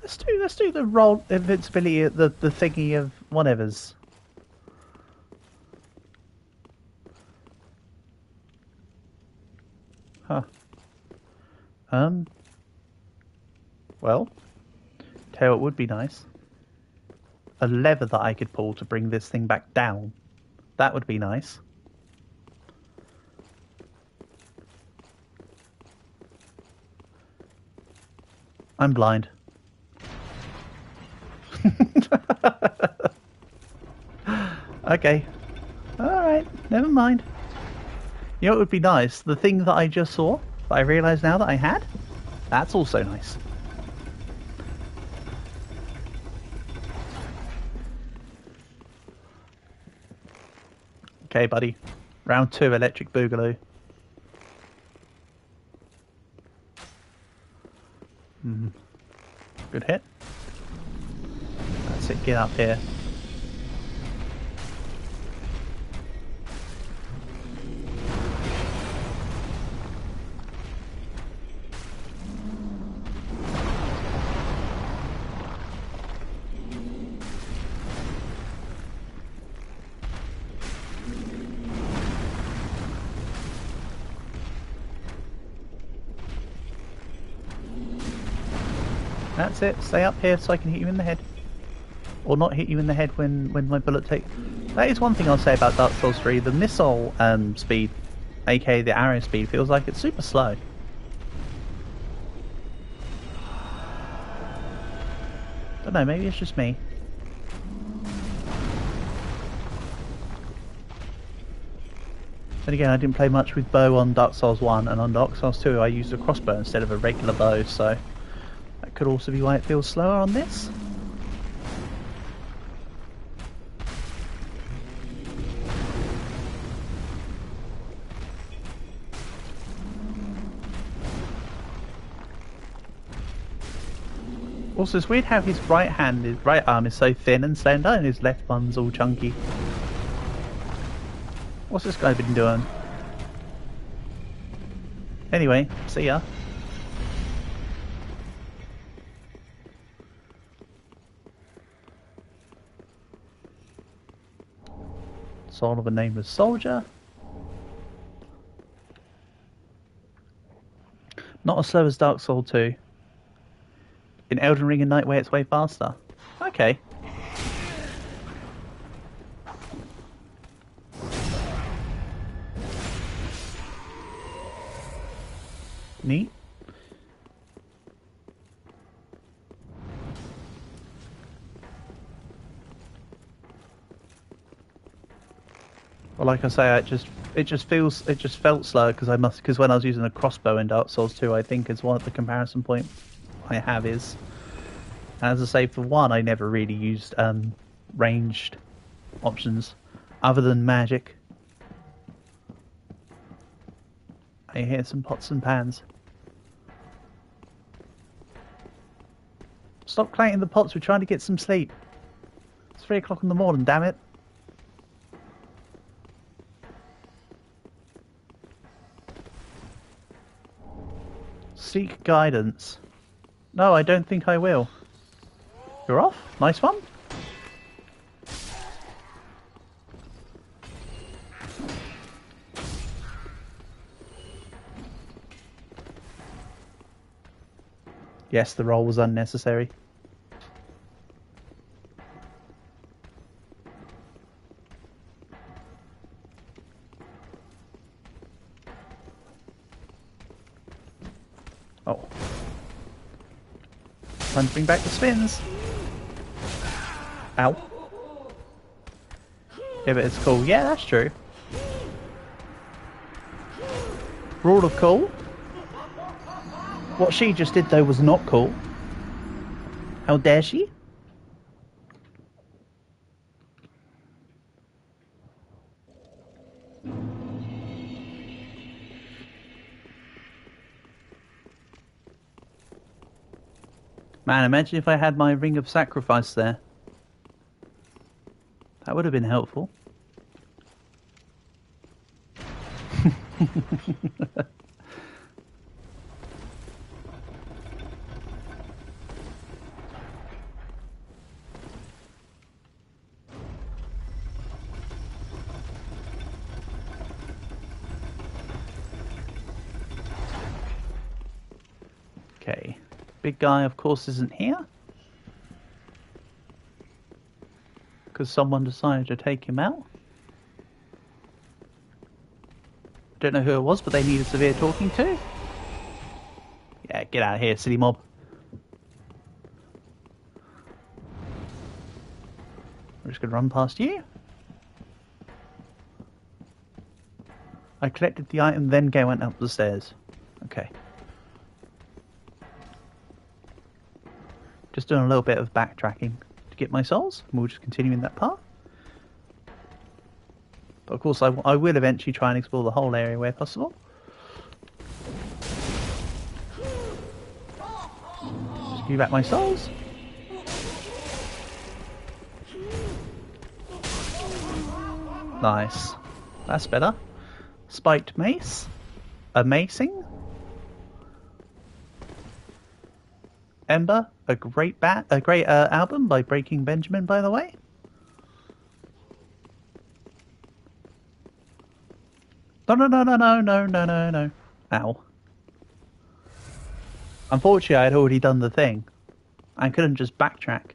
S1: Let's do the roll invincibility, the thingy of whatever's. Huh. Well, tell you what would be nice. A lever that I could pull to bring this thing back down. That would be nice. I'm blind. Okay. Alright, never mind. You know what would be nice? The thing that I just saw, that I realise now that I had, that's also nice. Okay, buddy. Round 2, Electric Boogaloo. Good hit. That's it, get up here. That's it, stay up here so I can hit you in the head. Or not hit you in the head when my bullet take... That is one thing I'll say about Dark Souls 3. The missile speed, aka the arrow speed, feels like it's super slow. Don't know, maybe it's just me. Then again, I didn't play much with bow on Dark Souls 1, and on Dark Souls 2 I used a crossbow instead of a regular bow, so... That could also be why it feels slower on this. Also, it's weird how his right arm is so thin and slender, and his left one's all chunky. What's this guy been doing? Anyway, see ya. Soul of a Nameless Soldier. Not as slow as Dark Souls 2. In Elden Ring and Nightway it's way faster. Okay. Neat. Well, like I say, it just felt slow because when I was using a crossbow in Dark Souls 2, I think is one of the comparison point I have is, as I say, for one, I never really used ranged options other than magic. I hear some pots and pans. Stop clanking the pots. We're trying to get some sleep. It's 3 o'clock in the morning. Damn it. Seek guidance. No, I don't think I will. You're off? Nice one. Yes, the roll was unnecessary. Oh. Time to bring back the spins. Ow. Yeah, but it's cool. Yeah, that's true. Rule of cool. What she just did, though, was not cool. How dare she? Man, imagine if I had my Ring of Sacrifice there. That would have been helpful. big guy, of course, isn't here. Because someone decided to take him out. Don't know who it was, but they needed severe talking to. Yeah, get out of here, city mob. We're just going to run past you. I collected the item, then went up the stairs. Okay. Just doing a little bit of backtracking to get my souls, and we'll just continue in that path. But of course, I will eventually try and explore the whole area where possible. Just give back my souls. Nice. That's better. Spiked mace. Amazing. Ember, a great album by Breaking Benjamin, by the way. No. Ow. Unfortunately, I had already done the thing. I couldn't just backtrack.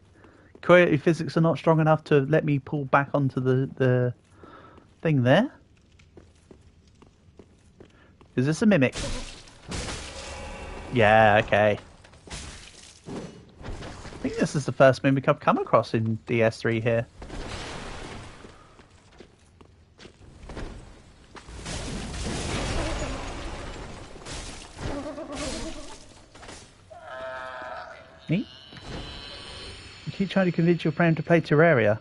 S1: Creative physics are not strong enough to let me pull back onto the thing there. Is this a mimic? Yeah, okay. I think this is the first mimic I've come across in DS3 here. Me? You keep trying to convince your friend to play Terraria.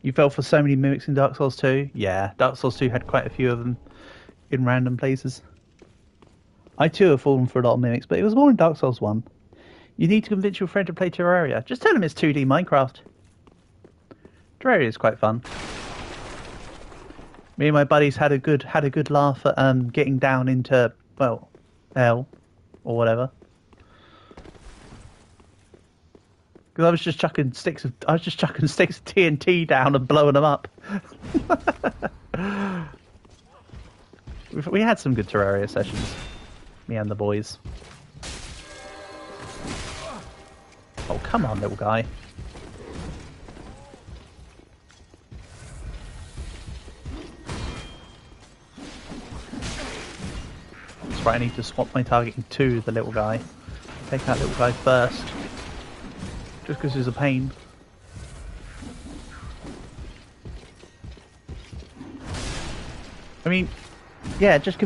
S1: You fell for so many mimics in Dark Souls 2? Yeah, Dark Souls 2 had quite a few of them in random places. I too have fallen for a lot of mimics, but it was more in Dark Souls 1. You need to convince your friend to play Terraria. Just tell him it's 2D Minecraft. Terraria is quite fun. Me and my buddies had a good laugh at getting down into, well, hell or whatever. Because I was just chucking sticks of TNT down and blowing them up. We had some good Terraria sessions, me and the boys. Oh, come on, little guy. That's right, I need to swap my targeting to the little guy. Take that little guy first. Just because he's a pain. I mean, yeah, just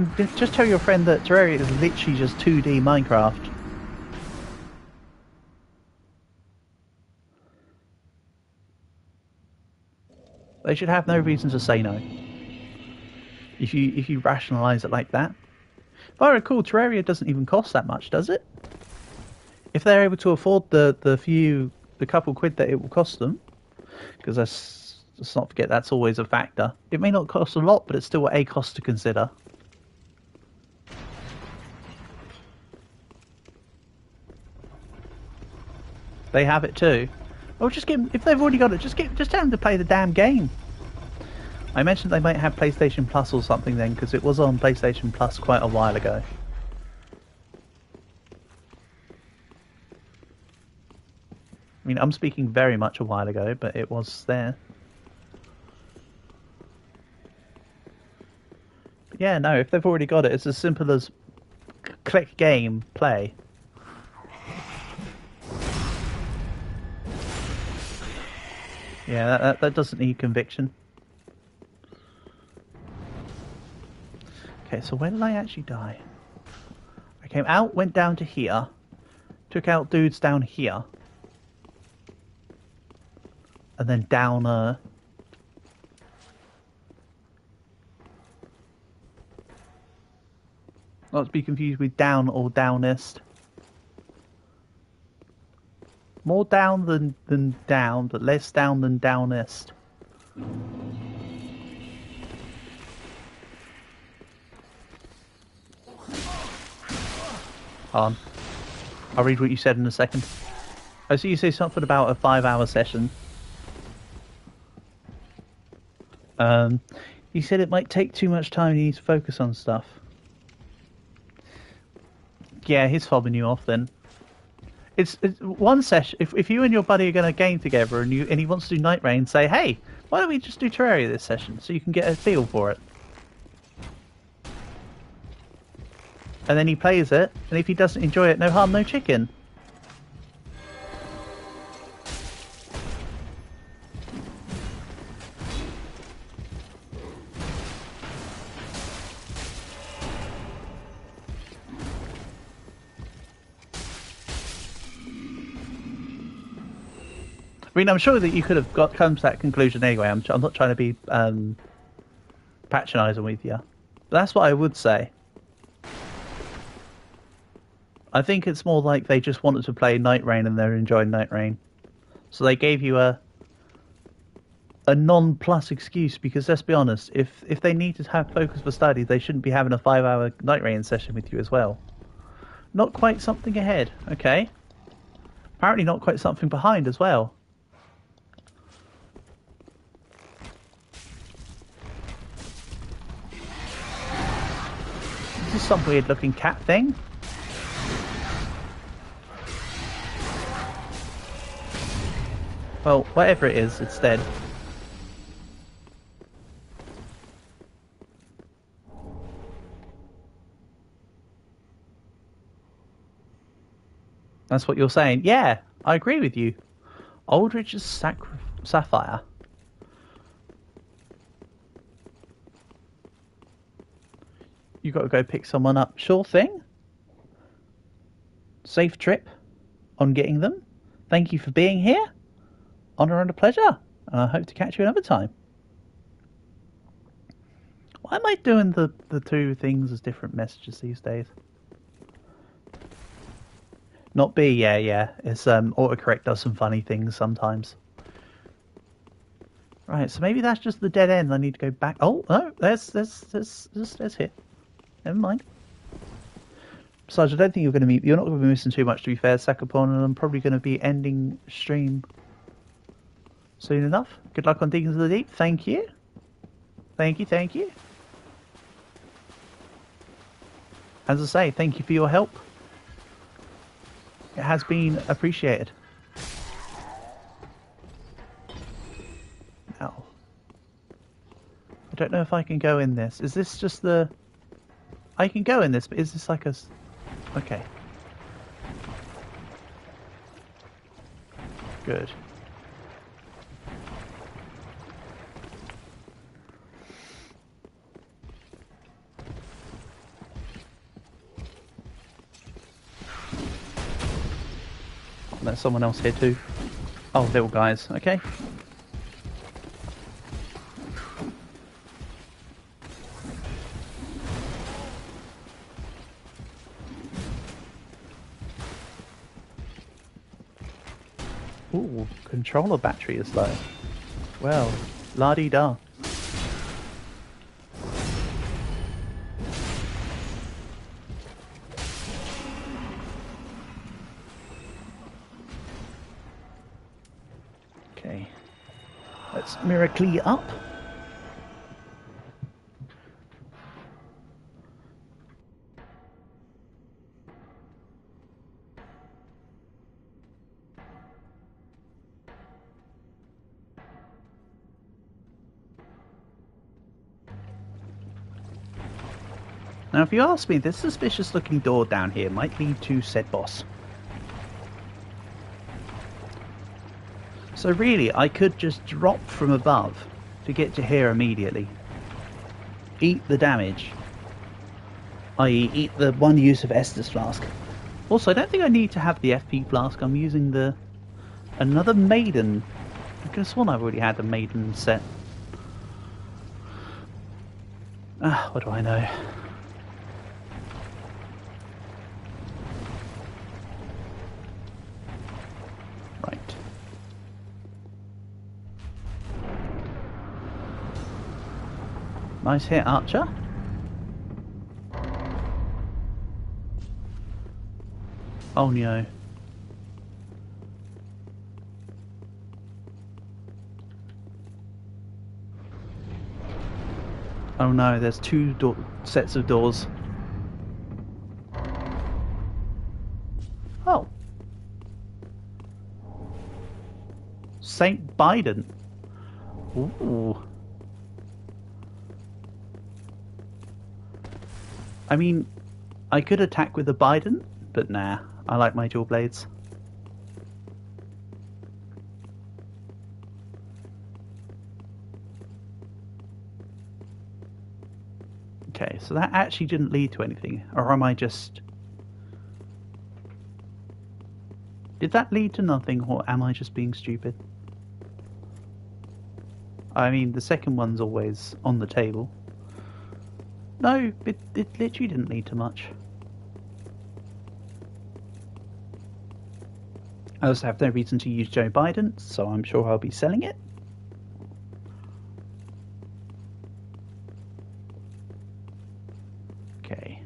S1: tell your friend that Terraria is literally just 2D Minecraft. They should have no reason to say no. If you rationalise it like that. If I recall, Terraria doesn't even cost that much, does it? If they're able to afford the couple quid that it will cost them, because let's not forget that's always a factor. It may not cost a lot, but it's still a cost to consider. They have it too. Oh, just give them, if they've already got it, just tell them to play the damn game. I mentioned they might have PlayStation Plus or something then, because it was on PlayStation Plus quite a while ago. I mean, I'm speaking very much a while ago, but it was there. But yeah, no, if they've already got it, it's as simple as click game, play. Yeah, that doesn't need conviction. Okay, so where did I actually die? I came out, went down to here, took out dudes down here. And then down, not to be confused with down or downest. More down than down, but less down than downest. Hold on. I'll read what you said in a second. I see you say something about a 5-hour session. You said it might take too much time and you need to focus on stuff. Yeah, he's fobbing you off then. It's one session. If you and your buddy are going to game together and he wants to do Night Rain, say, hey, why don't we just do Terraria this session so you can get a feel for it. And then he plays it, and if he doesn't enjoy it, no harm, no chicken. I mean, I'm sure that you could have come to that conclusion anyway. I'm not trying to be patronising with you. But that's what I would say. I think it's more like they just wanted to play Night Rain and they're enjoying Night Rain. So they gave you a non-plus excuse, because let's be honest, if they need to have focus for study, they shouldn't be having a 5-hour Night Rain session with you as well. Not quite something ahead, okay. Apparently not quite something behind as well. This is some weird looking cat thing. Well, whatever it is, it's dead. That's what you're saying? Yeah, I agree with you. Aldrich's Sapphire. You got to go pick someone up. Sure thing. Safe trip on getting them. Thank you for being here. Honour and a pleasure. And I hope to catch you another time. Why am I doing the two things as different messages these days? Not B, yeah. It's autocorrect does some funny things sometimes. Right, so maybe that's just the dead end. I need to go back. Oh no, there's hit. Never mind. Besides, I don't think you're going to be. You're not going to be missing too much, to be fair, Sakapon, and I'm probably going to be ending stream soon enough. Good luck on digging to the deep. Thank you. Thank you. As I say, thank you for your help. It has been appreciated. Now, I don't know if I can go in this. Is this just the... I can go in this, but is this like a... Okay. Good. There's someone else here too. Oh, little guys. Okay. Ooh, controller battery is low. Well, la-di-da. Okay. Let's miracle up. Now, if you ask me, this suspicious looking door down here might lead to said boss. So really, I could just drop from above to get to here immediately. Eat the damage. I.e. eat the one use of Estus Flask. Also, I don't think I need to have the FP Flask. I'm using the... another Maiden. I could have sworn I've already had the Maiden set. Ah, what do I know? Right. Nice hit, Archer. Oh no. Oh no, there's two sets of doors. Saint Biden. Ooh. I mean, I could attack with a Biden, but nah, I like my dual blades. Okay, so that actually didn't lead to anything, or am I just... Did that lead to nothing, or am I just being stupid? I mean, the second one's always on the table. No, it literally didn't lead to much. I also have no reason to use Joe Biden, so I'm sure I'll be selling it. Okay.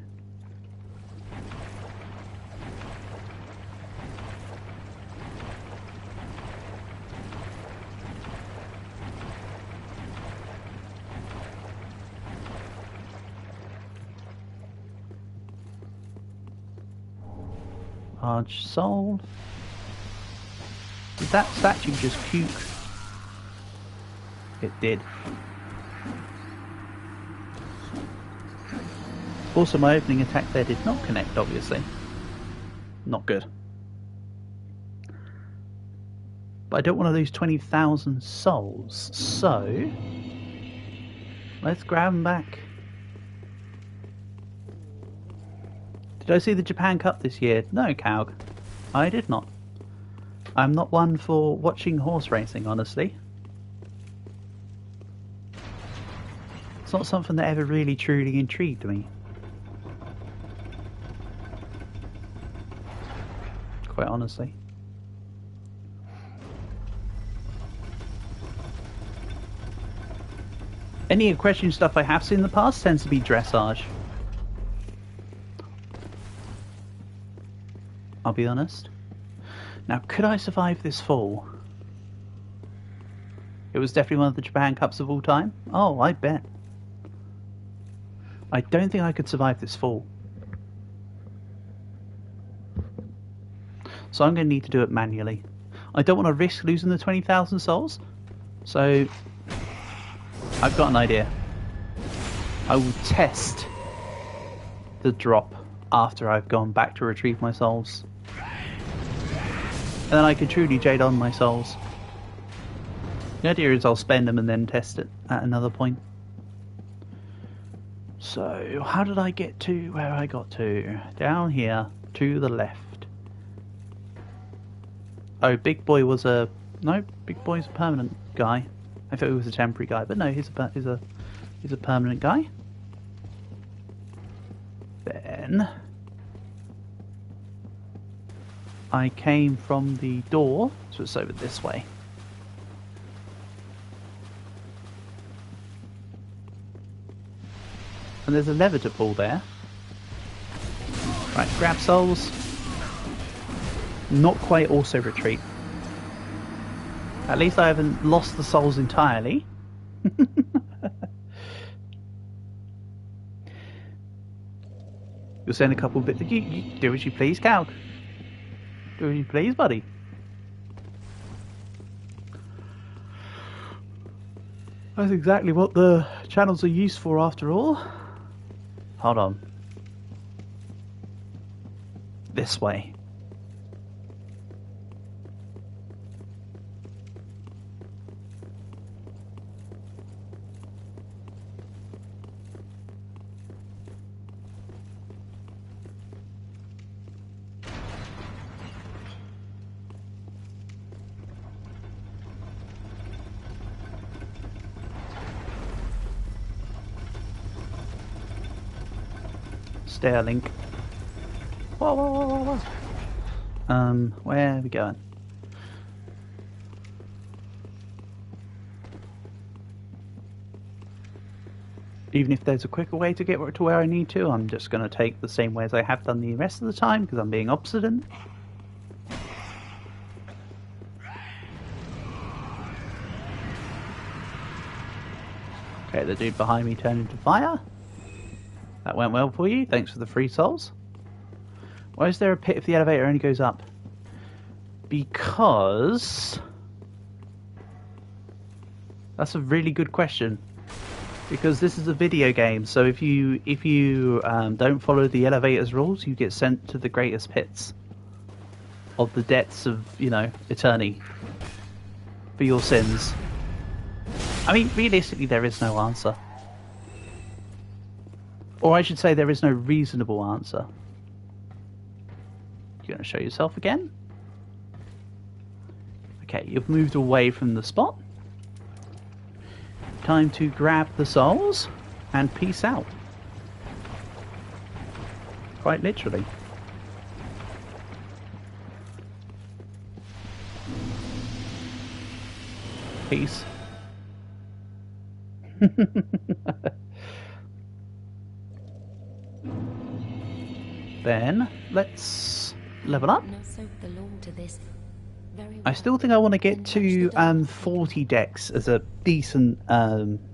S1: Large soul. Did that statue just puke? It did. Also, my opening attack there did not connect, obviously. Not good. But I don't want to lose 20,000 souls, so... let's grab them back. Did I see the Japan Cup this year? No, Caug. I did not. I'm not one for watching horse racing, honestly. It's not something that ever really truly intrigued me. Quite honestly. Any equestrian stuff I have seen in the past tends to be dressage. I'll be honest. Now, could I survive this fall? It was definitely one of the Japan Cups of all time. Oh, I bet. I don't think I could survive this fall. So I'm going to need to do it manually. I don't want to risk losing the 20,000 souls. So, I've got an idea. I will test the drop after I've gone back to retrieve my souls. And then I can truly jade on my souls. The idea is I'll spend them and then test it at another point. So, how did I get to where I got to? Down here, to the left. Oh, Big Boy was a... No, Big Boy's a permanent guy. I thought he was a temporary guy, but no, he's a permanent guy. Then... I came from the door, so it's over this way. And there's a lever to pull there. Right, grab souls. Not quite also retreat. At least I haven't lost the souls entirely. You'll send a couple bits. You do as you please, Cal. Do as you please, buddy. That's exactly what the channels are used for, after all. Hold on. This way. Sterling. Whoa, whoa, whoa, whoa, whoa. Where are we going? Even if there's a quicker way to get to where I need to, I'm just going to take the same way as I have done the rest of the time, because I'm being obstinate. Okay, the dude behind me turned into fire. That went well for you. Thanks for the free souls. Why is there a pit if the elevator only goes up? Because That's a really good question. Because this is a video game, so if you don't follow the elevator's rules, you get sent to the greatest pits of the depths of, eternity for your sins. I mean, realistically, there is no answer. Or I should say, there is no reasonable answer. You're going to show yourself again? Okay, you've moved away from the spot. Time to grab the souls and peace out. Quite literally. Peace. Then let's level up. I still think I want to get to 40 decks as a decent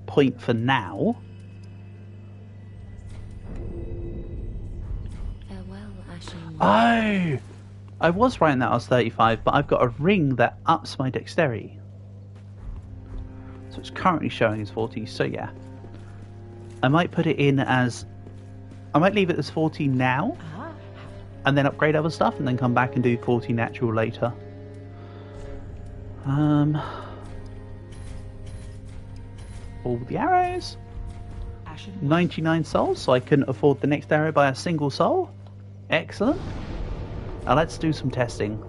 S1: point for now. Oh! I was writing that I was 35, but I've got a ring that ups my dexterity. So it's currently showing as 40, so yeah. I might put it in as... I might leave it as 40 now, and then upgrade other stuff, and then come back and do 40 natural later. All the arrows. 99 souls, so I couldn't afford the next arrow by a single soul. Excellent. Now let's do some testing.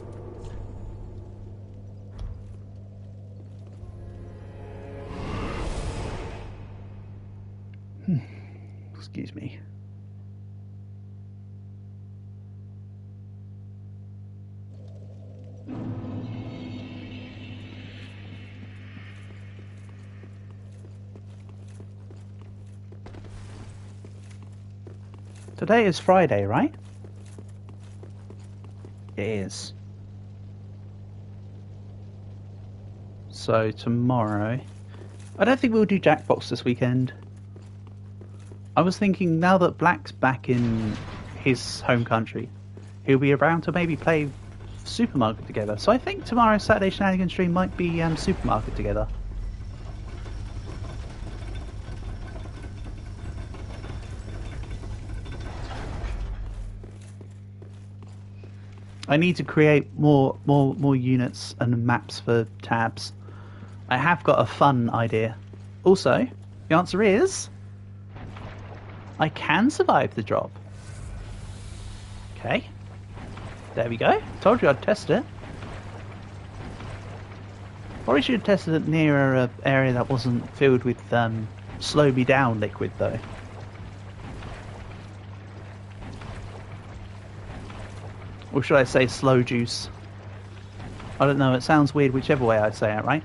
S1: Excuse me. Today is Friday, right? It is. So tomorrow... I don't think we'll do Jackbox this weekend. I was thinking now that Black's back in his home country, he'll be around to maybe play Supermarket together. So I think tomorrow's Saturday Shenanigans stream might be Supermarket together. I need to create more units and maps for tabs. I have got a fun idea. Also, the answer is... I can survive the drop. Okay. There we go. Told you I'd test it. Probably should have tested it near an area that wasn't filled with slow me down liquid though. Or should I say slow juice? I don't know, it sounds weird whichever way I say it, right?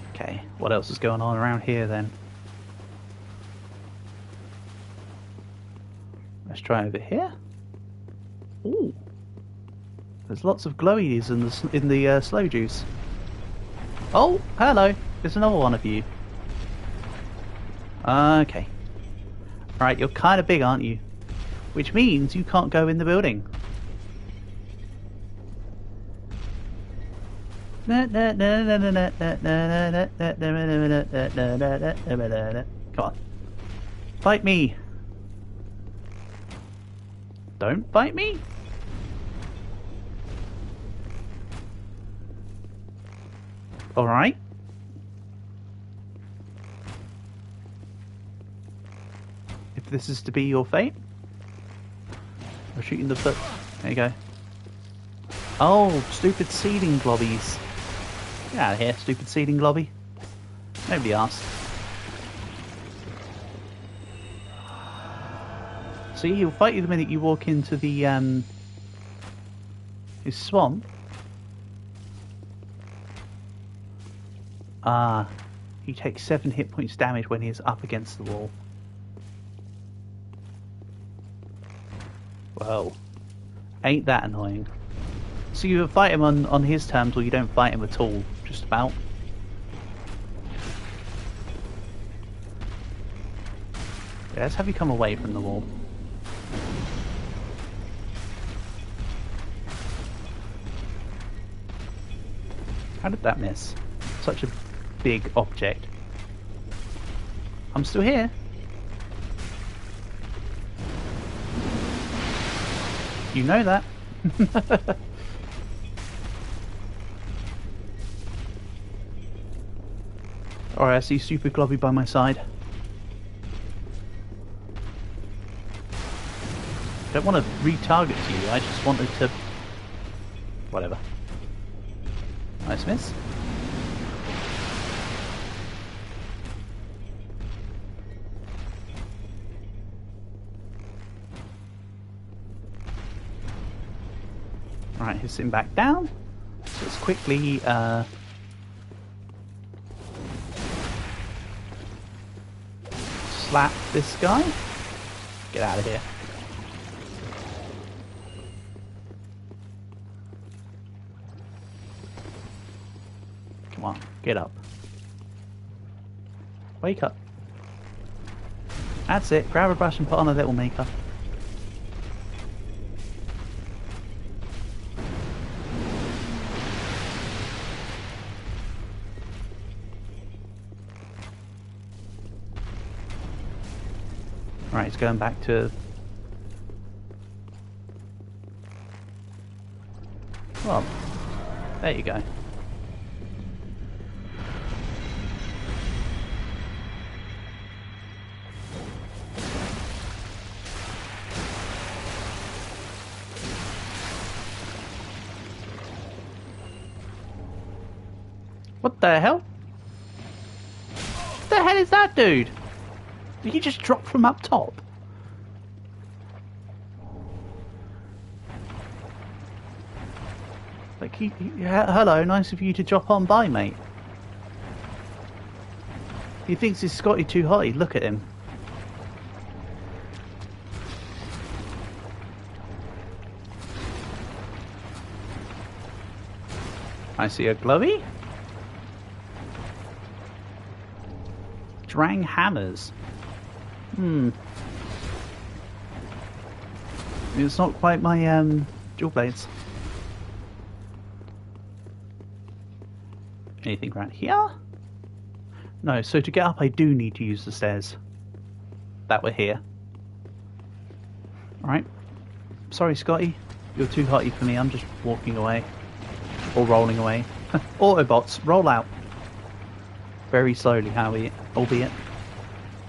S1: Okay, what else is going on around here then? Let's try over here. Ooh, there's lots of glowies in the slow juice. Oh, hello, there's another one of you. Okay. Alright, you're kind of big, aren't you? Which means you can't go in the building. Come on. Fight me. Don't bite me. Alright. If this is to be your fate. We're shooting the foot. There you go. Oh, stupid seeding globbies. Get out of here, stupid seeding globby. Nobody asked. See, he'll fight you the minute you walk into the his swamp. Ah, he takes 7 hit points damage when he's up against the wall. Well, ain't that annoying. So you fight him on his terms, or you don't fight him at all, just about. Yeah, let's have you come away from the wall. How did that miss? Such a big object. I'm still here. You know that. Alright, I see Super Globby by my side. Don't want to retarget you, I just wanted to... Whatever. Nice miss. Right, he's sitting back down. So let's quickly slap this guy. Get out of here. Come on, get up. Wake up. That's it, grab a brush and put on a little makeup. Right, it's going back to... Well, there you go. What the hell? What the hell is that, dude? Did he just drop from up top? Like hello, nice of you to drop on by, mate. He thinks he's Scotty too high. Look at him. I see a Glowy. Drang hammers. It's not quite my dual blades. Anything around here? No, so to get up I do need to use the stairs that were here. Alright. Sorry, Scotty. You're too hotty for me. I'm just walking away. Or rolling away. Autobots, roll out. Very slowly, albeit.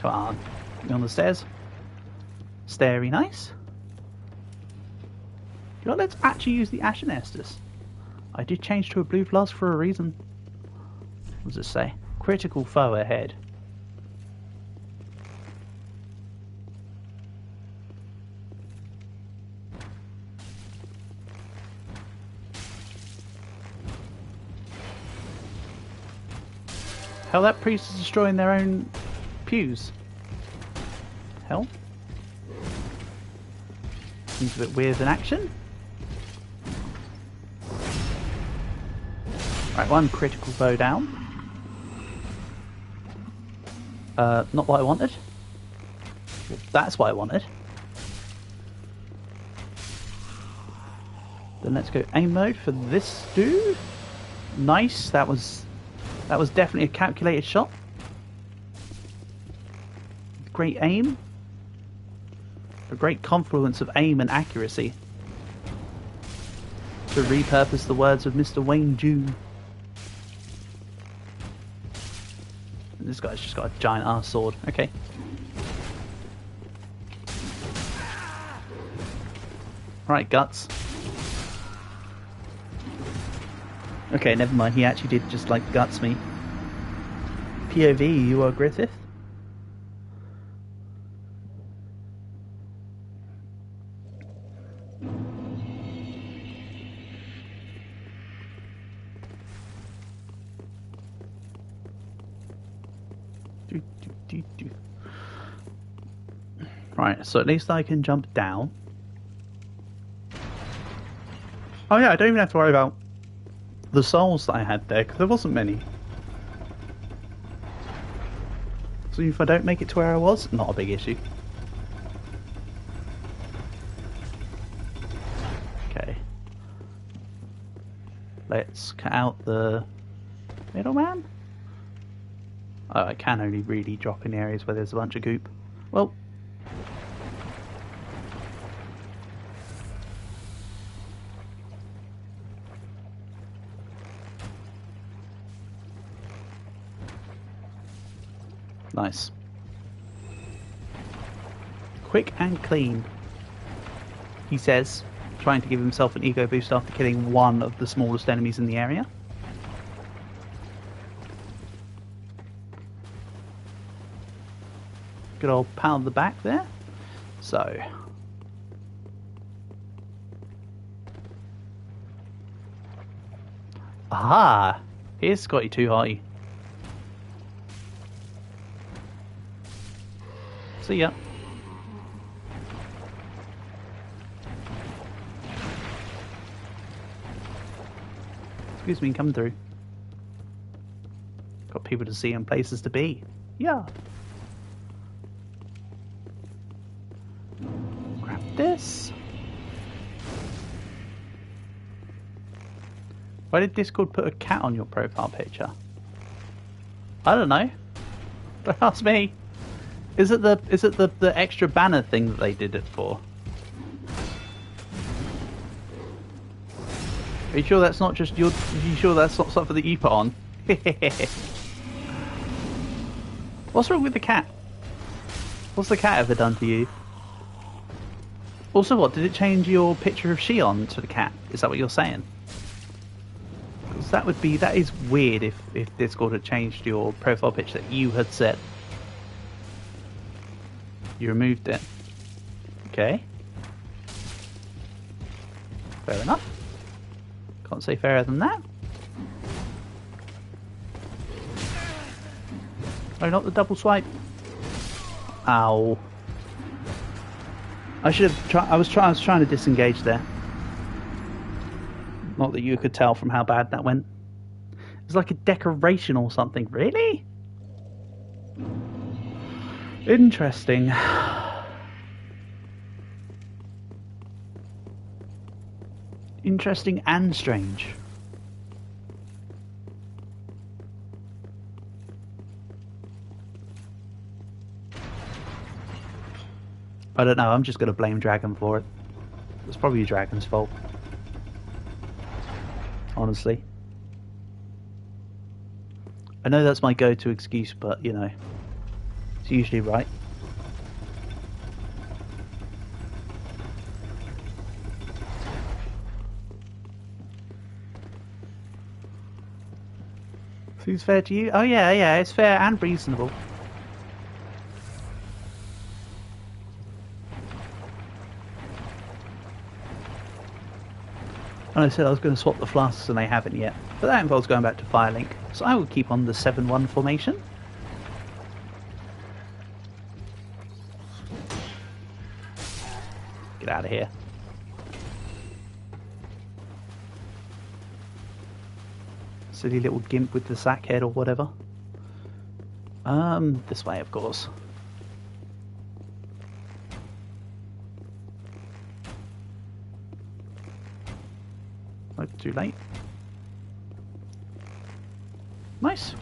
S1: Come on. Get me on the stairs. Stairy nice. You know, let's actually use the Ashen Estus. I did change to a blue flask for a reason. What does it say? Critical foe ahead. Hell, that priest is destroying their own pews. Hell. Seems a bit weird in action. Right, one critical foe down. Not what I wanted. Well, that's what I wanted. Then let's go aim mode for this dude. Nice, that was definitely a calculated shot. Great aim. A great confluence of aim and accuracy. To repurpose the words of Mr. Wayne June. This guy's just got a giant ass sword. Okay. Right, guts. Okay, never mind. He actually did just like guts me. POV, you are Griffith. Right, so at least I can jump down. Oh yeah, I don't even have to worry about the souls that I had there, because there wasn't many. So if I don't make it to where I was, not a big issue. Okay. Let's cut out the Middleman? Oh, I can only really drop in areas where there's a bunch of goop. Well. Nice. Quick and clean, he says, trying to give himself an ego boost after killing one of the smallest enemies in the area. Good old pat on the back there. So. Aha! Here's Scotty Too High. See ya. Excuse me, come through. Got people to see and places to be. Yeah. Grab this. Why did Discord put a cat on your profile picture? I don't know. Don't ask me. Is it the extra banner thing that they did it for? Are you sure that's not just your? Are you sure that's not something that you put on? What's wrong with the cat? What's the cat ever done to you? Also, what did it change your picture of Shion to the cat? Is that what you're saying? Because that is weird if Discord had changed your profile picture that you had set. You removed it. Okay. Fair enough. Can't say fairer than that. Oh, not the double swipe. Ow. I should have tried. I was trying to disengage there. Not that you could tell from how bad that went. It's like a decoration or something. Really? Interesting. Interesting and strange. I don't know, I'm just going to blame Dragon for it. It's probably Dragon's fault. Honestly. I know that's my go-to excuse, but, you know, it's usually right. Seems fair to you? Oh yeah, it's fair and reasonable. And I said I was going to swap the flasks and they haven't yet. But that involves going back to Firelink. So I will keep on the 7-1 formation. Get out of here. Silly little gimp with the sack head or whatever. This way, of course. Oh, too late. Nice.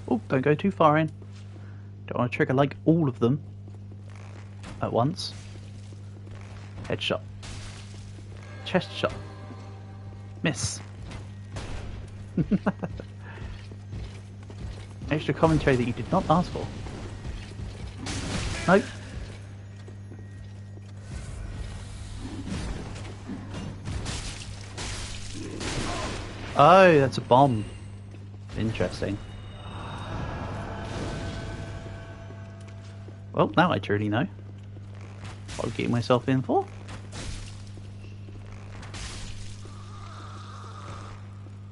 S1: Oh, don't go too far in. Don't want to trigger like all of them at once. Headshot. Chest shot. Miss. Extra commentary that you did not ask for. Nope. Oh, that's a bomb. Interesting. Well, now I truly know what I'm getting myself in for.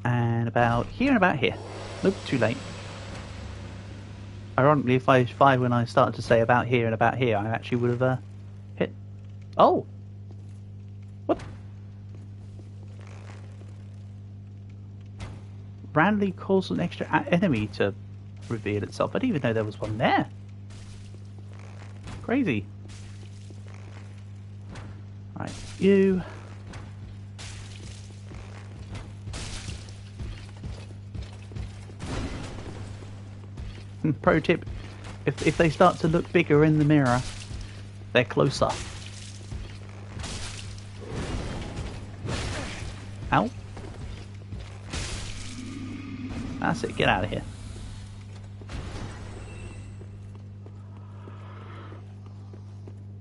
S1: And about here and about here. Nope, too late. Ironically, if when I started to say about here and about here, I actually would have hit. Oh! What? Randomly calls an extra enemy to reveal itself. I didn't even know there was one there. Crazy. Right, you. Pro tip, if they start to look bigger in the mirror, they're closer. Ow. That's it, get out of here.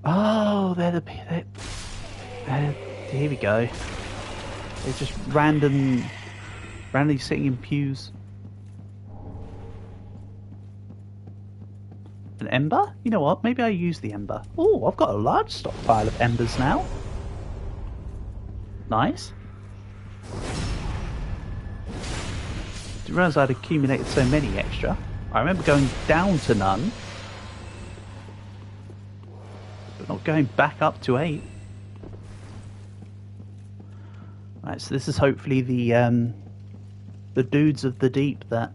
S1: Oh, here we go. They're just randomly sitting in pews. An ember? You know what? Maybe I use the ember. Oh, I've got a large stockpile of embers now. Nice. Didn't realise I'd accumulated so many extra. I remember going down to none, but not going back up to 8. Right, so this is hopefully the dudes of the deep that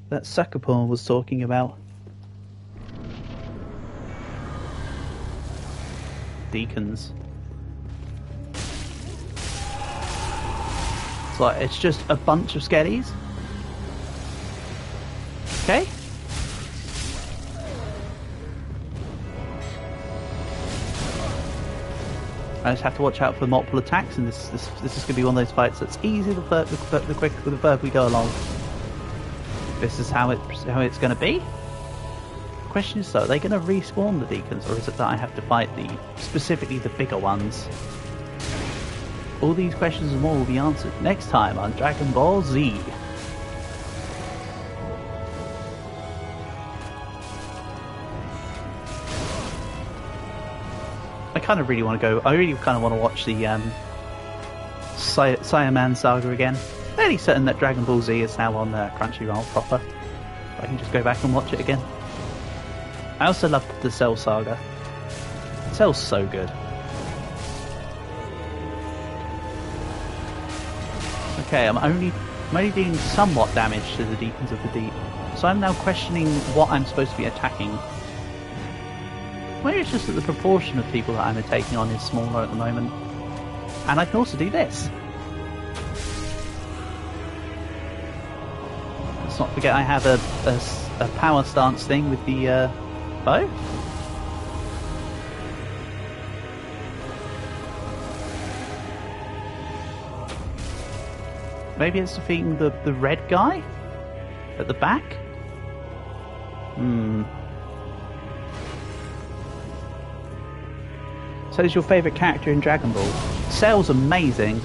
S1: that Suckerpaw was talking about. Deacons. It's like, it's just a bunch of skellies. Okay. I just have to watch out for multiple attacks, and this is going to be one of those fights that's easy the further we go along. This is how it's going to be. The question is, though, are they going to respawn the deacons, or is it that I have to fight specifically the bigger ones? All these questions and more will be answered next time on Dragon Ball Z. I kind of really want to go. I really kind of want to watch the Saiyaman Saga again. Fairly certain that Dragon Ball Z is now on Crunchyroll proper. I can just go back and watch it again. I also love the Cell Saga. Cell's so good. Okay, I'm only doing somewhat damage to the Deacons of the Deep, so I'm now questioning what I'm supposed to be attacking. Maybe it's just that the proportion of people that I'm taking on is smaller at the moment. And I can also do this. Let's not forget I have a power stance thing with the bow. Maybe it's defeating the red guy at the back? So is your favourite character in Dragon Ball? Cell's amazing.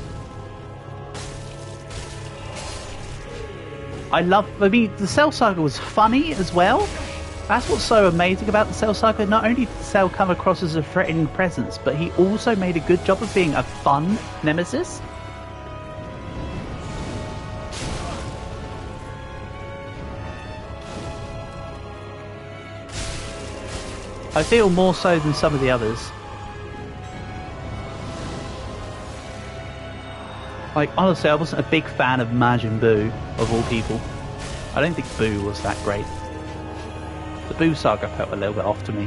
S1: I mean, the Cell Saga was funny as well. That's what's so amazing about the Cell Saga. Not only did Cell come across as a threatening presence, but he also made a good job of being a fun nemesis. I feel more so than some of the others. Like, honestly, I wasn't a big fan of Majin Buu, of all people. I don't think Buu was that great. The Buu Saga felt a little bit off to me.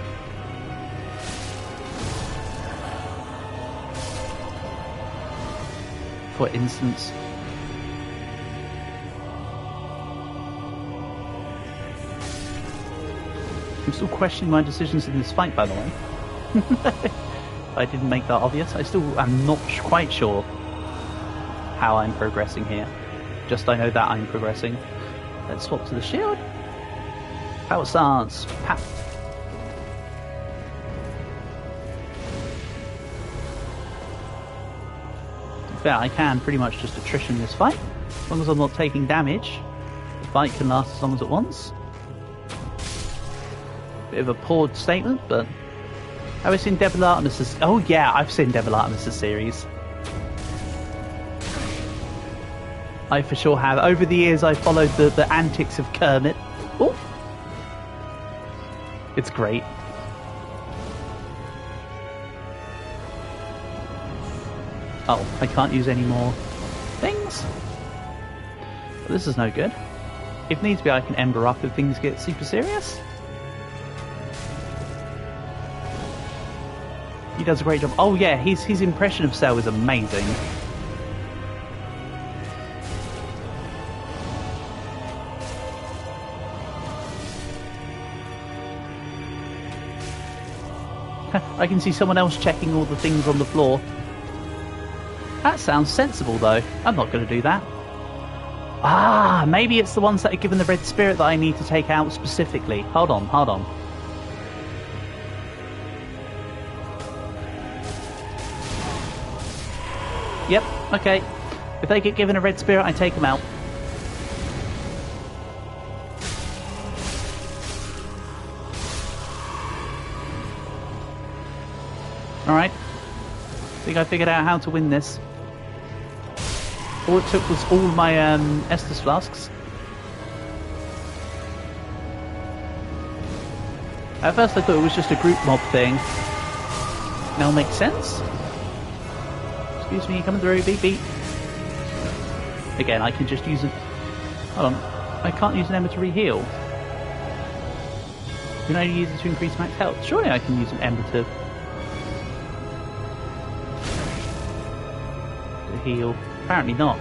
S1: For instance. I'm still questioning my decisions in this fight, by the way. I didn't make that obvious. I still am not quite sure how I'm progressing here. Just I know that I'm progressing. Let's swap to the shield. Power stance. Pap. In fact, I can pretty much just attrition this fight. As long as I'm not taking damage, the fight can last as long as it wants. Bit of a poor statement, but have I seen Devil Artemis'? Oh yeah, I've seen Devil Artemis' series. I for sure have. Over the years, I followed the antics of Kermit. Oh, it's great. Oh, I can't use any more things? Well, this is no good. If needs be, I can ember up if things get super serious. He does a great job. Oh yeah, his impression of Cell is amazing. I can see someone else checking all the things on the floor. That sounds sensible though. I'm not going to do that. Ah, maybe it's the ones that are given the red spirit that I need to take out specifically. Hold on, hold on. Yep, okay. If they get given a red spirit, I take them out. Alright. I think I figured out how to win this. All it took was all my Estus flasks. At first I thought it was just a group mob thing. Now makes sense? Excuse me, coming through, beep beep. Again, I can just use it. Hold on. I can't use an ember to re-heal. You can only use it to increase max health. Surely I can use an ember to heal. Apparently not.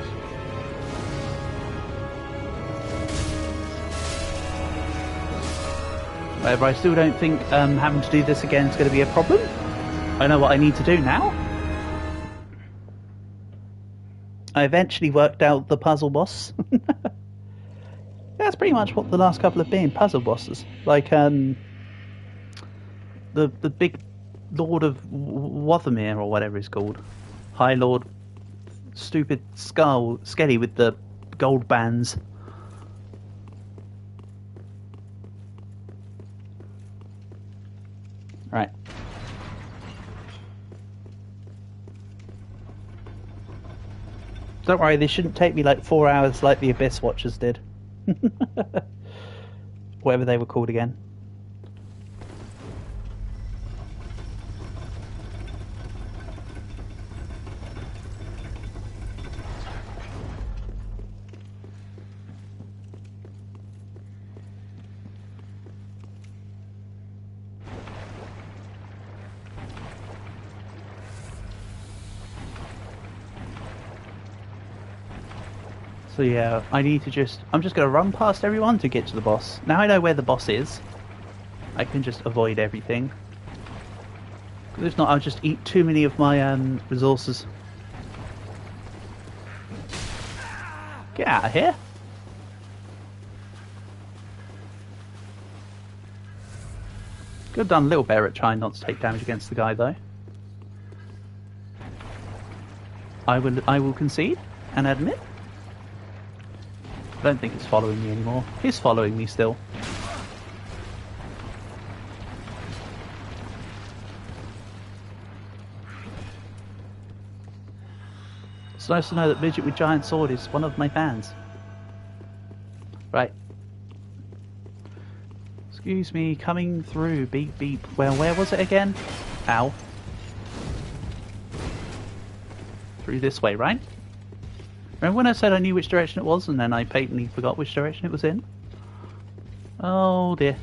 S1: However, I still don't think having to do this again is going to be a problem. I know what I need to do now. I eventually worked out the puzzle boss. That's pretty much what the last couple have been, puzzle bosses. Like the big Lord of Wathamir or whatever he's called. High Lord Stupid Skelly with the gold bands. Right. Don't worry, this shouldn't take me like 4 hours like the Abyss Watchers did. Whatever they were called again. So yeah, I'm just going to run past everyone to get to the boss. Now I know where the boss is. I can just avoid everything. Because if not, I'll just eat too many of my resources. Get out of here. Could have done a little better at trying not to take damage against the guy though. I will concede and admit. I don't think it's following me anymore. It's following me still. It's nice to know that Midget with Giant Sword is one of my fans. Right. Excuse me, coming through. Beep beep. Well, where was it again? Ow. Through this way, right? Remember when I said I knew which direction it was and then I patently forgot which direction it was in? Oh dear.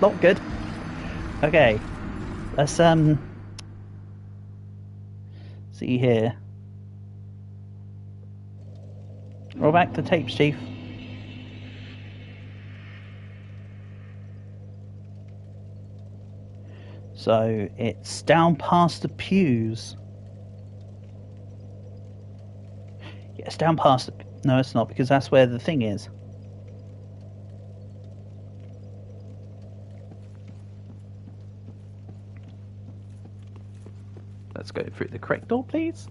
S1: Not good. Okay. Let's see here. Roll back the tapes, Chief. So it's down past the pews. Yeah, it's down past the... No, it's not, because that's where the thing is. Let's go through the correct door, please.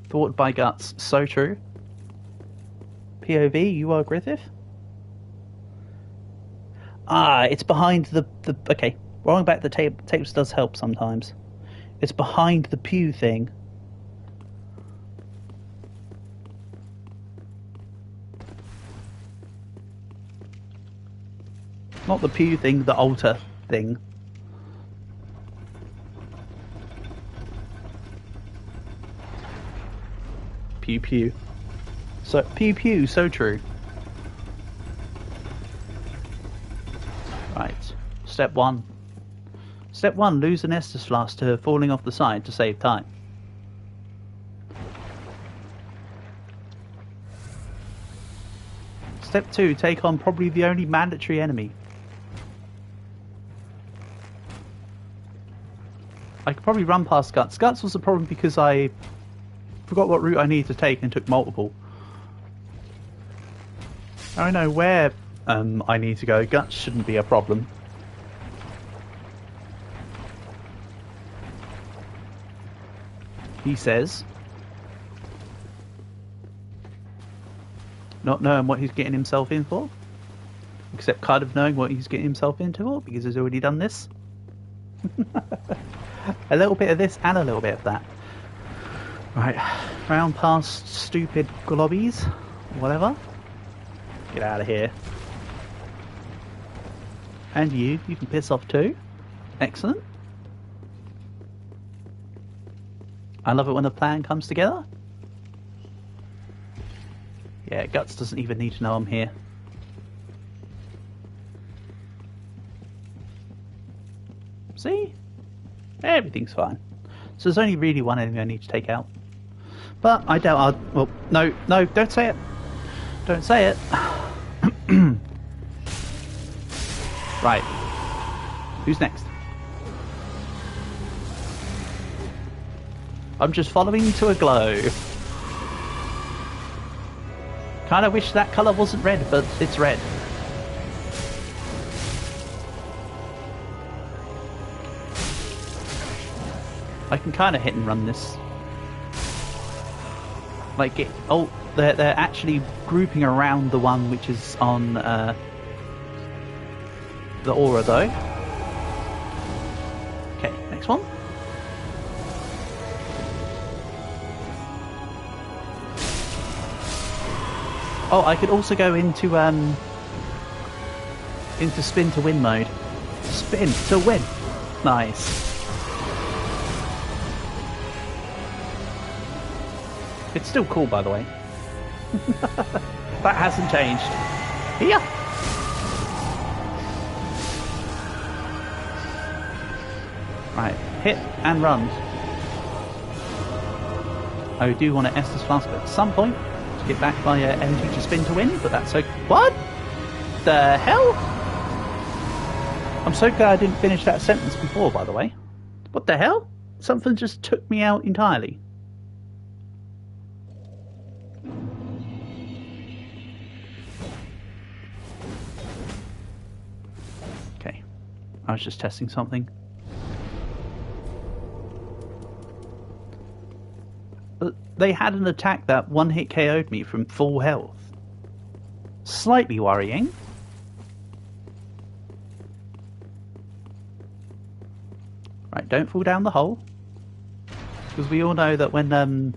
S1: Thought by guts, so true. POV, you are Griffith? Ah, it's behind the okay, rolling back the tapes does help sometimes. It's behind the pew thing. Not the pew thing, the altar thing. Pew pew. So pew pew, so true. Right. Step 1. Step 1, lose an Estus flask to falling off the side to save time. Step 2, take on probably the only mandatory enemy. I could probably run past Guts. Guts was the problem because I forgot what route I needed to take and took multiple. I know where I need to go. Guts shouldn't be a problem. He says. Not knowing what he's getting himself in for. Except kind of knowing what he's getting himself into for because he's already done this. A little bit of this and a little bit of that. Right, round past stupid globbies, whatever. Get out of here. And you can piss off too. Excellent. I love it when a plan comes together. Yeah, Guts doesn't even need to know I'm here. See? Everything's fine. So there's only really one enemy I need to take out. But I doubt I'll... Well, no, don't say it. Don't say it. Right. Who's next? I'm just following to a glow. Kinda wish that colour wasn't red, but it's red. I can kinda hit and run this. Like, they're actually grouping around the one which is on the aura though. Okay, next one. Oh, I could also go into spin to win mode. Spin to win. Nice. It's still cool, by the way. That hasn't changed. Here. Right, hit and run. I do want to Estus Flask at some point to get back my energy to spin to win, but that's okay. What the hell? I'm so glad I didn't finish that sentence before, by the way. What the hell? Something just took me out entirely. Okay, I was just testing something. They had an attack that one hit KO'd me from full health. Slightly worrying. Right, don't fall down the hole. Because we all know that when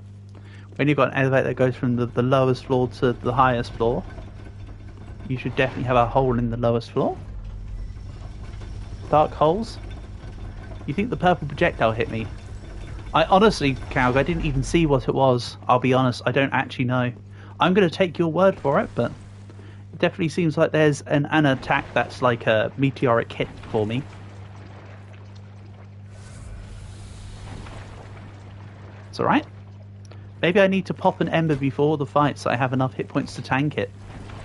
S1: you've got an elevator that goes from the lowest floor to the highest floor, you should definitely have a hole in the lowest floor. Dark holes. You think the purple projectile hit me? I honestly, Calg, I didn't even see what it was. I'll be honest, I don't actually know. I'm going to take your word for it, but it definitely seems like there's an attack that's like a meteoric hit for me. It's alright. Maybe I need to pop an ember before the fight so I have enough hit points to tank it.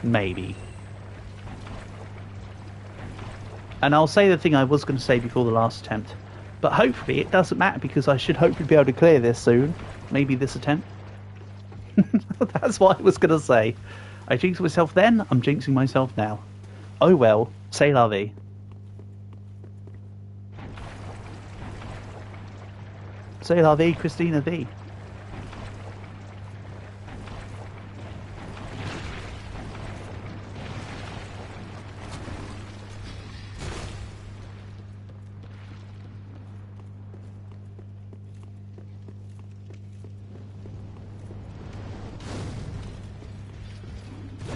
S1: Maybe. And I'll say the thing I was going to say before the last attempt. But hopefully it doesn't matter because I should hopefully be able to clear this soon. Maybe this attempt. That's what I was going to say. I jinxed myself then, I'm jinxing myself now. Oh well, c'est la vie. C'est la vie, Christina V.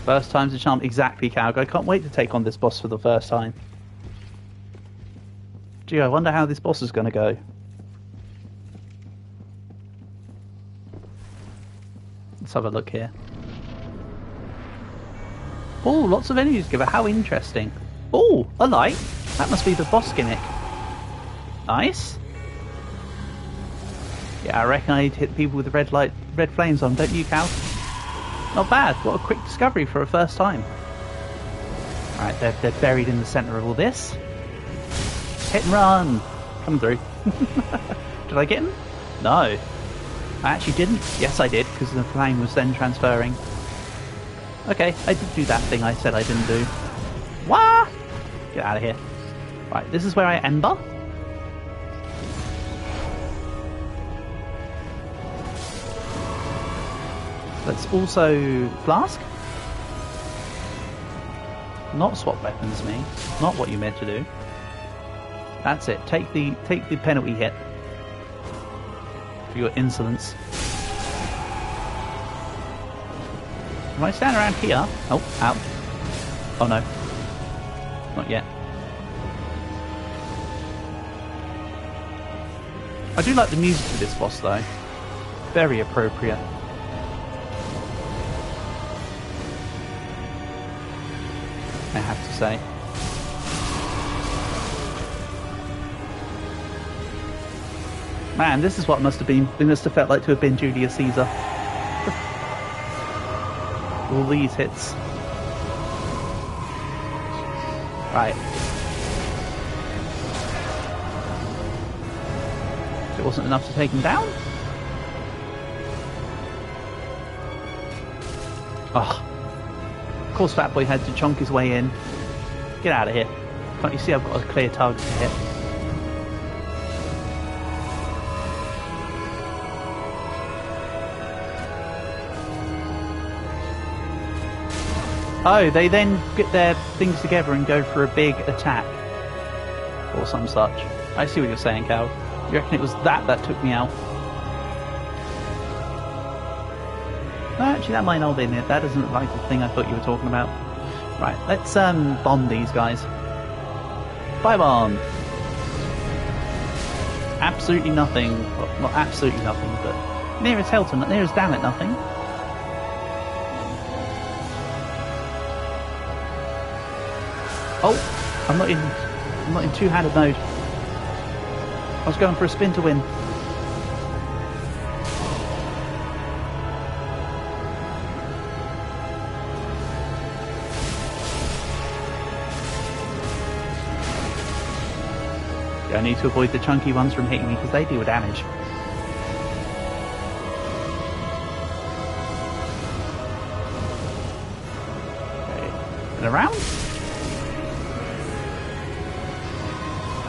S1: First time's a charm. Exactly, Calg. I can't wait to take on this boss for the first time. Gee, I wonder how this boss is going to go. Let's have a look here. Oh, lots of enemies give it. How interesting. Oh, a light. That must be the boss gimmick. Nice. Yeah, I reckon I'd hit people with the red flames on, don't you, Cal? Not bad. What a quick discovery for a first time. Alright, they're buried in the centre of all this. Hit and run. Come through. Did I get him? No. I actually didn't. Yes, I did, because the flame was then transferring. Okay, I did do that thing I said I didn't do. Wah! Get out of here. Right, this is where I ember. Let's also flask. Not swap weapons, me. Not what you meant to do. That's it. Take the penalty hit for your insolence. If I stand around here... Oh, out. Oh no. Not yet. I do like the music for this boss though. Very appropriate. I have to say. Man, this is what it must have felt like to have been Julius Caesar. All these hits. Right. It wasn't enough to take him down? Oh. Of course Fat Boy had to chonk his way in. Get out of here. Can't you see I've got a clear target to hit? Oh, they then get their things together and go for a big attack. Or some such. I see what you're saying, Cal. You reckon it was that took me out? No, actually that might not have been it. That doesn't look like the thing I thought you were talking about. Right, let's bomb these guys. Fire bomb! Absolutely nothing. Well, not absolutely nothing, but near as hell to near as damn it nothing. Oh, I'm not in two-handed mode. I was going for a spin to win. I need to avoid the chunky ones from hitting me because they deal damage. Okay. And around?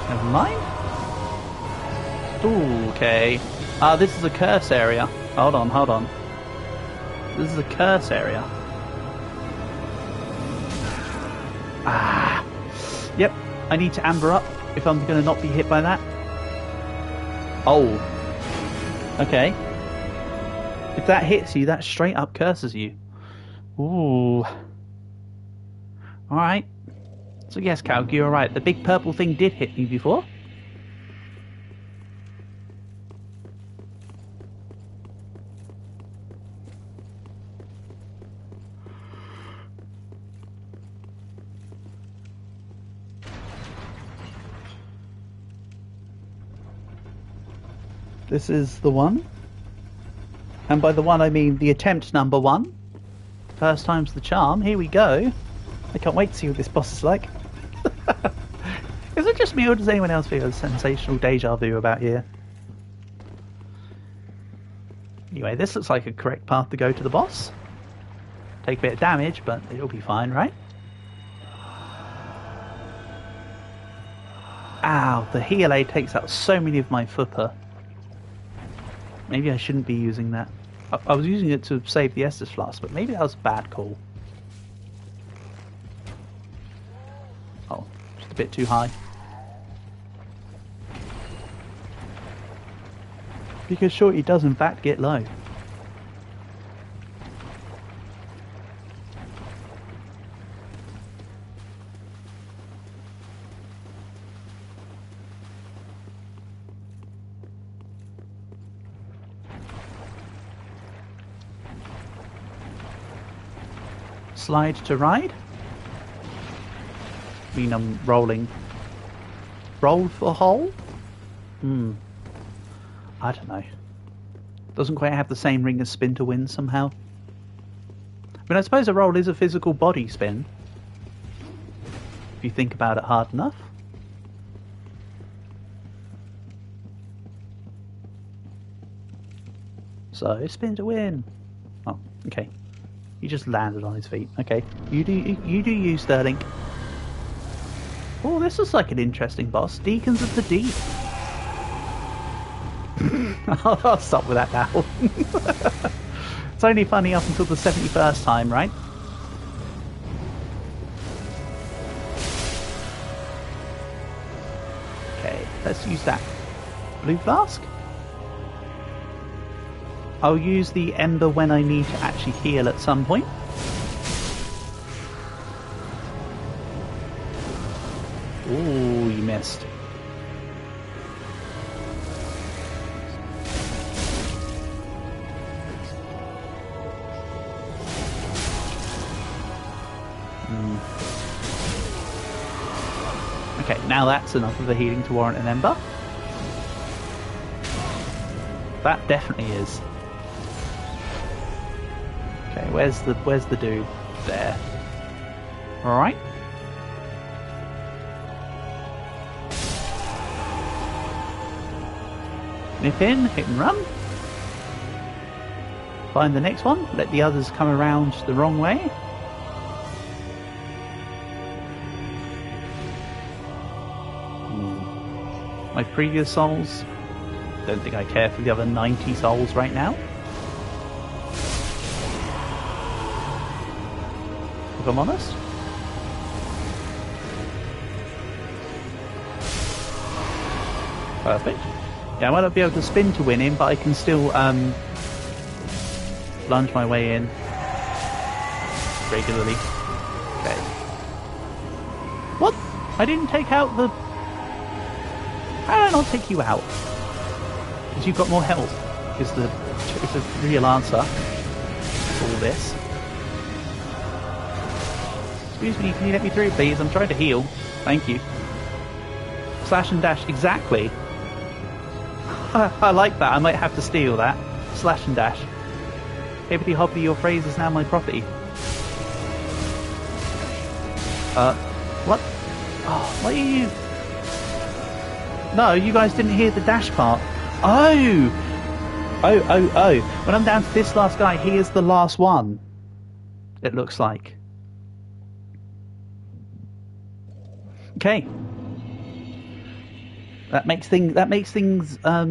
S1: Never mind. Ooh, okay. Ah, this is a curse area. Hold on. This is a curse area. Ah. Yep, I need to amber up if I'm going to not be hit by that. Oh. Okay. If that hits you, that straight up curses you. Ooh. Alright. So yes, Calg, you're right. The big purple thing did hit me before. This is the one. And by the one I mean the attempt number 1. First time's the charm. Here we go. I can't wait to see what this boss is like. Is it just me or does anyone else feel a sensational deja vu about here? Anyway, this looks like a correct path to go to the boss. Take a bit of damage, but it'll be fine, right? Ow, the heal aid takes out so many of my fooper. Maybe I shouldn't be using that. I was using it to save the Estus Flask, but maybe that was a bad call. Oh, just a bit too high. Because Shorty does in fact get low. slide to ride. I mean, I'm rolling. Roll for hole? I don't know. Doesn't quite have the same ring as spin to win somehow. I mean, I suppose a roll is a physical body spin. If you think about it hard enough. So, spin to win. Oh, okay. He just landed on his feet. Okay. You do you, Sterling. Oh, this is like an interesting boss. Deacons of the Deep. I'll stop with that now. It's only funny up until the 71st time, right? Okay, let's use that blue flask. I'll use the ember when I need to actually heal at some point. Ooh, you missed. Okay, now that's enough of a healing to warrant an ember. That definitely is. Okay, where's the dude? There. Alright. Nip in, hit and run. Find the next one, let the others come around the wrong way. My previous souls. Don't think I care for the other 90 souls right now. If I'm honest. Perfect. Yeah, I might not be able to spin to win him, but I can still lunge my way in regularly. Okay. What? I didn't take out the... How did I not take you out? Because you've got more health. Is the real answer to all this. Excuse me, can you let me through, please? I'm trying to heal. Thank you. Slash and dash, exactly. I like that. I might have to steal that. Slash and dash. Hibbity hobbity, your phrase is now my property. What? Oh, what are you... No, you guys didn't hear the dash part. Oh! Oh. When I'm down to this last guy, he is the last one. It looks like. Okay. That makes things a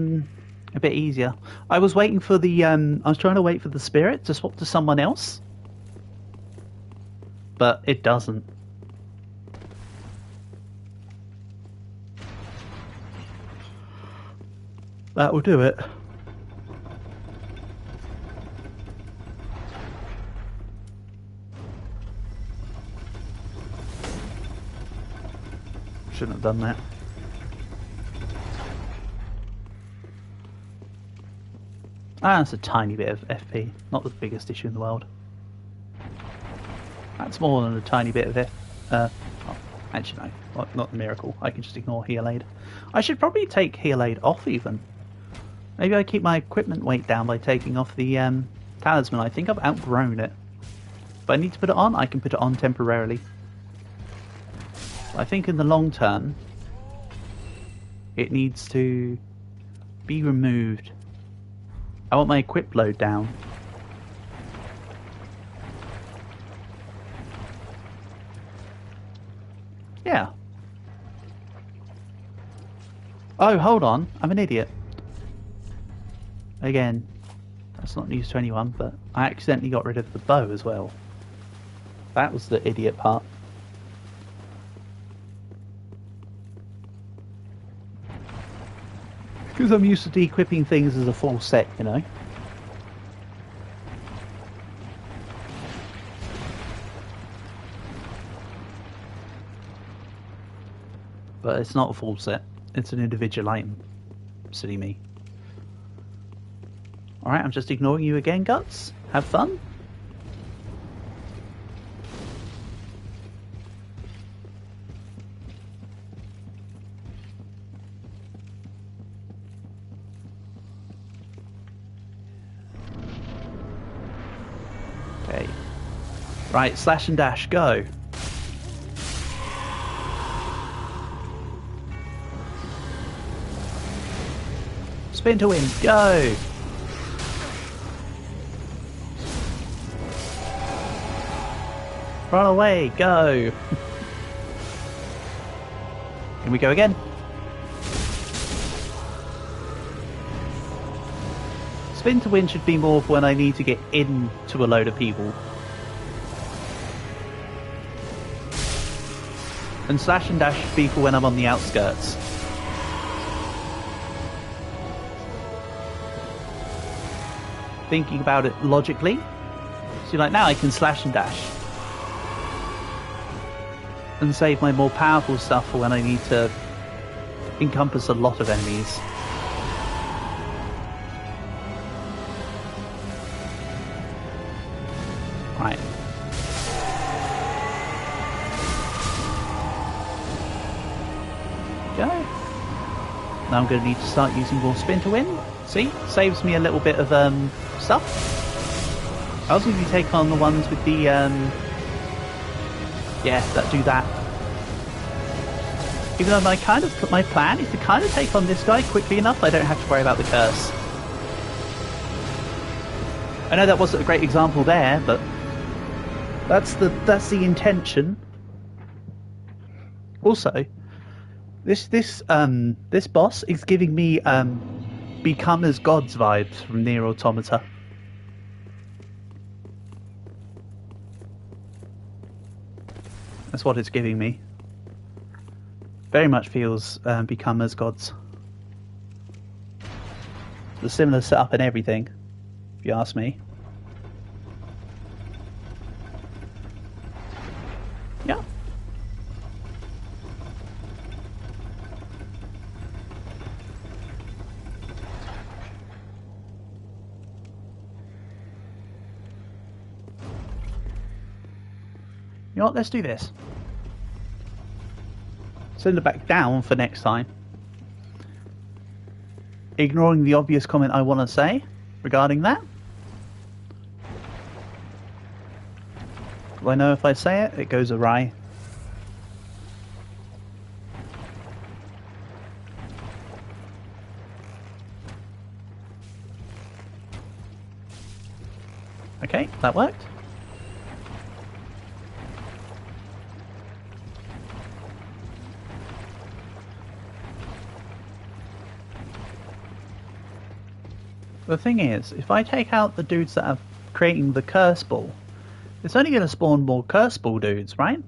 S1: bit easier. I was waiting for the I was trying to wait for the spirit to swap to someone else, but it doesn't. That will do it. Shouldn't have done that. Ah, that's a tiny bit of FP. Not the biggest issue in the world. That's more than a tiny bit of oh, actually no, not the miracle. I can just ignore heal aid. I should probably take heal aid off even. Maybe I keep my equipment weight down by taking off the talisman. I think I've outgrown it. If I need to put it on, I can put it on temporarily. I think in the long term, it needs to be removed. I want my equip load down. Yeah. Oh, hold on. I'm an idiot. Again, that's not news to anyone, but I accidentally got rid of the bow as well. That was the idiot part. Because I'm used to de-equipping things as a full set, you know. But it's not a full set. It's an individual item. Silly me. Alright, I'm just ignoring you again, Guts. Have fun. Okay. Right, slash and dash, go. Spin to win, go. Run away, go. Here we go again. Spin to win should be more for when I need to get into a load of people. And slash and dash should be for when I'm on the outskirts. Thinking about it logically. So like now I can slash and dash. And save my more powerful stuff for when I need to encompass a lot of enemies. Right. Go. Now I'm going to need to start using more spin to win. See? Saves me a little bit of stuff. I was going to take on the ones with the yeah, that do that. Even though my plan is to kind of take on this guy quickly enough, I don't have to worry about the curse. I know that wasn't a great example there, but that's the intention. Also, this boss is giving me Become as Gods vibes from Nier Automata. That's what it's giving me. Very much feels Become as Gods. The similar setup and everything, if you ask me. Yeah. You know what, let's do this. Send it back down for next time. Ignoring the obvious comment I want to say regarding that. I know if I say it, it goes awry. Okay, that worked. The thing is, if I take out the dudes that are creating the curse ball, it's only going to spawn more curse ball dudes, right?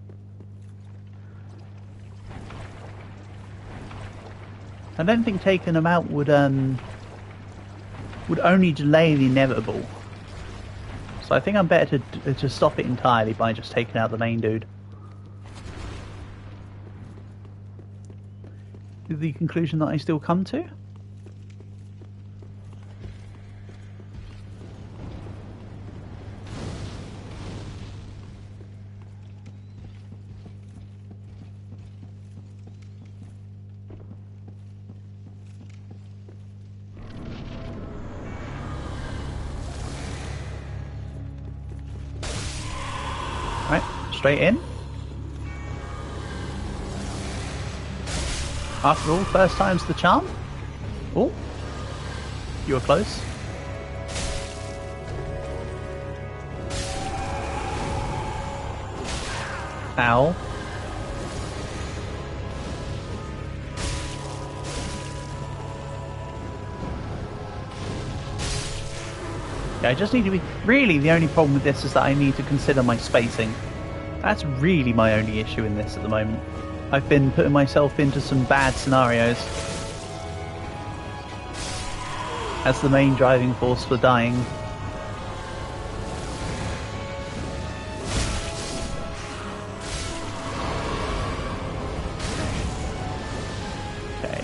S1: I don't think taking them out would only delay the inevitable. So I think I'm better to stop it entirely by just taking out the main dude. The conclusion that I still come to? Right, straight in. After all, first time's the charm. Oh, you were close. Ow. Yeah, I just need to be... Really, the only problem with this is that I need to consider my spacing. That's really my only issue in this at the moment. I've been putting myself into some bad scenarios as the main driving force for dying. Okay.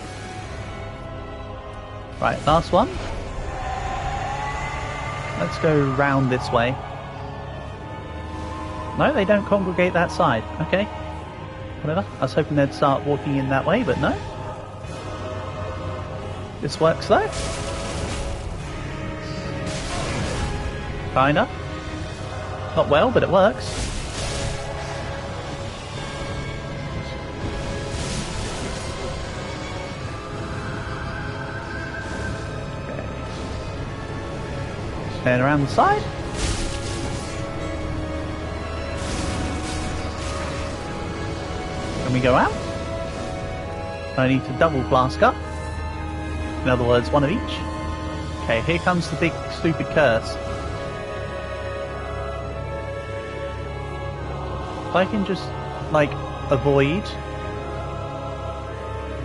S1: Right, last one. Let's go round this way. No, they don't congregate that side. Okay. Whatever. I was hoping they'd start walking in that way, but no. This works though. Kinda. Not well, but it works. Okay. Turn around the side. Can we go out? I need to double flask up. In other words, one of each. Okay, here comes the big stupid curse. If I can just, like, avoid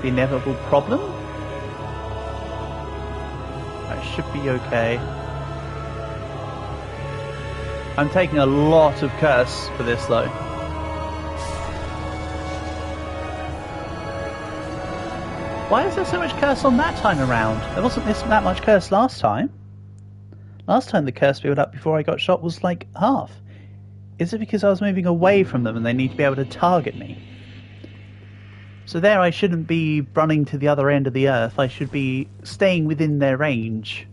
S1: the inevitable problem, that should be okay. I'm taking a lot of curse for this, though. Why is there so much curse on that time around? There wasn't that much curse last time. Last time the curse build up before I got shot was like half. Is it because I was moving away from them and they need to be able to target me? So there I shouldn't be running to the other end of the earth. I should be staying within their range.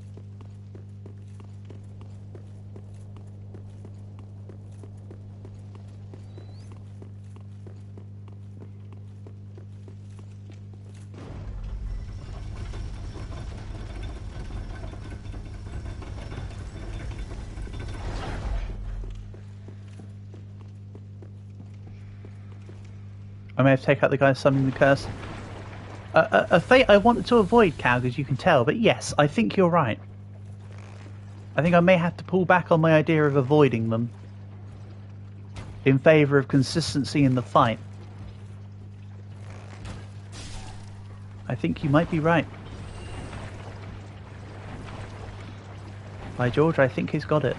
S1: I may have to take out the guy summoning the curse. A fate I wanted to avoid, Calg, as you can tell, but yes, I think you're right. I think I may have to pull back on my idea of avoiding them in favour of consistency in the fight. I think you might be right. By George, I think he's got it.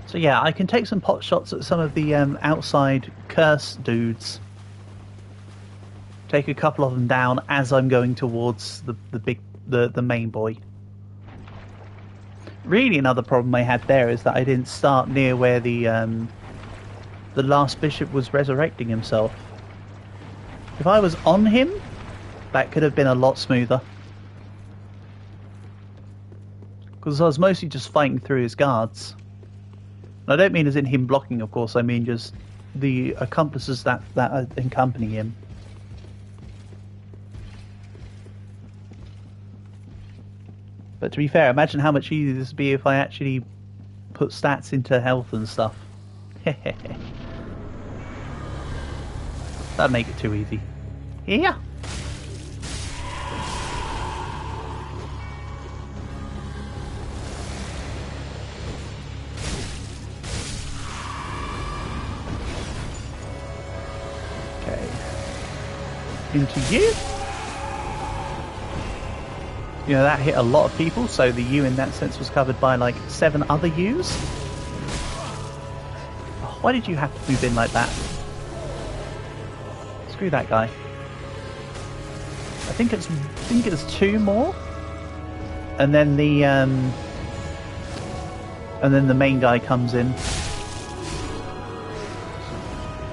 S1: So yeah, I can take some pot shots at some of the outside curse dudes. Take a couple of them down as I'm going towards the main boy. Really, another problem I had there is that I didn't start near where the last bishop was resurrecting himself. If I was on him, that could have been a lot smoother. Because I was mostly just fighting through his guards. And I don't mean as in him blocking, of course. I mean just the accomplices that accompany him. But to be fair, imagine how much easier this would be if I actually put stats into health and stuff. That'd make it too easy. Yeah. Okay. Into you. You know, that hit a lot of people, so the U in that sense was covered by like 7 other U's. Oh, why did you have to move in like that? Screw that guy. I think it's 2 more, and then the main guy comes in.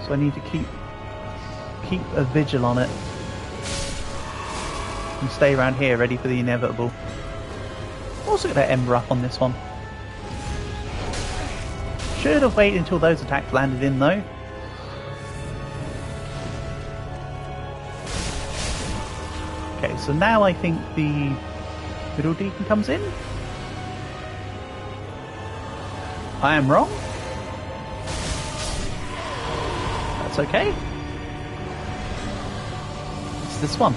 S1: So I need to keep a vigil on it. And stay around here ready for the inevitable. Also get that Ember up on this one. Should have waited until those attacks landed in though. Okay, so now I think the middle deacon comes in. I am wrong. That's okay. It's this one.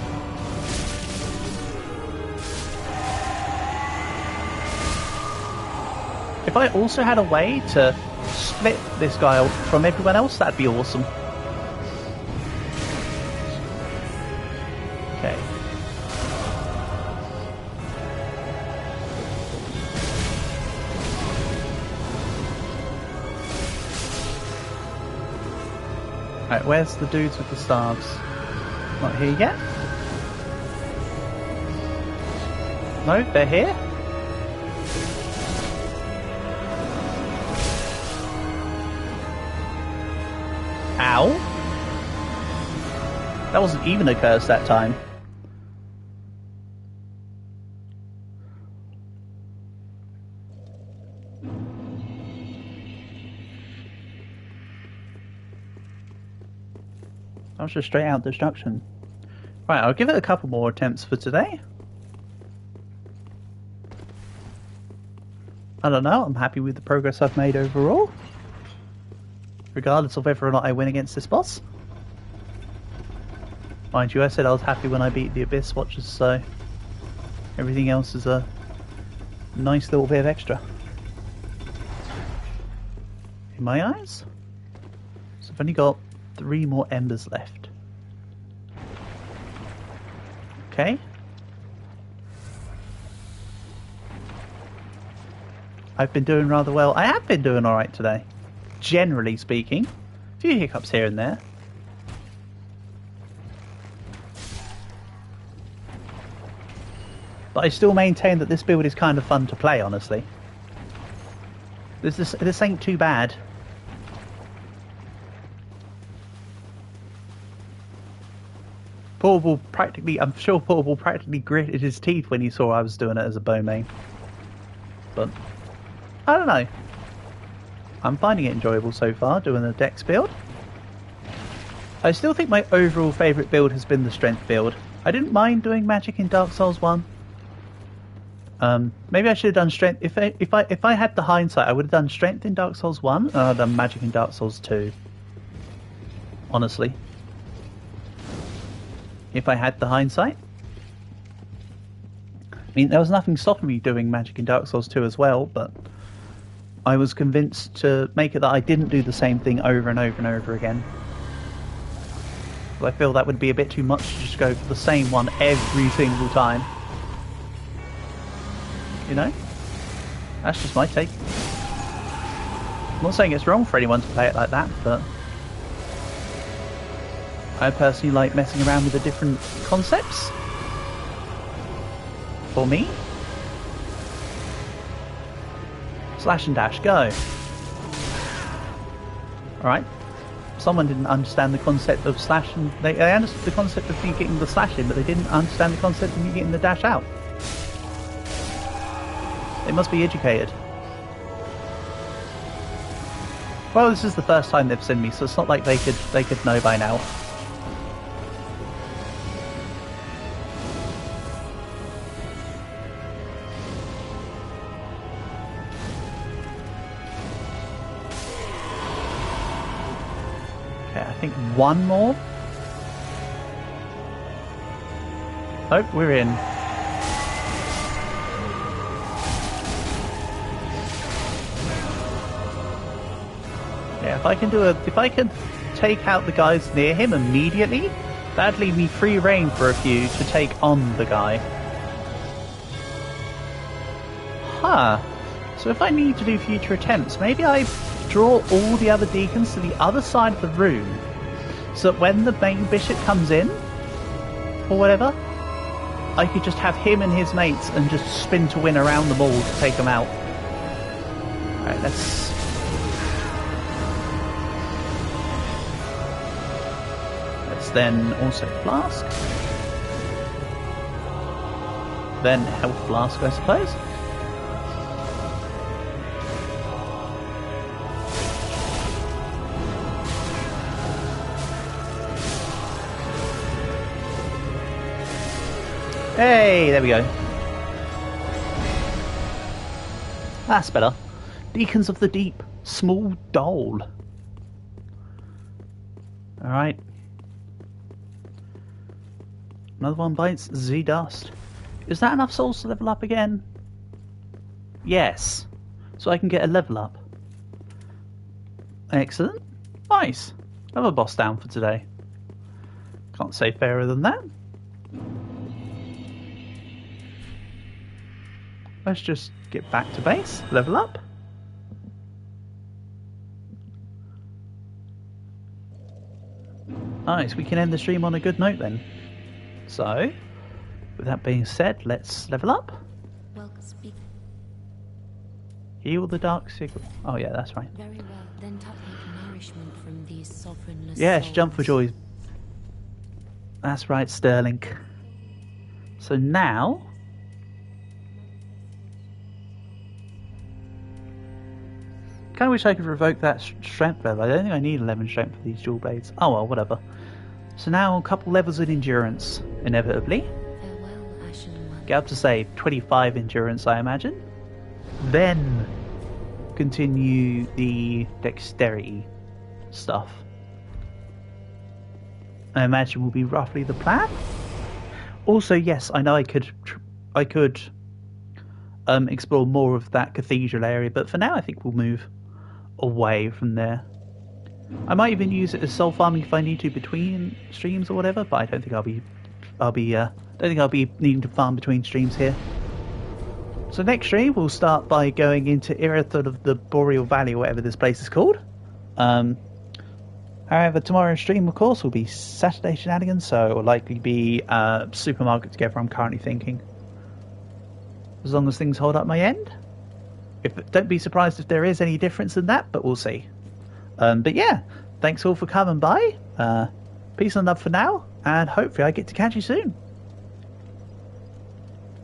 S1: If I also had a way to split this guy from everyone else, that'd be awesome. Okay. Right, where's the dudes with the stars? Not here yet? No, they're here? Ow. That wasn't even a curse that time. That was just straight out destruction. Right, I'll give it a couple more attempts for today. I don't know, I'm happy with the progress I've made overall. Regardless of whether or not I win against this boss. Mind you, I said I was happy when I beat the Abyss Watchers, so everything else is a nice little bit of extra. In my eyes? So I've only got 3 more embers left. Okay. I've been doing rather well. I have been doing alright today. Generally speaking. A few hiccups here and there. But I still maintain that this build is kind of fun to play, honestly. This ain't too bad. Portable practically, I'm sure Portable practically gritted his teeth when he saw I was doing it as a bow main. But, I don't know. I'm finding it enjoyable so far, doing the Dex build. I still think my overall favourite build has been the Strength build. I didn't mind doing magic in Dark Souls 1. Maybe I should have done Strength. If I had the hindsight, I would have done Strength in Dark Souls 1 and I'd have done magic in Dark Souls 2. Honestly. If I had the hindsight. I mean, there was nothing stopping me doing magic in Dark Souls 2 as well, but I was convinced to make it that I didn't do the same thing over and over and over again. I feel that would be a bit too much to just go for the same one every single time. You know? That's just my take. I'm not saying it's wrong for anyone to play it like that, but I personally like messing around with the different concepts. For me. Slash and dash, go. Alright. Someone didn't understand the concept of slash and... They understood the concept of you getting the slash in, but they didn't understand the concept of you getting the dash out. They must be educated. Well, this is the first time they've seen me, so it's not like they could know by now. I think one more. Oh, we're in. Yeah, if I can take out the guys near him immediately, that'd leave me free reign for a few to take on the guy. Huh. So if I need to do future attempts, maybe I draw all the other deacons to the other side of the room, so that when the main bishop comes in, or whatever, I could just have him and his mates and just spin to win around them all to take them out. Alright, let's then also flask. Then health flask, I suppose. Hey, there we go. That's better. Deacons of the Deep. Small Dole. Alright. Another one bites Z Dust. Is that enough souls to level up again? Yes. So I can get a level up. Excellent. Nice. Another boss down for today. Can't say fairer than that. Let's just get back to base, level up. Nice, we can end the stream on a good note then. So, with that being said, let's level up. Heal the dark signal. Oh yeah, that's right.
S4: Very well, then take nourishment from these sovereignless
S1: yes,
S4: souls.
S1: jump for joy. That's right, Sterling. So now... I kind of wish I could revoke that strength level. I don't think I need 11 strength for these dual blades. Oh well, whatever. So now a couple levels of endurance, inevitably.
S4: Farewell, Ashen One.
S1: Get up to say 25 endurance, I imagine. Then continue the dexterity stuff. I imagine will be roughly the plan. Also, yes, I know I could explore more of that cathedral area, but for now I think we'll move away from there. I might even use it as soul farming if I need to between streams or whatever, but I don't think I'll be needing to farm between streams here. So next stream we'll start by going into Irithon of the Boreal Valley or whatever this place is called. However, tomorrow's stream, of course, will be Saturday Shenanigans, so it will likely be Supermarket Together, I'm currently thinking. As long as things hold up my end. Don't be surprised if there is any difference in that, but we'll see. But yeah, thanks all for coming by. Peace and love for now, and hopefully I get to catch you soon.